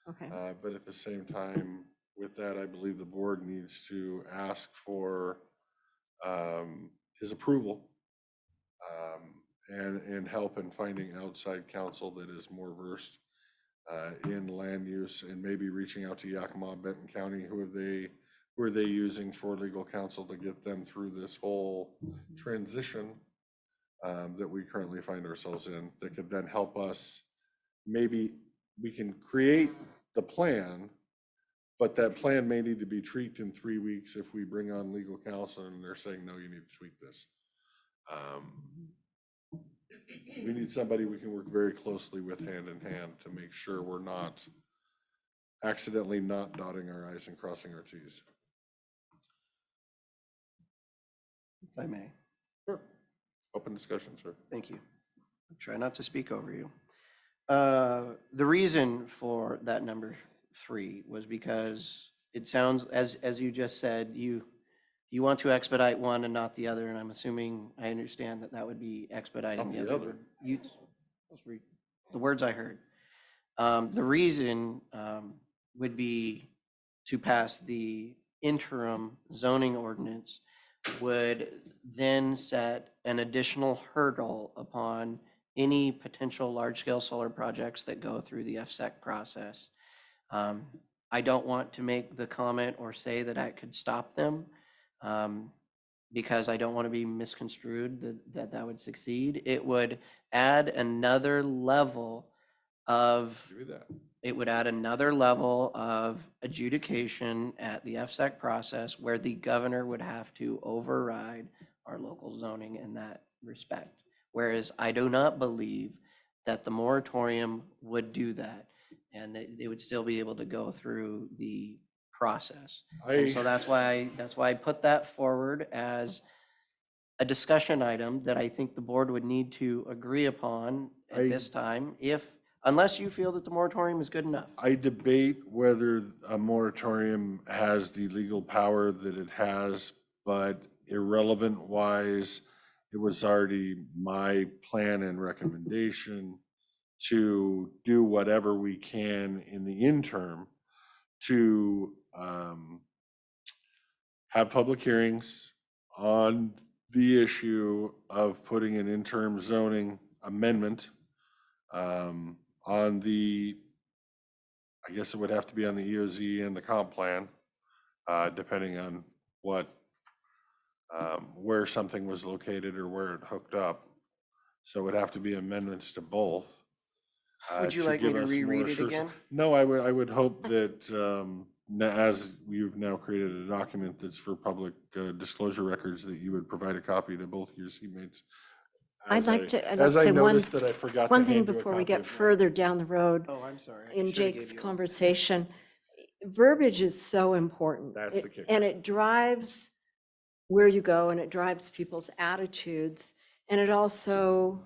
Okay. But at the same time, with that, I believe the board needs to ask for his approval and help in finding outside counsel that is more versed in land use, and maybe reaching out to Yakima, Benton County, who are they using for legal counsel to get them through this whole transition that we currently find ourselves in, that could then help us. Maybe we can create the plan, but that plan may need to be tweaked in 3 weeks if we bring on legal counsel and they're saying, no, you need to tweak this. We need somebody we can work very closely with hand in hand to make sure we're not accidentally not dotting our I's and crossing our T's. If I may. Open discussion, sir. Thank you. I'll try not to speak over you. The reason for that number 3 was because it sounds, as you just said, you want to expedite one and not the other, and I'm assuming, I understand that would be expediting Not the the other. other. Those were the words I heard. The reason would be to pass the interim zoning ordinance would then set an additional hurdle upon any potential large-scale solar projects that go through the FSEC process. I don't want to make the comment or say that I could stop them. because I don't want to be misconstrued that would succeed. It would add another level of Do that. it would add another level of adjudication at the FSAC process where the governor would have to override our local zoning in that respect. Whereas I do not believe that the moratorium would do that, and they would still be able to go through the process. And so that's why I put that forward as a discussion item that I think the board would need to agree upon at this time, unless you feel that the moratorium is good enough. I debate whether a moratorium has the legal power that it has, but irrelevant wise, it was already my plan and recommendation to do whatever we can in the interim to have public hearings on the issue of putting an interim zoning amendment on the, I guess it would have to be on the EOZ and the comp plan, depending on what, where something was located or where it hooked up. So it would have to be amendments to both. Would you like me give to us reread more it assurance. again? No, I would hope that, as you've now created a document that's for public disclosure records, that you would provide a copy to both your seatmates. I'd like to As I say noticed that I forgot to one thing hand you a before we copy get of mine. further down the road. Oh, I'm sorry. I In should've gave Jake's you one. conversation, verbiage is so important. That's the kicker. And it drives where you go, and it drives people's attitudes. And it also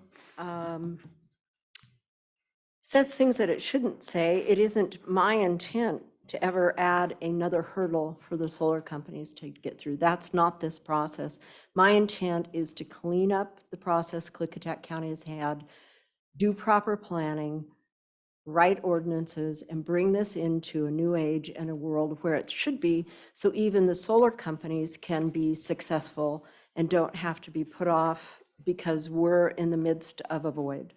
says things that it shouldn't say. It isn't my intent to ever add another hurdle for the solar companies to get through. That's not this process. My intent is to clean up the process Klickitat County has had, do proper planning, write ordinances, and bring this into a new age and a world where it should be, so even the solar companies can be successful and don't have to be put off because we're in the midst of a void.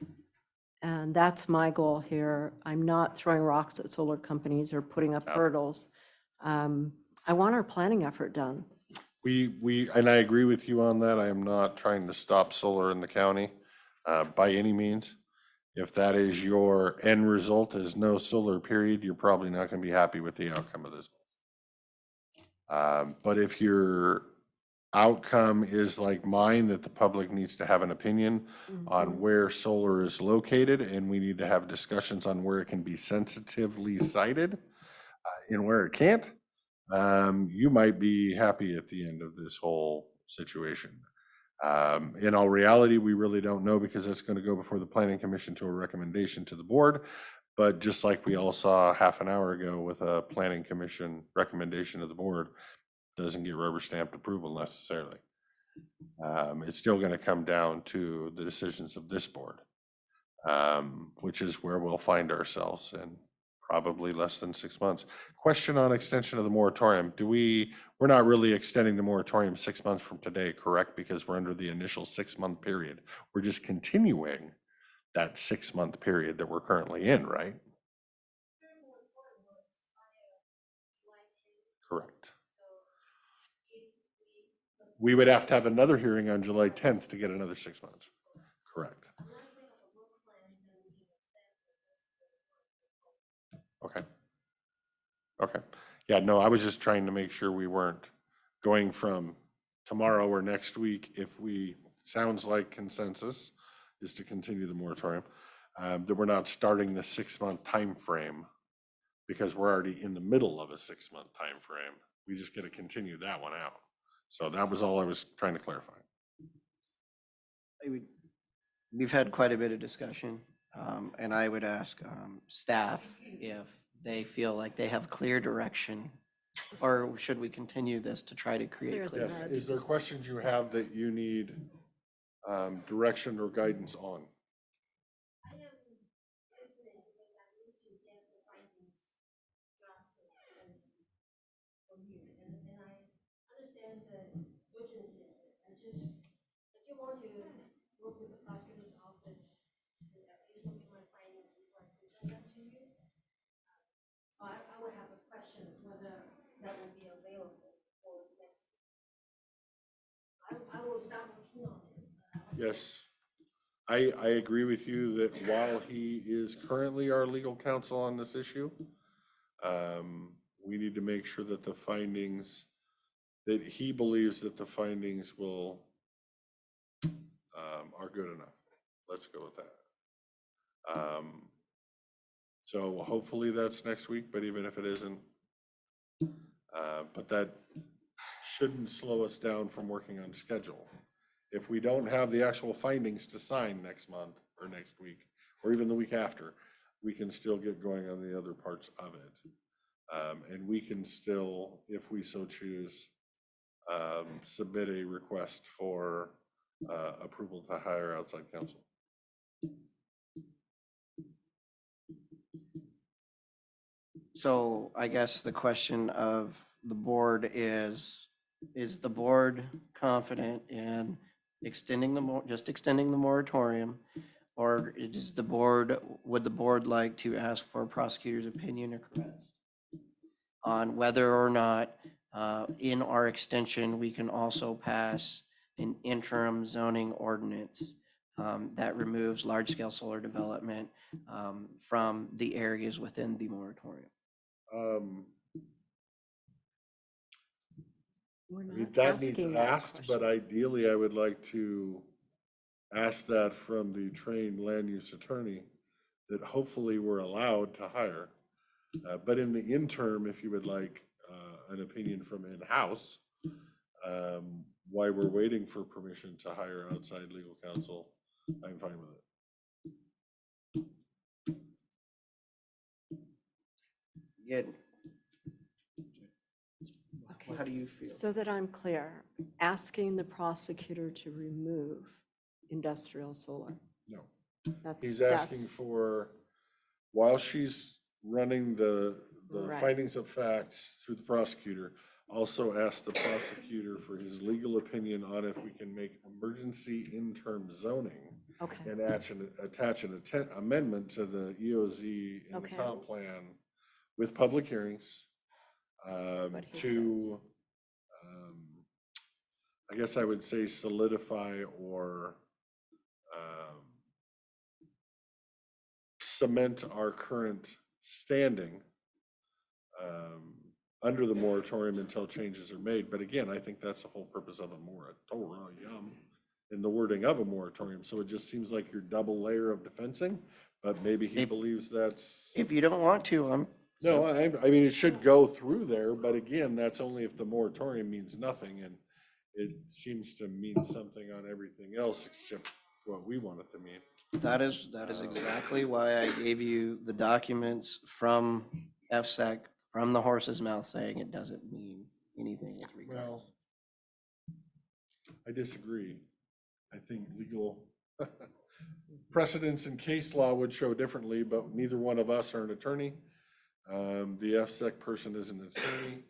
And that's my goal here. I'm not throwing rocks at solar companies or putting up hurdles. I want our planning effort done. And I agree with you on that. I am not trying to stop solar in the county by any means. If that is your end result is no solar period, you're probably not going to be happy with the outcome of this. But if your outcome is like mine, that the public needs to have an opinion on where solar is located, and we need to have discussions on where it can be sensitively sited and where it can't, you might be happy at the end of this whole situation. In all reality, we really don't know, because that's going to go before the Planning Commission to a recommendation to the board. But just like we all saw half an hour ago with a Planning Commission recommendation to the board, doesn't get rubber stamped approval necessarily. It's still going to come down to the decisions of this board, which is where we'll find ourselves in probably less than 6 months. Question on extension of the moratorium. We're not really extending the moratorium 6 months from today, correct? Because we're under the initial 6-month period. We're just continuing that 6-month period that we're currently in, right? Correct. We would have to have another hearing on July 10th to get another 6 months. Correct. Okay. Okay. Yeah, no, I was just trying to make sure we weren't going from tomorrow or next week, sounds like consensus is to continue the moratorium, that we're not starting the 6-month time frame, because we're already in the middle of a 6-month time frame. We just got to continue that one out. So that was all I was trying to clarify. We've had quite a bit of discussion, and I would ask staff if they feel like they have clear direction, or should we continue this to try to create clear? Yes, is there questions you have that you need direction or guidance on? I am listening because I need to get the findings drafted from you, and I understand the urgency of it. I do want to work with the prosecutor's office to at least look at my findings before I present that to you. So I would have questions whether that will be available for next. I Yes. I agree with you that while he is currently our legal counsel on this issue, we need to make sure that the findings, that he believes that the findings will, are good enough. Let's go with that. So hopefully that's next week, but even if it isn't, but that shouldn't slow us down from working on schedule. If we don't have the actual findings to sign next month or next week, or even the week after, we can still get going on the other parts of it. And we can still, if we so choose, submit a request for approval to hire outside counsel. So I guess the question of the board is the board confident in extending just extending the moratorium? Or is the board, would the board like to ask for a prosecutor's opinion or correct on whether or not in our extension, we can also pass an interim zoning ordinance that removes large-scale solar development from the areas within the moratorium? We're I mean, not that needs asking that asked, question. but ideally I would like to ask that from the trained land use attorney that hopefully we're allowed to hire. But in the interim, if you would like an opinion from in-house, why we're waiting for permission to hire outside legal counsel, I'm fine with it. Good. Okay, How do you feel? so that I'm clear, asking the prosecutor to remove industrial solar. No. That's, He's asking for, while she's running the Right. findings of facts through the prosecutor, also ask the prosecutor for his legal opinion on if we can make emergency interim zoning Okay. and attach an amendment to the EOZ and the Okay. comp plan with public hearings what he to, I guess I would say solidify or cement our current standing under the moratorium until changes are made. But again, I think that's the whole purpose of a moratorium in the wording of a moratorium. So it just seems like your double layer of defensing, but maybe he believes that's. If you don't want to, No, I mean, it should go through there, but again, that's only if the moratorium means nothing, and it seems to mean something on everything else except what we want it to mean. That is exactly why I gave you the documents from FSEC, from the horse's mouth, saying it doesn't mean anything with regards. Well, I disagree. I think legal precedents and case law would show differently, but neither one of us are an attorney. The FSEC person is an attorney.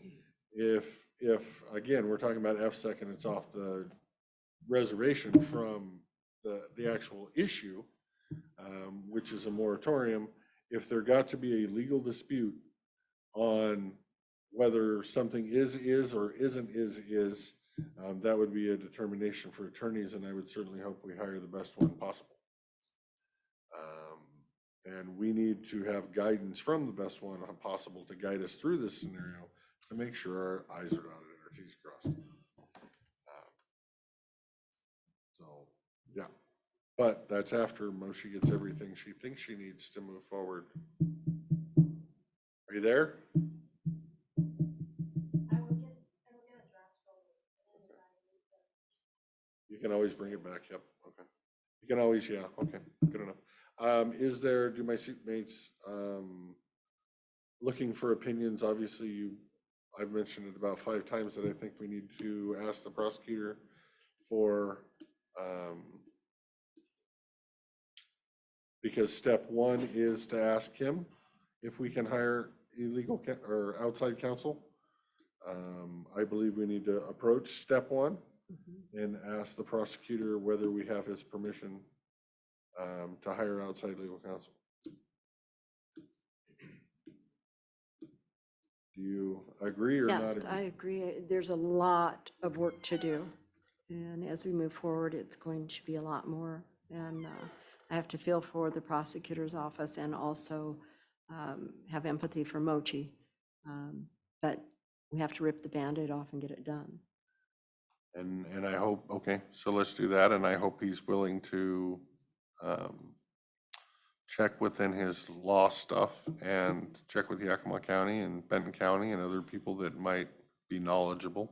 If again, we're talking about FSEC and it's off the reservation from the actual issue, which is a moratorium, if there got to be a legal dispute on whether something is or isn't is, that would be a determination for attorneys, and I would certainly hope we hire the best one possible. And we need to have guidance from the best one possible to guide us through this scenario to make sure our I's are dotted and our T's crossed. So, yeah, but that's after Moshe gets everything she thinks she needs to move forward. Are you there? You can always bring it back. Yep. Okay. You can always, yeah. Okay. Good enough. Is there, do my seatmates looking for opinions? Obviously, I've mentioned it about 5 times that I think we need to ask the prosecutor for, because step 1 is to ask him if we can hire illegal or outside counsel. I believe we need to approach step 1 and ask the prosecutor whether we have his permission to hire outside legal counsel. Do you agree or not Yes, agree? I agree. There's a lot of work to do. And as we move forward, it's going to be a lot more. And I have to feel for the prosecutor's office and also have empathy for Mochi. But we have to rip the Band-Aid off and get it done. And I hope, okay, so let's do that, and I hope he's willing to check within his law stuff and check with Yakima County and Benton County and other people that might be knowledgeable.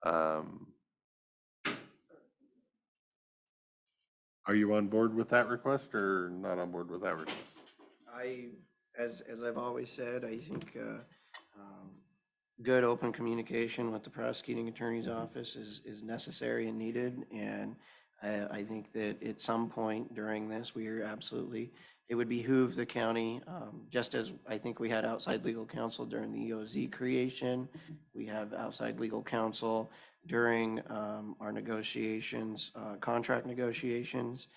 Are you on board with that request or not on board with that request? As I've always said, I think good open communication with the prosecuting attorney's office is necessary and needed. And I think that at some point during this, it would behoove the county, just as I think we had outside legal counsel during the EOZ creation, we have outside legal counsel during our negotiations, contract negotiations.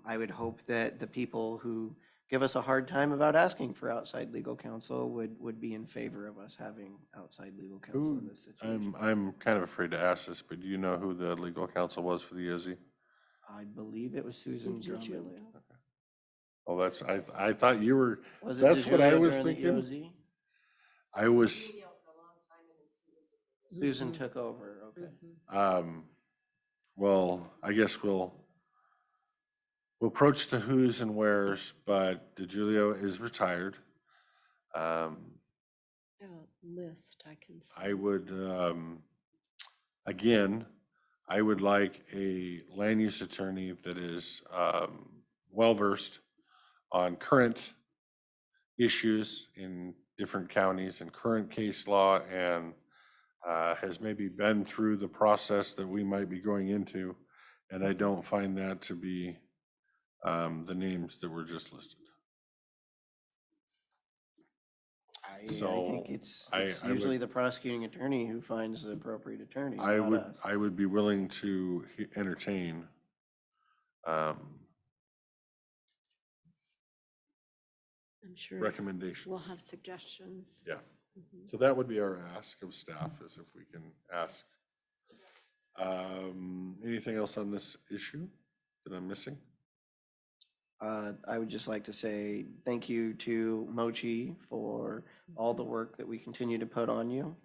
I would hope that the people who give us a hard time about asking for outside legal counsel would be in favor of us having outside legal counsel in this situation. I'm kind of afraid to ask this, but do you know who the legal counsel was for the EOZ? I believe it was Susan Drummond. Oh, I thought you were, Was it that's what I DeJulia was during the thinking. EOZ? I was, Susan took over, okay. well, I guess we'll approach the who's and where's, but DeJulio is retired. List I can see. I would, again, I would like a land use attorney that is well-versed on current issues in different counties and current case law, and has maybe been through the process that we might be going into. And I don't find that to be the names that were just listed. I think it's usually the prosecuting attorney who finds the appropriate attorney, not us. I would be willing to entertain I'm sure recommendations. we'll have suggestions. Yeah. So that would be our ask of staff, is if we can ask. Anything else on this issue that I'm missing? I would just like to say thank you to Mochi for all the work that we continue to put on you.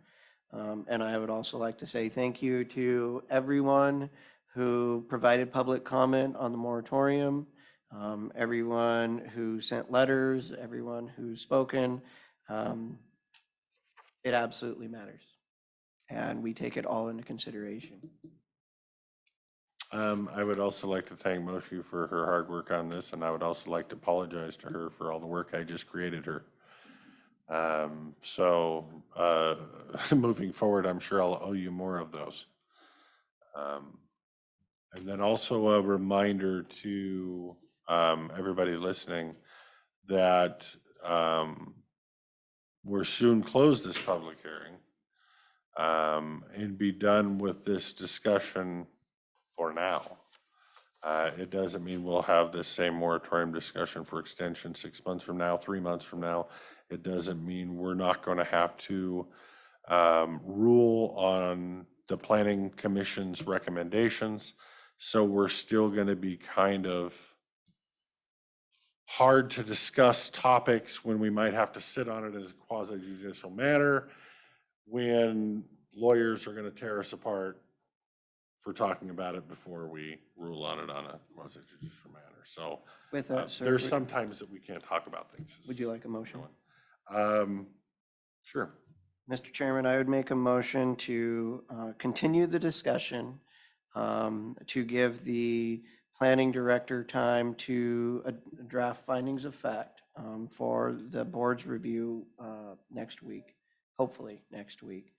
And I would also like to say thank you to everyone who provided public comment on the moratorium, everyone who sent letters, everyone who's spoken. It absolutely matters. And we take it all into consideration. I would also like to thank Moshi for her hard work on this, and I would also like to apologize to her for all the work I just created her. Moving forward, I'm sure I'll owe you more of those. And then also a reminder to everybody listening that we're soon close this public hearing and be done with this discussion for now. It doesn't mean we'll have this same moratorium discussion for extension 6 months from now, 3 months from now. It doesn't mean we're not going to have to rule on the Planning Commission's recommendations. So we're still going to be kind of hard to discuss topics when we might have to sit on it as a quasi judicial matter, when lawyers are going to tear us apart for talking about it before we rule on it on a quasi judicial matter. So With that, sir, there's sometimes that we can't talk about things. Would you like a motion? Sure. Mr. Chairman, I would make a motion to continue the discussion, to give the planning director time to draft findings of fact for the board's review next week, hopefully next week,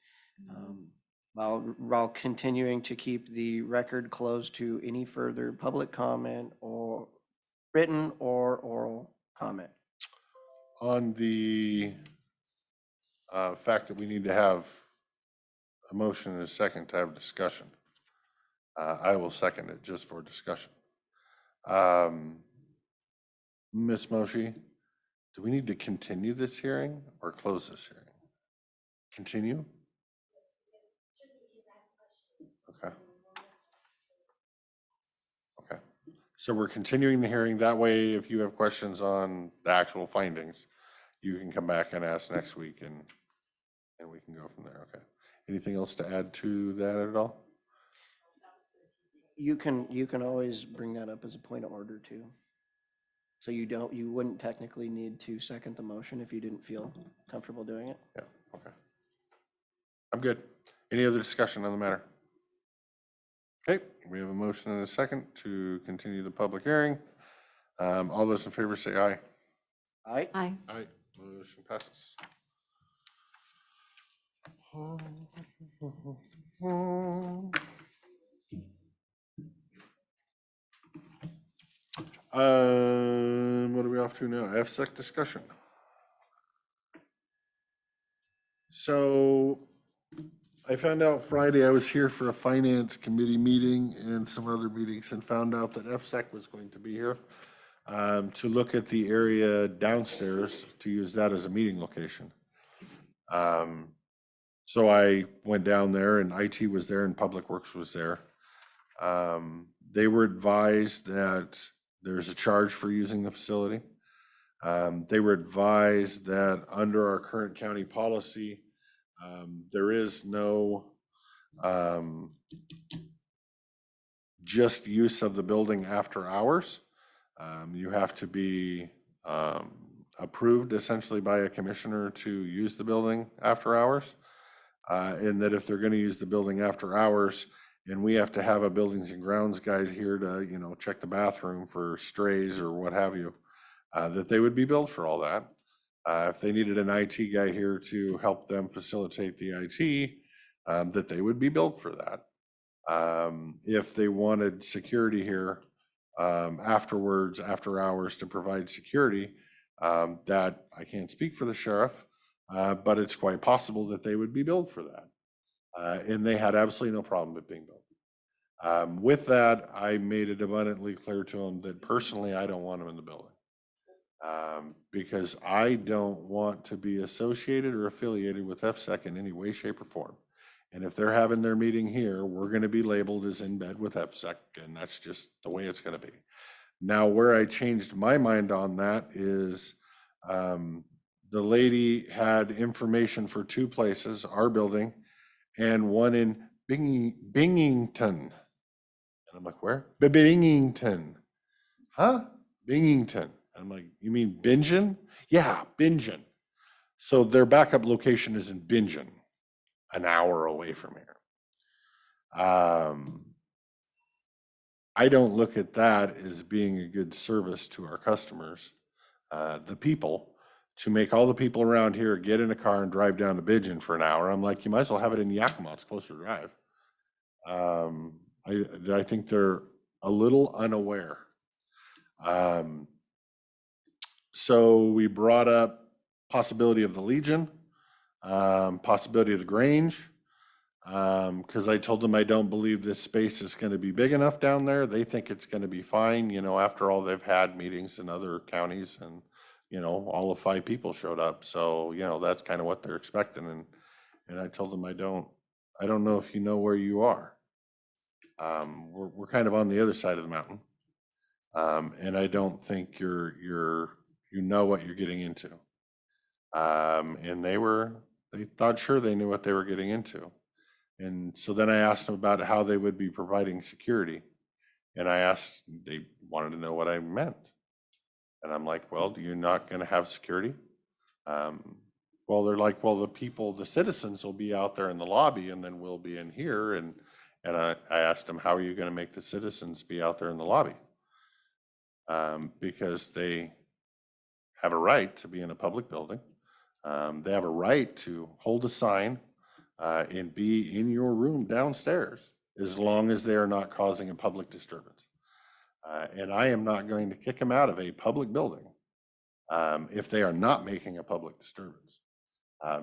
while continuing to keep the record closed to any further public comment or written or oral comment. On the fact that we need to have a motion and a second to have discussion, I will second it just for discussion. Ms. Moshi, do we need to continue this hearing or close this hearing? Continue? Okay. So we're continuing the hearing. That way, if you have questions on the actual findings, you can come back and ask next week and we can go from there. Okay. Anything else to add to that at all? You can always bring that up as a point of order too. So you wouldn't technically need to second the motion if you didn't feel comfortable doing it. Yeah, okay. I'm good. Any other discussion on the matter? Okay, we have a motion and a second to continue the public hearing. All those in favor say aye. Aye. Aye. Aye, motion passes. What are we off to now? FSEC discussion. So I found out Friday, I was here for a finance committee meeting and some other meetings, and found out that FSEC was going to be here to look at the area downstairs, to use that as a meeting location. So I went down there, and IT was there and Public Works was there. They were advised that there's a charge for using the facility. They were advised that under our current county policy, there is no just use of the building after hours. You have to be approved essentially by a commissioner to use the building after hours. And that if they're going to use the building after hours, and we have to have a buildings and grounds guys here to, check the bathroom for strays or what have you, that they would be billed for all that. If they needed an IT guy here to help them facilitate the IT, that they would be billed for that. If they wanted security here afterwards, after hours to provide security, that I can't speak for the sheriff, but it's quite possible that they would be billed for that. And they had absolutely no problem with being billed. With that, I made it abundantly clear to them that personally, I don't want them in the building. Because I don't want to be associated or affiliated with FSEC in any way, shape, or form. And if they're having their meeting here, we're going to be labeled as in bed with FSEC, and that's just the way it's going to be. Now, where I changed my mind on that is the lady had information for two places, our building and one in Binghamton. And I'm like, where? Binghamton. Huh? Binghamton. I'm like, you mean Bingen? Yeah, Bingen. So their backup location is in Bingen, an hour away from here. I don't look at that as being a good service to our customers, the people, to make all the people around here get in a car and drive down to Bingen for an hour. I'm like, you might as well have it in Yakima. It's closer to drive. I think they're a little unaware. So we brought up possibility of the Legion, possibility of the Grange, because I told them I don't believe this space is going to be big enough down there. They think it's going to be fine, after all, they've had meetings in other counties and, all of 5 people showed up. So, that's kind of what they're expecting. And I told them I don't know if you know where you are. We're kind of on the other side of the mountain. And I don't think you know what you're getting into. And they thought sure they knew what they were getting into. And so then I asked them about how they would be providing security. And they wanted to know what I meant. And I'm like, well, you're not going to have security? Well, they're like, well, the citizens will be out there in the lobby and then we'll be in here. And I asked them, how are you going to make the citizens be out there in the lobby? Because they have a right to be in a public building. They have a right to hold a sign and be in your room downstairs as long as they are not causing a public disturbance. And I am not going to kick them out of a public building if they are not making a public disturbance.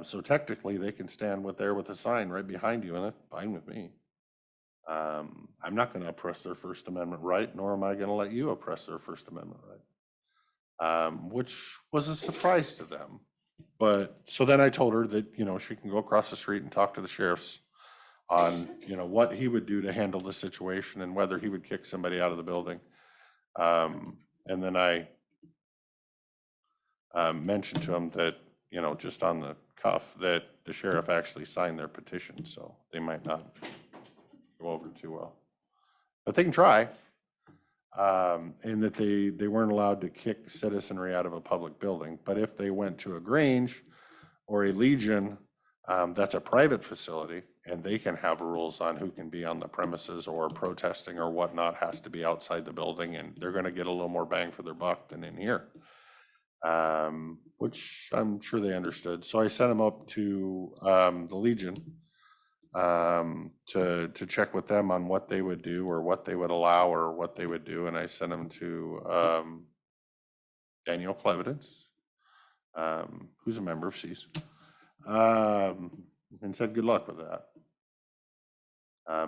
So technically they can stand there with a sign right behind you, and that's fine with me. I'm not going to oppress their First Amendment right, nor am I going to let you oppress their First Amendment right, which was a surprise to them. But so then I told her that, she can go across the street and talk to the sheriffs on, what he would do to handle the situation and whether he would kick somebody out of the building. And then I mentioned to them that, you know, just on the cuff, that the sheriff actually signed their petition, so they might not go over too well. But they can try. And that they weren't allowed to kick citizenry out of a public building. But if they went to a Grange or a Legion, that's a private facility, and they can have rules on who can be on the premises, or protesting or whatnot has to be outside the building, and they're gonna get a little more bang for their buck than in here. Which I'm sure they understood. So I sent them up to the Legion to check with them on what they would do, or what they would allow, or what they would do. And I sent them to Danielle Plevidence, who's a member of CEAS, and said, good luck with that.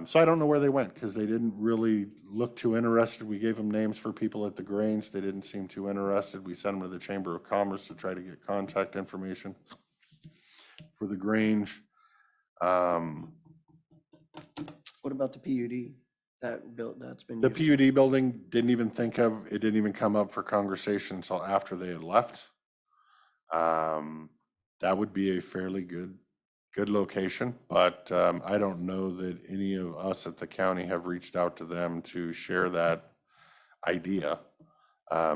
So I don't know where they went, because they didn't really look too interested. We gave them names for people at the Grange. They didn't seem too interested. We sent them to the Chamber of Commerce to try to get contact information for the Grange. What about the PUD? That's been. The used. PUD building, didn't even think of, it didn't even come up for conversation until after they had left. That would be a fairly good location, but I don't know that any of us at the county have reached out to them to share that idea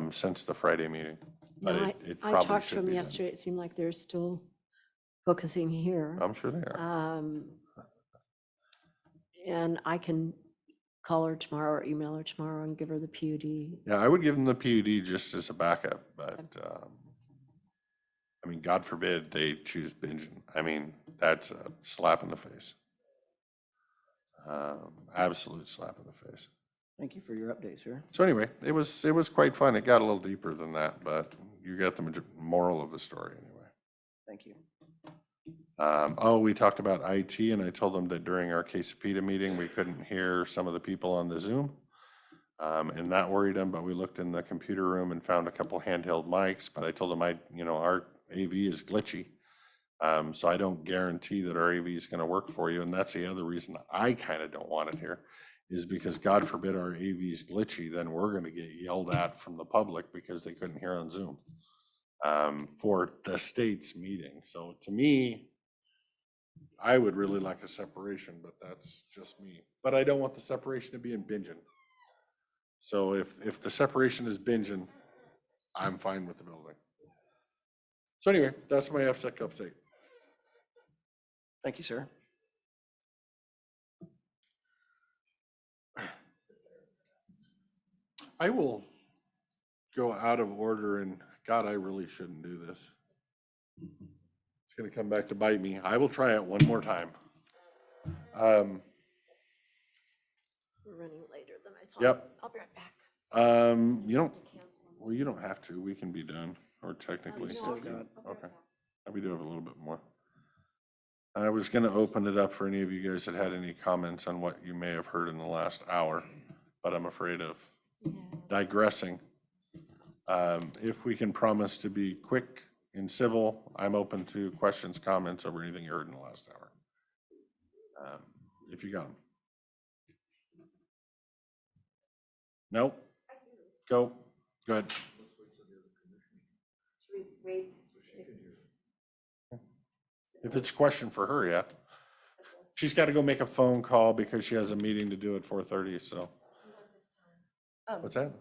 since the Friday meeting. But No, it I probably talked to should them be done. yesterday. It seemed like they're still focusing here. I'm sure they are. And I can call her tomorrow or email her tomorrow and give her the PUD. Yeah, I would give them the PUD just as a backup, but I mean, God forbid they choose binging. I mean, that's a slap in the face. Absolute slap in the face. Thank you for your update, sir. So anyway, it was quite fun. It got a little deeper than that, but you got the moral of the story anyway. Thank you. We talked about IT, and I told them that during our KCPTA meeting, we couldn't hear some of the people on the Zoom. And that worried them, but we looked in the computer room and found a couple handheld mics, but I told them our AV is glitchy. So I don't guarantee that our AV is going to work for you. And that's the other reason I kind of don't want it here, is because God forbid our AV is glitchy, then we're going to get yelled at from the public because they couldn't hear on Zoom for the state's meeting. So to me, I would really like a separation, but that's just me. But I don't want the separation to be in binging. So if the separation is binging, I'm fine with the building. So anyway, that's my FSEC update. Thank you, sir. I will go out of order, and God, I really shouldn't do this. It's going to come back to bite me. I will try it one more time. We're running later than I thought. Yep. I'll be right back. You don't have to. We can be done, or technically. Still got. Okay. We do have a little bit more. I was going to open it up for any of you guys that had any comments on what you may have heard in the last hour, but I'm afraid of digressing. If we can promise to be quick and civil, I'm open to questions, comments over anything you heard in the last hour. If you got them. No? Go ahead. If it's a question for her, yeah. She's got to go make a phone call because she has a meeting to do at 4:30, so. What's that?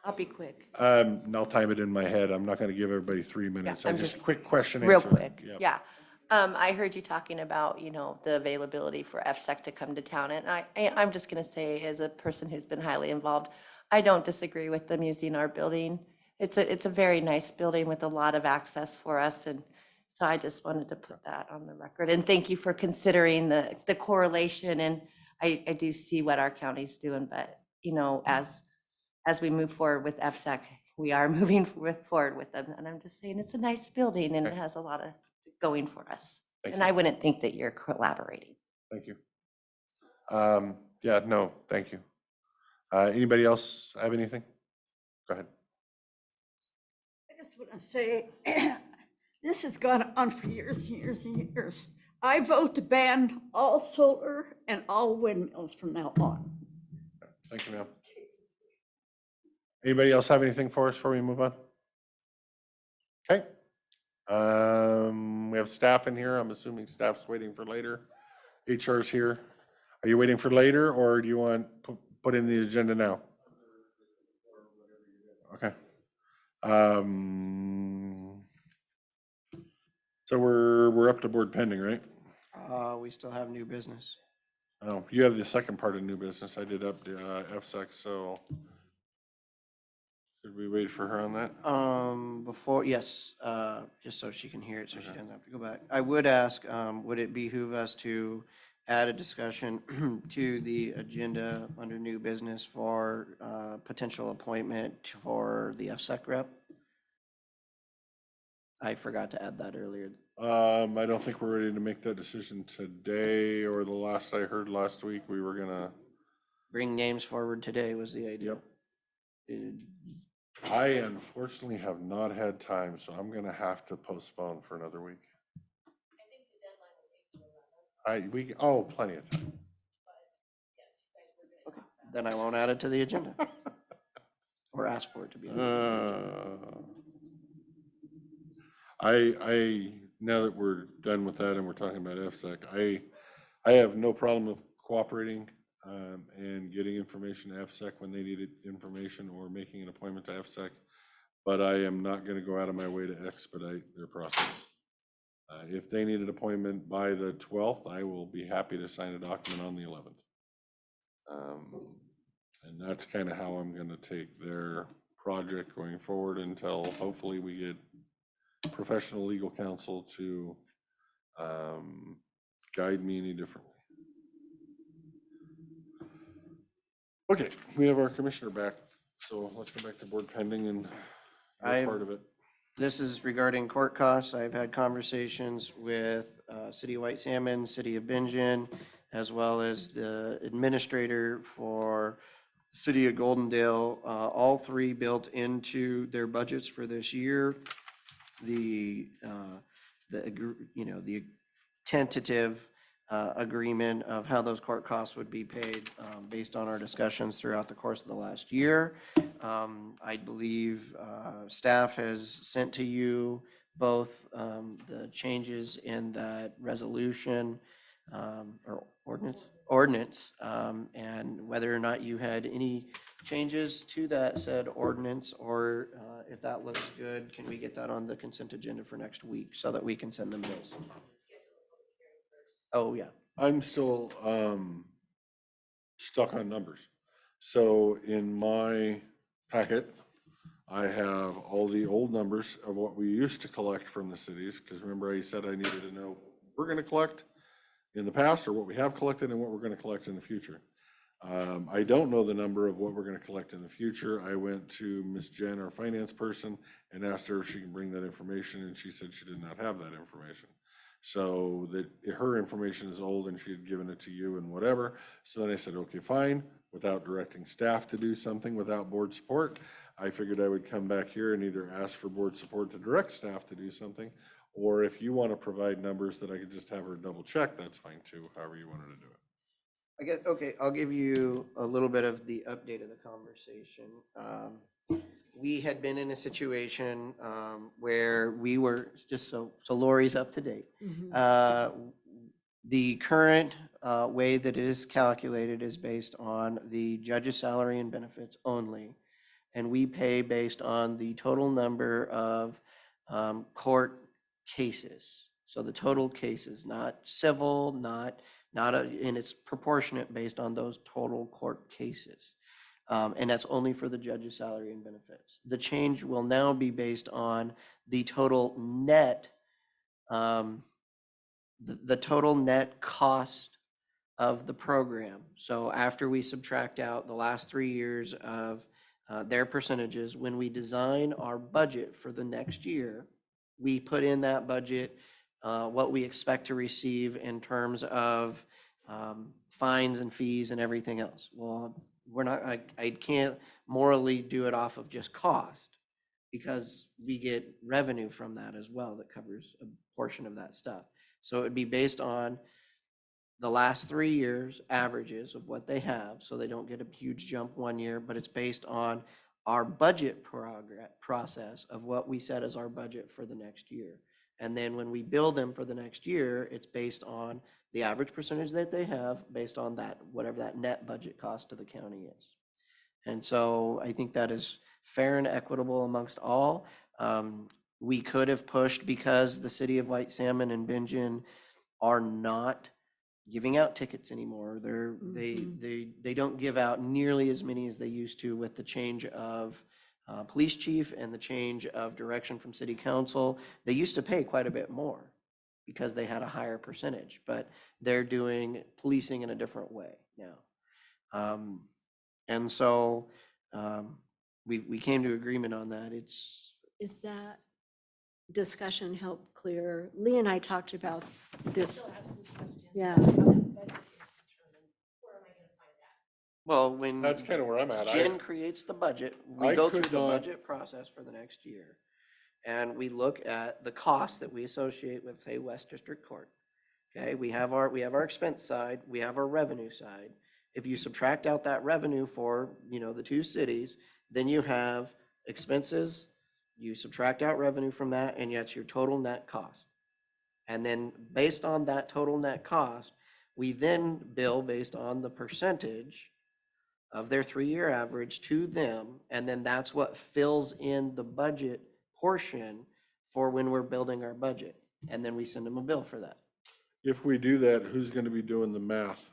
I'll be quick. I'll time it in my head. I'm not going to give everybody 3 minutes. I I'm just just- quick question. Real answer. quick, Yep. yeah. I heard you talking about, the availability for FSEC to come to town, and I'm just gonna say, as a person who's been highly involved, I don't disagree with them using our building. It's a very nice building with a lot of access for us, and so I just wanted to put that on the record. And thank you for considering the correlation, and I do see what our county's doing, but, as we move forward with FSEC, we are moving forward with them, and I'm just saying, it's a nice building, and it has a lot of going for us. Thank And you. I wouldn't think that you're collaborating. Thank you. Yeah, no, thank you. Anybody else have anything? Go ahead. I just want to say, this has gone on for years and years and years. I vote to ban all solar and all windmills from now on. Thank you, ma'am. Anybody else have anything for us before we move on? Okay. We have staff in here. I'm assuming staff's waiting for later. HR's here. Are you waiting for later, or do you want put in the agenda now? Okay. So we're up to board pending, right? We still have new business. Oh, you have the second part of new business. I did up the FSEC, so should we wait for her on that? Before, yes, just so she can hear it, so she doesn't have to go back. I would ask, would it behoove us to add a discussion to the agenda under new business for potential appointment for the FSEC rep? I forgot to add that earlier. I don't think we're ready to make that decision today, or the last I heard last week, we were gonna. Bring names forward today was the idea. Yep. I unfortunately have not had time, so I'm gonna have to postpone for another week. Plenty of time. Okay, then I won't add it to the agenda. Or ask for it to be. Now that we're done with that and we're talking about FSEC, I have no problem with cooperating and getting information to FSEC when they need information, or making an appointment to FSEC, but I am not going to go out of my way to expedite their process. If they need an appointment by the 12th, I will be happy to sign a document on the 11th. And that's kind of how I'm going to take their project going forward until hopefully we get professional legal counsel to guide me any differently. Okay, we have our commissioner back, so let's go back to board pending and part of it. This is regarding court costs. I've had conversations with City of White Salmon, City of Bingen, as well as the administrator for City of Goldendale. All three built into their budgets for this year. The tentative agreement of how those court costs would be paid based on our discussions throughout the course of the last year. I believe staff has sent to you both the changes in that resolution or ordinance, and whether or not you had any changes to that said ordinance, or if that looks good, can we get that on the consent agenda for next week so that we can send them bills? Oh, yeah. I'm still stuck on numbers. So in my packet, I have all the old numbers of what we used to collect from the cities, because remember I said I needed to know what we're going to collect in the past, or what we have collected, and what we're going to collect in the future. I don't know the number of what we're going to collect in the future. I went to Miss Jen, our finance person, and asked her if she can bring that information, and she said she did not have that information. So that her information is old and she had given it to you and whatever. So then I said, okay, fine, without directing staff to do something, without board support, I figured I would come back here and either ask for board support to direct staff to do something, or if you want to provide numbers that I could just have her double check, that's fine too, however you wanted to do it. Okay, I'll give you a little bit of the update of the conversation. We had been in a situation where we were just so Lori's up to date. The current way that it is calculated is based on the judge's salary and benefits only, and we pay based on the total number of court cases. So the total cases, not civil, and it's proportionate based on those total court cases. And that's only for the judge's salary and benefits. The change will now be based on the total net, the total net cost of the program. So after we subtract out the last 3 years of their percentages, when we design our budget for the next year, we put in that budget what we expect to receive in terms of fines and fees and everything else. Well, I can't morally do it off of just cost, because we get revenue from that as well that covers a portion of that stuff. So it would be based on the last 3 years averages of what they have, so they don't get a huge jump one year, but it's based on our budget process of what we set as our budget for the next year. And then when we bill them for the next year, it's based on the average percentage that they have, based on that, whatever that net budget cost to the county is. And so I think that is fair and equitable amongst all. We could have pushed, because the city of White Salmon and Bingen are not giving out tickets anymore. They don't give out nearly as many as they used to with the change of police chief and the change of direction from city council. They used to pay quite a bit more because they had a higher percentage, but they're doing policing in a different way now. And so we came to agreement on that. Is that discussion help clear? Lee and I talked about this. Yeah. Well, when That's kind of where I'm at. Jen creates the budget, we I go through could the not- budget process for the next year. And we look at the costs that we associate with, say, West District Court. Okay, we have our expense side, we have our revenue side. If you subtract out that revenue for, the two cities, then you have expenses, you subtract out revenue from that, and that's your total net cost. And then based on that total net cost, we then bill based on the percentage of their 3-year average to them. And then that's what fills in the budget portion for when we're building our budget. And then we send them a bill for that. If we do that, who's gonna be doing the math?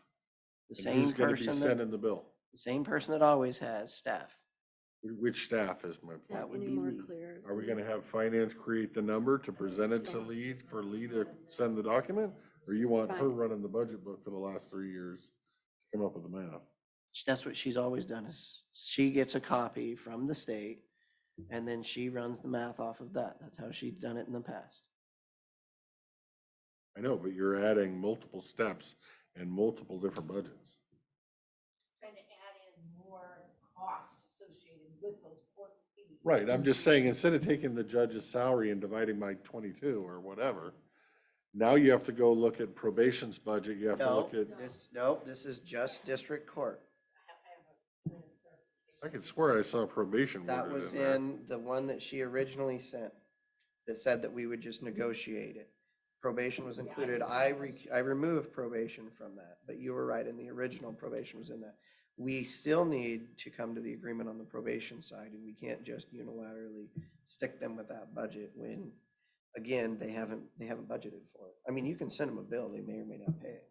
The And same who's gonna be person sending the bill? the same person that always has staff. Which staff is my That point? would be more clear. Are we gonna have finance create the number to present it to Lee, for Lee to send the document? Or you want her running the budget book for the last 3 years to come up with the math? That's what she's always done, is she gets a copy from the state and then she runs the math off of that. That's how she's done it in the past. I know, but you're adding multiple steps and multiple different budgets. Trying to add in more cost associated with those court fees. Right, I'm just saying, instead of taking the judge's salary and dividing by 22 or whatever, now you have to go look at probation's budget, you have to look at, This is just district court. I could swear I saw probation That worded was in there. in the one that she originally sent that said that we would just negotiate it. Probation was included. I removed probation from that, but you were right, in the original probation was in that. We still need to come to the agreement on the probation side, and we can't just unilaterally stick them with that budget when, again, they haven't budgeted for it. I mean, you can send them a bill, they may or may not pay it.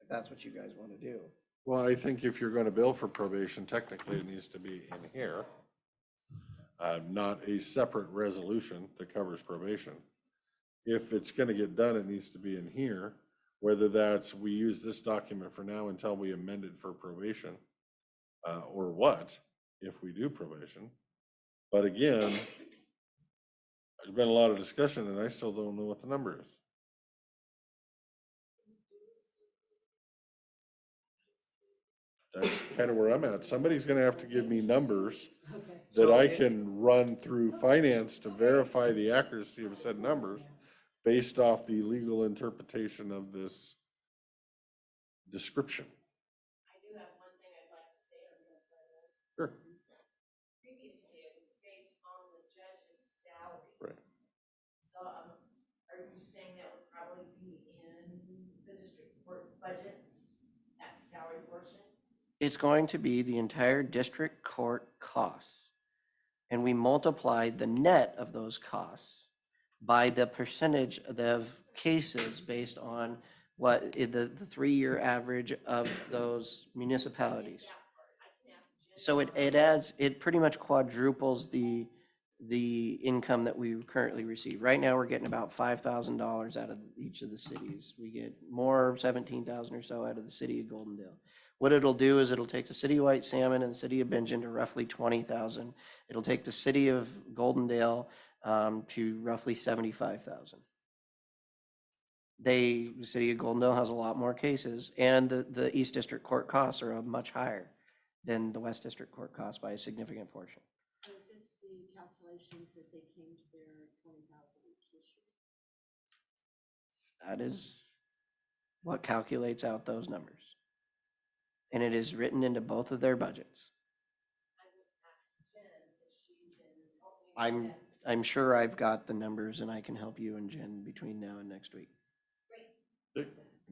If that's what you guys want to do. Well, I think if you're gonna bill for probation, technically it needs to be in here. Not a separate resolution that covers probation. If it's gonna get done, it needs to be in here, whether that's, we use this document for now until we amend it for probation, or what, if we do probation. But again, there's been a lot of discussion and I still don't know what the number is. That's kind of where I'm at. Somebody's gonna have to give me numbers that I can run through finance to verify the accuracy of said numbers based off the legal interpretation of this description. I do have one thing I'd like to say on that. Sure. Previously, it was based on the judge's salaries. Right. So, are you saying that would probably be in the district court budgets, that salary portion? It's going to be the entire district court costs. And we multiplied the net of those costs by the percentage of cases based on what the 3-year average of those municipalities. So it pretty much quadruples the income that we currently receive. Right now, we're getting about $5,000 out of each of the cities. We get more, 17,000 or so out of the city of Goldendale. What it'll do is it'll take the city of White Salmon and the city of Bingen to roughly 20,000. It'll take the city of Goldendale to roughly 75,000. The city of Goldendale has a lot more cases, and the East District Court costs are much higher than the West District Court costs by a significant portion. So is this the calculations that they came to their 20,000 each this year? That is what calculates out those numbers. And it is written into both of their budgets. I'm sure I've got the numbers and I can help you and Jen between now and next week.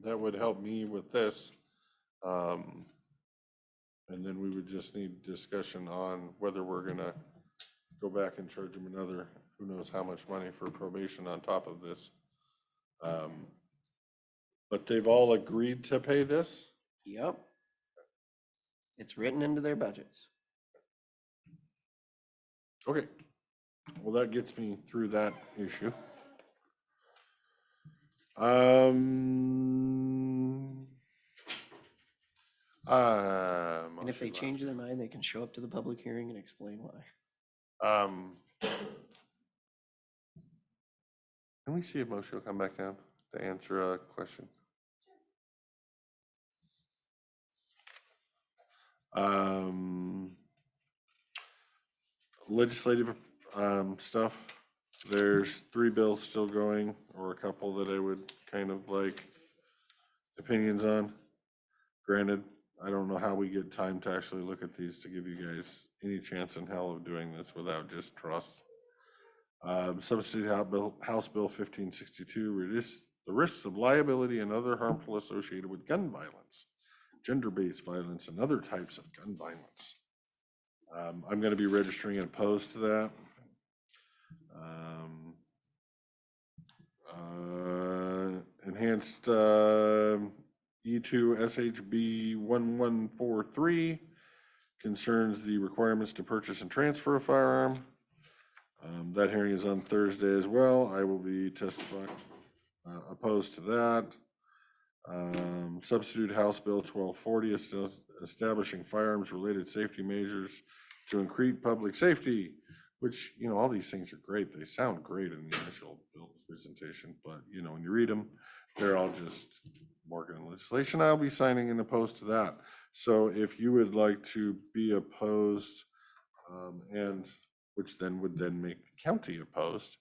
That would help me with this. And then we would just need discussion on whether we're gonna go back and charge them another, who knows how much money for probation on top of this. But they've all agreed to pay this? Yep. It's written into their budgets. Okay, well, that gets me through that issue. And if they change their mind, they can show up to the public hearing and explain why. Can we see if Moshe will come back down to answer a question? Legislative stuff. There's 3 bills still going, or a couple that I would kind of like opinions on. Granted, I don't know how we get time to actually look at these to give you guys any chance in hell of doing this without just trust. Substitute House Bill 1562, reduce the risks of liability and other harmful associated with gun violence, gender-based violence, and other types of gun violence. I'm going to be registering and opposed to that. Enhanced E2 SHB 1143 concerns the requirements to purchase and transfer a firearm. That hearing is on Thursday as well. I will be testifying opposed to that. Substitute House Bill 1240 is still establishing firearms related safety measures to increase public safety, which, you know, all these things are great. They sound great in the initial bill presentation, but, you know, when you read them, they're all just Morgan legislation. I'll be signing and opposed to that. So if you would like to be opposed, and which then would then make the county opposed,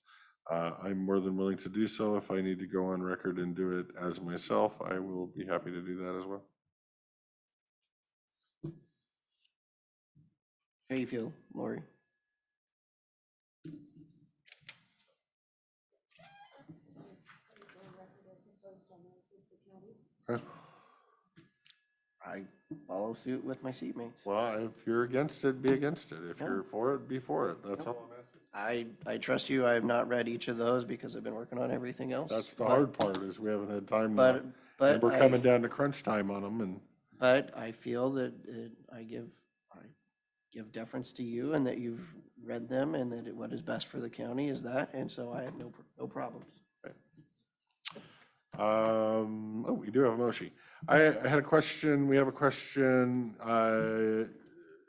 I'm more than willing to do so. If I need to go on record and do it as myself, I will be happy to do that as well. How you feel, Lori? Okay. I follow suit with my seatmates. Well, if you're against it, be against it. If you're for it, be for it. That's all I'm asking. I trust you. I have not read each of those because I've been working on everything else. That's the but- hard part, is we haven't had time. But, And we're coming down to crunch time on them, and But I feel that I give deference to you and that you've read them and that what is best for the county is that, and so I have no problems. oh, we do have a motion. I had a question. We have a question.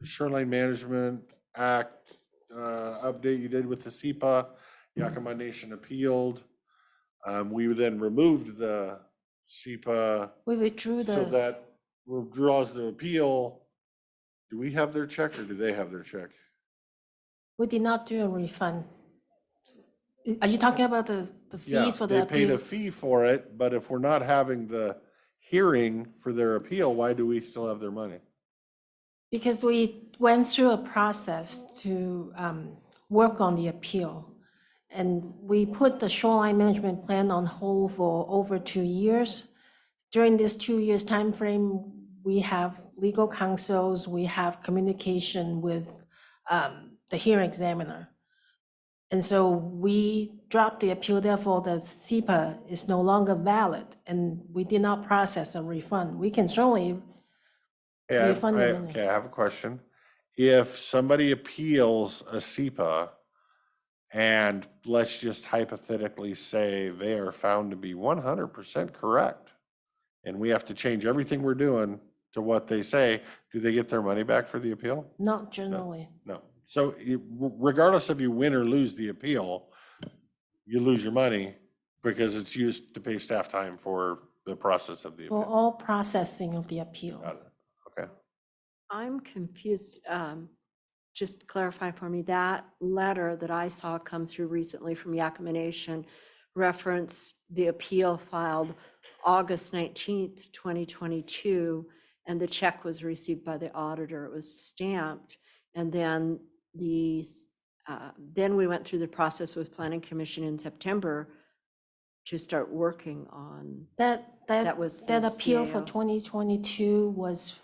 Shoreline Management Act update you did with the SEPA. Yakima Nation appealed. We then removed the SEPA. We withdrew So the, that withdraws the appeal. Do we have their check or do they have their check? we did not do a refund. Are you talking about the Yeah, fees for the they paid a appeal? fee for it, but if we're not having the hearing for their appeal, why do we still have their money? Because we went through a process to work on the appeal. And we put the shoreline management plan on hold for over 2 years. During this 2 years timeframe, we have legal counsels, we have communication with the hearing examiner. And so we dropped the appeal, therefore the SEPA is no longer valid, and we did not process a refund. We can certainly refund the money. Okay, I have a question. If somebody appeals a SEPA and let's just hypothetically say they are found to be 100% correct, and we have to change everything we're doing to what they say, do they get their money back for the appeal? Not generally. No. So regardless if you win or lose the appeal, you lose your money because it's used to pay staff time for the process of the For appeal. all processing of the appeal. Got it. Okay. I'm confused. Just to clarify for me, that letter that I saw come through recently from Yakima Nation referenced the appeal filed August 19th, 2022, and the check was received by the auditor. It was stamped, and then the Then we went through the process with Planning Commission in September to start working on, That was That the appeal for CAO. 2022 was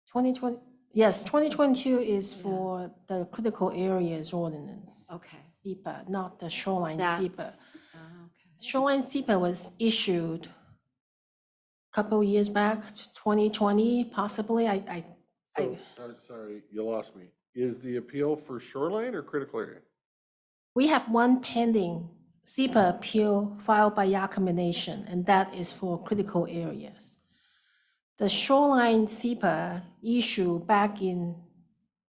2020, yes, 2022 is for the critical areas ordinance. Okay. SEPA, not the shoreline SEPA. That's, Shoreline SEPA was issued a couple years back, 2020, possibly. So, sorry, you lost me. Is the appeal for shoreline or critical area? We have one pending SEPA appeal filed by Yakima Nation, and that is for critical areas. The shoreline SEPA issue back in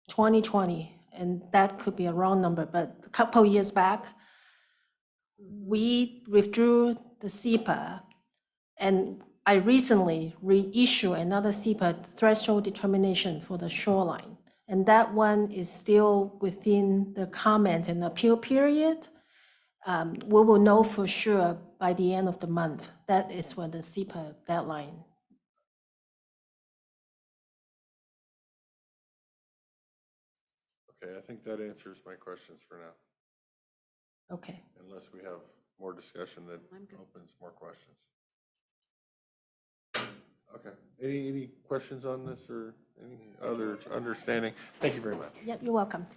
2020, and that could be a wrong number, but a couple years back, we withdrew the SEPA, and I recently reissued another SEPA threshold determination for the shoreline. And that one is still within the comment and appeal period. We will know for sure by the end of the month. That is when the SEPA deadline. Okay, I think that answers my questions for now. Okay. Unless we have more discussion that opens more questions. Okay, any questions on this or any other understanding? Thank you very much. Yep, you're welcome.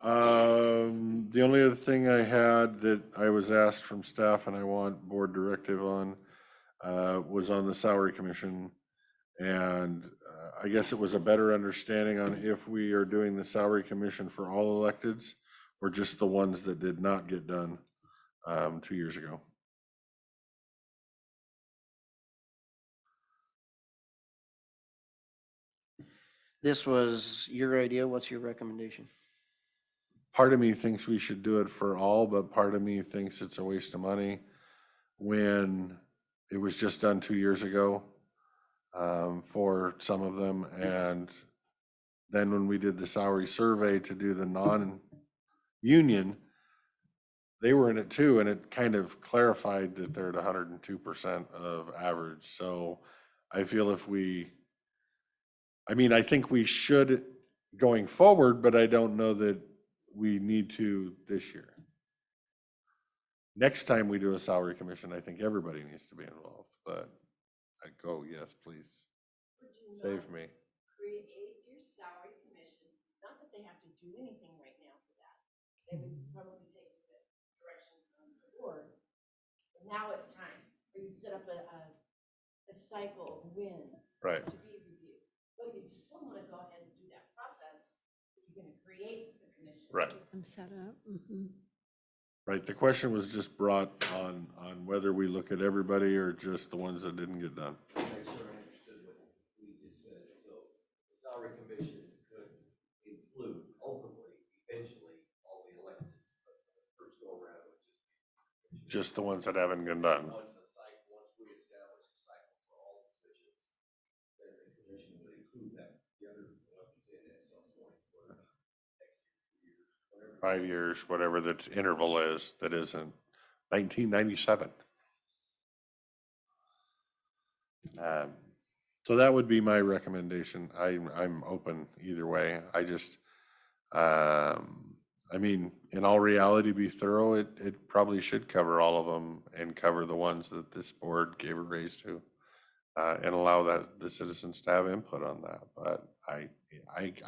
The only other thing I had that I was asked from staff and I want board directive on was on the salary commission. And I guess it was a better understanding on if we are doing the salary commission for all electeds or just the ones that did not get done 2 years ago. This was your idea. What's your recommendation? Part of me thinks we should do it for all, but part of me thinks it's a waste of money when it was just done 2 years ago for some of them. And then when we did the salary survey to do the non-union, they were in it too, and it kind of clarified that they're at 102% of average. So I feel I think we should going forward, but I don't know that we need to this year. Next time we do a salary commission, I think everybody needs to be involved, but I'd go, yes, please. Save me. Create your salary commission, not that they have to do anything right now for that. They would probably take the direction from the board. But now it's time for you to set up a cycle when Right. to be reviewed. But you'd still want to go ahead and do that process if you're going to create the commission. Right. I'm set up. Right, the question was just brought on whether we look at everybody or just the ones that didn't get done. I sure understood what we just said. So the salary commission could include ultimately, eventually, all the electeds, but the first go around would Just the ones that haven't been done. once we establish a cycle for all positions, then the commission would include that, the other electeds in at some point, whether next year, 2 years, whatever. 5 years, whatever the interval is, that isn't 1997. So that would be my recommendation. I'm open either way. I just, in all reality, be thorough. It probably should cover all of them and cover the ones that this board gave a raise to, and allow the citizens to have input on that. But I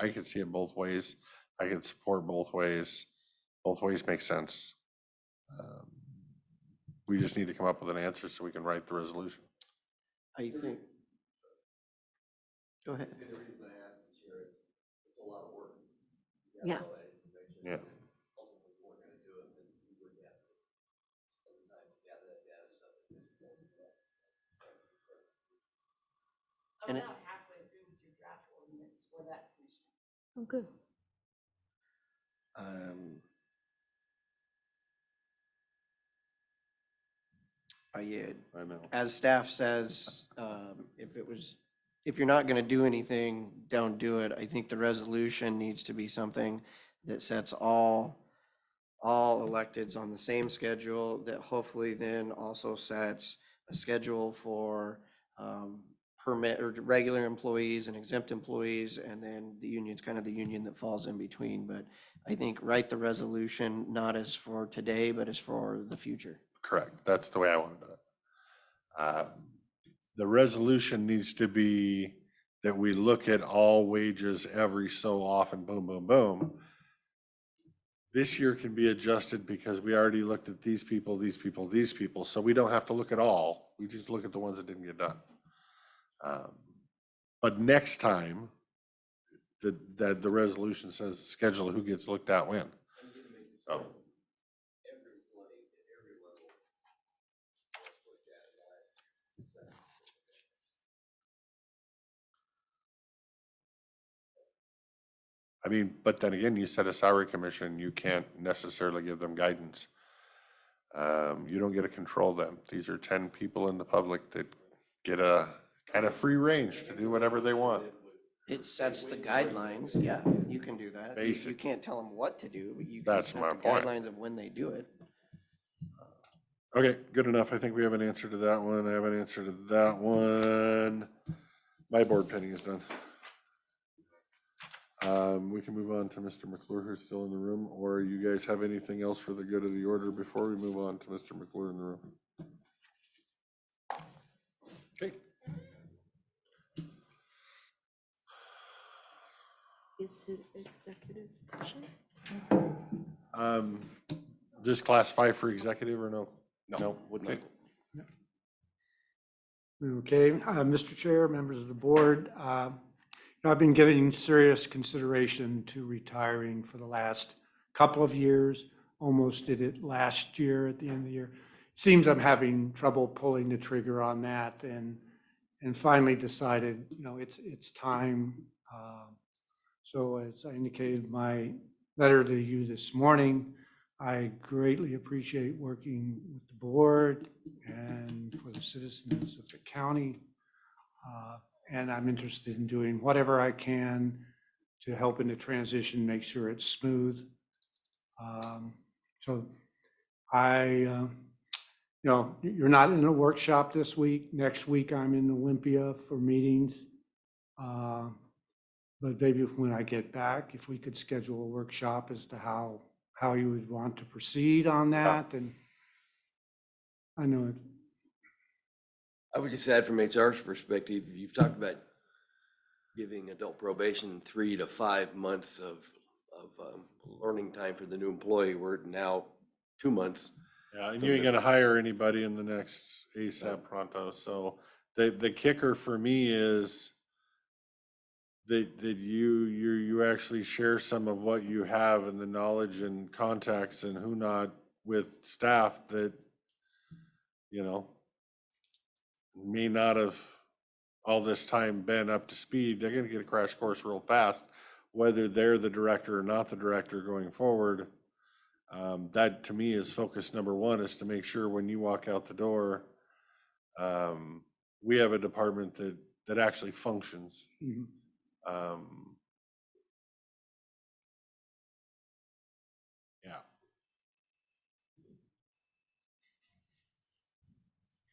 could see it both ways. I can support both ways. Both ways make sense. We just need to come up with an answer so we can write the resolution. I think. Go ahead. The reason I asked the chair is it's a lot of work. Yeah. Yeah. Ultimately, we're going to do it, then we would have to spend the time to gather that data stuff at this point. I'm about halfway through with your draft ordinance for that commission. Oh, good. I know. As staff says, if you're not going to do anything, don't do it. I think the resolution needs to be something that sets all electeds on the same schedule, that hopefully then also sets a schedule for permit or regular employees and exempt employees, and then the union's kind of the union that falls in between. But I think write the resolution not as for today, but as for the future. Correct. That's the way I want to do it. The resolution needs to be that we look at all wages every so often, boom, boom, boom. This year can be adjusted because we already looked at these people, these people, these people, so we don't have to look at all. We just look at the ones that didn't get done. But next time, the resolution says schedule who gets looked at when. So. I mean, but then again, you set a salary commission, you can't necessarily give them guidance. You don't get to control them. These are 10 people in the public that get a kind of free range to do whatever they want. It sets the guidelines. Yeah, you can do that. You can't tell them what to do, but you can That's set my the point. guidelines of when they do it. Okay, good enough. I think we have an answer to that one. I have an answer to that one. My board penny is done. We can move on to Mr. McClure, who's still in the room, or you guys have anything else for the good of the order before we move on to Mr. McClure in the room? Okay. Is it executive session? Just classify for executive or no? No, would not. Okay, Mr. Chair, members of the board, I've been giving serious consideration to retiring for the last couple of years. Almost did it last year at the end of the year. Seems I'm having trouble pulling the trigger on that, and finally decided, it's time. So as I indicated in my letter to you this morning, I greatly appreciate working with the board and for the citizens of the county. And I'm interested in doing whatever I can to help in the transition, make sure it's smooth. So you're not in a workshop this week. Next week, I'm in Olympia for meetings. But maybe when I get back, if we could schedule a workshop as to how you would want to proceed on that. And I know it. I would just add from HR's perspective, you've talked about giving adult probation 3 to 5 months of learning time for the new employee. We're now 2 months. Yeah, and you ain't gonna hire anybody in the next ASAP pronto. So the kicker for me is that you actually share some of what you have and the knowledge and contacts and who not with staff that, may not have all this time been up to speed. They're gonna get a crash course real fast, whether they're the director or not the director going forward. That to me is focus number one, is to make sure when you walk out the door, we have a department that actually functions. Mhm. Yeah.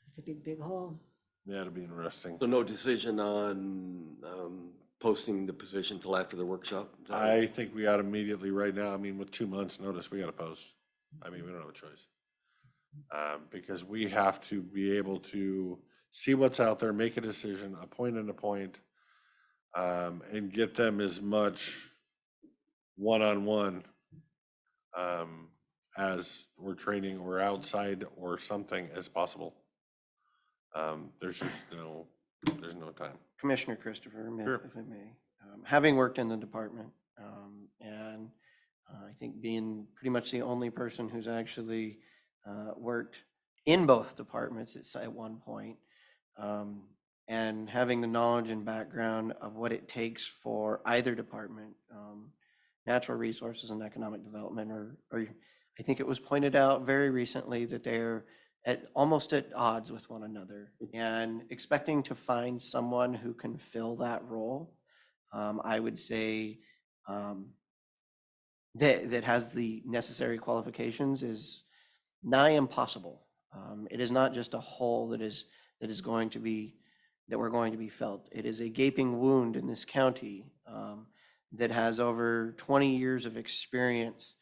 It's a big hole. Yeah, it'll be interesting. So no decision on posting the position till after the workshop? Is that right? I think we ought to immediately right now, I mean, with 2 months notice, we gotta post. I mean, we don't have a choice. Because we have to be able to see what's out there, make a decision, appoint and appoint, and get them as much one-on-one as we're training or outside or something as possible. There's no time. Commissioner Christopher, Sure. if I may, having worked in the department, and I think being pretty much the only person who's actually worked in both departments at one point, and having the knowledge and background of what it takes for either department, natural resources and economic development, or I think it was pointed out very recently that they're almost at odds with one another, and expecting to find someone who can fill that role, I would say that has the necessary qualifications is nigh impossible. It is not just a hole that is going to be that were going to be felt. It is a gaping wound in this county that has over 20 years of experience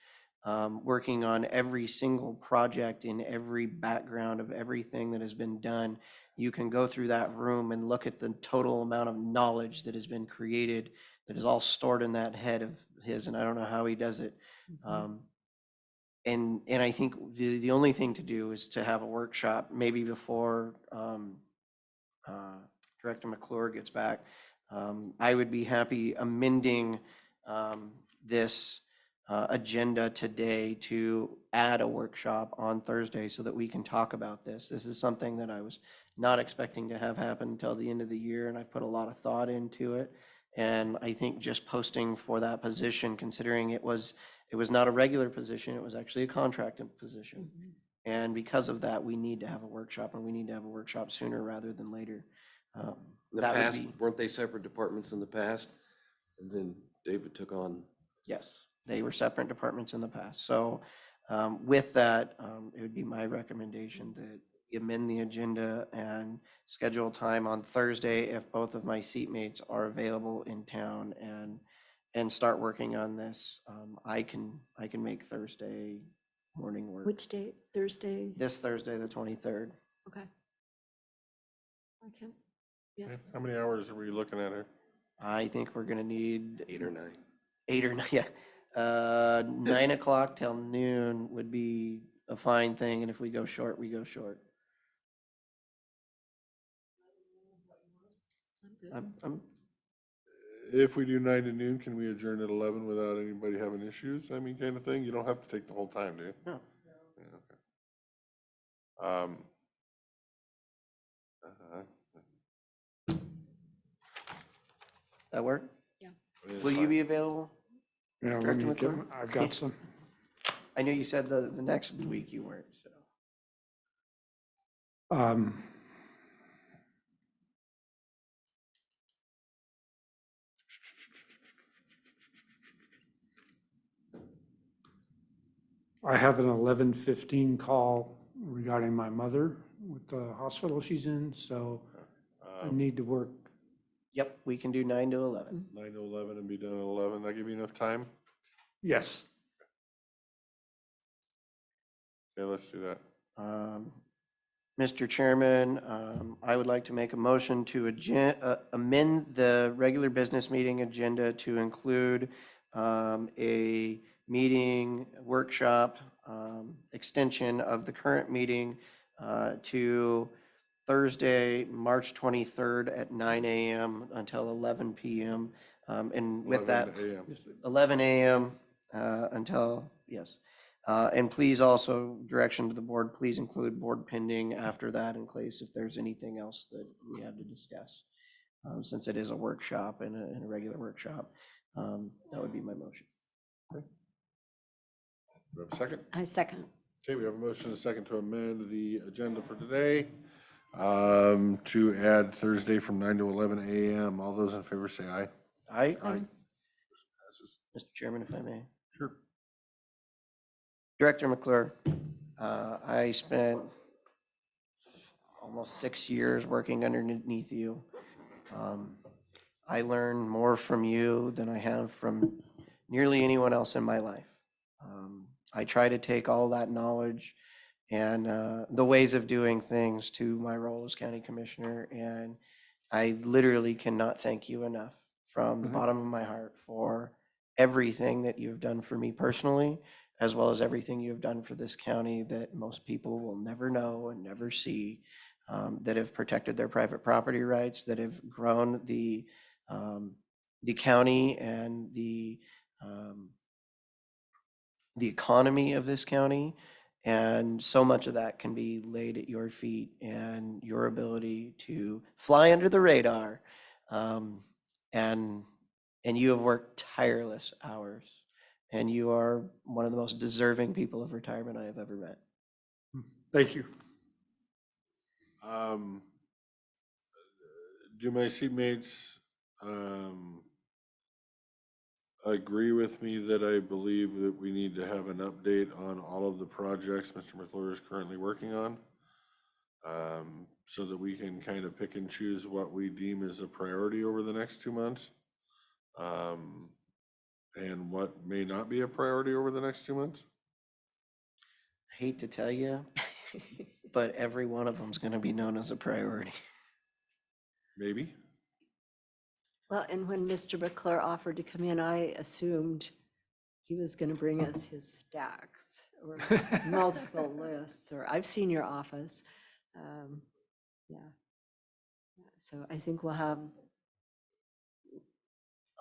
working on every single project in every background of everything that has been done. You can go through that room and look at the total amount of knowledge that has been created, that is all stored in that head of his, and I don't know how he does it. And I think the only thing to do is to have a workshop, maybe before Director McClure gets back. I would be happy amending this agenda today to add a workshop on Thursday so that we can talk about this. This is something that I was not expecting to have happen until the end of the year, and I put a lot of thought into it. And I think just posting for that position, considering it was not a regular position, it was actually a contracted position. And because of that, we need to have a workshop, and we need to have a workshop sooner rather than later. In the That would past, be, weren't they separate departments in the past? And then David took on. yes, they were separate departments in the past. So with that, it would be my recommendation that we amend the agenda and schedule time on Thursday if both of my seatmates are available in town and start working on this. I can make Thursday morning work. Which date? Thursday? This Thursday, the 23rd. Okay. Okay. Yes. How many hours are we looking at here? I think we're gonna need 8 or 9. 8 or 9, yeah. 9 o'clock till noon would be a fine thing, and if we go short, we go short. I'm If we do 9 to noon, can we adjourn at 11 without anybody having issues? I mean, kind of thing. You don't have to take the whole time, do you? No. Yeah, okay. That work? Yeah. Will you be available? Yeah, let Director me get, McClure? I've got some. I know you said the next week you weren't, so. I have an 11:15 call regarding my mother with the hospital she's in, so I need to work. Yep, we can do 9 to 11. 9 to 11 and be done at 11. That give you enough time? Yes. Okay, let's do that. Mr. Chairman, I would like to make a motion to amend the regular business meeting agenda to include a meeting workshop extension of the current meeting to Thursday, March 23rd at 9 a.m. until 11 p.m. And with that, 11 a.m. 11 a.m. Until, yes. And please also, direction to the board, please include board pending after that in case if there's anything else that we have to discuss. Since it is a workshop and a regular workshop, that would be my motion. Do we have a second? I second. Okay, we have a motion and a second to amend the agenda for today to add Thursday from 9 to 11 a.m. All those in favor say aye. Aye. Aye. Mr. Chairman, if I may. Sure. Director McClure, I spent almost 6 years working underneath you. I learned more from you than I have from nearly anyone else in my life. I try to take all that knowledge and the ways of doing things to my role as county commissioner, and I literally cannot thank you enough from the bottom of my heart for everything that you've done for me personally, as well as everything you've done for this county that most people will never know and never see, that have protected their private property rights, that have grown the county and the economy of this county. And so much of that can be laid at your feet and your ability to fly under the radar. And you have worked tireless hours, and you are one of the most deserving people of retirement I have ever met. Thank you. Do my seatmates agree with me that I believe that we need to have an update on all of the projects Mr. McClure is currently working on? So that we can kind of pick and choose what we deem as a priority over the next 2 months. And what may not be a priority over the next 2 months. Hate to tell you, but every one of them's gonna be known as a priority. Maybe. Well, and when Mr. McClure offered to come in, I assumed he was going to bring us his stacks or multiple lists, or I've seen your office. Yeah. So I think we'll have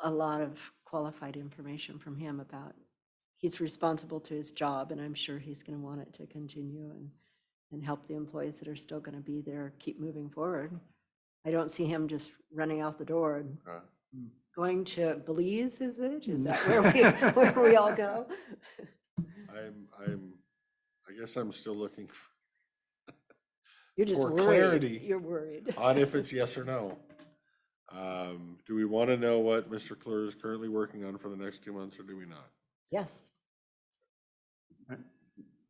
a lot of qualified information from him about, he's responsible to his job, and I'm sure he's going to want it to continue and help the employees that are still going to be there keep moving forward. I don't see him just running out the door and going to Belize, is it? Is that where we all go? I guess I'm still looking You're just for worried. clarity You're worried. on if it's yes or no. Do we want to know what Mr. Clure is currently working on for the next 2 months, or do we not? Yes.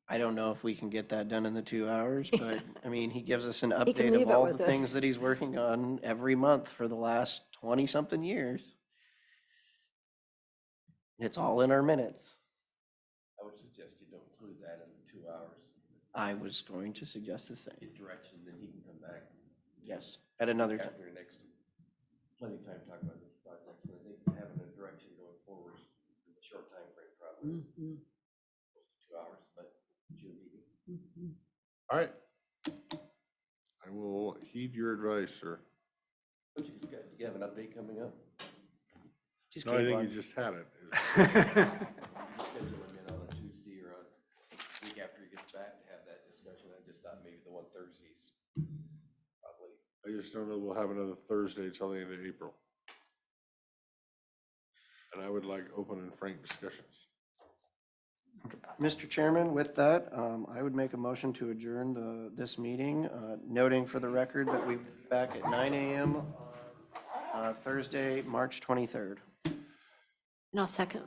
I don't know if we can get that done in the 2 hours, but I mean, he gives us an He can update leave of it all the with things us. that he's working on every month for the last 20-something years. It's all in our minutes. I would suggest you don't include that in the 2 hours. I was going to suggest the same. Get direction, then he can come back. Yes, at another time. After next, plenty of time to talk about this project, but I think having a direction going forward in the short time frame probably is close to 2 hours, but it's your meeting. All right. I will heed your advice, sir. Don't you you have an update coming up? Just No, I gave think one. you just had it. Schedule him in on a Tuesday or on week after he gets back to have that discussion. I just thought maybe the one Thursdays probably. I just don't know we'll have another Thursday till the end of April. And I would like open and frank discussions. Mr. Chairman, with that, I would make a motion to adjourn this meeting, noting for the record that we'll be back at 9 a.m. on Thursday, March 23rd. And I'll second.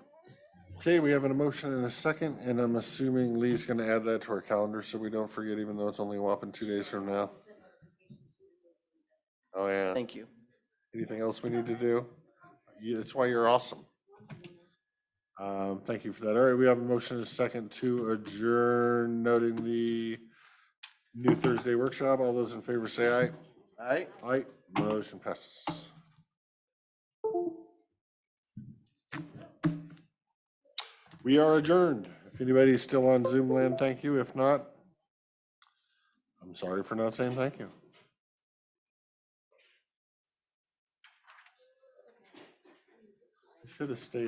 Okay, we have an emotion and a second, and I'm assuming Lee's gonna add that to our calendar so we don't forget, even though it's only a whopping 2 days from now. Oh, yeah. Thank you. Anything else we need to do? That's why you're awesome. Thank you for that. All right, we have a motion and a second to adjourn, noting the new Thursday workshop. All those in favor say aye. Aye. Aye, motion passes. We are adjourned. If anybody's still on Zoom land, thank you. If not, I'm sorry for not saying thank you. I should have stayed.